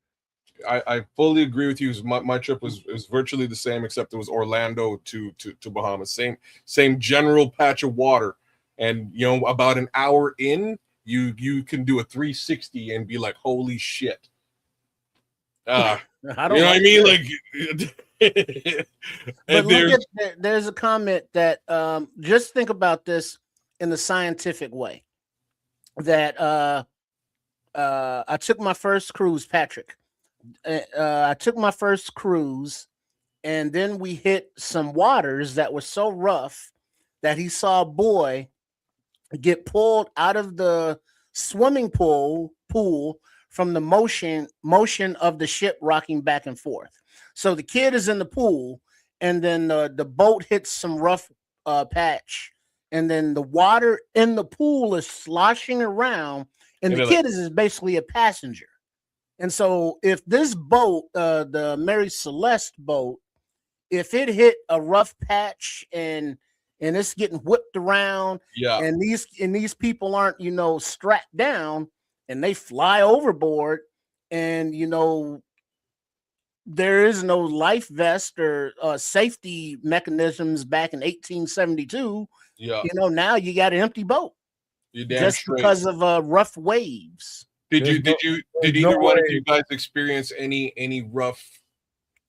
I fully agree with you. My trip was virtually the same, except it was Orlando to Bahamas. Same general patch of water, and you know, about an hour in, you can do a 360 and be like, holy shit. I You don't know what I mean? Like, But and there's a comment that just think about this in the scientific way. That I took my first cruise, Patrick. I took my first cruise, and then we hit some waters that were so rough that he saw a boy get pulled out of the swimming pool from the motion of the ship rocking back and forth. So the kid is in the pool, and then the boat hits some rough patch, and then the water in the pool is sloshing around, and the kid is basically a passenger. And so if this boat, the Mary Celeste boat, if it hit a rough patch and it's getting whipped around, and these people aren't, you know, strapped down, and they fly overboard, and you know there is no life vest or safety mechanisms back in 1872. yeah, You know, now you got an empty boat just because of rough waves. Did either one of you guys experience any rough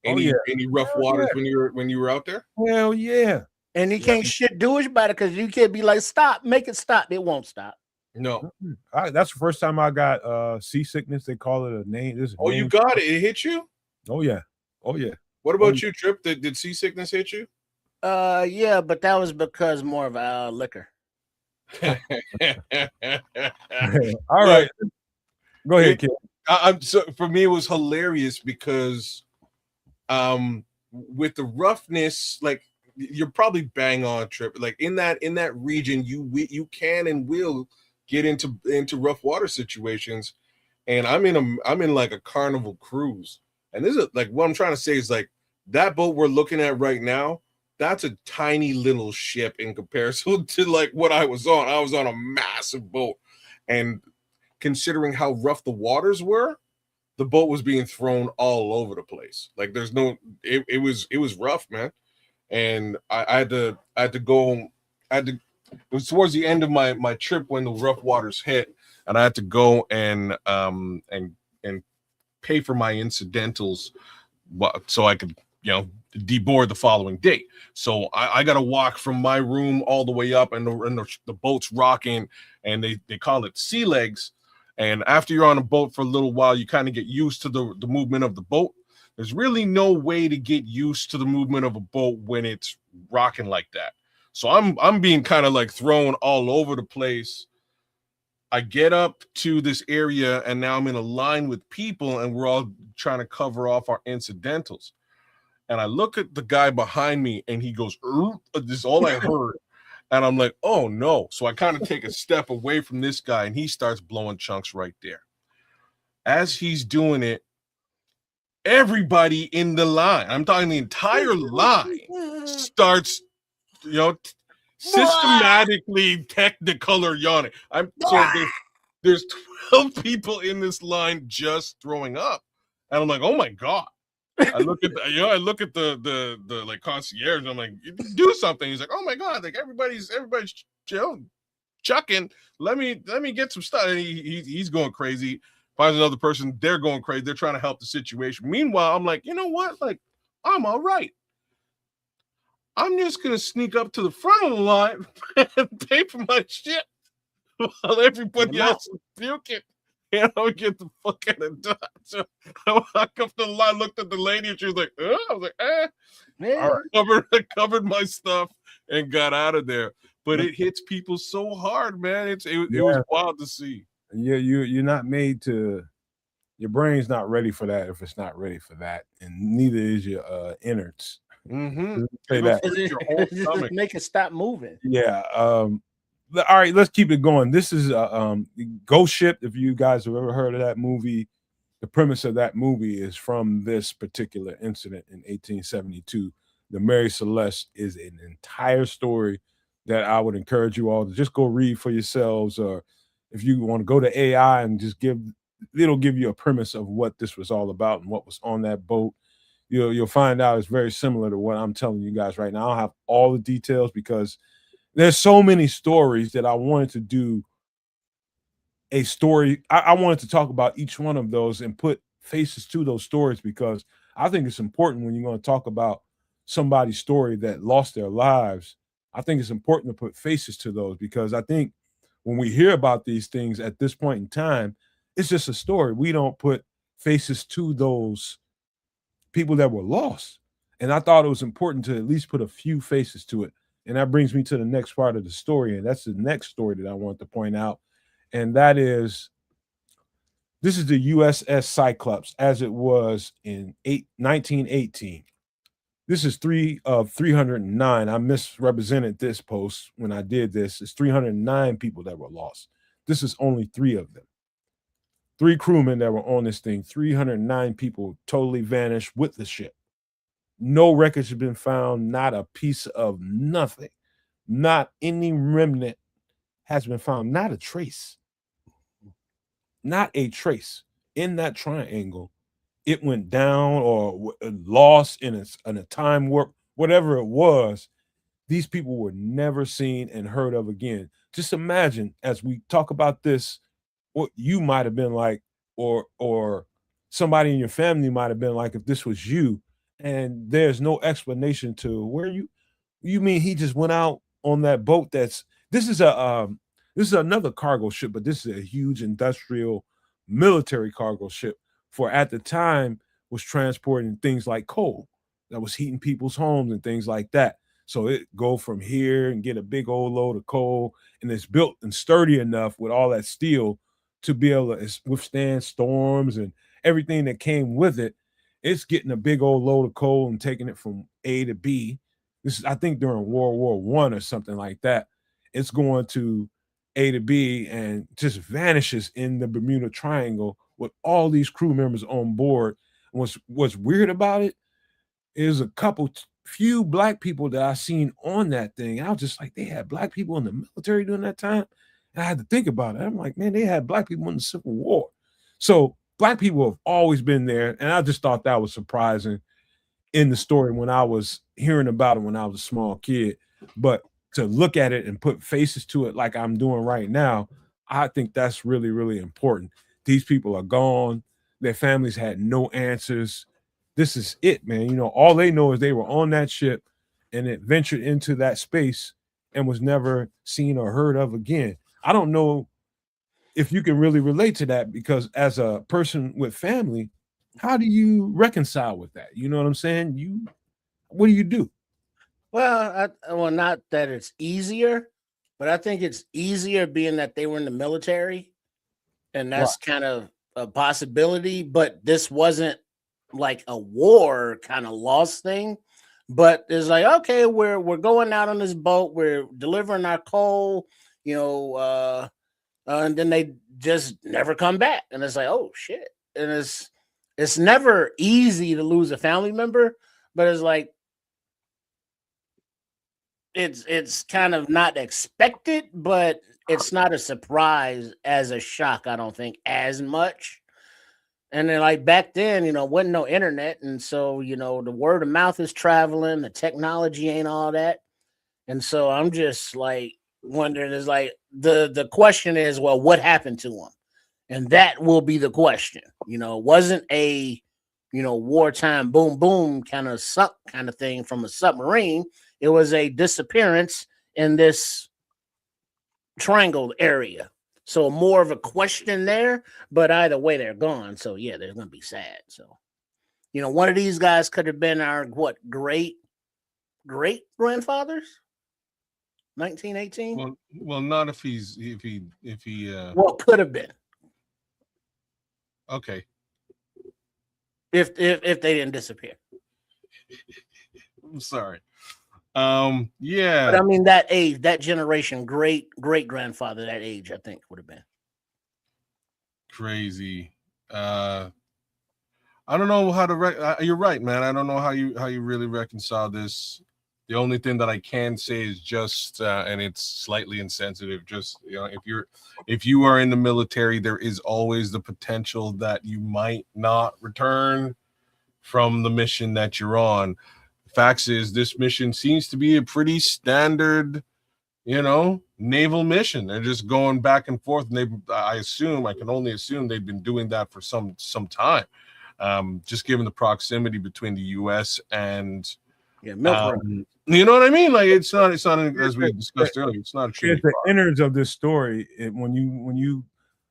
waters when you were out there? Hell yeah. And you can't shit do it about it because you can't be like, stop, make it stop. It won't stop. No. That's the first time I got seasickness. They call it a name. You got it. It hit you? Oh yeah. Oh yeah. What about you, Trip? Did seasickness hit you? Yeah, but that was because more of liquor. All right. Go ahead, kid. So for me, it was hilarious because with the roughness, like you're probably bang on, Trip. Like in that region, you can and will get into rough water situations. And I'm in like a Carnival cruise. And this is like what I'm trying to say is like that boat we're looking at right now, that's a tiny little ship in comparison to like what I was on. I was on a massive boat. And considering how rough the waters were, the boat was being thrown all over the place. Like there's no, it was rough, man. And I had to go. It was towards the end of my trip when the rough waters hit, and I had to go and pay for my incidentals, so I could, you know, deboard the following day. So I got to walk from my room all the way up, and the boat's rocking, and they call it sea legs. And after you're on a boat for a little while, you kind of get used to the movement of the boat. There's really no way to get used to the movement of a boat when it's rocking like that. So I'm being kind of like thrown all over the place. I get up to this area, and now I'm in a line with people, and we're all trying to cover off our incidentals. And I look at the guy behind me, and he goes, this is all I heard. And I'm like, oh no. So I kind of take a step away from this guy, and he starts blowing chunks right there. As he's doing it, everybody in the line, I'm talking the entire line, starts, you know, systematically technicolor yawning. There's 12 people in this line just throwing up. And I'm like, oh my God. I look at the like concierge. I'm like, do something. He's like, oh my God, like everybody's chucking. Let me get some stuff. And he's going crazy. Finds another person, they're going crazy. They're trying to help the situation. Meanwhile, I'm like, you know what? Like, I'm all right. I'm just gonna sneak up to the front of the line and pay for my shit while everybody else is puking. And I would get the fuck out of Dodge. So I walked up the line, looked at the lady, and she was like, I was like, Yeah. All right. I covered my stuff and got out of there. But it hits people so hard, man. It was wild to see. Yeah, you're not made to. Your brain's not ready for that if it's not ready for that, and neither is your innards. Mm-hmm. Say that. Just make it stop moving. Yeah. all right, let's keep it going. This is Ghost Ship. If you guys have ever heard of that movie, the premise of that movie is from this particular incident in 1872. The Mary Celeste is an entire story that I would encourage you all to just go read for yourselves, or if you want to go to AI and just it'll give you a premise of what this was all about and what was on that boat. You'll find out it's very similar to what I'm telling you guys right now. I don't have all the details because there's so many stories that I wanted to do a story. I wanted to talk about each one of those and put faces to those stories, because I think it's important when you're going to talk about somebody's story that lost their lives. I think it's important to put faces to those, because I think when we hear about these things at this point in time, it's just a story. We don't put faces to those people that were lost. And I thought it was important to at least put a few faces to it. And that brings me to the next part of the story. And that's the next story that I want to point out. And that is, this is the USS Cyclops as it was in 1918. This is 3 of 309. I misrepresented this post when I did this. It's 309 people that were lost. This is only 3 of them. 3 crewmen that were on this thing. 309 people totally vanished with the ship. No records have been found, not a piece of nothing. Not any remnant has been found, not a trace. Not a trace in that triangle. It went down or lost in a time warp, whatever it was. These people were never seen and heard of again. Just imagine, as we talk about this, what you might have been like, or somebody in your family might have been like if this was you, and there's no explanation to where you mean he just went out on that boat. This is another cargo ship, but this is a huge industrial military cargo ship for, at the time, was transporting things like coal that was heating people's homes and things like that. So it go from here and get a big old load of coal, and it's built and sturdy enough with all that steel to be able to withstand storms and everything that came with it. It's getting a big old load of coal and taking it from A to B. This is, I think, during World War I or something like that. It's going to A to B and just vanishes in the Bermuda Triangle with all these crew members on board. What's weird about it is few black people that I seen on that thing. I was just like, they had black people in the military during that time. And I had to think about it. I'm like, man, they had black people in the Civil War. So black people have always been there. And I just thought that was surprising in the story when I was hearing about it when I was a small kid. But to look at it and put faces to it like I'm doing right now, I think that's really, really important. These people are gone. Their families had no answers. This is it, man. You know, all they know is they were on that ship and it ventured into that space and was never seen or heard of again. I don't know if you can really relate to that, because as a person with family, how do you reconcile with that? You know what I'm saying? What do you do? Well, not that it's easier, but I think it's easier being that they were in the military, and that's kind of a possibility. But this wasn't like a war kind of lost thing. But it's like, okay, we're going out on this boat, we're delivering our coal, and then they just never come back, and it's like, oh shit. And it's never easy to lose a family member, but it's like it's kind of not expected, but it's not a surprise as a shock, I don't think, as much. And then, like, back then, wasn't no internet, and so the word of mouth is traveling, the technology ain't all that. And so I'm just like wondering, is like the question is, well, what happened to him? And that will be the question. It wasn't a wartime boom boom kind of suck kind of thing from a submarine. It was a disappearance in this triangle area. So more of a question there, but either way, they're gone. So yeah, they're gonna be sad. So one of these guys could have been our great grandfathers. 1918. Well, not if he Well, could have been. Okay. If they didn't disappear. I'm sorry. Yeah. But I mean, that age, that generation, great grandfather, that age, I think would have been crazy. I don't know how to. You're right, man. I don't know how you really reconcile this. The only thing that I can say is just, and it's slightly insensitive. Just if you are in the military, there is always the potential that you might not return from the mission that you're on. Facts is, this mission seems to be a pretty standard, naval mission. They're just going back and forth, and I can only assume they've been doing that for some time. Just given the proximity between the U.S. and milk you know what I mean? Like it's not as we discussed earlier. It's not extremely the far. innards of this story. When you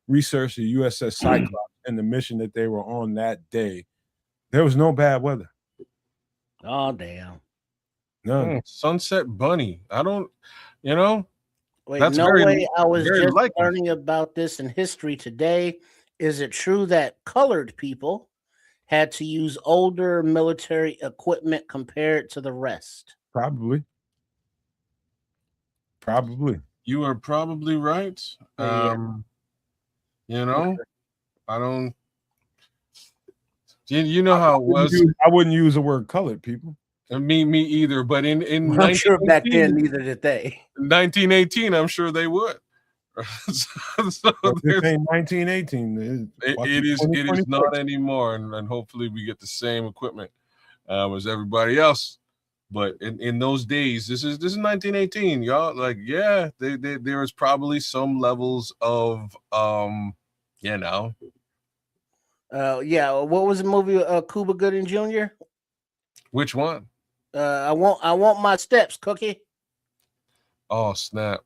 research the USS Cyclops and the mission that they were on that day, there was no bad weather. Oh damn! None. Sunset Bunny. I don't. Wait, that's no very, way. I was very just likely. learning about this in history today. Is it true that colored people had to use older military equipment compared to the rest? Probably. You are probably right. Yeah. I don't. You know how it was. I wouldn't use the word colored people. Me either. But in I'm sure back then neither did they. 1918, I'm sure they would. So this ain't 1918. It is not anymore, and hopefully we get the same equipment as everybody else. But in those days, this is 1918, y'all. Like, yeah, there was probably some levels of Yeah. What was the movie? Cuba Gooding Jr. Which one? I want my steps, Cookie. Oh snap!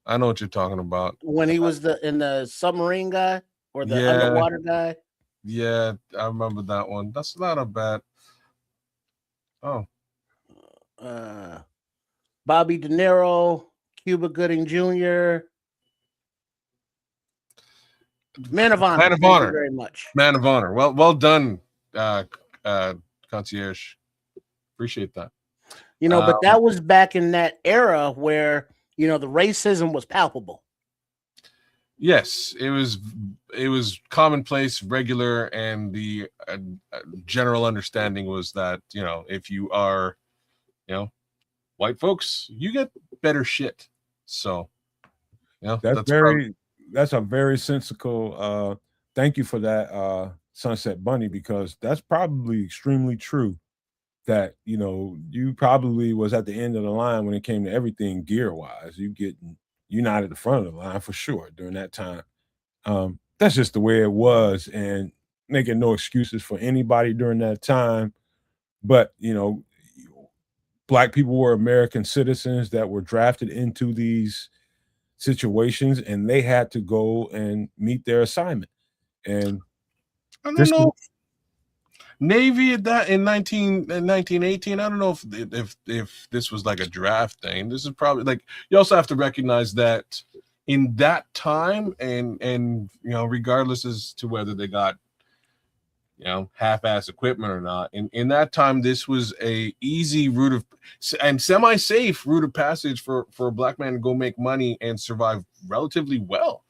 I know what you're talking about. When he was in the submarine guy or the underwater guy. Yeah, I remember that one. That's not a bad. Oh. Bobby De Niro, Cuba Gooding Jr. Man of Honor. Man of Thank Honor. you very much. Man of Honor. Well done, concierge. Appreciate that. But that was back in that era where the racism was palpable. Yes, it was commonplace, regular, and the general understanding was that if you are, white folks, you get better shit. So, that's a very sensical. Thank you for that, Sunset Bunny, because that's probably extremely true. That you probably was at the end of the line when it came to everything gear wise. You're not at the front of the line for sure during that time. That's just the way it was, and making no excuses for anybody during that time. But Black people were American citizens that were drafted into these situations, and they had to go and meet their assignment. And I don't know. Navy at that in 1918. I don't know if this was like a draft thing. This is probably like, you also have to recognize that in that time, and regardless as to whether they got half-ass equipment or not, in that time, this was a easy route of and semi-safe route of passage for a Black man to go make money and survive relatively well.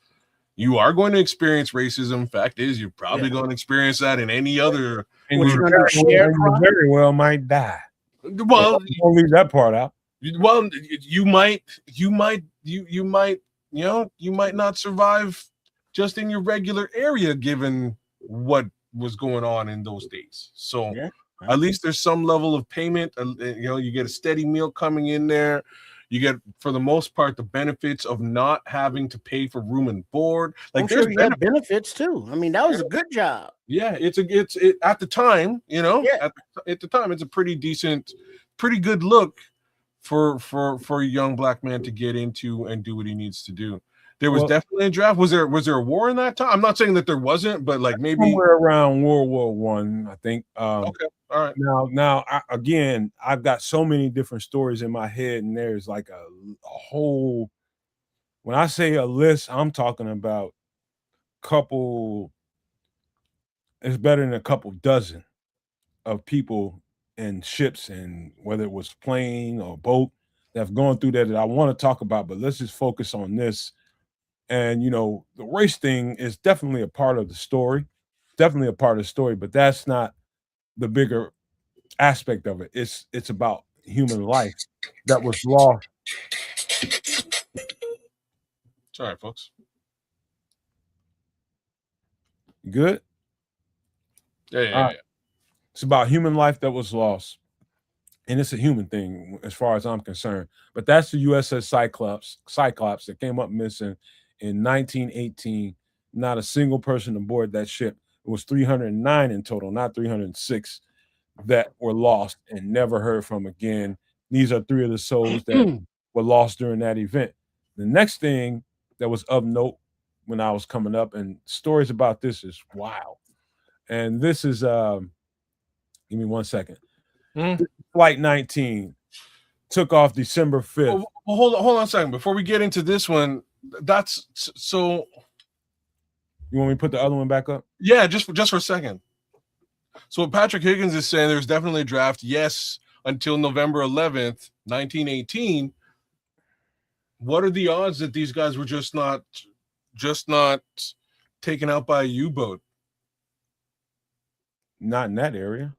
You are going to experience racism. Fact is, you're probably going to experience that in any other. And you very well might die. Well, don't leave that part out. Well, you might not survive just in your regular area, given what was going on in those days. So at least there's some level of payment. You get a steady meal coming in there. You get, for the most part, the benefits of not having to pay for room and board. Like, there's benefits too. I mean, that was a good job. Yeah, it's at the time, at the time, it's a pretty decent, pretty good look for a young Black man to get into and do what he needs to do. There was definitely a draft. Was there a war in that time? I'm not saying that there wasn't, but like maybe somewhere around World War I think. Okay, all right. Now, I've got so many different stories in my head, and there's like a whole. When I say a list, I'm talking about couple. It's better than a couple dozen of people and ships, and whether it was plane or boat that have gone through that I want to talk about, but let's just focus on this. And the race thing is definitely a part of the story, but that's not the bigger aspect of it. It's about human life that was lost. Sorry, folks. Good. Yeah. It's about human life that was lost, and it's a human thing as far as I'm concerned. But that's the USS Cyclops that came up missing in 1918. Not a single person aboard that ship. It was 309 in total, not 306, that were lost and never heard from again. These are 3 of the souls that were lost during that event. The next thing that was of note when I was coming up, and stories about this is wow. And this is give me 1 second. Flight 19 took off December 5th. Well, hold on a second. Before we get into this one, that's so. You want me to put the other one back up? Yeah, just for a second. So what Patrick Higgins is saying, there's definitely a draft, yes, until November 11th, 1918. What are the odds that these guys were just not taken out by a U-boat? Not in that area.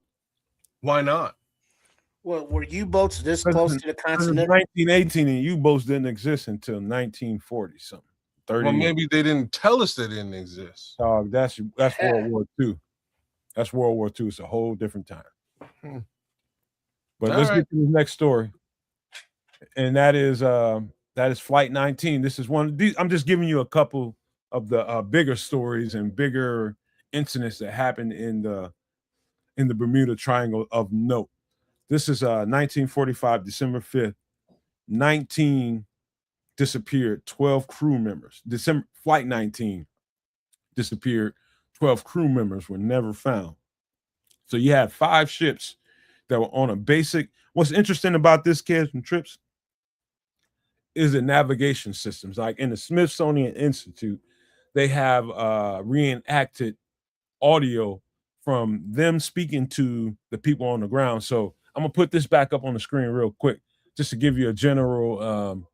Why not? Well, were U-boats this close to the continent? 1918, and U-boats didn't exist until 1940 something. 30. Well, maybe they didn't tell us they didn't exist. That's World War II. That's World War II. It's a whole different time. But let's get to the next story, and that is Flight 19. This is one of these. I'm just giving you a couple of the bigger stories and bigger incidents that happened in the Bermuda Triangle of note. This is 1945, December 5th. 19 disappeared, 12 crew members. Flight 19 disappeared, 12 crew members were never found. So you had 5 ships that were on a basic. What's interesting about this, kids and trips, is the navigation systems. Like in the Smithsonian Institute, they have reenacted audio from them speaking to the people on the ground. So I'm gonna put this back up on the screen real quick, just to give you a general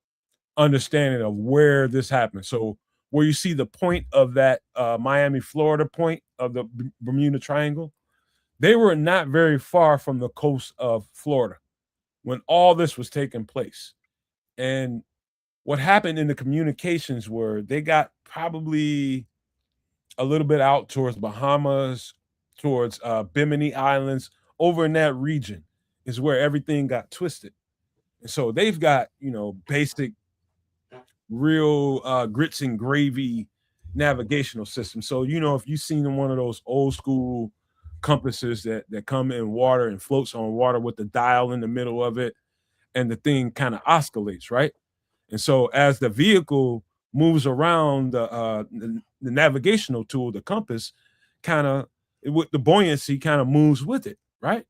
understanding of where this happened. So where you see the point of that Miami, Florida point of the Bermuda Triangle, they were not very far from the coast of Florida when all this was taking place. And what happened in the communications were they got probably a little bit out towards Bahamas, towards Bimini Islands, over in that region is where everything got twisted. And so they've got, basic, real grits and gravy navigational system. So, if you've seen one of those old school compasses that come in water and floats on water with the dial in the middle of it, and the thing kind of oscillates, right? And so as the vehicle moves around, the navigational tool, the compass, with the buoyancy kind of moves with it, right?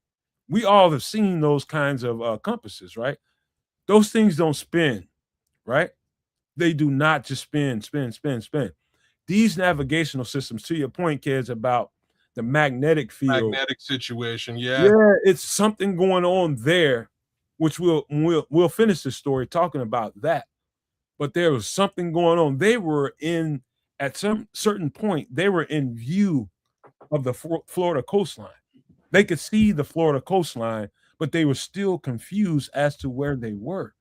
We all have seen those kinds of compasses, right? Those things don't spin, right? They do not just spin. These navigational systems, to your point, kids, about the magnetic field. Magnetic situation, yeah. Yeah, it's something going on there, which we'll finish the story talking about that. But there was something going on. They were at some certain point, they were in view of the Florida coastline. They could see the Florida coastline, but they were still confused as to where they were.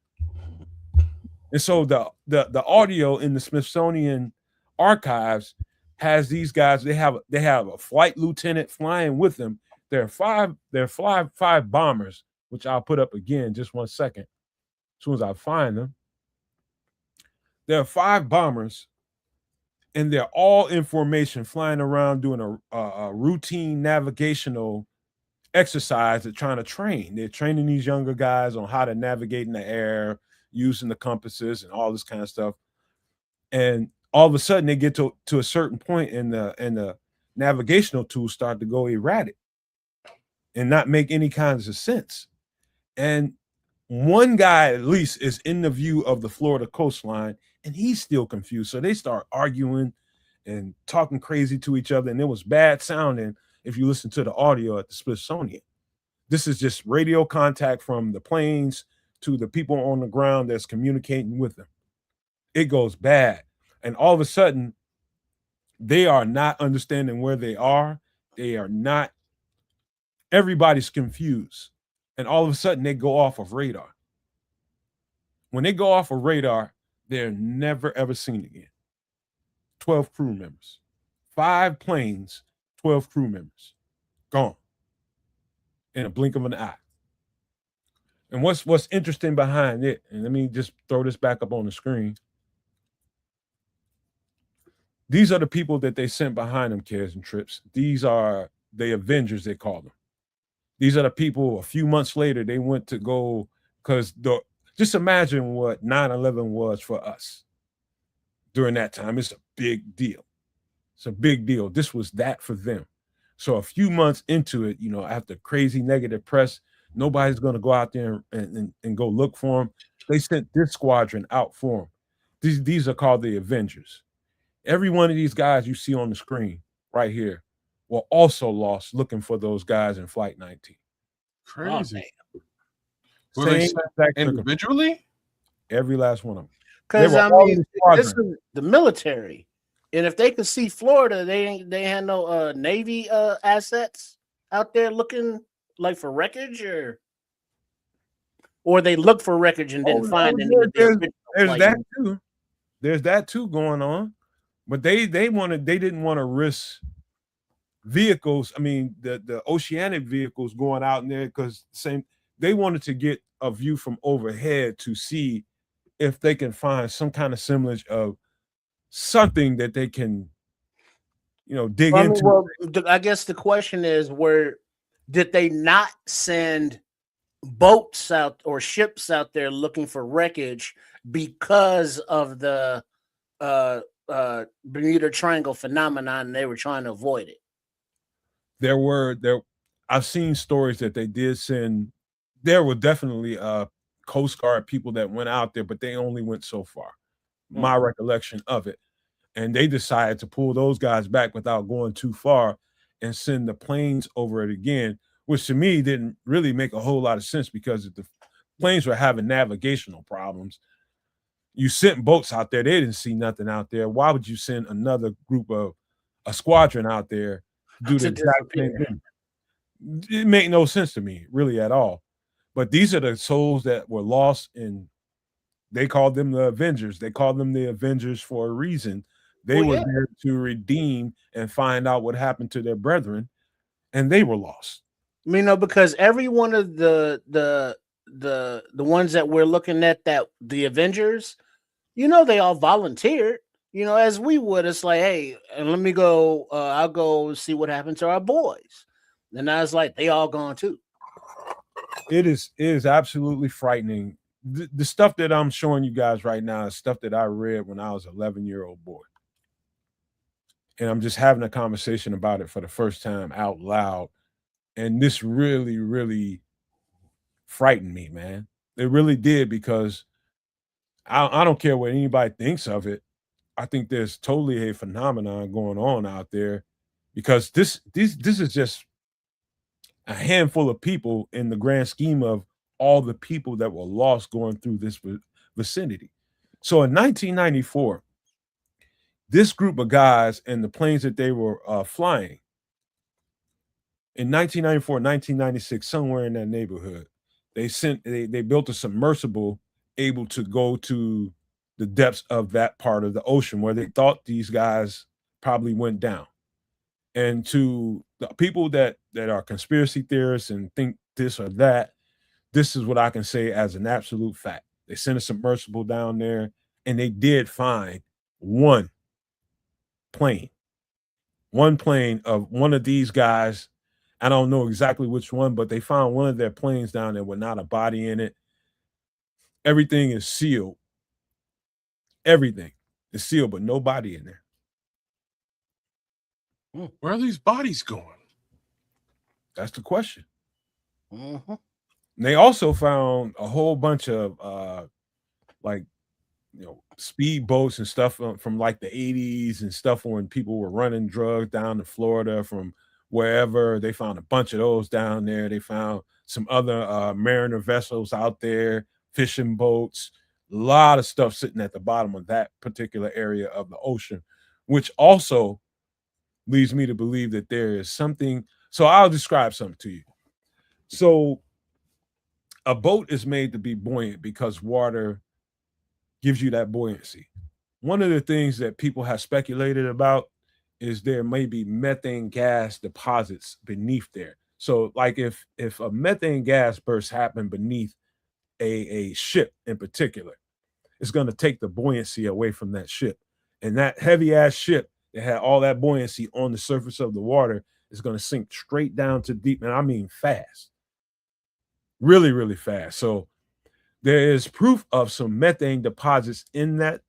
And so the audio in the Smithsonian archives has these guys. They have a flight lieutenant flying with them. There are five bombers, which I'll put up again just 1 second, as soon as I find them. There are 5 bombers, and they're all in formation, flying around doing a routine navigational exercise. They're trying to train. They're training these younger guys on how to navigate in the air, using the compasses and all this kind of stuff. And all of a sudden, they get to a certain point, and the navigational tools start to go erratic and not make any kinds of sense. And one guy at least is in the view of the Florida coastline, and he's still confused. So they start arguing and talking crazy to each other, and it was bad sounding if you listen to the audio at the Smithsonian. This is just radio contact from the planes to the people on the ground that's communicating with them. It goes bad. And all of a sudden, they are not understanding where they are. They are not, everybody's confused. And all of a sudden, they go off of radar. When they go off of radar, they're never, ever seen again. 12 crew members, 5 planes, 12 crew members, gone in a blink of an eye. And what's interesting behind it, and let me just throw this back up on the screen. These are the people that they sent behind them, Cares and Trips. These are the Avengers, they call them. These are the people, a few months later, they went to go, because just imagine what 9/11 was for us during that time. It's a big deal. It's a big deal. This was that for them. So a few months into it, after crazy negative press, nobody's going to go out there and go look for them. They sent this squadron out for them. These are called the Avengers. Every one of these guys you see on the screen right here were also lost looking for those guys in Flight 19. Crazy. Oh, were they sent individually? Every last one of them. Because this is the military, and if they could see Florida, they had no Navy assets out there looking like for wreckage, or they looked for wreckage and didn't find any. There's that too. There's that too going on, but they didn't want to risk vehicles. I mean, the oceanic vehicles going out in there, because they wanted to get a view from overhead to see if they can find some kind of semblance of something that they can, dig into. Well, I guess the question is, did they not send boats out or ships out there looking for wreckage because of the Bermuda Triangle phenomenon, and they were trying to avoid it? I've seen stories that they did send. There were definitely Coast Guard people that went out there, but they only went so far. My recollection of it. And they decided to pull those guys back without going too far and send the planes over it again, which to me didn't really make a whole lot of sense, because if the planes were having navigational problems, you sent boats out there, they didn't see nothing out there. Why would you send another group of a squadron out there to do the exact same thing? It made no sense to me, really, at all. But these are the souls that were lost, and they called them the Avengers. They called them the Avengers for a reason. They were there to redeem and find out what happened to their brethren, and they were lost. Because every one of the ones that we're looking at, that the Avengers, they all volunteered. As we would. It's like, hey, and let me go. I'll go see what happened to our boys. And I was like, they all gone too. It is absolutely frightening. The stuff that I'm showing you guys right now is stuff that I read when I was an 11-year-old boy. And I'm just having a conversation about it for the first time out loud. And this really, really frightened me, man. It really did, because I don't care what anybody thinks of it. I think there's totally a phenomenon going on out there, because this is just a handful of people in the grand scheme of all the people that were lost going through this vicinity. So in 1994, this group of guys and the planes that they were flying in 1994, 1996, somewhere in that neighborhood, they built a submersible able to go to the depths of that part of the ocean where they thought these guys probably went down. And to the people that are conspiracy theorists and think this or that, this is what I can say as an absolute fact. They sent a submersible down there, and they did find one plane of one of these guys. I don't know exactly which one, but they found one of their planes down there with not a body in it. Everything is sealed. Everything is sealed, but no body in there. Where are these bodies going? That's the question. Mm-hmm. They also found a whole bunch of speed boats and stuff from like the 80s and stuff when people were running drugs down to Florida from wherever. They found a bunch of those down there. They found some other mariner vessels out there, fishing boats, a lot of stuff sitting at the bottom of that particular area of the ocean, which also leads me to believe that there is something. So I'll describe something to you. So a boat is made to be buoyant because water gives you that buoyancy. One of the things that people have speculated about is there may be methane gas deposits beneath there. So like if a methane gas burst happened beneath a ship in particular, it's going to take the buoyancy away from that ship. And that heavy ass ship that had all that buoyancy on the surface of the water is going to sink straight down to deep. And I mean fast. Really, really fast. So there is proof of some methane deposits in that.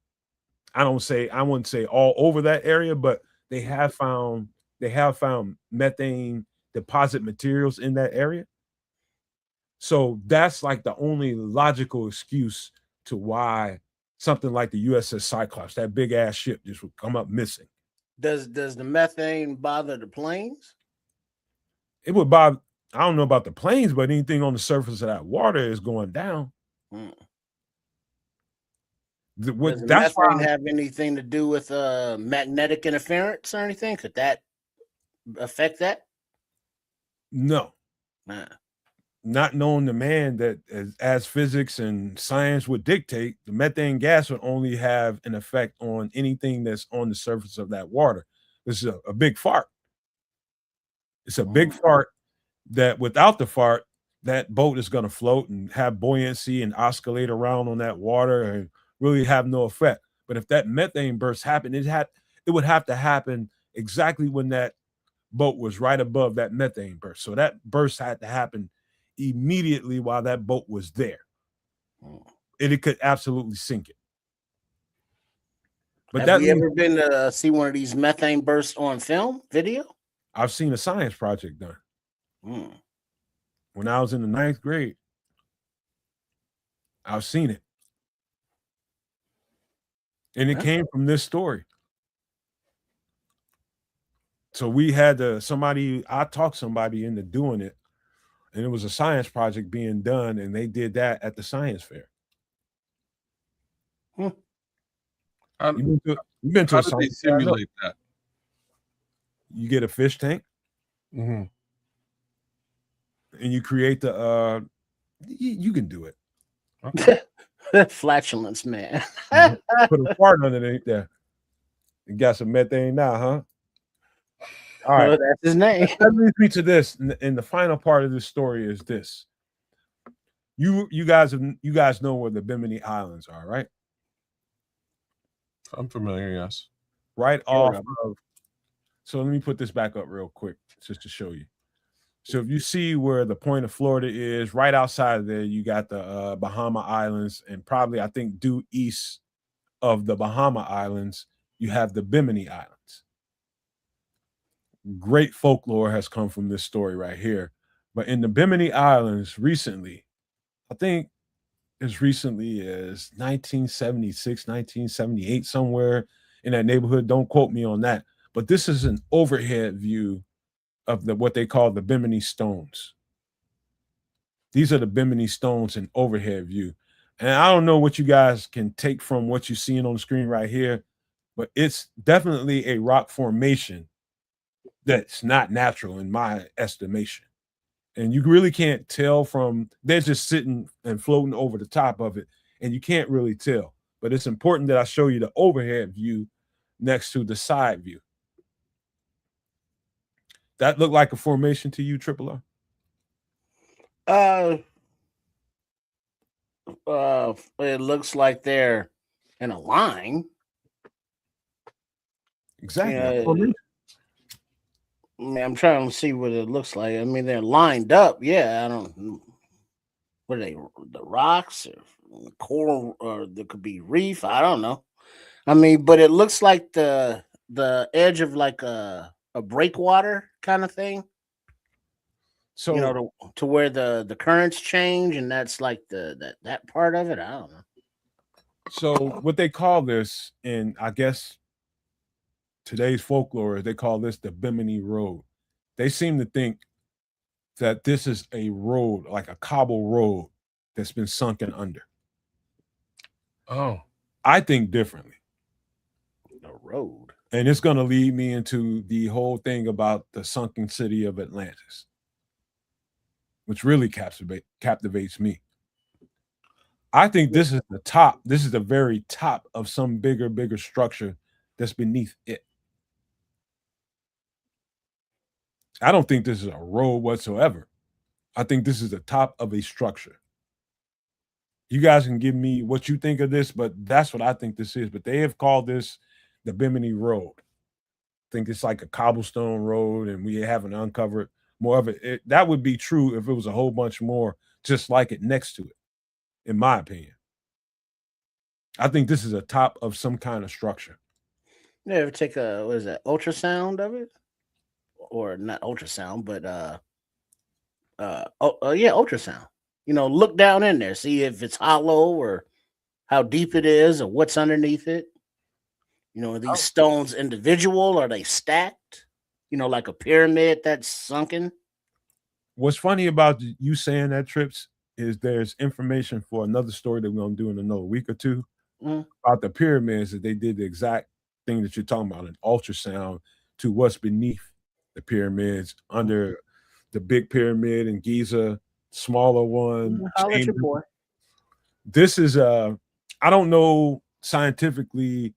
I wouldn't say all over that area, but they have found methane deposit materials in that area. So that's like the only logical excuse to why something like the USS Cyclops, that big ass ship, just would come up missing. Does the methane bother the planes? It would bother. I don't know about the planes, but anything on the surface of that water is going down. Does methane have anything to do with magnetic interference or anything? Could that affect that? No. Not knowing the man that as physics and science would dictate, the methane gas would only have an effect on anything that's on the surface of that water. This is a big fart. It's a big fart that without the fart, that boat is going to float and have buoyancy and oscillate around on that water and really have no effect. But if that methane burst happened, it would have to happen exactly when that boat was right above that methane burst. So that burst had to happen immediately while that boat was there. It could absolutely sink it. But have you ever been to see one of these methane bursts on film, video? I've seen a science project done. When I was in the 9th grade, I've seen it. And it came from this story. So we had I talked somebody into doing it, and it was a science project being done, and they did that at the science fair. You've been to how a did they science fair? simulate that? You get a fish tank, and you create the. You can do it. Okay. Flatulence, man. Put a fart underneath there. You got some methane now, huh? All right, that's his name. That leads me to this, and the final part of this story is this. You guys know where the Bimini Islands are, right? I'm familiar, yes. Right off of. So let me put this back up real quick just to show you. So if you see where the point of Florida is, right outside of there, you got the Bahama Islands, and probably I think due east of the Bahama Islands, you have the Bimini Islands. Great folklore has come from this story right here. But in the Bimini Islands recently, I think as recently as 1976, 1978, somewhere in that neighborhood, don't quote me on that, but this is an overhead view of what they call the Bimini Stones. These are the Bimini Stones in overhead view. And I don't know what you guys can take from what you're seeing on the screen right here, but it's definitely a rock formation that's not natural in my estimation. And you really can't tell from, they're just sitting and floating over the top of it, and you can't really tell. But it's important that I show you the overhead view next to the side view. That look like a formation to you, Triple R? It looks like they're in a line. Exactly. I'm trying to see what it looks like. I mean, they're lined up. Yeah, I don't. What are they? The rocks or the coral, or there could be reef. I don't know. I mean, but it looks like the edge of like a breakwater kind of thing. So to where the currents change, and that's like that part of it. I don't know. So what they call this, in I guess today's folklore, they call this the Bimini Road. They seem to think that this is a road, like a cobble road that's been sunken under. Oh, I think differently. A road. And it's going to lead me into the whole thing about the sunken city of Atlantis, which really captivates me. I think this is the top. This is the very top of some bigger structure that's beneath it. I don't think this is a road whatsoever. I think this is the top of a structure. You guys can give me what you think of this, but that's what I think this is. But they have called this the Bimini Road. I think it's like a cobblestone road, and we haven't uncovered more of it. That would be true if it was a whole bunch more just like it next to it, in my opinion. I think this is a top of some kind of structure. You ever take a, what is that, ultrasound of it? Or not ultrasound, but ultrasound. You know, look down in there, see if it's hollow or how deep it is or what's underneath it. You know, are these stones individual? Are they stacked? You know, like a pyramid that's sunken? What's funny about you saying that, Trips, is there's information for another story that we're going to do in another week or two about the pyramids, that they did the exact thing that you're talking about, an ultrasound to what's beneath the pyramids, under the big pyramid in Giza, smaller one. This is I don't know scientifically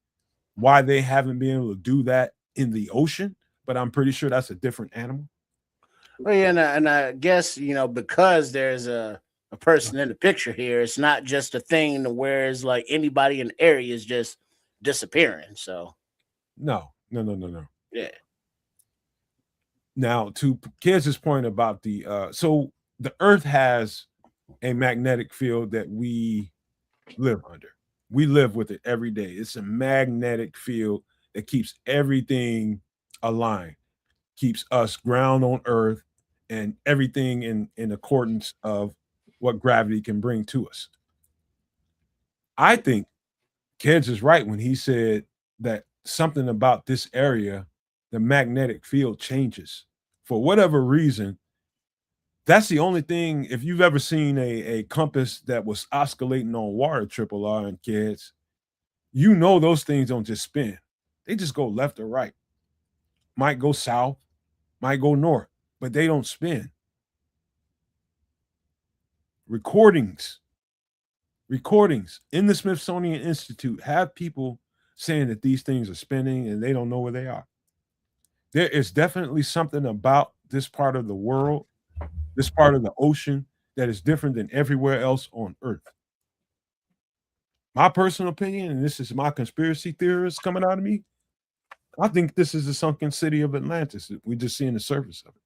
why they haven't been able to do that in the ocean, but I'm pretty sure that's a different animal. Well, yeah, and I guess, you know, because there's a person in the picture here, it's not just a thing where it's like anybody in the area is just disappearing. So no. Yeah. Now, to Kids' point about so the Earth has a magnetic field that we live under. We live with it every day. It's a magnetic field that keeps everything aligned, keeps us ground on Earth, and everything in accordance of what gravity can bring to us. I think Kids is right when he said that something about this area, the magnetic field changes. For whatever reason, that's the only thing. If you've ever seen a compass that was oscillating on water, Triple R and Kids, you know those things don't just spin. They just go left or right. Might go south, might go north, but they don't spin. Recordings in the Smithsonian Institute have people saying that these things are spinning and they don't know where they are. There is definitely something about this part of the world, this part of the ocean, that is different than everywhere else on Earth. My personal opinion, and this is my conspiracy theorist coming out of me, I think this is the sunken city of Atlantis. We're just seeing the surface of it.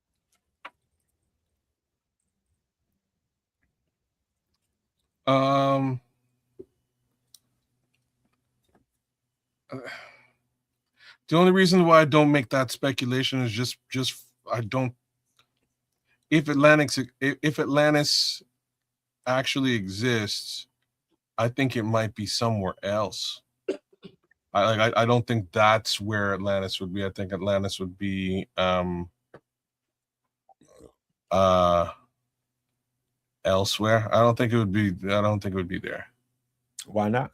The only reason why I don't make that speculation is just I don't. If Atlantis actually exists, I think it might be somewhere else. I don't think that's where Atlantis would be. I think Atlantis would be elsewhere. I don't think it would be there. Why not?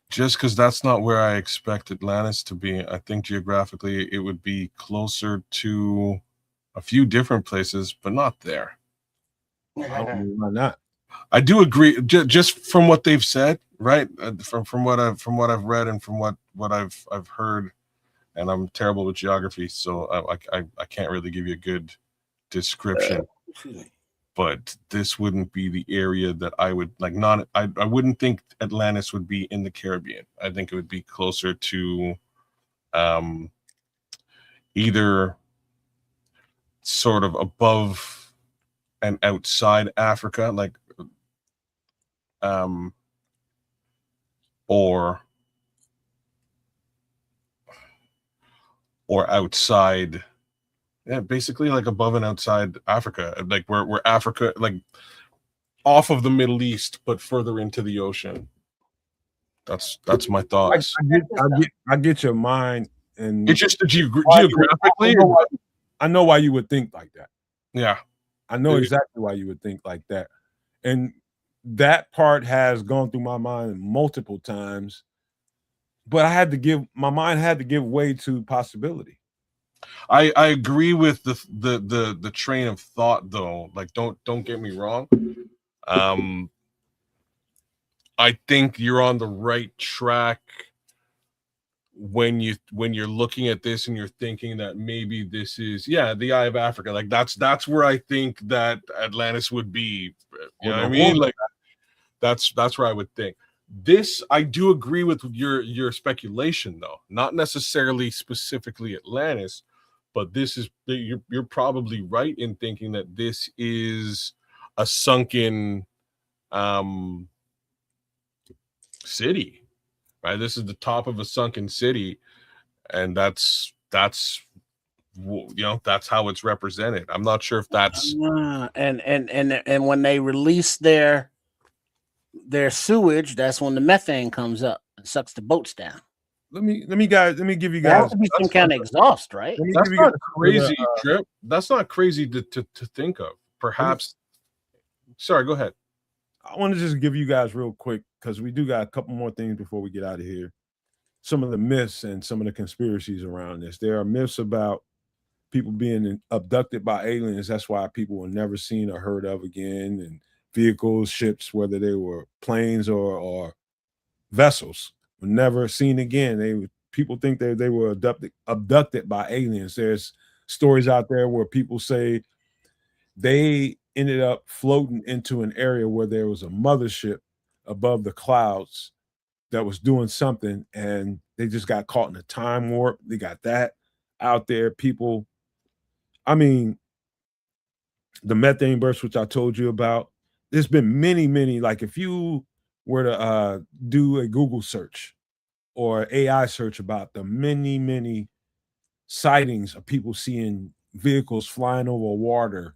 Just because that's not where I expect Atlantis to be. I think geographically it would be closer to a few different places, but not there. Why not? I do agree. Just from what they've said, right? From what I've read and from what I've heard, and I'm terrible with geography, so I can't really give you a good description. But this wouldn't be the area that I would like. I wouldn't think Atlantis would be in the Caribbean. I think it would be closer to either sort of above and outside Africa, like or outside. Yeah, basically like above and outside Africa, like where Africa, like off of the Middle East, but further into the ocean. That's my thoughts. I get your mind, and it's just geographically. I know why you would think like that. Yeah, I know exactly why you would think like that. And that part has gone through my mind multiple times, but my mind had to give way to possibility. I agree with the train of thought though. Like don't get me wrong. I think you're on the right track when you're looking at this and you're thinking that maybe this is the Eye of Africa. Like that's where I think that Atlantis would be. You know what I mean? Like that's where I would think. This I do agree with your speculation though, not necessarily specifically Atlantis, but this is you're probably right in thinking that this is a sunken city, right? This is the top of a sunken city, and that's that's how it's represented. I'm not sure if that's and when they release their sewage, that's when the methane comes up and sucks the boats down. Let me give you There has guys to be some kind of exhaust, right? That's not crazy, Trip. That's not crazy to think of. Perhaps. Sorry, go ahead. I want to just give you guys real quick, because we do got a couple more things before we get out of here. Some of the myths and some of the conspiracies around this. There are myths about people being abducted by aliens. That's why people were never seen or heard of again. And vehicles, ships, whether they were planes or vessels, were never seen again. People think they were abducted by aliens. There's stories out there where people say they ended up floating into an area where there was a mothership above the clouds that was doing something, and they just got caught in a time warp. They got that out there. People, I mean, the methane burst, which I told you about, there's been many, like if you were to do a Google search or AI search about the many sightings of people seeing vehicles flying over water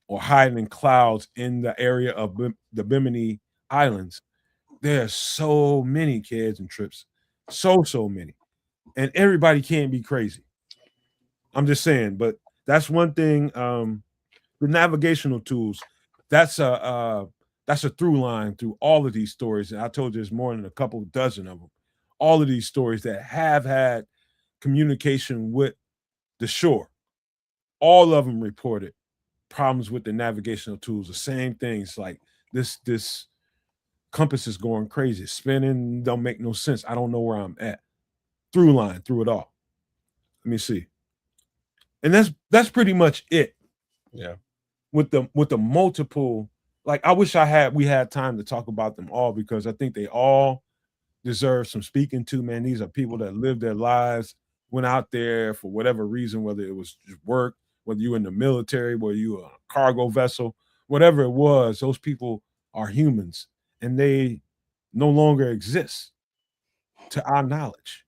or hiding in clouds in the area of the Bimini Islands, there's so many kids and trips, so many, and everybody can't be crazy. I'm just saying, but that's one thing. The navigational tools, that's a through line through all of these stories, and I told you there's more than a couple dozen of them. All of these stories that have had communication with the shore, all of them reported problems with the navigational tools. The same things, like this compass is going crazy, spinning, don't make no sense. I don't know where I'm at. Through line through it all. Let me see. And that's pretty much it. Yeah. With the multiple, like I wish we had time to talk about them all, because I think they all deserve some speaking to, man. These are people that lived their lives, went out there for whatever reason, whether it was just work, whether you were in the military, whether you were on a cargo vessel, whatever it was, those people are humans, and they no longer exist to our knowledge.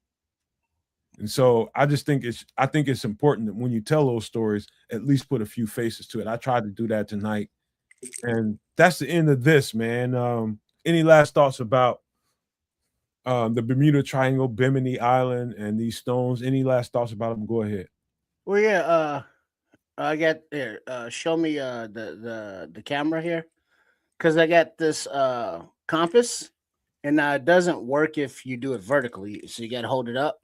And so I think it's important that when you tell those stories, at least put a few faces to it. I tried to do that tonight. And that's the end of this, man. Any last thoughts about the Bermuda Triangle, Bimini Island, and these stones? Any last thoughts about them? Go ahead. Well, yeah, I got there. Show me the camera here, because I got this compass, and now it doesn't work if you do it vertically. So you got to hold it up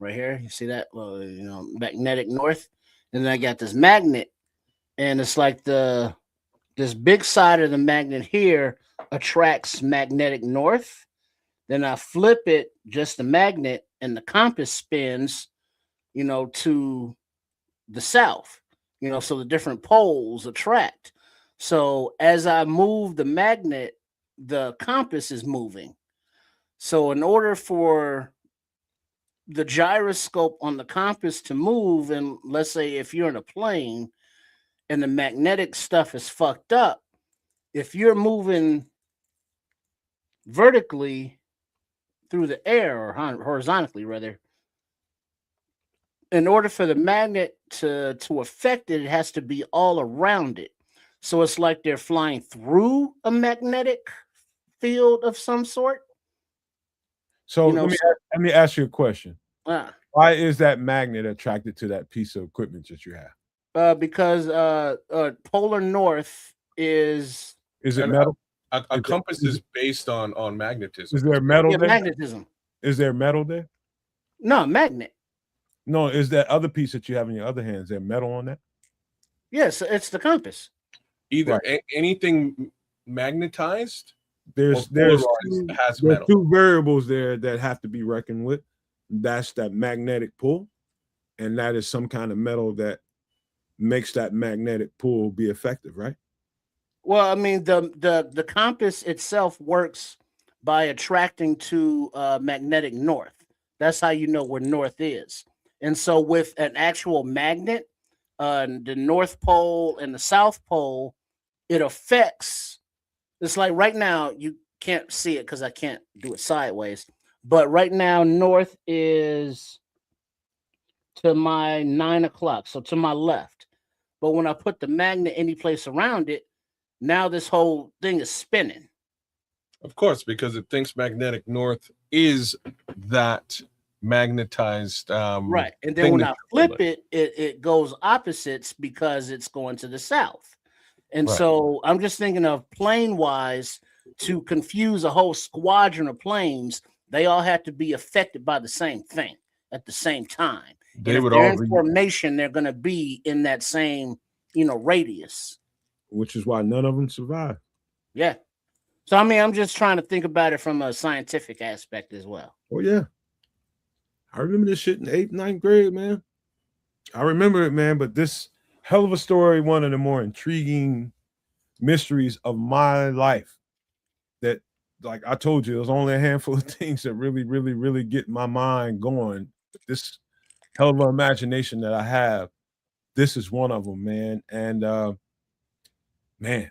right here. You see that? Magnetic north. And then I got this magnet, and it's like this big side of the magnet here attracts magnetic north. Then I flip it, just the magnet, and the compass spins, to the south. So the different poles attract. So as I move the magnet, the compass is moving. So in order for the gyroscope on the compass to move, and let's say if you're in a plane and the magnetic stuff is fucked up, if you're moving vertically through the air, or horizontally rather, in order for the magnet to affect it, it has to be all around it. So it's like they're flying through a magnetic field of some sort. So let me ask you a question. Uh, Why is that magnet attracted to that piece of equipment that you have? Because polar north is Is it And metal? a compass is based on magnetism. Is there metal there? magnetism. Is there metal there? No, magnet. No, is that other piece that you have in your other hand? Is there metal on that? Yes, it's the compass. Either Right. anything magnetized There's has there's metal. two variables there that have to be reckoned with. That's that magnetic pull, and that is some kind of metal that makes that magnetic pull be effective, right? Well, I mean, the compass itself works by attracting to magnetic north. That's how you know where north is. And so, with an actual magnet, the North Pole and the South Pole, it affects. It's like right now you can't see it because I can't do it sideways. But right now, north is to my 9 o'clock, so to my left. But when I put the magnet any place around it, now this whole thing is spinning. Of course, because it thinks magnetic north is that magnetized. Right. And then when I flip it, it goes opposites because it's going to the south. And Right. so I'm just thinking of plane wise to confuse a whole squadron of planes. They all have to be affected by the same thing at the same time. They and would if they're all in formation, they're going to be in that same, radius. Which is why none of them survive. Yeah. So, I mean, I'm just trying to think about it from a scientific aspect as well. Oh, yeah. I remember this shit in 8th, 9th grade, man. I remember it, man. But this hell of a story, one of the more intriguing mysteries of my life that, like I told you, there's only a handful of things that really, really, really get my mind going. This hell of an imagination that I have, this is one of them, man. And man,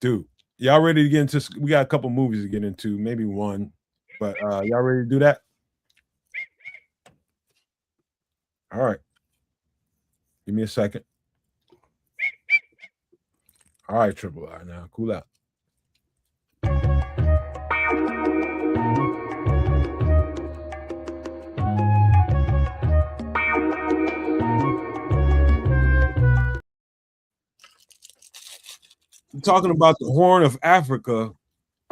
dude, y'all ready to get into? We got a couple movies to get into, maybe one, but y'all ready to do that? All right, give me a second. All right, Triple R, now cool out. I'm talking about the Horn of Africa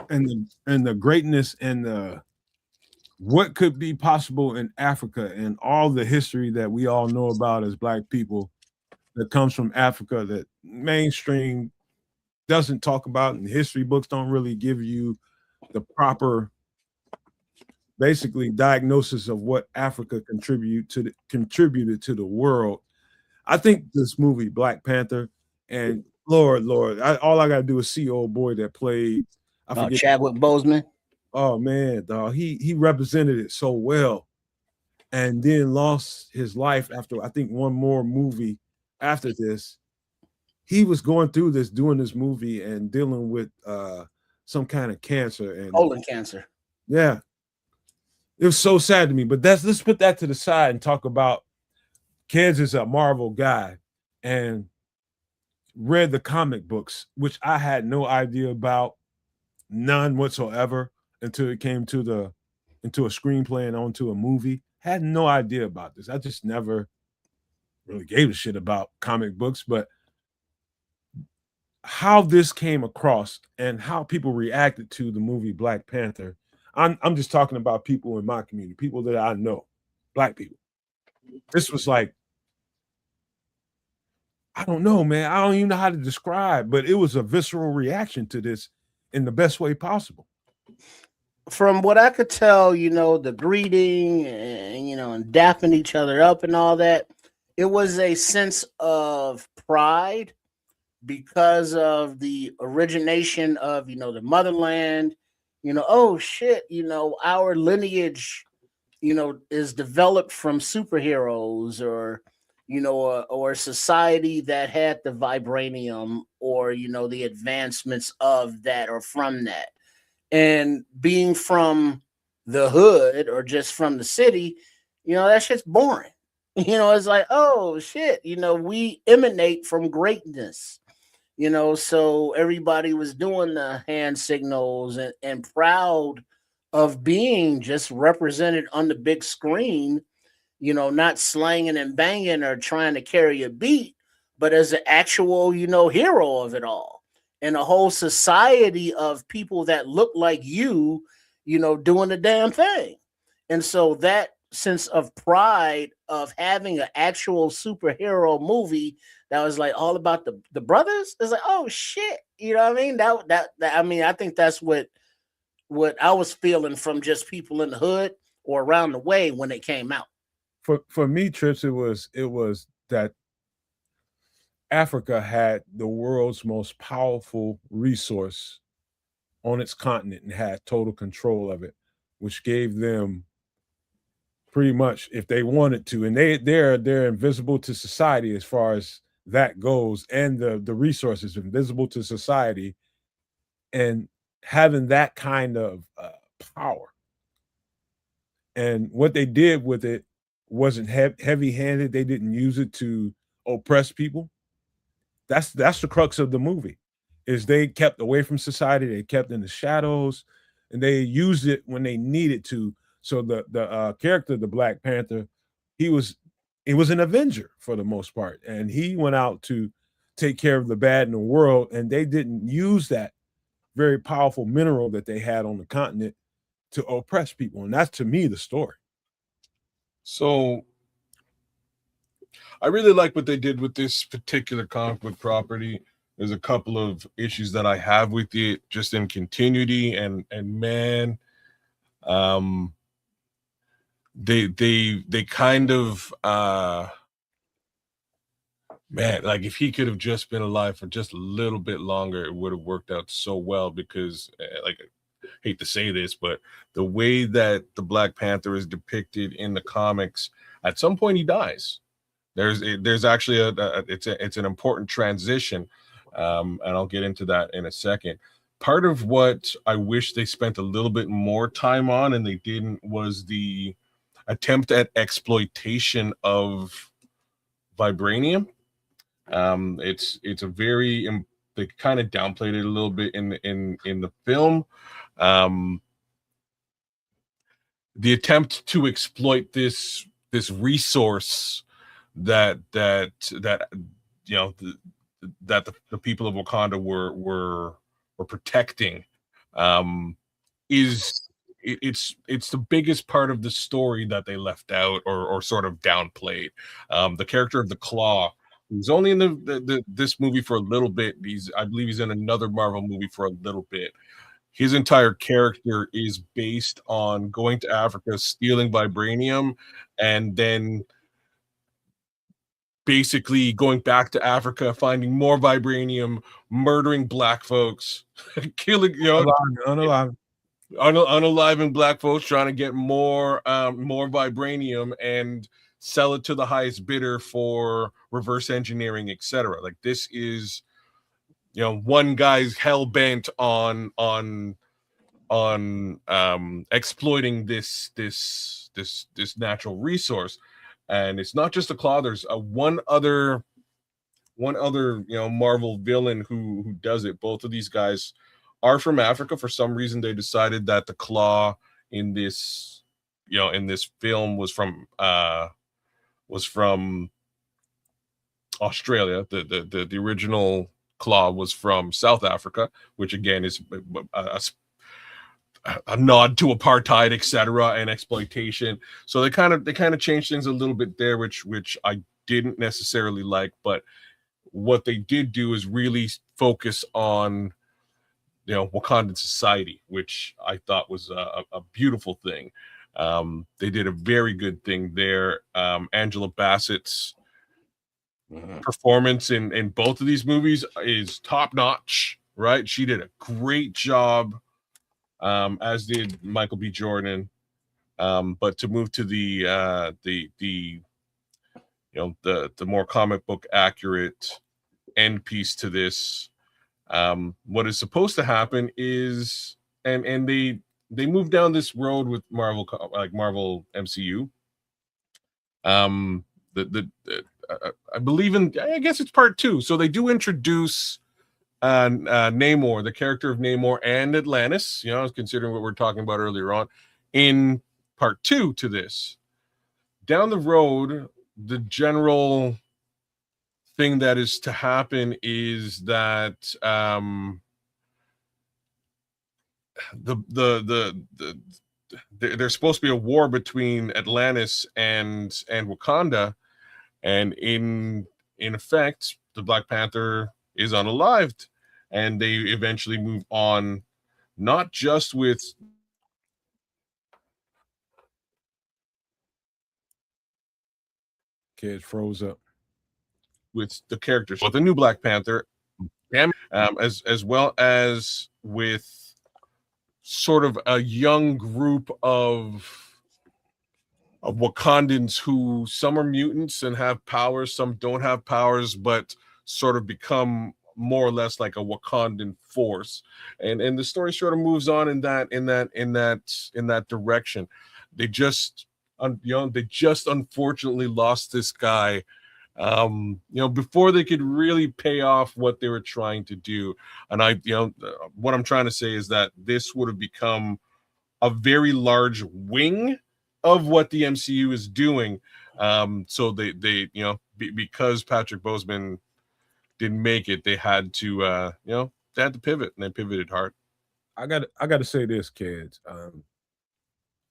and the greatness and the what could be possible in Africa and all the history that we all know about as Black people that comes from Africa that mainstream doesn't talk about, and history books don't really give you the proper, basically, diagnosis of what Africa contributed to the world. I think this movie Black Panther, and Lord, all I gotta do is see old boy that played. I forget Chadwick Boseman. Oh man, dog, he represented it so well, and then lost his life after I think one more movie after this. He was going through this, doing this movie and dealing with some kind of cancer and colon cancer. Yeah, it was so sad to me. But let's put that to the side and talk about Kez is a Marvel guy and read the comic books, which I had no idea about, none whatsoever, until it came into a screenplay and onto a movie. Had no idea about this. I just never really gave a shit about comic books, but how this came across and how people reacted to the movie Black Panther. I'm just talking about people in my community, people that I know, Black people. This was like, I don't know, man. I don't even know how to describe, but it was a visceral reaction to this in the best way possible. From what I could tell, the greeting and, and dapping each other up and all that, it was a sense of pride because of the origination of, the motherland, oh shit, our lineage, is developed from superheroes or, or society that had the vibranium or, the advancements of that or from that. And being from the hood or just from the city, that shit's boring. It's like, oh shit, we emanate from greatness. So everybody was doing the hand signals and proud of being just represented on the big screen, not slanging and banging or trying to carry a beat, but as an actual, hero of it all, and a whole society of people that look like you, doing the damn thing. And so that sense of pride of having an actual superhero movie that was like all about the brothers is like, oh shit, you know what I mean? That I mean, I think that's what I was feeling from just people in the hood or around the way when it came out. For me, Trips, it was that Africa had the world's most powerful resource on its continent and had total control of it, which gave them pretty much, if they wanted to, and they're invisible to society as far as that goes, and the resources invisible to society, and having that kind of power. And what they did with it wasn't heavy-handed. They didn't use it to oppress people. That's the crux of the movie, is they kept away from society, they kept in the shadows, and they used it when they needed to. So the character, the Black Panther, he was an avenger for the most part, and he went out to take care of the bad in the world, and they didn't use that very powerful mineral that they had on the continent to oppress people. And that's, to me, the story. So I really like what they did with this particular comic book property. There's a couple of issues that I have with it, just in continuity, and man, they kind of man, like if he could have just been alive for just a little bit longer, it would have worked out so well, because like, I hate to say this, but the way that the Black Panther is depicted in the comics, at some point he dies. There's actually it's an important transition, and I'll get into that in a second. Part of what I wish they spent a little bit more time on, and they didn't, was the attempt at exploitation of vibranium. It's a very, they kind of downplayed it a little bit in the film. The attempt to exploit this resource that you know that the people of Wakanda were protecting, it's the biggest part of the story that they left out, or sort of downplayed. The character of the Claw, who's only in this movie for a little bit. I believe he's in another Marvel movie for a little bit. His entire character is based on going to Africa, stealing vibranium, and then basically going back to Africa, finding more vibranium, murdering black folks, killing, unaliving black folks, trying to get more vibranium and sell it to the highest bidder for reverse engineering, etc. Like, this is, one guy's hell bent on exploiting this natural resource. And it's not just a Claw. There's one other Marvel villain who does it. Both of these guys are from Africa. For some reason, they decided that the Claw in this film was from Australia. The original Claw was from South Africa, which again is a nod to apartheid, etc., and exploitation. So they kind of changed things a little bit there, which I didn't necessarily like. But what they did do is really focus on Wakandan society, which I thought was a beautiful thing. They did a very good thing there. Angela Bassett's performance in both of these movies is top notch, right? She did a great job, as did Michael B. Jordan. But to move to the more comic book accurate end piece to this, what is supposed to happen is, and they move down this road with Marvel MCU. I believe I guess it's part 2. So they do introduce Namor, the character of Namor, and Atlantis, considering what we're talking about earlier on, in part 2 to this. Down the road, the general thing that is to happen is that there's supposed to be a war between Atlantis and Wakanda, and in effect, the Black Panther is unalived, and they eventually move on, not just with Kid froze up. with the characters, with the new Black Panther, as well as with sort of a young group of Wakandans who some are mutants and have powers, some don't have powers, but sort of become more or less like a Wakandan force. And the story sort of moves on in that direction. They just unfortunately lost this guy, before they could really pay off what they were trying to do. And what I'm trying to say is that this would have become a very large wing of what the MCU is doing. So they because Patrick Boseman didn't make it, they had to pivot, and they pivoted hard. I got to say this, kids.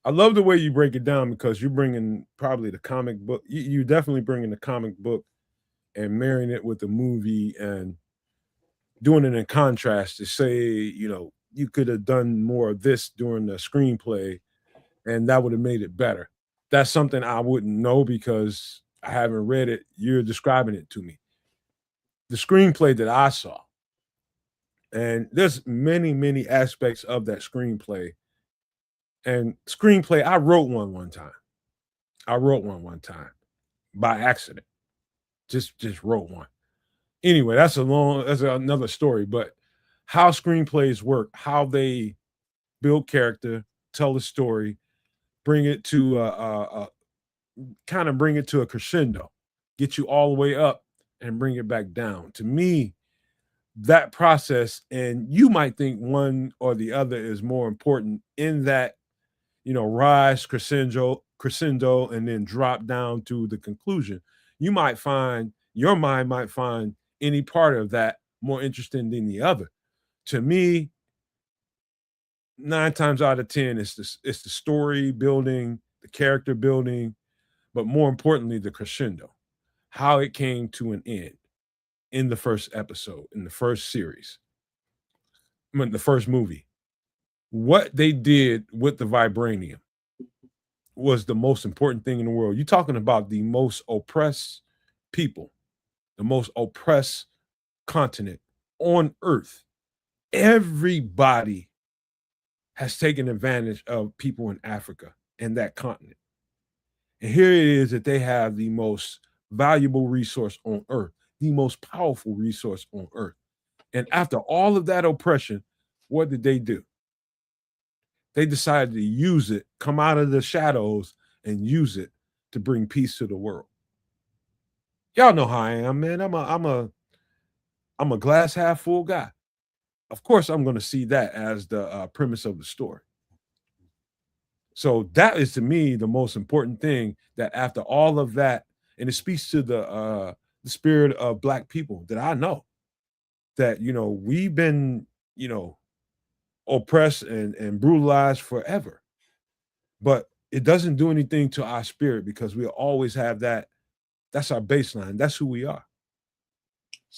I love the way you break it down, because you're bringing probably the comic book. You definitely bringing the comic book and marrying it with the movie and doing it in contrast to say, you could have done more of this during the screenplay and that would have made it better. That's something I wouldn't know because I haven't read it. You're describing it to me. The screenplay that I saw, and there's many, many aspects of that screenplay. And screenplay, I wrote one time. I wrote one time by accident. Just wrote one. Anyway, that's another story. But how screenplays work, how they build character, tell a story, bring it to kind of bring it to a crescendo, get you all the way up and bring it back down. To me, that process, and you might think one or the other is more important in that, rise, crescendo, and then drop down to the conclusion. Your mind might find any part of that more interesting than the other. To me, 9 times out of 10, it's the story building, the character building, but more importantly, the crescendo, how it came to an end in the first episode, in the first series, the first movie. What they did with the vibranium was the most important thing in the world. You're talking about the most oppressed people, the most oppressed continent on Earth. Everybody has taken advantage of people in Africa and that continent. And here it is that they have the most valuable resource on Earth, the most powerful resource on Earth. And after all of that oppression, what did they do? They decided to use it, come out of the shadows and use it to bring peace to the world. Y'all know how I am, man. I'm a glass half full guy. Of course, I'm going to see that as the premise of the story. So that is, to me, the most important thing, that after all of that, and it speaks to the spirit of Black people that I know, that, we've been, oppressed and brutalized forever. But it doesn't do anything to our spirit, because we always have that. That's our baseline. That's who we are.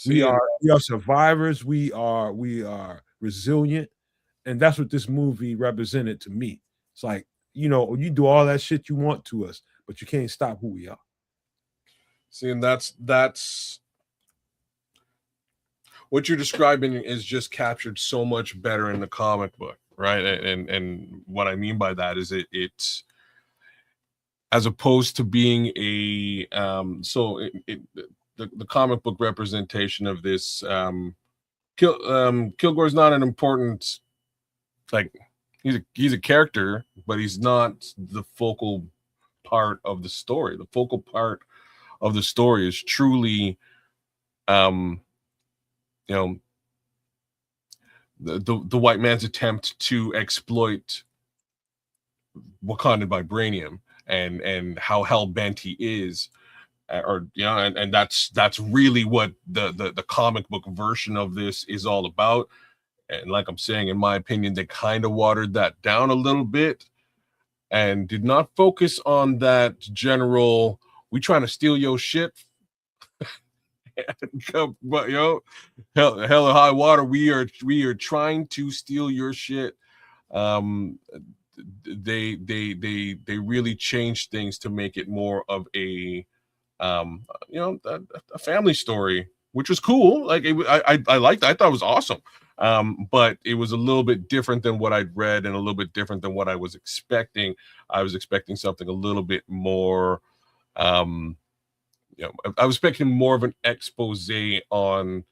We are survivors. We are resilient. And that's what this movie represented to me. It's like, you do all that shit you want to us, but you can't stop who we are. See, and that's what you're describing is just captured so much better in the comic book, right? And what I mean by that is it's as opposed to being a the comic book representation of this, Kilgore's not an important, like, he's a character, but he's not the focal part of the story. The focal part of the story is truly the white man's attempt to exploit Wakandan vibranium, and how hell-bent he is or and that's really what the comic book version of this is all about. And like I'm saying, in my opinion, they kind of watered that down a little bit and did not focus on that general, we trying to steal your shit. But hell or high water, we are trying to steal your shit. They really changed things to make it more of a a family story, which was cool. Like I liked it. I thought it was awesome. But it was a little bit different than what I'd read and a little bit different than what I was expecting. I was expecting something a little bit more, I was expecting more of an expose on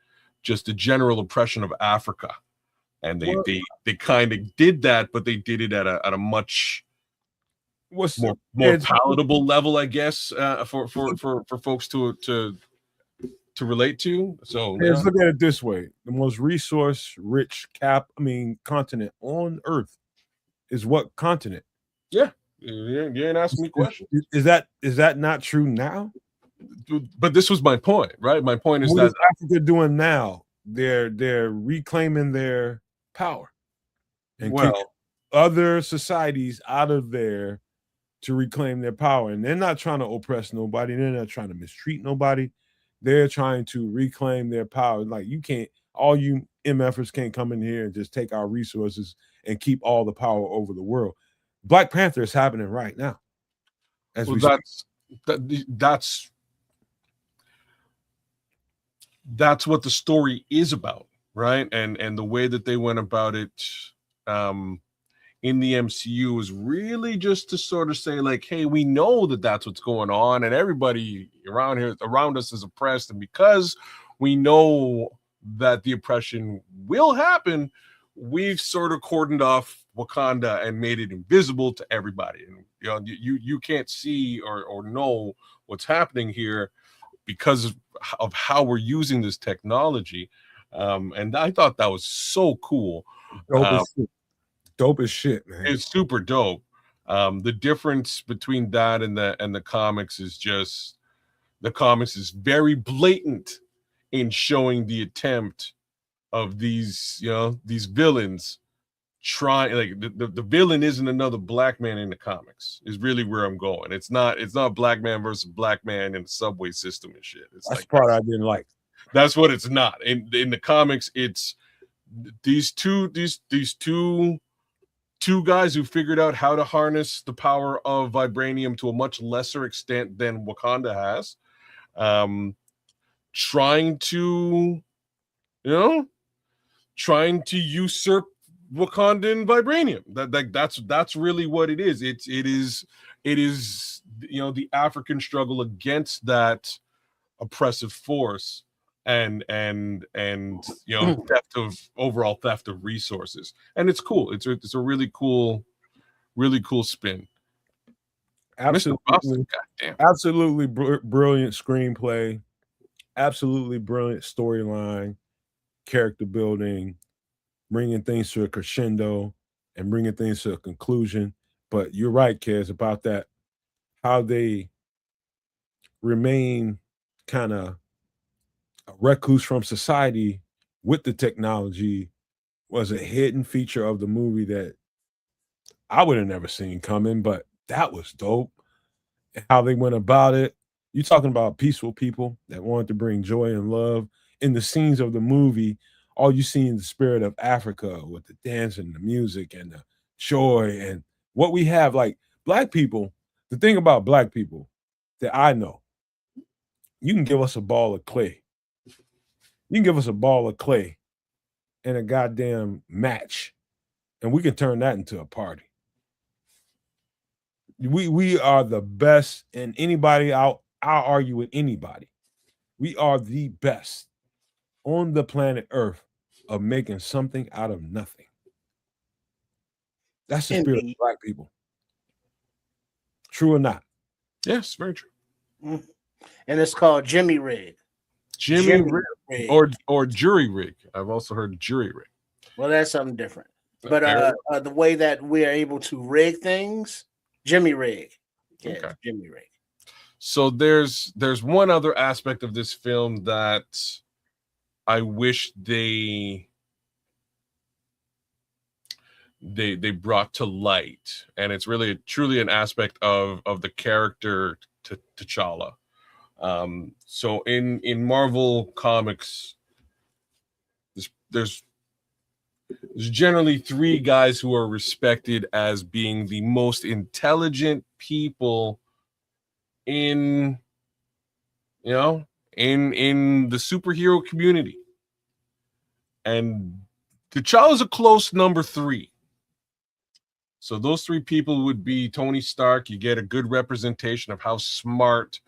just the general oppression of Africa. And they kind of did that, but they did it at a much more palatable level, I guess, for folks to relate to. So let's look at it this way: the most resource-rich continent on Earth is what continent? Yeah, you ain't asking me questions. Is that not true now? But this was my point, right? My point is what is Africa doing now? They're reclaiming their power and other societies out of there to reclaim their power. And they're not trying to oppress nobody. They're not trying to mistreat nobody. They're trying to reclaim their power. Like, all you MFers can't come in here and just take our resources and keep all the power over the world. Black Panther is happening right now. That's what the story is about, right? And the way that they went about it in the MCU is really just to sort of say, like, hey, we know that that's what's going on, and everybody around us is oppressed, and because we know that the oppression will happen, we've sort of cordoned off Wakanda and made it invisible to everybody. And you can't see or know what's happening here because of how we're using this technology. And I thought that was so cool. Dope as shit, man. It's super dope. The difference between that and the comics is just the comics is very blatant in showing the attempt of these villains trying, like, the villain isn't another black man in the comics, is really where I'm going. It's not black man versus black man in the subway system and shit. It's that's like, the part I didn't like. That's what it's not. In the comics, it's these two guys who figured out how to harness the power of vibranium to a much lesser extent than Wakanda has, trying to usurp Wakandan vibranium. That's really what it is. It is the African struggle against that oppressive force and theft of resources. And it's cool. It's a really cool spin. Absolutely brilliant screenplay, absolutely brilliant storyline, character building, bringing things to a crescendo and bringing things to a conclusion. But you're right, Kez, about that, how they remain kind of a recluse from society with the technology was a hidden feature of the movie that I would have never seen coming, but that was dope. And how they went about it. You're talking about peaceful people that wanted to bring joy and love. In the scenes of the movie, all you see in the spirit of Africa with the dance and the music and the joy and what we have. Like, black people, the thing about black people that I know, you can give us a ball of clay. You can give us a ball of clay and a goddamn match, and we can turn that into a party. We are the best, and anybody I'll argue with anybody. We are the best on the planet Earth of making something out of nothing. That's the spirit of black people. True or not? Yes, very true. And it's called Jimmy Rig. Jimmy Rig. Or jury rig. I've also heard jury rig. Well, that's something different. But the way that we are able to rig things, Jimmy Rig. Yeah, okay. Jimmy Rig. So there's one other aspect of this film that I wish they brought to light, and it's really truly an aspect of the character T'Challa. So in Marvel comics, there's generally three guys who are respected as being the most intelligent people in in the superhero community, and T'Challa is a close number three. So those three people would be Tony Stark. You get a good representation of how smart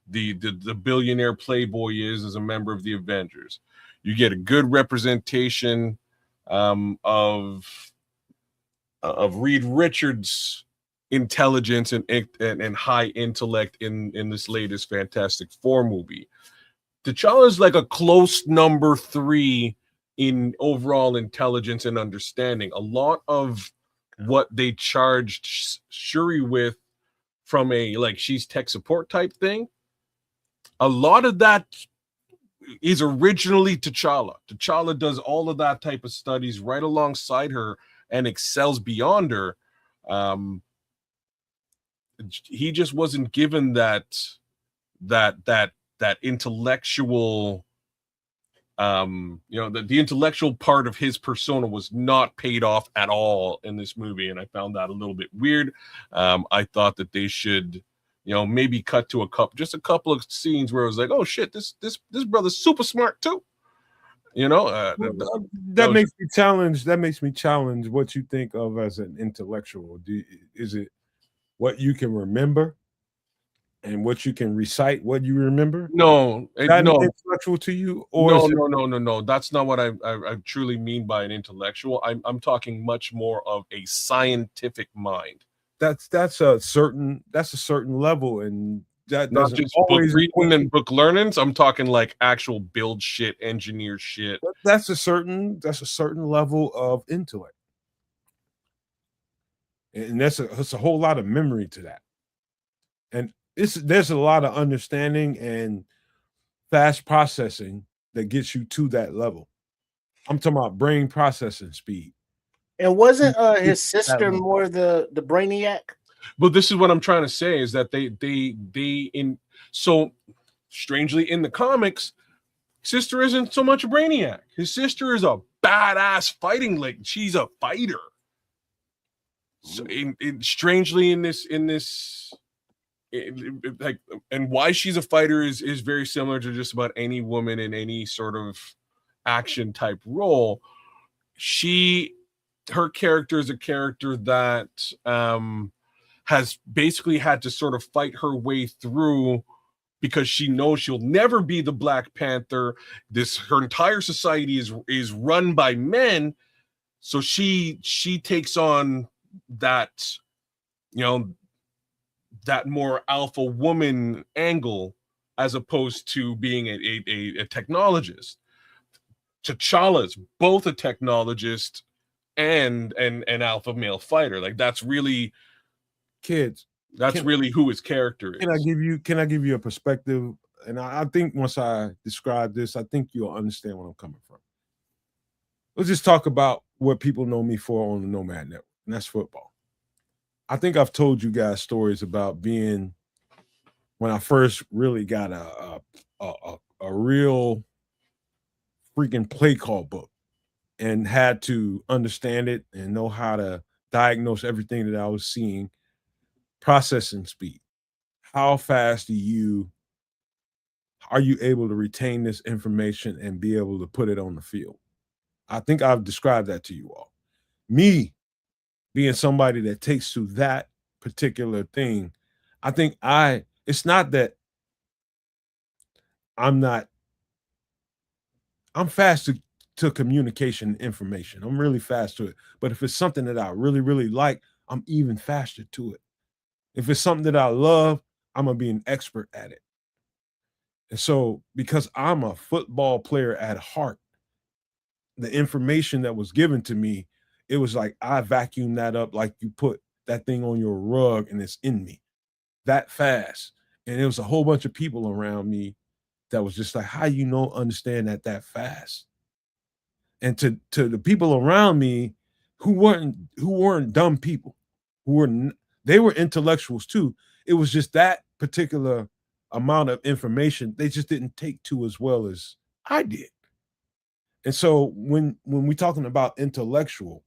the billionaire playboy is as a member of the Avengers. You get a good representation of Reed Richards' intelligence and high intellect in this latest Fantastic Four movie. T'Challa is like a close number three in overall intelligence and understanding. A lot of what they charged Shuri with from a like she's tech support type thing, a lot of that is originally T'Challa. T'Challa does all of that type of studies right alongside her and excels beyond her. He just wasn't given that intellectual the intellectual part of his persona was not paid off at all in this movie, and I found that a little bit weird. I thought that they should maybe cut to a couple of scenes where it was like, oh shit, this brother's super smart too. That makes me challenge what you think of as an intellectual. Is it what you can remember and what you can recite, what you remember? No, no intellectual to you, or no. That's not what I truly mean by an intellectual. I'm talking much more of a scientific mind. That's a certain level, and that not just book reading and book learnings. I'm talking like actual build shit, engineer shit. That's a certain level of intellect, and that's a whole lot of memory to that, and there's a lot of understanding and fast processing that gets you to that level. I'm talking about brain processing speed. And wasn't his sister more the brainiac? But this is what I'm trying to say is that so strangely in the comics, sister isn't so much a brainiac. His sister is a badass fighting, like she's a fighter. So strangely in this like, and why she's a fighter is very similar to just about any woman in any sort of action type role. Her character is a character that has basically had to sort of fight her way through because she knows she'll never be the Black Panther. Her entire society is run by men, so she takes on that that more alpha woman angle as opposed to being a technologist. T'Challa's both a technologist and an alpha male fighter. Like that's really really who his character is. Can I give you a perspective? And I think once I describe this, I think you'll understand where I'm coming from. Let's just talk about what people know me for on the Nomad Network, and that's football. I think I've told you guys stories about being when I first really got a real freaking play call book and had to understand it and know how to diagnose everything that I was seeing. Processing speed. How fast are you able to retain this information and be able to put it on the field? I think I've described that to you all. Me being somebody that takes to that particular thing, I think it's not that I'm fast to communication information. I'm really fast to it. But if it's something that I really, really like, I'm even faster to it. If it's something that I love, I'm going to be an expert at it. And so because I'm a football player at heart, the information that was given to me, it was like I vacuumed that up like you put that thing on your rug and it's in me that fast. And there was a whole bunch of people around me that was just like, how you don't understand that fast? And to the people around me who weren't dumb people, they were intellectuals too. It was just that particular amount of information they just didn't take to as well as I did. And so when we're talking about intellectual,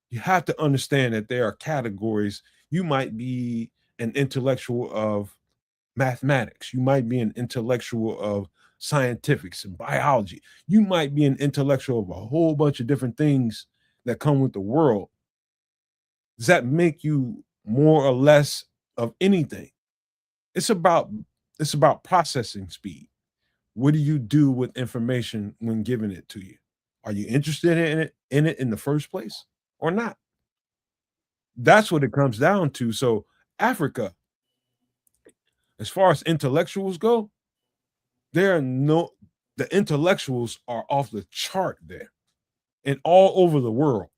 you have to understand that there are categories. You might be an intellectual of mathematics. You might be an intellectual of scientifics and biology. You might be an intellectual of a whole bunch of different things that come with the world. Does that make you more or less of anything? It's about processing speed. What do you do with information when giving it to you? Are you interested in it in the first place or not? That's what it comes down to. So Africa, as far as intellectuals go, the intellectuals are off the chart there and all over the world.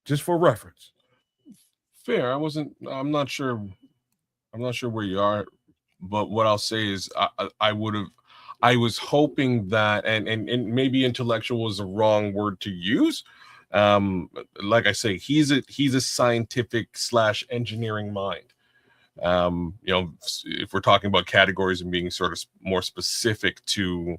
Just for reference. Fair. I'm not sure where you are, but what I'll say is I was hoping that, and maybe intellectual is the wrong word to use. Like I say, he's a scientific / engineering mind. If we're talking about categories and being sort of more specific to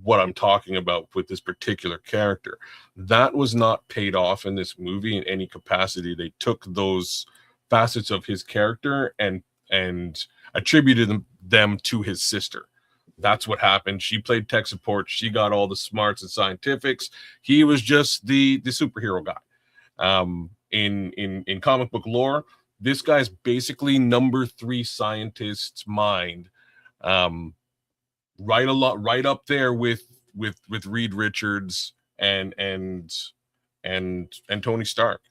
what I'm talking about with this particular character, that was not paid off in this movie in any capacity. They took those facets of his character and attributed them to his sister. That's what happened. She played tech support. She got all the smarts and scientifics. He was just the superhero guy. In comic book lore, this guy's basically number 3 scientist's mind. Right up there with Reed Richards and Tony Stark,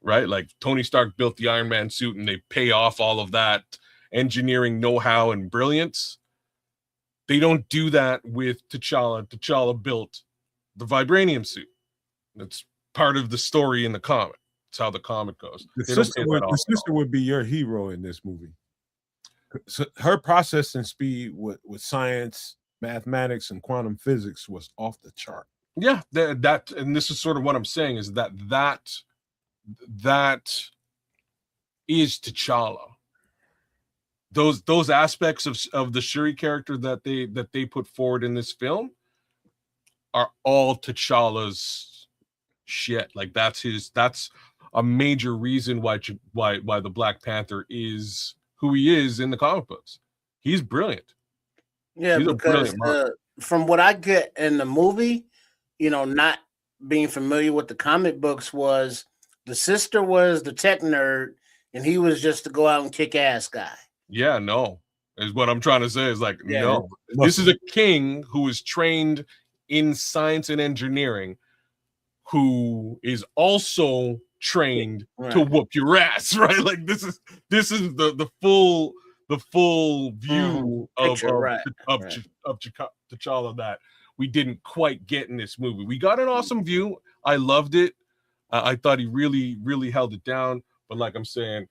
right? Like Tony Stark built the Iron Man suit and they pay off all of that engineering know-how and brilliance. They don't do that with T'Challa. T'Challa built the vibranium suit. That's part of the story in the comic. It's how the comic goes. The sister would be your hero in this movie. So her processing speed with science, mathematics, and quantum physics was off the chart. Yeah, that and this is sort of what I'm saying is that is T'Challa. Those aspects of the Shuri character that they put forward in this film are all T'Challa's shit. Like that's a major reason why the Black Panther is who he is in the comic books. He's brilliant. Yeah, because from what I get in the movie, not being familiar with the comic books, was the sister was the tech nerd and he was just to go out and kick ass guy. Yeah, no. Is what I'm trying to say is no. This is a king who is trained in science and engineering who is also trained to whoop your ass, right? Like this is the full view of T'Challa that we didn't quite get in this movie. We got an awesome view. I loved it. I thought he really held it down. But like I'm saying,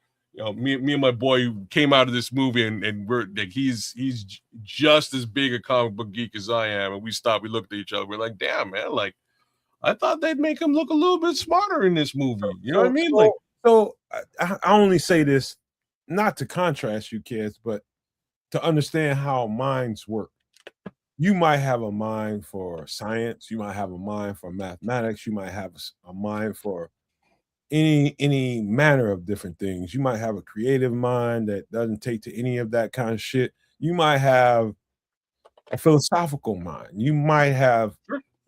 me and my boy came out of this movie and we're like he's just as big a comic book geek as I am, and we looked at each other. We're like, damn man, like I thought they'd make him look a little bit smarter in this movie. You know what I mean? So I only say this not to contrast you kids, but to understand how minds work. You might have a mind for science. You might have a mind for mathematics. You might have a mind for any manner of different things. You might have a creative mind that doesn't take to any of that kind of shit. You might have a philosophical mind. You might have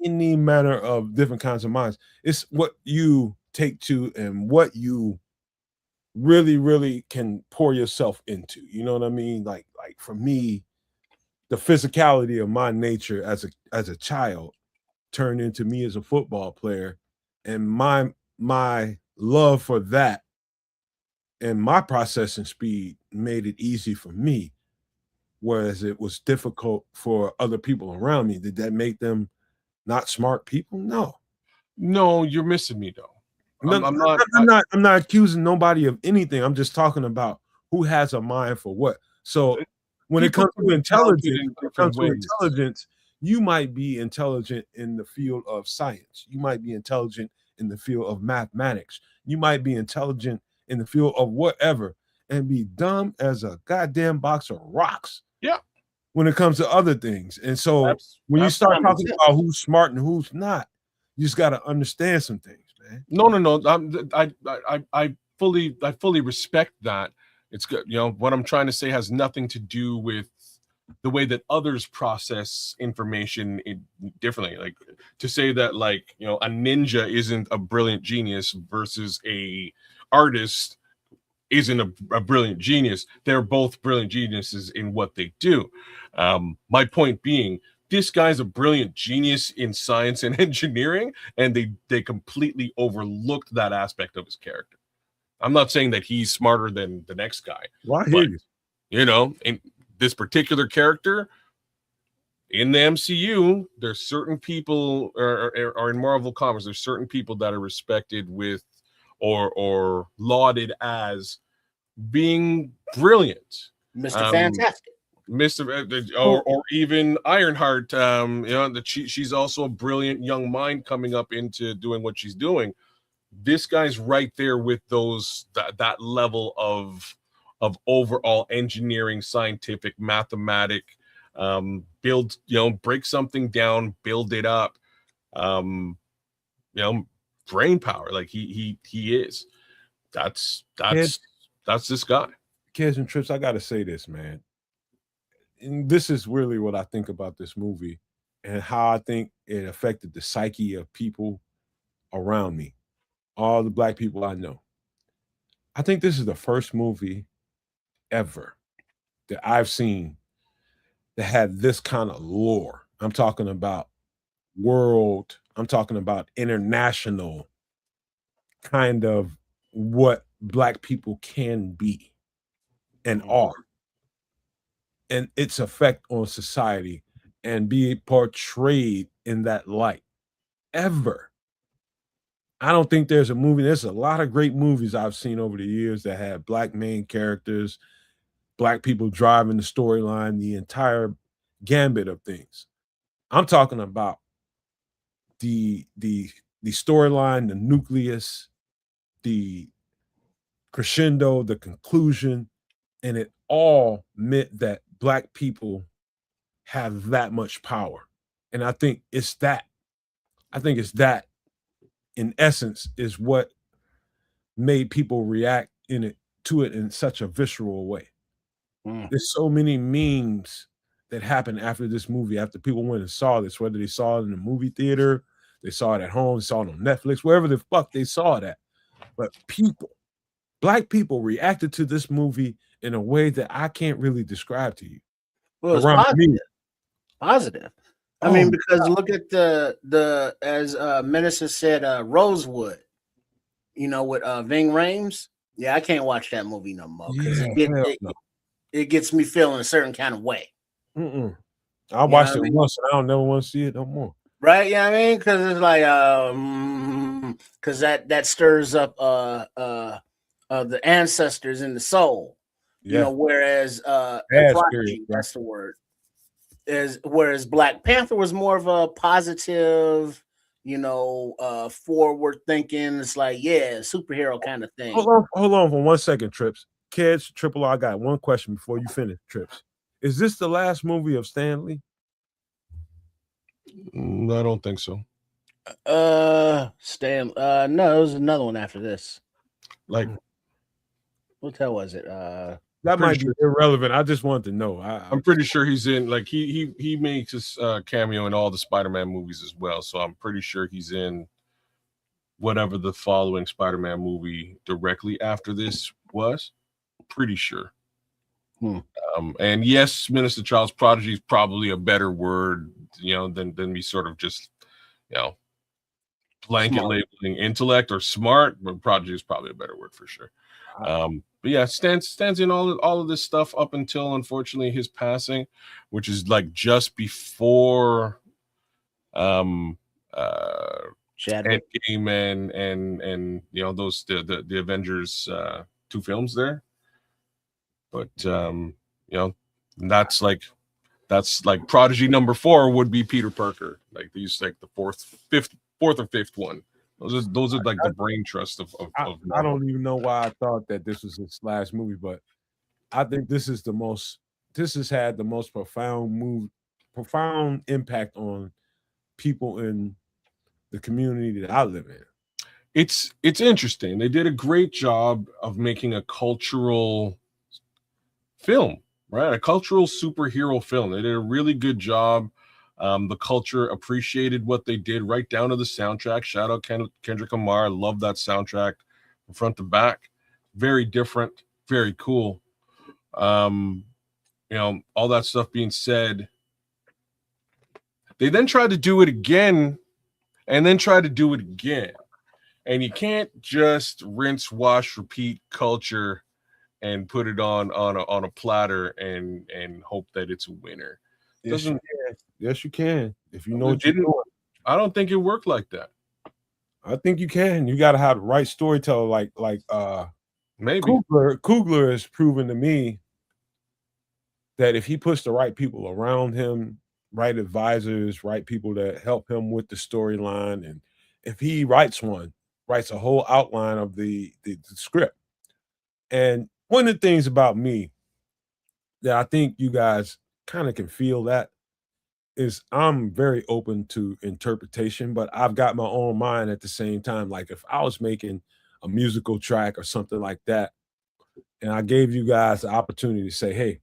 any manner of different kinds of minds. It's what you take to and what you really can pour yourself into. You know what I mean? Like for me, the physicality of my nature as a child turned into me as a football player, and my love for that and my processing speed made it easy for me, whereas it was difficult for other people around me. Did that make them not smart people? No, you're missing me though. I'm not accusing nobody of anything. I'm just talking about who has a mind for what. So when it comes to intelligence, you might be intelligent in the field of science. You might be intelligent in the field of mathematics. You might be intelligent in the field of whatever and be dumb as a goddamn box of rocks. Yeah. When it comes to other things. And so when you start talking about who's smart and who's not, you just got to understand some things, man. No. I fully respect that. It's good. You know, what I'm trying to say has nothing to do with the way that others process information differently. Like to say that, like, you know, a ninja isn't a brilliant genius versus a artist isn't a brilliant genius. They're both brilliant geniuses in what they do. My point being, this guy's a brilliant genius in science and engineering, and they completely overlooked that aspect of his character. I'm not saying that he's smarter than the next guy. Well, I hear you. You know, in this particular character in the MCU, there's certain people, or in Marvel Comics, there's certain people that are respected with or lauded as being brilliant. Mr. Fantastic. Or even Ironheart. You know, that she's also a brilliant young mind coming up into doing what she's doing. This guy's right there with that level of overall engineering, scientific, mathematic, build, you know, break something down, build it up, you know, brain power. Like he is. That's this guy. Kids and Trips, I gotta say this, man. And this is really what I think about this movie and how I think it affected the psyche of people around me, all the Black people I know. I think this is the first movie ever that I've seen that had this kind of lore. I'm talking about world, I'm talking about international kind of what Black people can be and are, and its effect on society, and be portrayed in that light ever. I don't think there's a movie. There's a lot of great movies I've seen over the years that had Black main characters, Black people driving the storyline, the entire gambit of things. I'm talking about the storyline, the nucleus, the crescendo, the conclusion, and it all meant that Black people have that much power. And I think it's that. In essence, is what made people react to it in such a visceral way. There's so many memes that happened after this movie, after people went and saw this, whether they saw it in the movie theater, they saw it at home, they saw it on Netflix, wherever the fuck they saw it at. But Black people reacted to this movie in a way that I can't really describe to you. Well, it's positive. I mean, because look at the as Minister said, Rosewood, you know, with Ving Rhames. Yeah, I can't watch that movie no more because it gets me feeling a certain kind of way. I watched it once and I don't never want to see it no more. Right? Yeah, I mean, because it's like because that stirs up the ancestors in the soul. You know, whereas Prodigy, that's the word. Whereas Black Panther was more of a positive, you know, forward thinking. It's like, yeah, superhero kind of thing. Hold on for 1 second, Trips. Kids, Triple R, I got one question before you finish, Trips. Is this the last movie of Stan Lee? I don't think so. No, there's another one after this. Like, what the hell was it? That might be irrelevant. I just wanted to know. I'm pretty sure he's in, like, he makes his cameo in all the Spider-Man movies as well. So I'm pretty sure he's in whatever the following Spider-Man movie directly after this was. Pretty sure. And yes, Minister Charles, Prodigy is probably a better word, you know, than me sort of just, you know, blanket labeling intellect or smart, but Prodigy is probably a better word for sure. But yeah, stands in all of this stuff up until, unfortunately, his passing, which is like just before Chadwick. Endgame and you know those the Avengers 2 films there. But you know, that's like Prodigy number 4 would be Peter Parker. Like these like the fourth or fifth one. Those are like the brain trust of I don't even know why I thought that this was his last movie, but I think this has had the most profound impact on people in the community that I live in. It's interesting. They did a great job of making a cultural film, right? A cultural superhero film. They did a really good job. The culture appreciated what they did, right down to the soundtrack. Shout out Kendrick Lamar. I love that soundtrack from front to back. Very different, very cool. You know, all that stuff being said, they then tried to do it again and then tried to do it again. And you can't just rinse, wash, repeat culture and put it on a platter and hope that it's a winner. Yes, you can. If you know what you're doing. I don't think it worked like that. I think you can. You got to have the right storyteller. Like maybe Coogler has proven to me that if he puts the right people around him, right advisors, right people that help him with the storyline, and if he writes a whole outline of the script. And one of the things about me that I think you guys kind of can feel that is I'm very open to interpretation, but I've got my own mind at the same time. Like if I was making a musical track or something like that, and I gave you guys the opportunity to say, hey,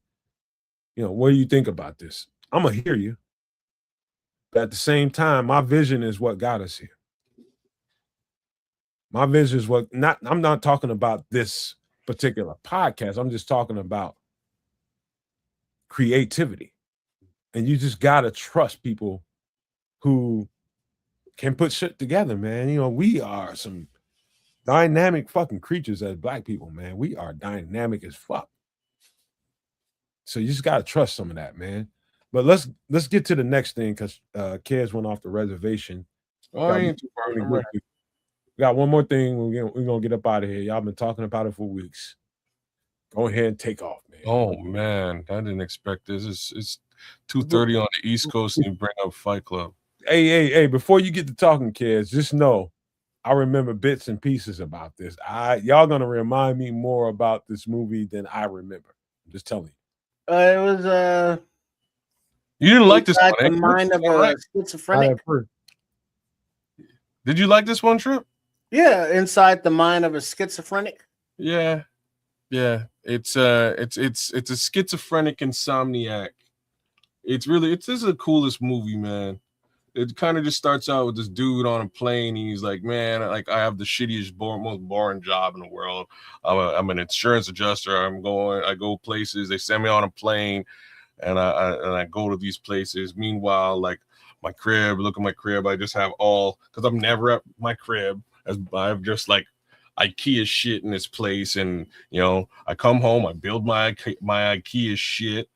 you know, what do you think about this? I'm going to hear you. But at the same time, my vision is what got us here. My vision is I'm not talking about this particular podcast. I'm just talking about creativity. And you just got to trust people who can put shit together, man. You know, we are some dynamic fucking creatures as Black people, man. We are dynamic as fuck. So you just got to trust some of that, man. But let's get to the next thing because Kez went off the reservation. Oh, we got one more thing. We're going to get up out of here. Y'all been talking about it for weeks. Go ahead and take off, man. Oh, man. I didn't expect this. It's 2:30 on the East Coast and you bring up Fight Club. Hey, before you get to talking, Kez, just know I remember bits and pieces about this. Y'all going to remind me more about this movie than I remember. I'm just telling you. It was you didn't like this one, the mind of a schizophrenic. Did you like this one, Trip? Yeah, inside the mind of a schizophrenic. Yeah. It's a schizophrenic insomniac. This is the coolest movie, man. It kind of just starts out with this dude on a plane. And he's like, man, like I have the shittiest, most boring job in the world. I'm an insurance adjuster. I go places. They send me on a plane, and I go to these places. Meanwhile, like my crib, look at my crib. I just have because I'm never at my crib. I have just like IKEA shit in this place, and you know, I come home, I build my IKEA shit.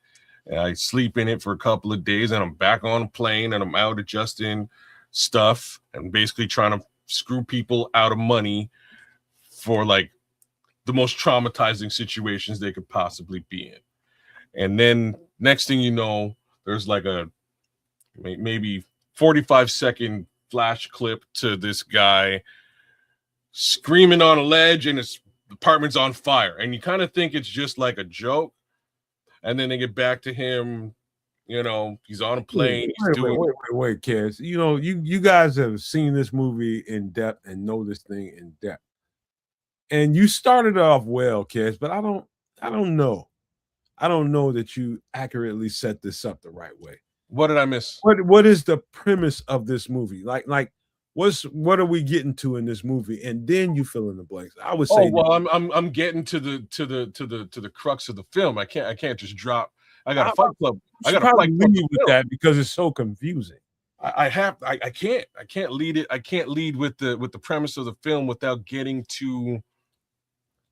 And I sleep in it for a couple of days, and I'm back on a plane, and I'm out adjusting stuff and basically trying to screw people out of money for like the most traumatizing situations they could possibly be in. And then next thing you know, there's like a maybe 45-second flash clip to this guy screaming on a ledge and his apartment's on fire. And you kind of think it's just like a joke. And then they get back to him, you know, he's on a plane. Wait, Kez. You know, you guys have seen this movie in depth and know this thing in depth. And you started off well, Kez, but I don't know. I don't know that you accurately set this up the right way. What did I miss? What is the premise of this movie? Like what are we getting to in this movie? And then you fill in the blanks. I would say. Oh well, I'm getting to the crux of the film. I can't just drop. I got a Fight Club. I got to fight with that because it's so confusing. I can't lead it. I can't lead with the premise of the film without getting to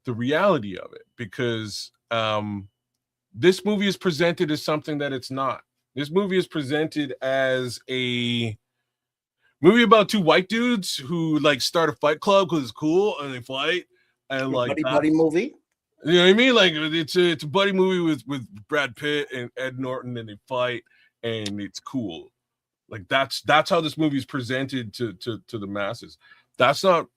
the reality of it, because this movie is presented as something that it's not. This movie is presented as a movie about two white dudes who like start a fight club because it's cool and they fight and like buddy movie. You know what I mean? Like it's a buddy movie with Brad Pitt and Ed Norton, and they fight and it's cool. Like that's how this movie is presented to the masses. That's not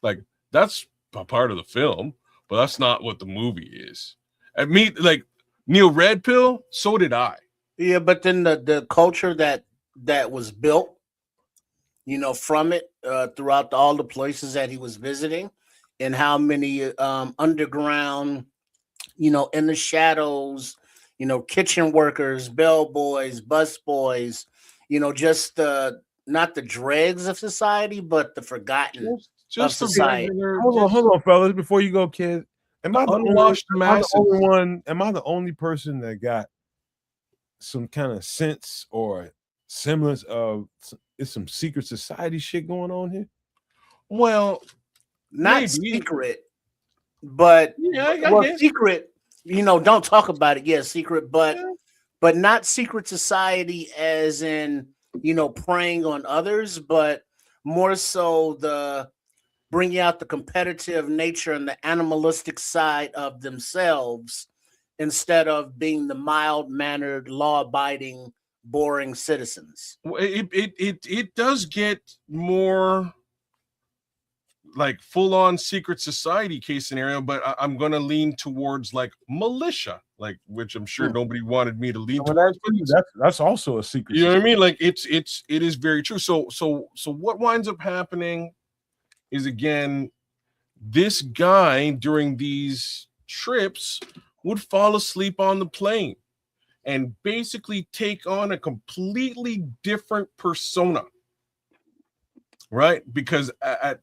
like that's a part of the film, but that's not what the movie is. I mean, like Neil Red Pill, so did I. Yeah, but then the culture that was built, from it throughout all the places that he was visiting, and how many underground, in the shadows, kitchen workers, bellboys, busboys, just not the dregs of society, but the forgotten of society. Hold on, fellas, before you go, kid. Am I the only one? Am I the only person that got some kind of sense or semblance of it's some secret society shit going on here? Well, not maybe. Secret, but I secret. Don't talk about it. Yeah, secret, but not secret society as in preying on others, but more so the bringing out the competitive nature and the animalistic side of themselves instead of being the mild-mannered, law-abiding, boring citizens. It does get more like full-on secret society case scenario, but I'm going to lean towards like militia, like which I'm sure nobody wanted me to lean towards. That's also a secret. You know what I mean? Like it is very true. So what winds up happening is, again, this guy during these trips would fall asleep on the plane and basically take on a completely different persona, right? Because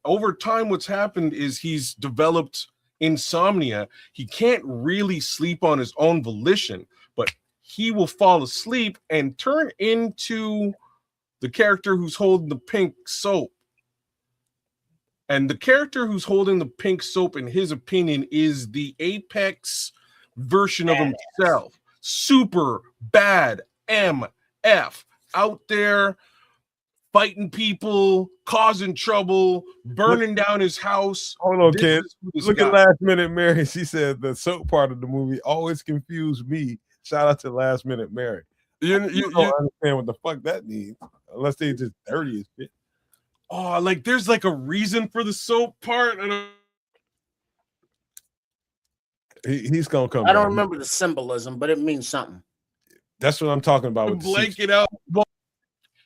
over time, what's happened is he's developed insomnia. He can't really sleep on his own volition, but he will fall asleep and turn into the character who's holding the pink soap. And the character who's holding the pink soap, in his opinion, is the apex version of himself. Super bad MF out there fighting people, causing trouble, burning down his house. Hold on, kid. Look at Last Minute Mary. She said the soap part of the movie always confused me. Shout out to Last Minute Mary. You don't understand what the fuck that means, unless they just dirty as shit. Oh, like there's like a reason for the soap part. He's gonna come. I don't remember the symbolism, but it means something. That's what I'm talking about. Blank it out. Well,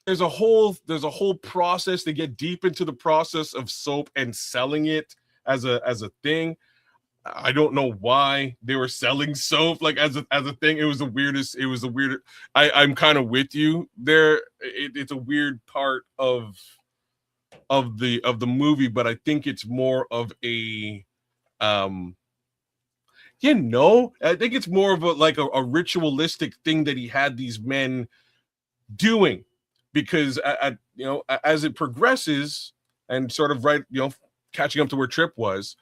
there's a whole process to get deep into the process of soap and selling it as a thing. I don't know why they were selling soap like as a thing. It was the weirdest. I'm kind of with you there. It's a weird part of the movie, but I think it's more of a I think it's more of a ritualistic thing that he had these men doing, because as it progresses and sort of catching up to where Trip was,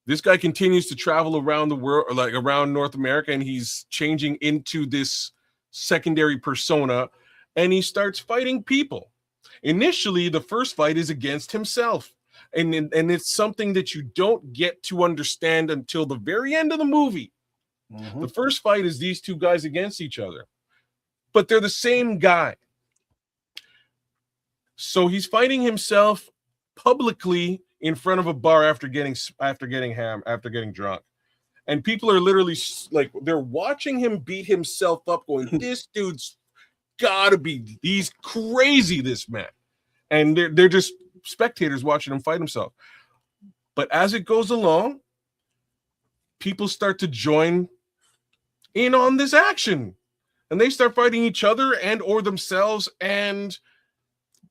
this guy continues to travel around the world, or like around North America, and he's changing into this secondary persona, and he starts fighting people. Initially, the first fight is against himself, and it's something that you don't get to understand until the very end of the movie. Mm-hmm. The first fight is these two guys against each other, but they're the same guy. So he's fighting himself publicly in front of a bar after getting drunk, and people are literally like, they're watching him beat himself up, going, "This dude's gotta be, he's crazy, this man," and they're just spectators watching him fight himself. But as it goes along, people start to join in on this action, and they start fighting each other and or themselves, and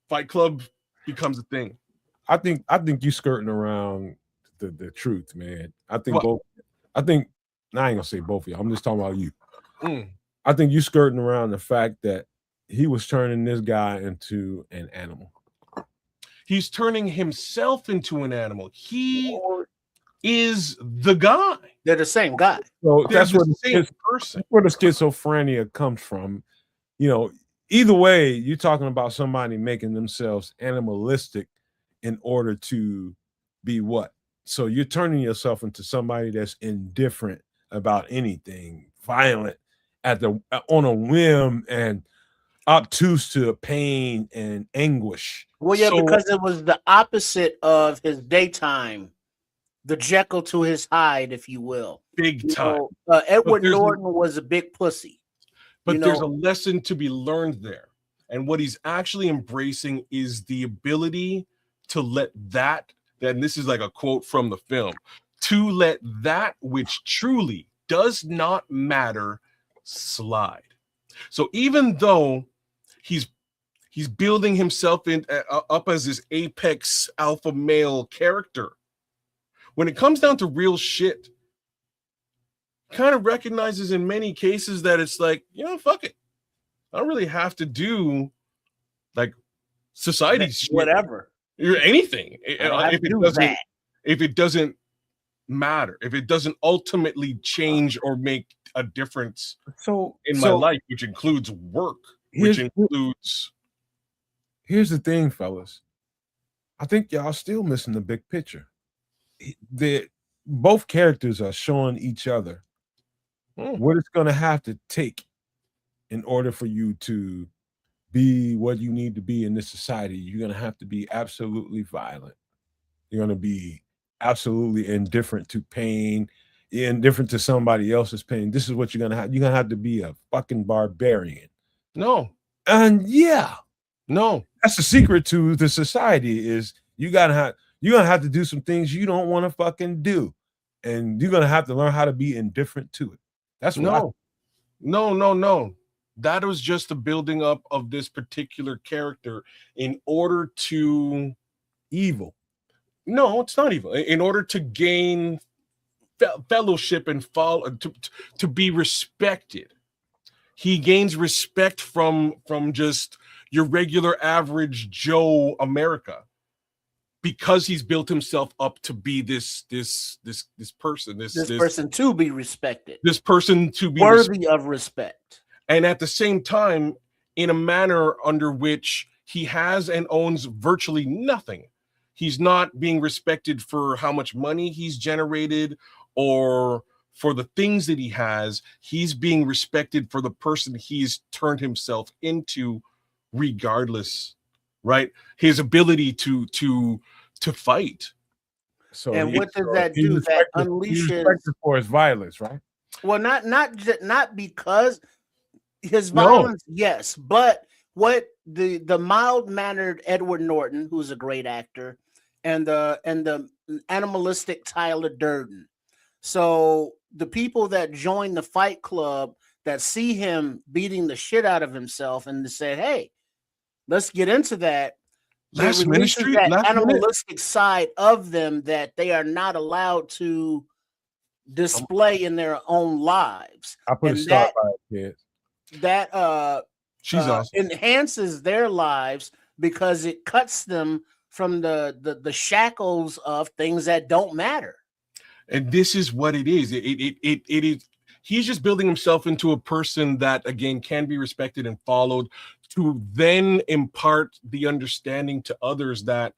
Fight Club becomes a thing. I think you skirting around the truth, man. I think I ain't gonna say both of y'all. I'm just talking about you. I think you skirting around the fact that he was turning this guy into an animal. He's turning himself into an animal. He is the guy. They're the same guy. So that's where the schizophrenia comes from. either way, you're talking about somebody making themselves animalistic in order to be what? So you're turning yourself into somebody that's indifferent about anything, violent on a whim, and obtuse to pain and anguish. Well, yeah, So because it was the opposite of his daytime, the Jekyll to his Hyde, if you will. Big You time. know, Edward Norton was a big pussy. But you there's a know, lesson to be learned there. And what he's actually embracing is the ability to let that, and this is like a quote from the film, to let that which truly does not matter slide. So even though he's building himself up as this apex alpha male character, when it comes down to real shit, kind of recognizes in many cases that it's like, fuck it. I don't really have to do like society's whatever, or anything. If it doesn't matter, if it doesn't ultimately change or make a difference in my life, which includes work, which includes. Here's the thing, fellas. I think y'all still missing the big picture. Both characters are showing each other what it's going to have to take in order for you to be what you need to be in this society. You're going to have to be absolutely violent. You're going to be absolutely indifferent to pain, indifferent to somebody else's pain. This is what you're going to have. You're going to have to be a fucking barbarian. No. And no. That's the secret to the society is you're going to have to do some things you don't want to fucking do. And you're going to have to learn how to be indifferent to it. That's what No. That was just the building up of this particular character in order to evil. No, it's not evil. In order to gain fellowship and to be respected, he gains respect from just your regular average Joe America, because he's built himself up to be this person, this person to be respected, this person to be worthy of respect. And at the same time, in a manner under which he has and owns virtually nothing. He's not being respected for how much money he's generated or for the things that he has. He's being respected for the person he's turned himself into, regardless, right? His ability to fight. So and what does that do? That unleashes for his violence, right? Well, not because his violence, yes, but what the mild-mannered Edward Norton, who's a great actor, and the animalistic Tyler Durden. So the people that join the Fight Club that see him beating the shit out of himself and say, "Hey, let's get into that." Last Ministry, that animalistic side of them that they are not allowed to display in their own lives. I put a start by it, kids. That she's awesome. Enhances their lives because it cuts them from the shackles of things that don't matter. And this is what it is. It is. He's just building himself into a person that, again, can be respected and followed, to then impart the understanding to others that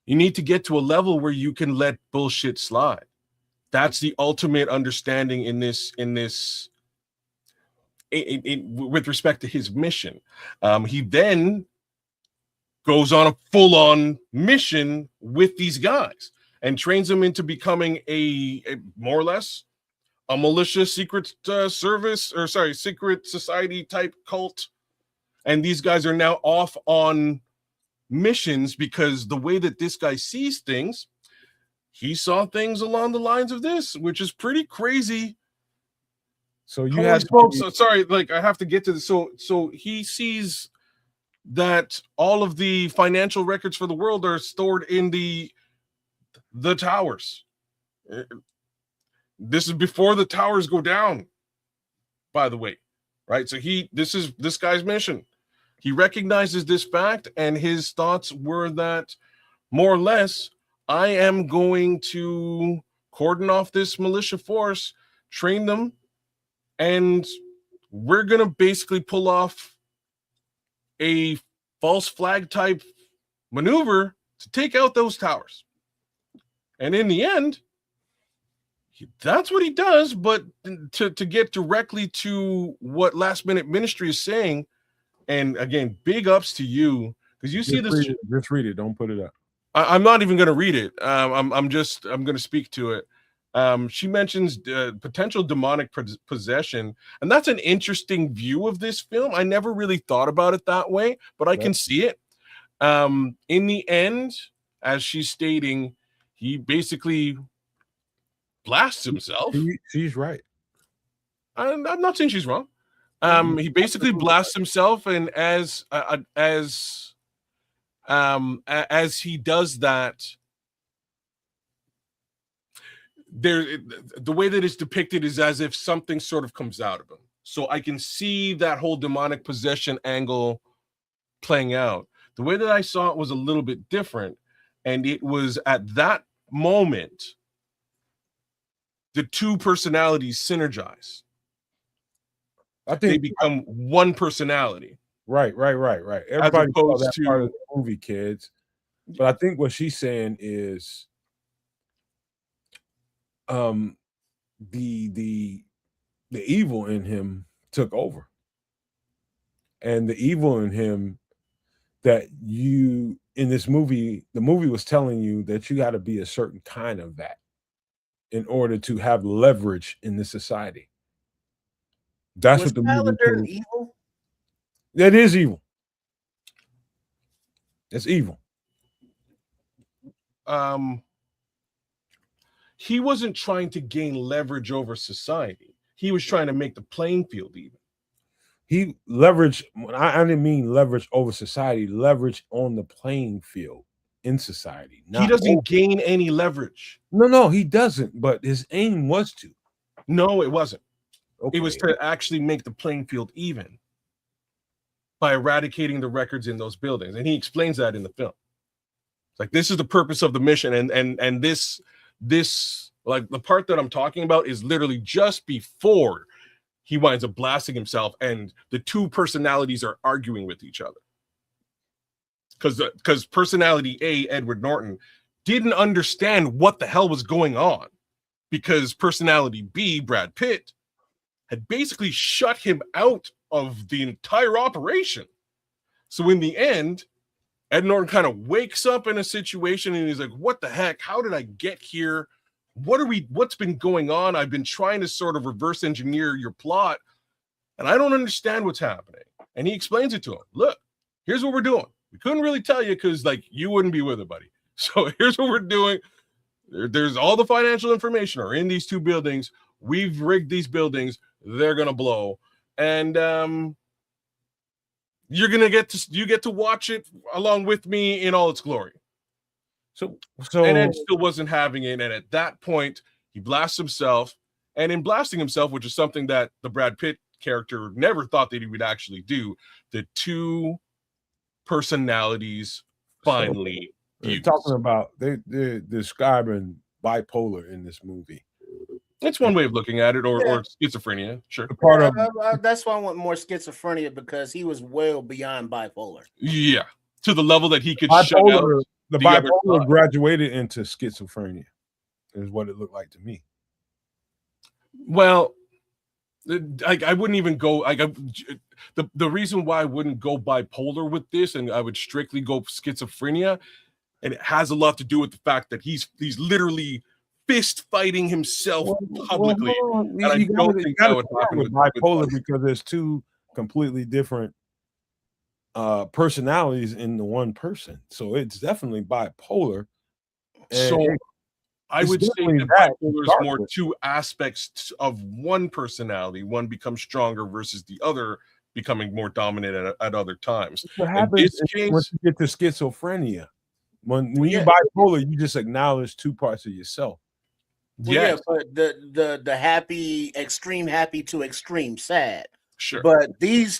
you need to get to a level where you can let bullshit slide. That's the ultimate understanding in this with respect to his mission. He then goes on a full-on mission with these guys and trains them into becoming a more or less a militia, secret society type cult. And these guys are now off on missions because the way that this guy sees things, he saw things along the lines of this, which is pretty crazy. So you have I have to get to this. So he sees that all of the financial records for the world are stored in the towers. This is before the towers go down, by the way, right? So this is this guy's mission. He recognizes this fact, and his thoughts were that, more or less, I am going to cordon off this militia force, train them, and we're going to basically pull off a false flag type maneuver to take out those towers. And in the end, that's what he does. But to get directly to what Last Minute Ministry is saying, and again, big ups to you, because you see this. Just read it. Don't put it up. I'm not even going to read it. I'm going to speak to it. She mentions potential demonic possession, and that's an interesting view of this film. I never really thought about it that way, but I can see it. In the end, as she's stating, he basically blasts himself. She's right. I'm not saying she's wrong. He basically blasts himself, and as he does that, the way that it's depicted is as if something sort of comes out of him. So I can see that whole demonic possession angle playing out. The way that I saw it was a little bit different, and it was at that moment the two personalities synergize. I think they become one personality. Right. Everybody saw that part of the movie, kids. But I think what she's saying is the evil in him took over. And the evil in him that you in this movie, the movie was telling you that you got to be a certain kind of that in order to have leverage in this society. That's what the movie is. Evil? That is evil. It's evil. He wasn't trying to gain leverage over society. He was trying to make the playing field even. He leveraged, I didn't mean leverage over society, leverage on the playing field in society. He doesn't gain any leverage. No, he doesn't. But his aim was to. No, it wasn't. Okay. It was to actually make the playing field even by eradicating the records in those buildings. And he explains that in the film. It's like, this is the purpose of the mission. And this, like the part that I'm talking about is literally just before he winds up blasting himself and the two personalities are arguing with each other. Because personality A, Edward Norton, didn't understand what the hell was going on, because personality B, Brad Pitt, had basically shut him out of the entire operation. So in the end, Ed Norton kind of wakes up in a situation and he's like, what the heck? How did I get here? What's been going on? I've been trying to sort of reverse engineer your plot, and I don't understand what's happening. And he explains it to him. Look, here's what we're doing. We couldn't really tell you because, like, you wouldn't be with it, buddy. So here's what we're doing. There's all the financial information are in these two buildings. We've rigged these buildings. They're gonna blow, and you get to watch it along with me in all its glory. So and Ed still wasn't having it, and at that point he blasts himself, and in blasting himself, which is something that the Brad Pitt character never thought that he would actually do, the two personalities finally they're talking about they're describing bipolar in this movie. It's one way of looking at it, or schizophrenia. Sure. That's why I want more schizophrenia, because he was well beyond bipolar. Yeah, to the level that he could shut out. The bipolar graduated into schizophrenia, is what it looked like to me. Well, I wouldn't even go. The reason why I wouldn't go bipolar with this, and I would strictly go schizophrenia, and it has a lot to do with the fact that he's literally fist fighting himself publicly. And I don't think that would happen with bipolar, because there's two completely different personalities in the one person. So it's definitely bipolar. So I would say that bipolar is more two aspects of one personality. One becomes stronger versus the other becoming more dominant at other times. What happens once you get to schizophrenia? When you're bipolar, you just acknowledge two parts of yourself. Well, yeah, but the happy, extreme happy to extreme sad. Sure. But these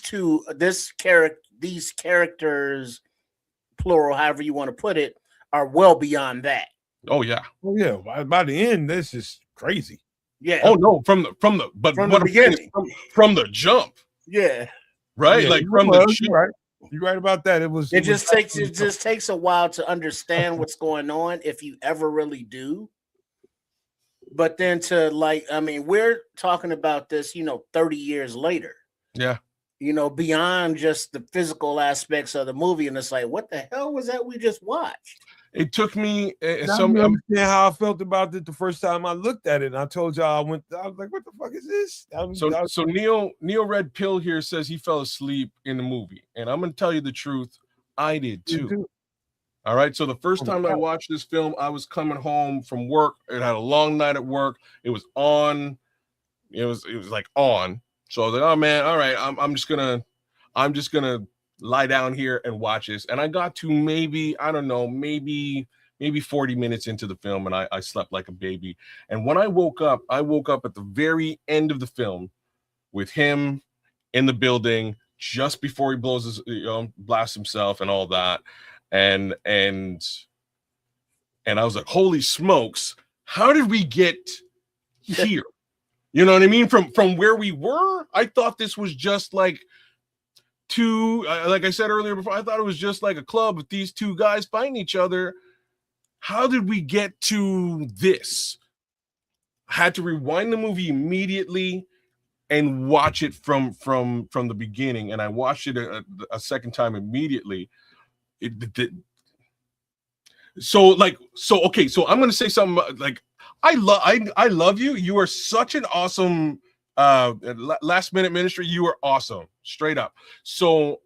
characters, plural, however you want to put it, are well beyond that. Oh yeah. Oh yeah. By the end, this is crazy. Yeah. Oh no, from the beginning, from the jump. Yeah. Right, yeah, like from the jump. right. You're right about that. It just takes a while to understand what's going on if you ever really do. But then we're talking about this, 30 years later. Yeah. Beyond just the physical aspects of the movie, and it's like, what the hell was that we just watched? It took me understand how I felt about it the first time I looked at it. And I told y'all I was like, what the fuck is this? So Neil Red Pill here says he fell asleep in the movie. And I'm gonna tell you the truth, I did too. All right. So the first time I watched this film, I was coming home from work. It had a long night at work. It was on. It was like on. So I was like, oh man, all right. I'm just gonna lie down here and watch this. And I got to maybe 40 minutes into the film, and I slept like a baby. And when I woke up at the very end of the film with him in the building just before he blows his, blasts himself and all that. And I was like, holy smokes, how did we get here? You know what I mean? From where we were, I thought this was just like like I said earlier before, I thought it was just like a club with these two guys fighting each other. How did we get to this? I had to rewind the movie immediately and watch it from the beginning. And I watched it a second time immediately. So I'm gonna say something like, I love you. You are such an awesome last minute ministry. You are awesome, straight up. So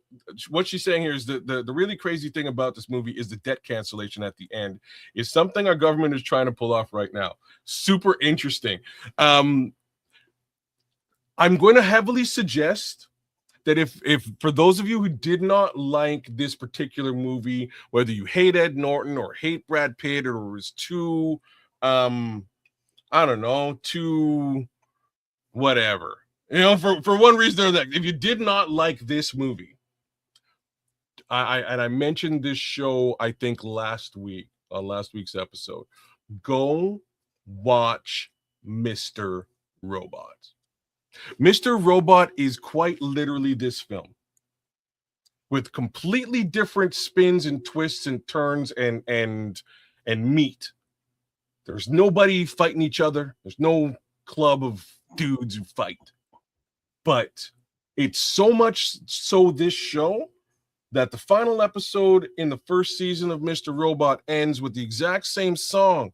what she's saying here is the really crazy thing about this movie is the debt cancellation at the end is something our government is trying to pull off right now. Super interesting. I'm going to heavily suggest that if for those of you who did not like this particular movie, whether you hate Ed Norton or hate Brad Pitt or was too, too whatever, for one reason or that, if you did not like this movie, I mentioned this show, I think last week on last week's episode, go watch Mr. Robot. Mr. Robot is quite literally this film with completely different spins and twists and turns and meat. There's nobody fighting each other. There's no club of dudes who fight. But it's so much so this show that the final episode in the first season of Mr. Robot ends with the exact same song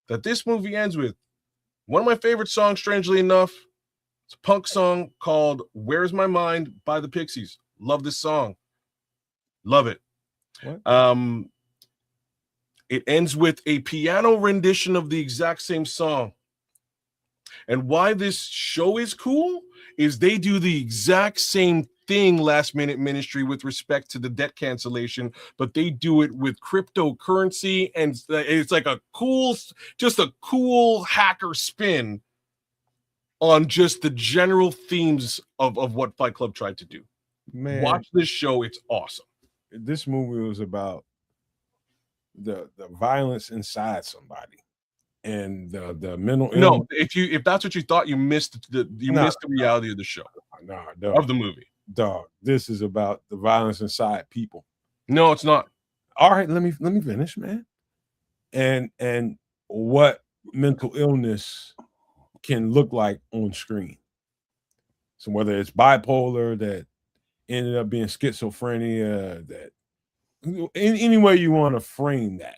that this movie ends with. One of my favorite songs, strangely enough, it's a punk song called Where's My Mind by the Pixies. Love this song. Love it. What? It ends with a piano rendition of the exact same song. And why this show is cool is they do the exact same thing, Last Minute Ministry, with respect to the debt cancellation, but they do it with cryptocurrency, and it's like a cool hacker spin on just the general themes of what Fight Club tried to do. Man, watch this show. It's awesome. This movie was about the violence inside somebody and the mental illness. No, if that's what you thought, you missed the reality of the show. Of the movie. Dog, this is about the violence inside people. No, it's not. All right, let me finish, man. And what mental illness can look like on screen. So whether it's bipolar that ended up being schizophrenia, that any way you want to frame that,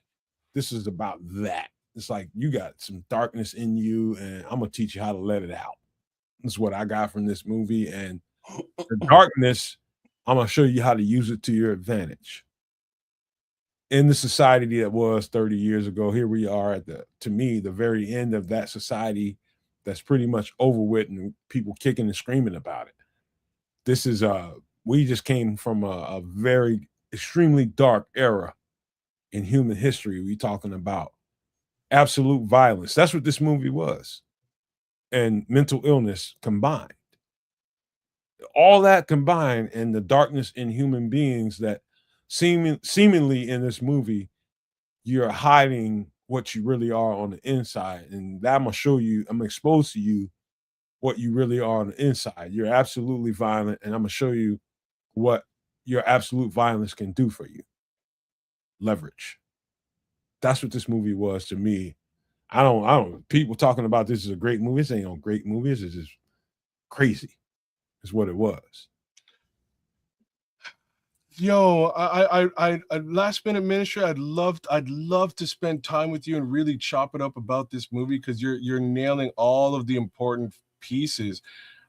this is about that. It's like you got some darkness in you, and I'm gonna teach you how to let it out. That's what I got from this movie. And the darkness, I'm gonna show you how to use it to your advantage. In the society that was 30 years ago, here we are at the very end of that society that's pretty much over with, and people kicking and screaming about it. This is we just came from a very extremely dark era in human history. We talking about absolute violence. That's what this movie was. And mental illness combined. All that combined, and the darkness in human beings that seemingly in this movie, you're hiding what you really are on the inside. And that I'm gonna expose to you what you really are on the inside. You're absolutely violent, and I'm gonna show you what your absolute violence can do for you. Leverage. That's what this movie was to me. I don't. People talking about this is a great movie. This ain't no great movie. This is just crazy. Is what it was. Yo, I last minute ministry. I'd love to spend time with you and really chop it up about this movie because you're nailing all of the important pieces.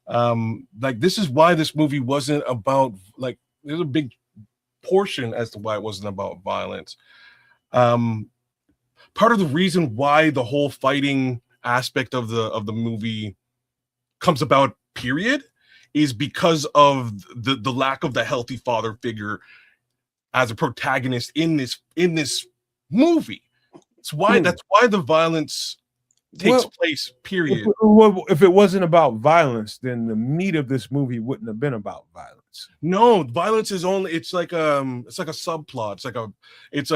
Like this is why this movie wasn't about like there's a big portion as to why it wasn't about violence. Part of the reason why the whole fighting aspect of the movie comes about, period, is because of the lack of the healthy father figure as a protagonist in this movie. That's why the violence takes place, period. If it wasn't about violence, then the meat of this movie wouldn't have been about violence. No, violence is only it's like a subplot. It's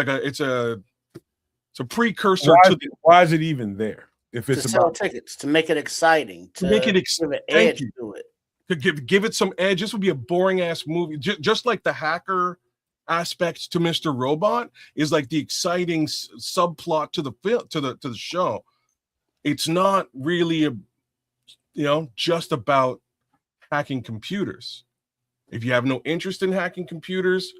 a precursor why is it even there? If it's to sell tickets, to make it exciting, to make it give an edge to it. To give it some edge. This would be a boring ass movie, just like the hacker aspect to Mr. Robot is like the exciting subplot to the film to the show. It's not really just about hacking computers. If you have no interest in hacking computers,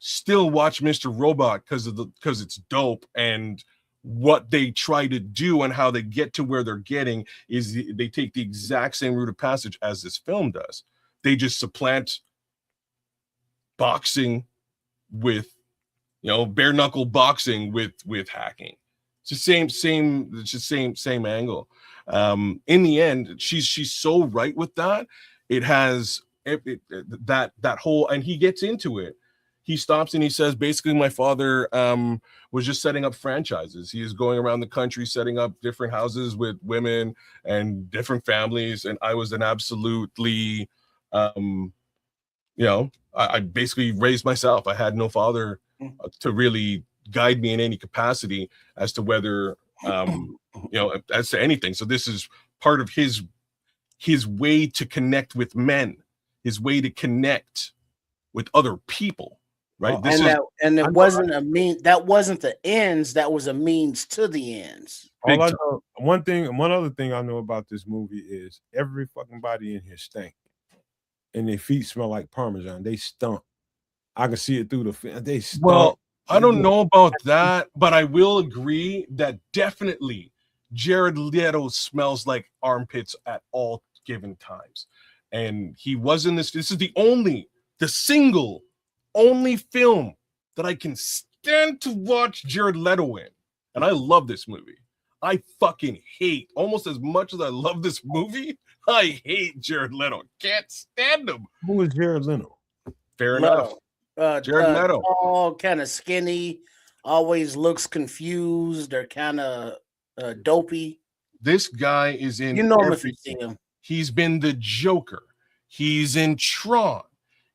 still watch Mr. Robot because it's dope, and what they try to do and how they get to where they're getting is they take the exact same route of passage as this film does. They just supplant boxing with bare knuckle boxing with hacking. It's the same angle. In the end, she's so right with that. It has that whole, and he gets into it. He stops and he says, basically, my father was just setting up franchises. He is going around the country setting up different houses with women and different families. And I was an absolutely, I basically raised myself. I had no father to really guide me in any capacity as to whether, as to anything. So this is part of his way to connect with men, his way to connect with other people. Right. It wasn't that wasn't the ends, that was a means to the ends. All I know, one other thing I know about this movie is every fucking body in here stank. And their feet smell like Parmesan. They stunk. I can see it through the film. They stunk. Well, I don't know about that, but I will agree that definitely Jared Leto smells like armpits at all given times. And he was in this. This is the single only film that I can stand to watch Jared Leto in. And I love this movie. I fucking hate, almost as much as I love this movie, I hate Jared Leto. Can't stand him. Who is Jared Leto? Fair enough. Jared Leto. All kind of skinny, always looks confused or kind of dopey. This guy is in him if you see him. He's been the Joker. He's in Tron.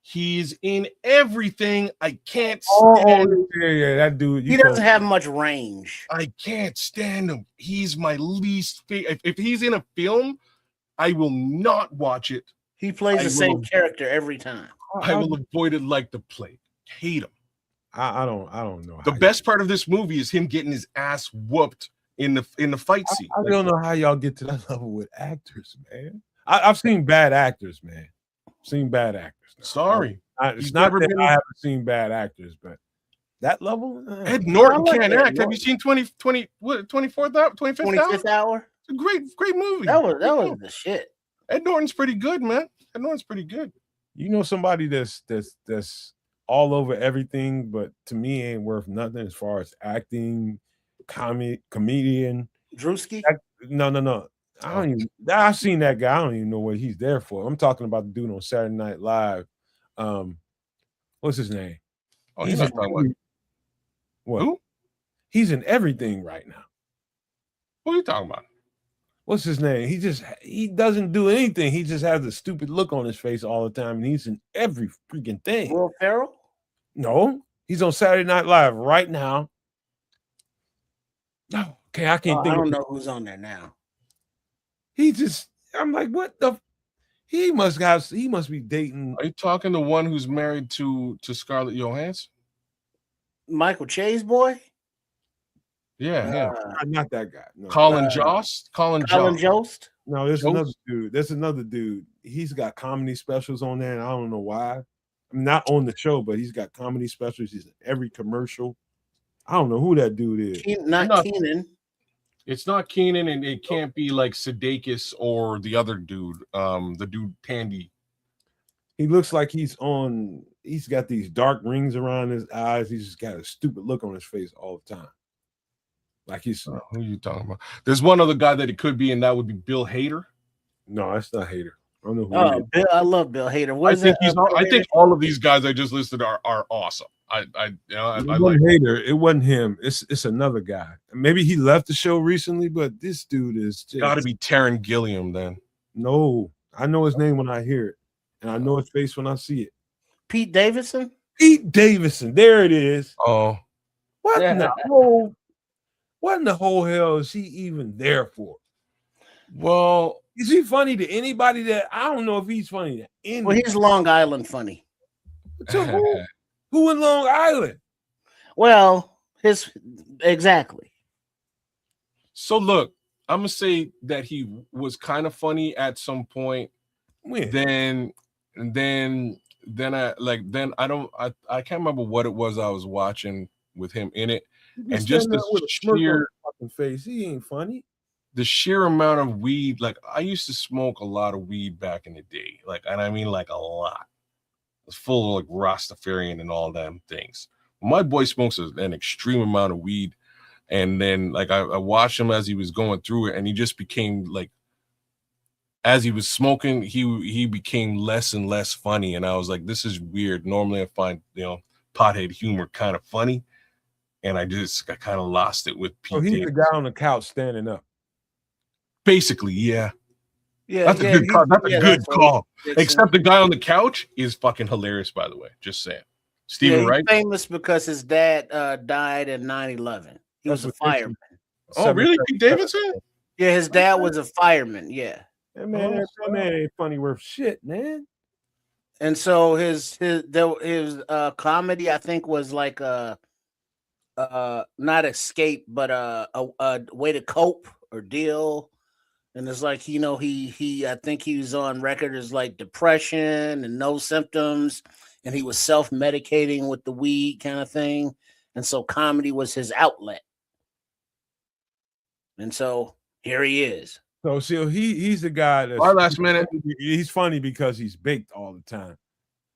He's in everything. I can't stand him. Yeah, that dude. He doesn't have much range. I can't stand him. He's my least favorite. If he's in a film, I will not watch it. He plays the same character every time. I will avoid it like the plague. Hate him. I don't know. The best part of this movie is him getting his ass whooped in the fight scene. I don't know how y'all get to that level with actors, man. I've seen bad actors, man. Seen bad actors. Sorry. It's not that I haven't seen bad actors, but that level? Ed Norton can't act. Have you seen 25th Hour? It's a great movie. That was the shit. Ed Norton's pretty good, man. Ed Norton's pretty good. You know somebody that's all over everything, but to me ain't worth nothing as far as acting, comedian. Drewski? No. I've seen that guy. I don't even know what he's there for. I'm talking about the dude on Saturday Night Live. What's his name? Oh, he's not talking about what? Who? He's in everything right now. Who are you talking about? What's his name? He doesn't do anything. He just has a stupid look on his face all the time, and he's in every freaking thing. Will Ferrell? No, he's on Saturday Night Live right now. No, okay, I can't think. I don't know who's on there now. I'm like, what the? He must be dating. Are you talking the one who's married to Scarlett Johansson? Michael Che's boy? Yeah, him. Not that guy. No. Colin Jost? Colin Jost. Jost? No, there's Jost? another dude. There's another dude. He's got comedy specials on there, and I don't know why. I'm not on the show, but he's got comedy specials. He's in every commercial. I don't know who that dude is. Not Keenan. It's not Keenan, and it can't be like Sudeikis or the other dude, the dude Tandy. He looks like he's got these dark rings around his eyes. He's just got a stupid look on his face all the time. Like he's who are you talking about? There's one other guy that it could be, and that would be Bill Hader. No, that's not Hader. I don't know who he is. Bill, I love Bill Hader. I think all of these guys I just listed are awesome. I like Hader. It wasn't him. It's another guy. Maybe he left the show recently, but this dude is got to be Taron Gilliam then. No, I know his name when I hear it, and I know his face when I see it. Pete Davidson. Pete Davidson. There it is. Oh, what in the whole hell is he even there for? Well, is he funny to anybody? That I don't know if he's funny to anybody. Well, he's Long Island funny. To who? Who in Long Island? Well, exactly. So look, I'm gonna say that he was kind of funny at some point. When? Then I can't remember what it was I was watching with him in it, and just the sheer fucking face. He ain't funny. The sheer amount of weed. Like I used to smoke a lot of weed back in the day. Like, and I mean like a lot. It's full of like Rastafarian and all them things. My boy smokes an extreme amount of weed, and then like I watched him as he was going through it, and he just became like, as he was smoking, he became less and less funny, and I was like, this is weird. Normally I find pothead humor kind of funny, and I kind of lost it with Pete. So he's Davidson. the guy on the couch standing up. Basically, yeah. Yeah, that's a good call. That's a good call. Except the guy on the couch is fucking hilarious, by the way. Just saying. Stephen Wright. Famous because his dad died in 9/11. He was a fireman. Oh, really? Pete Davidson? Yeah, his dad was a fireman. Yeah. That man ain't funny worth shit, man. And so his comedy, I think, was like not escape, but a way to cope or deal. And it's like, he I think he was on record as like depression and no symptoms, and he was self-medicating with the weed kind of thing. And so comedy was his outlet. And so here he is. So he's the guy that's last minute. He's funny because he's baked all the time.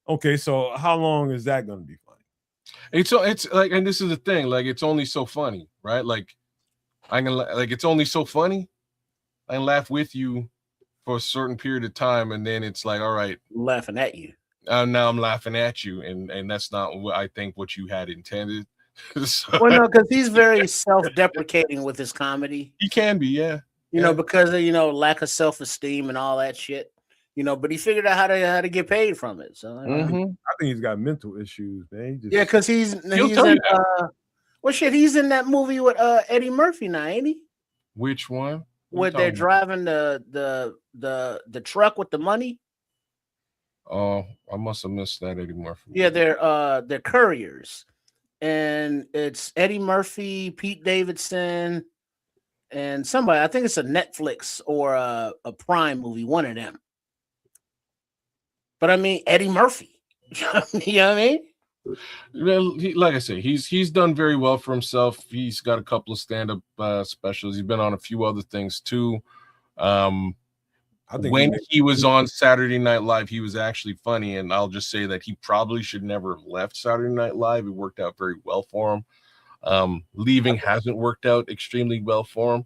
Okay, so how long is that going to be funny? It's like, and this is the thing, like it's only so funny, right? Like it's only so funny. I can laugh with you for a certain period of time, and then it's like, all right, laughing at you. Now I'm laughing at you, and that's not what I think what you had intended. So, well, no, because he's very self-deprecating with his comedy. He can be, yeah. Because of lack of self-esteem and all that shit. But he figured out how to get paid from it. So I think he's got mental issues, man. Because he's in he's in that movie with Eddie Murphy now, ain't he? Which one? Where they're driving the truck with the money. Oh, I must have missed that Eddie Murphy. Yeah, they're couriers, and it's Eddie Murphy, Pete Davidson, and somebody. I think it's a Netflix or a Prime movie, one of them. But I mean, Eddie Murphy. You know what I mean? Well, like I say, he's done very well for himself. He's got a couple of stand-up specials. He's been on a few other things too. I think when he was on Saturday Night Live, he was actually funny, and I'll just say that he probably should never have left Saturday Night Live. It worked out very well for him. Leaving hasn't worked out extremely well for him,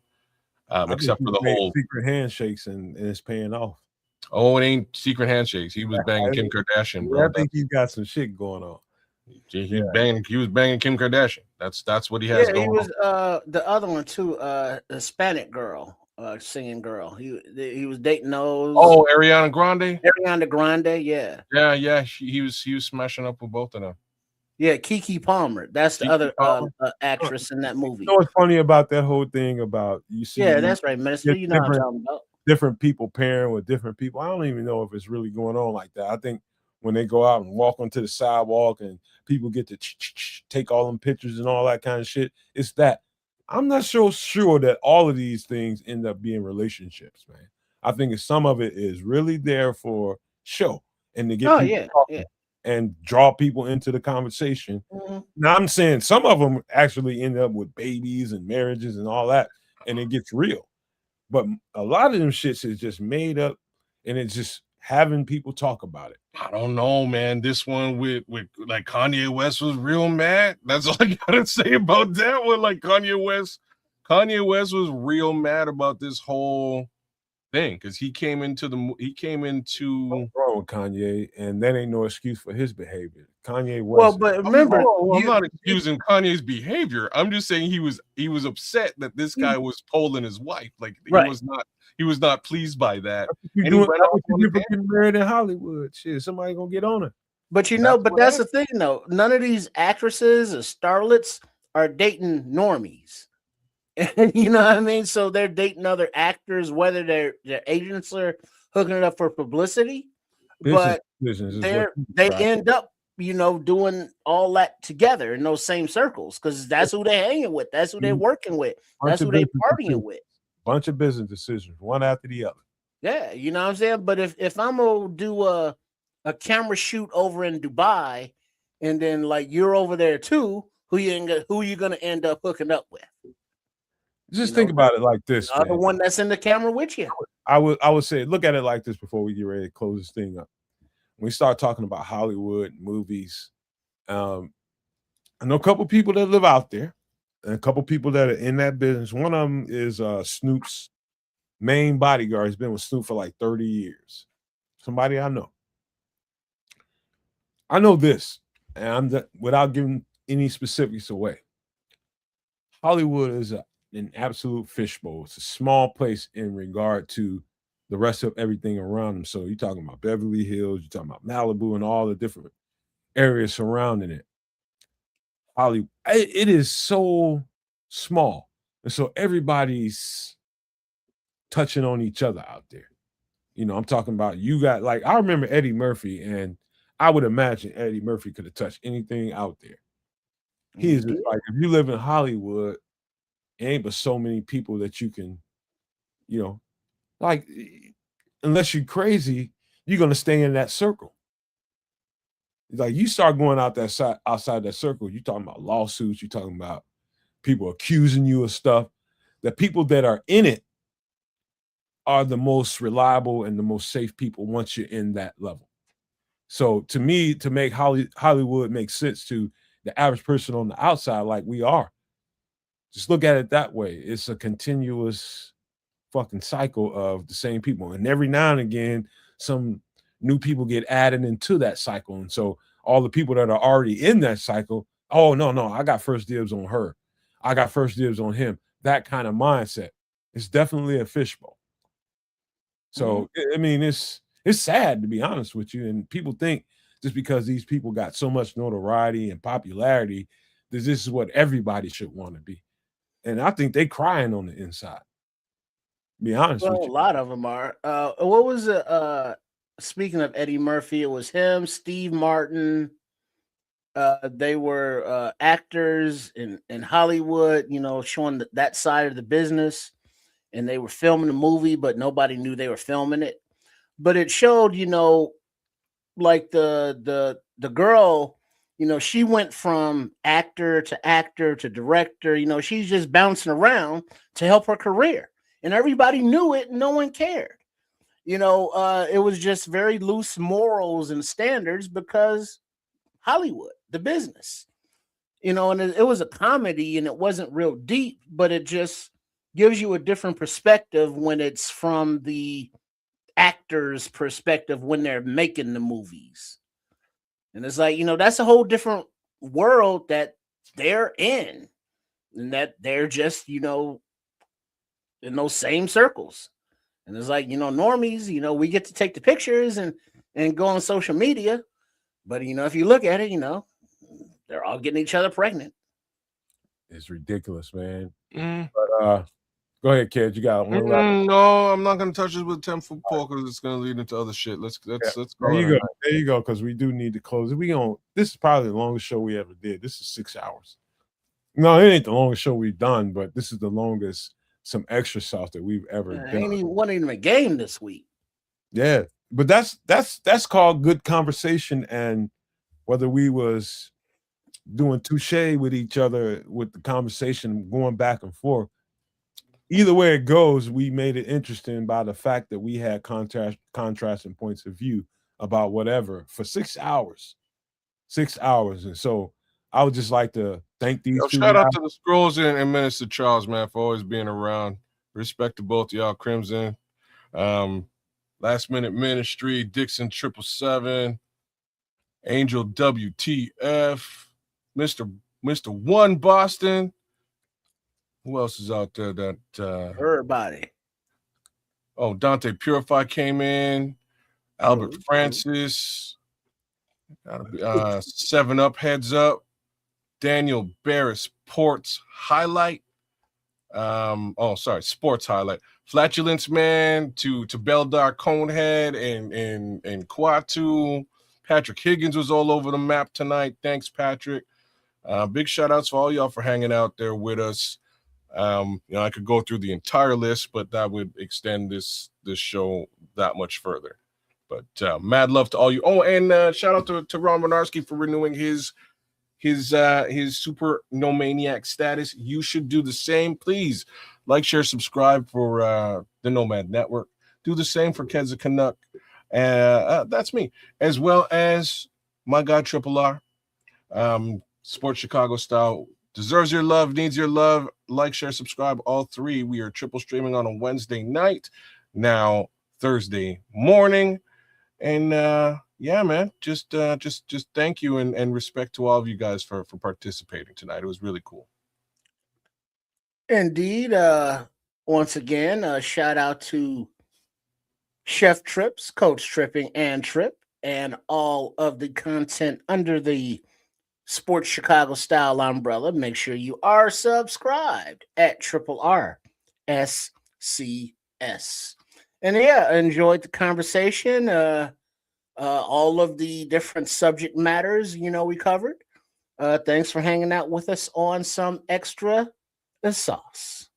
except for the whole secret handshakes, and it's paying off. Oh, it ain't secret handshakes. He was banging Kim Kardashian, bro. I think he's got some shit going on. He was banging Kim Kardashian. That's what he has going on. He was the other one too, Hispanic girl, singing girl. He was dating those. Oh, Ariana Grande. Yeah. Yeah. He was smashing up with both of them. Yeah, Keke Palmer. That's the other actress in that movie. You know what's funny about that whole thing about you see? Yeah, that's right, Minister. You know what I'm talking about. different people pairing with different people. I don't even know if it's really going on like that. I think when they go out and walk onto the sidewalk and people get to take all them pictures and all that kind of shit, it's that. I'm not so sure that all of these things end up being relationships, man. I think some of it is really there for show and to get people talking and draw people into the conversation. Now, I'm saying some of them actually end up with babies and marriages and all that, and it gets real. But a lot of them shits is just made up, and it's just having people talk about it. I don't know, man. This one with like Kanye West was real mad. That's all I gotta say about that one. Like Kanye West was real mad about this whole thing because he came into What's wrong with Kanye, and that ain't no excuse for his behavior. Kanye West. Well, but remember, I'm not excusing Kanye's behavior. I'm just saying he was upset that this guy was polling his wife. Like he was not pleased by that. And he went off on getting married in Hollywood. Shit, somebody gonna get on it. But that's the thing though. None of these actresses or starlets are dating normies. And you know what I mean? So they're dating other actors, whether their agents are hooking it up for publicity, but they end up, doing all that together in those same circles because that's who they're hanging with, that's who they're working with, that's who they're partying with. Bunch of business decisions, one after the other. Yeah, you know what I'm saying? But if I'm gonna do a camera shoot over in Dubai, and then like you're over there too, who you gonna end up hooking up with? Just think about it like this. The one that's in the camera with you. I would say look at it like this before we get ready to close this thing up. When we start talking about Hollywood movies, I know a couple people that live out there and a couple people that are in that business. One of them is Snoop's main bodyguard. He's been with Snoop for like 30 years. Somebody I know. I know this, and without giving any specifics away. Hollywood is an absolute fishbowl. It's a small place in regard to the rest of everything around them. So you're talking about Beverly Hills, you're talking about Malibu, and all the different areas surrounding it. Hollywood, it is so small, and so everybody's touching on each other out there. I'm talking about you got like I remember Eddie Murphy, and I would imagine Eddie Murphy could have touched anything out there. He is just like if you live in Hollywood. Ain't but so many people that you can, like, unless you're crazy, you're gonna stay in that circle. Like you start going outside that circle, you're talking about lawsuits, you're talking about people accusing you of stuff. The people that are in it are the most reliable and the most safe people once you're in that level. So to me, to make Hollywood make sense to the average person on the outside, like we are. Just look at it that way. It's a continuous fucking cycle of the same people. And every now and again, some new people get added into that cycle. And so all the people that are already in that cycle, oh, no, I got first dibs on her. I got first dibs on him. That kind of mindset. It's definitely a fishbowl. So, I mean, it's sad to be honest with you. And people think just because these people got so much notoriety and popularity, that this is what everybody should want to be. And I think they crying on the inside. Be honest with you. A lot of them are. What was it? Speaking of Eddie Murphy, it was him, Steve Martin. They were actors in Hollywood, showing that side of the business. And they were filming the movie, but nobody knew they were filming it. But it showed, like the girl. She went from actor to director. She's just bouncing around to help her career. And everybody knew it. And no one cared. It was just very loose morals and standards because Hollywood, the business. And it was a comedy and it wasn't real deep, but it just gives you a different perspective when it's from the actor's perspective when they're making the movies. And it's like, that's a whole different world that they're in and that they're just, in those same circles. And it's like, normies, we get to take the pictures and go on social media. But, if you look at it, they're all getting each other pregnant. It's ridiculous, man. But Go ahead, kid. You got one left. No, I'm not going to touch this with 10-foot pole because it's going to lead into other shit. Let's There call you it a go. night. There you go. Because we do need to close it. This is probably the longest show we ever did. This is 6 hours. No, it ain't the longest show we've done, but this is the longest some extra sauce that we've ever done. Wasn't even a game this week. Yeah, but that's called good conversation. And whether we was doing touche with each other with the conversation going back and forth, either way it goes, we made it interesting by the fact that we had contrasting points of view about whatever for 6 hours. 6 hours. And so I would just like to thank these two Shout guys. out to the Scrolls and Minister Charles, man, for always being around. Respect to both y'all, Crimson. Last Minute Ministry, Dixon 777, Angel WTF, Mr. One Boston. Who else is out there that everybody? Oh, Dante Purify came in, Albert Francis, 7 Up Heads Up, Daniel Barris Ports Highlight. Sports Highlight. Flatulence Man to Beldar Conehead and Kwatu. Patrick Higgins was all over the map tonight. Thanks, Patrick. Big shout outs for all y'all for hanging out there with us. I could go through the entire list, but that would extend this show that much further. But mad love to all you. Oh, and shout out to Ron Winarski for renewing his Super Nomaniac status. You should do the same. Please like, share, subscribe for the Nomad Network. Do the same for Keza Canuck. That's me, as well as my guy Triple R. Sports Chicago style. Deserves your love, needs your love. Like, share, subscribe, all three. We are triple streaming on a Wednesday night, now Thursday morning. And yeah, man, just thank you and respect to all of you guys for participating tonight. It was really cool. Indeed. Once again, shout out to Chef Trips, Coach Tripping and Trip, and all of the content under the Sports Chicago style umbrella. Make sure you are subscribed at RRSCS. And yeah, enjoyed the conversation. All of the different subject matters, we covered. Thanks for hanging out with us on some extra sauce.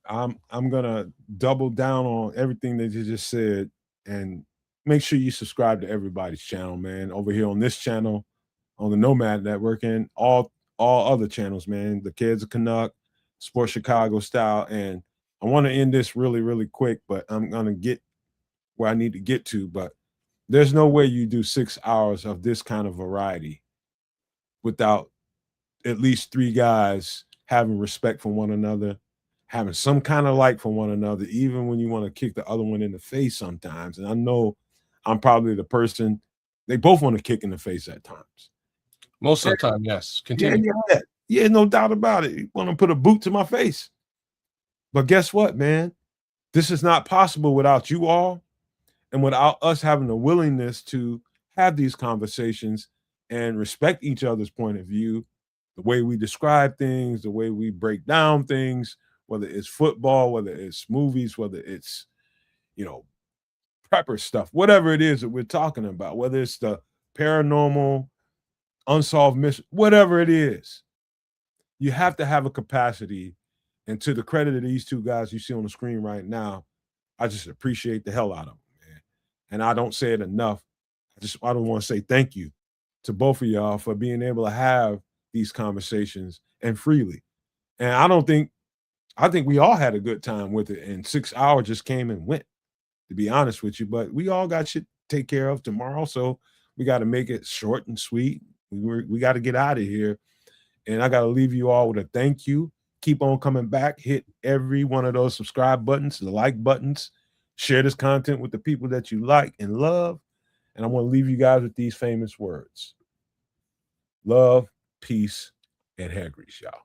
I'm gonna double down on everything that you just said, and make sure you subscribe to everybody's channel, man. Over here on this channel, on the Nomad Network, and all other channels, man. The Kids of Canuck, Sports Chicago style. And I want to end this really, really quick, but I'm gonna get where I need to get to. But there's no way you do 6 hours of this kind of variety without at least 3 guys having respect for one another, having some kind of like for one another, even when you want to kick the other one in the face sometimes. And I know I'm probably the person they both want to kick in the face at times. Most of the time, yes. Continue. Yeah, no doubt about it. You want to put a boot to my face. But guess what, man? This is not possible without you all and without us having the willingness to have these conversations and respect each other's point of view, the way we describe things, the way we break down things, whether it's football, whether it's movies, whether it's, prepper stuff, whatever it is that we're talking about, whether it's the paranormal, unsolved mission, whatever it is, you have to have a capacity. And to the credit of these 2 guys you see on the screen right now, I just appreciate the hell out of them, man. And I don't say it enough. I don't want to say thank you to both of y'all for being able to have these conversations and freely. And I think we all had a good time with it. And 6 hours just came and went, to be honest with you. But we all got shit to take care of tomorrow. So we got to make it short and sweet. We got to get out of here. And I got to leave you all with a thank you. Keep on coming back. Hit every one of those subscribe buttons, the like buttons. Share this content with the people that you like and love. And I want to leave you guys with these famous words. Love, peace, and hair grease, y'all.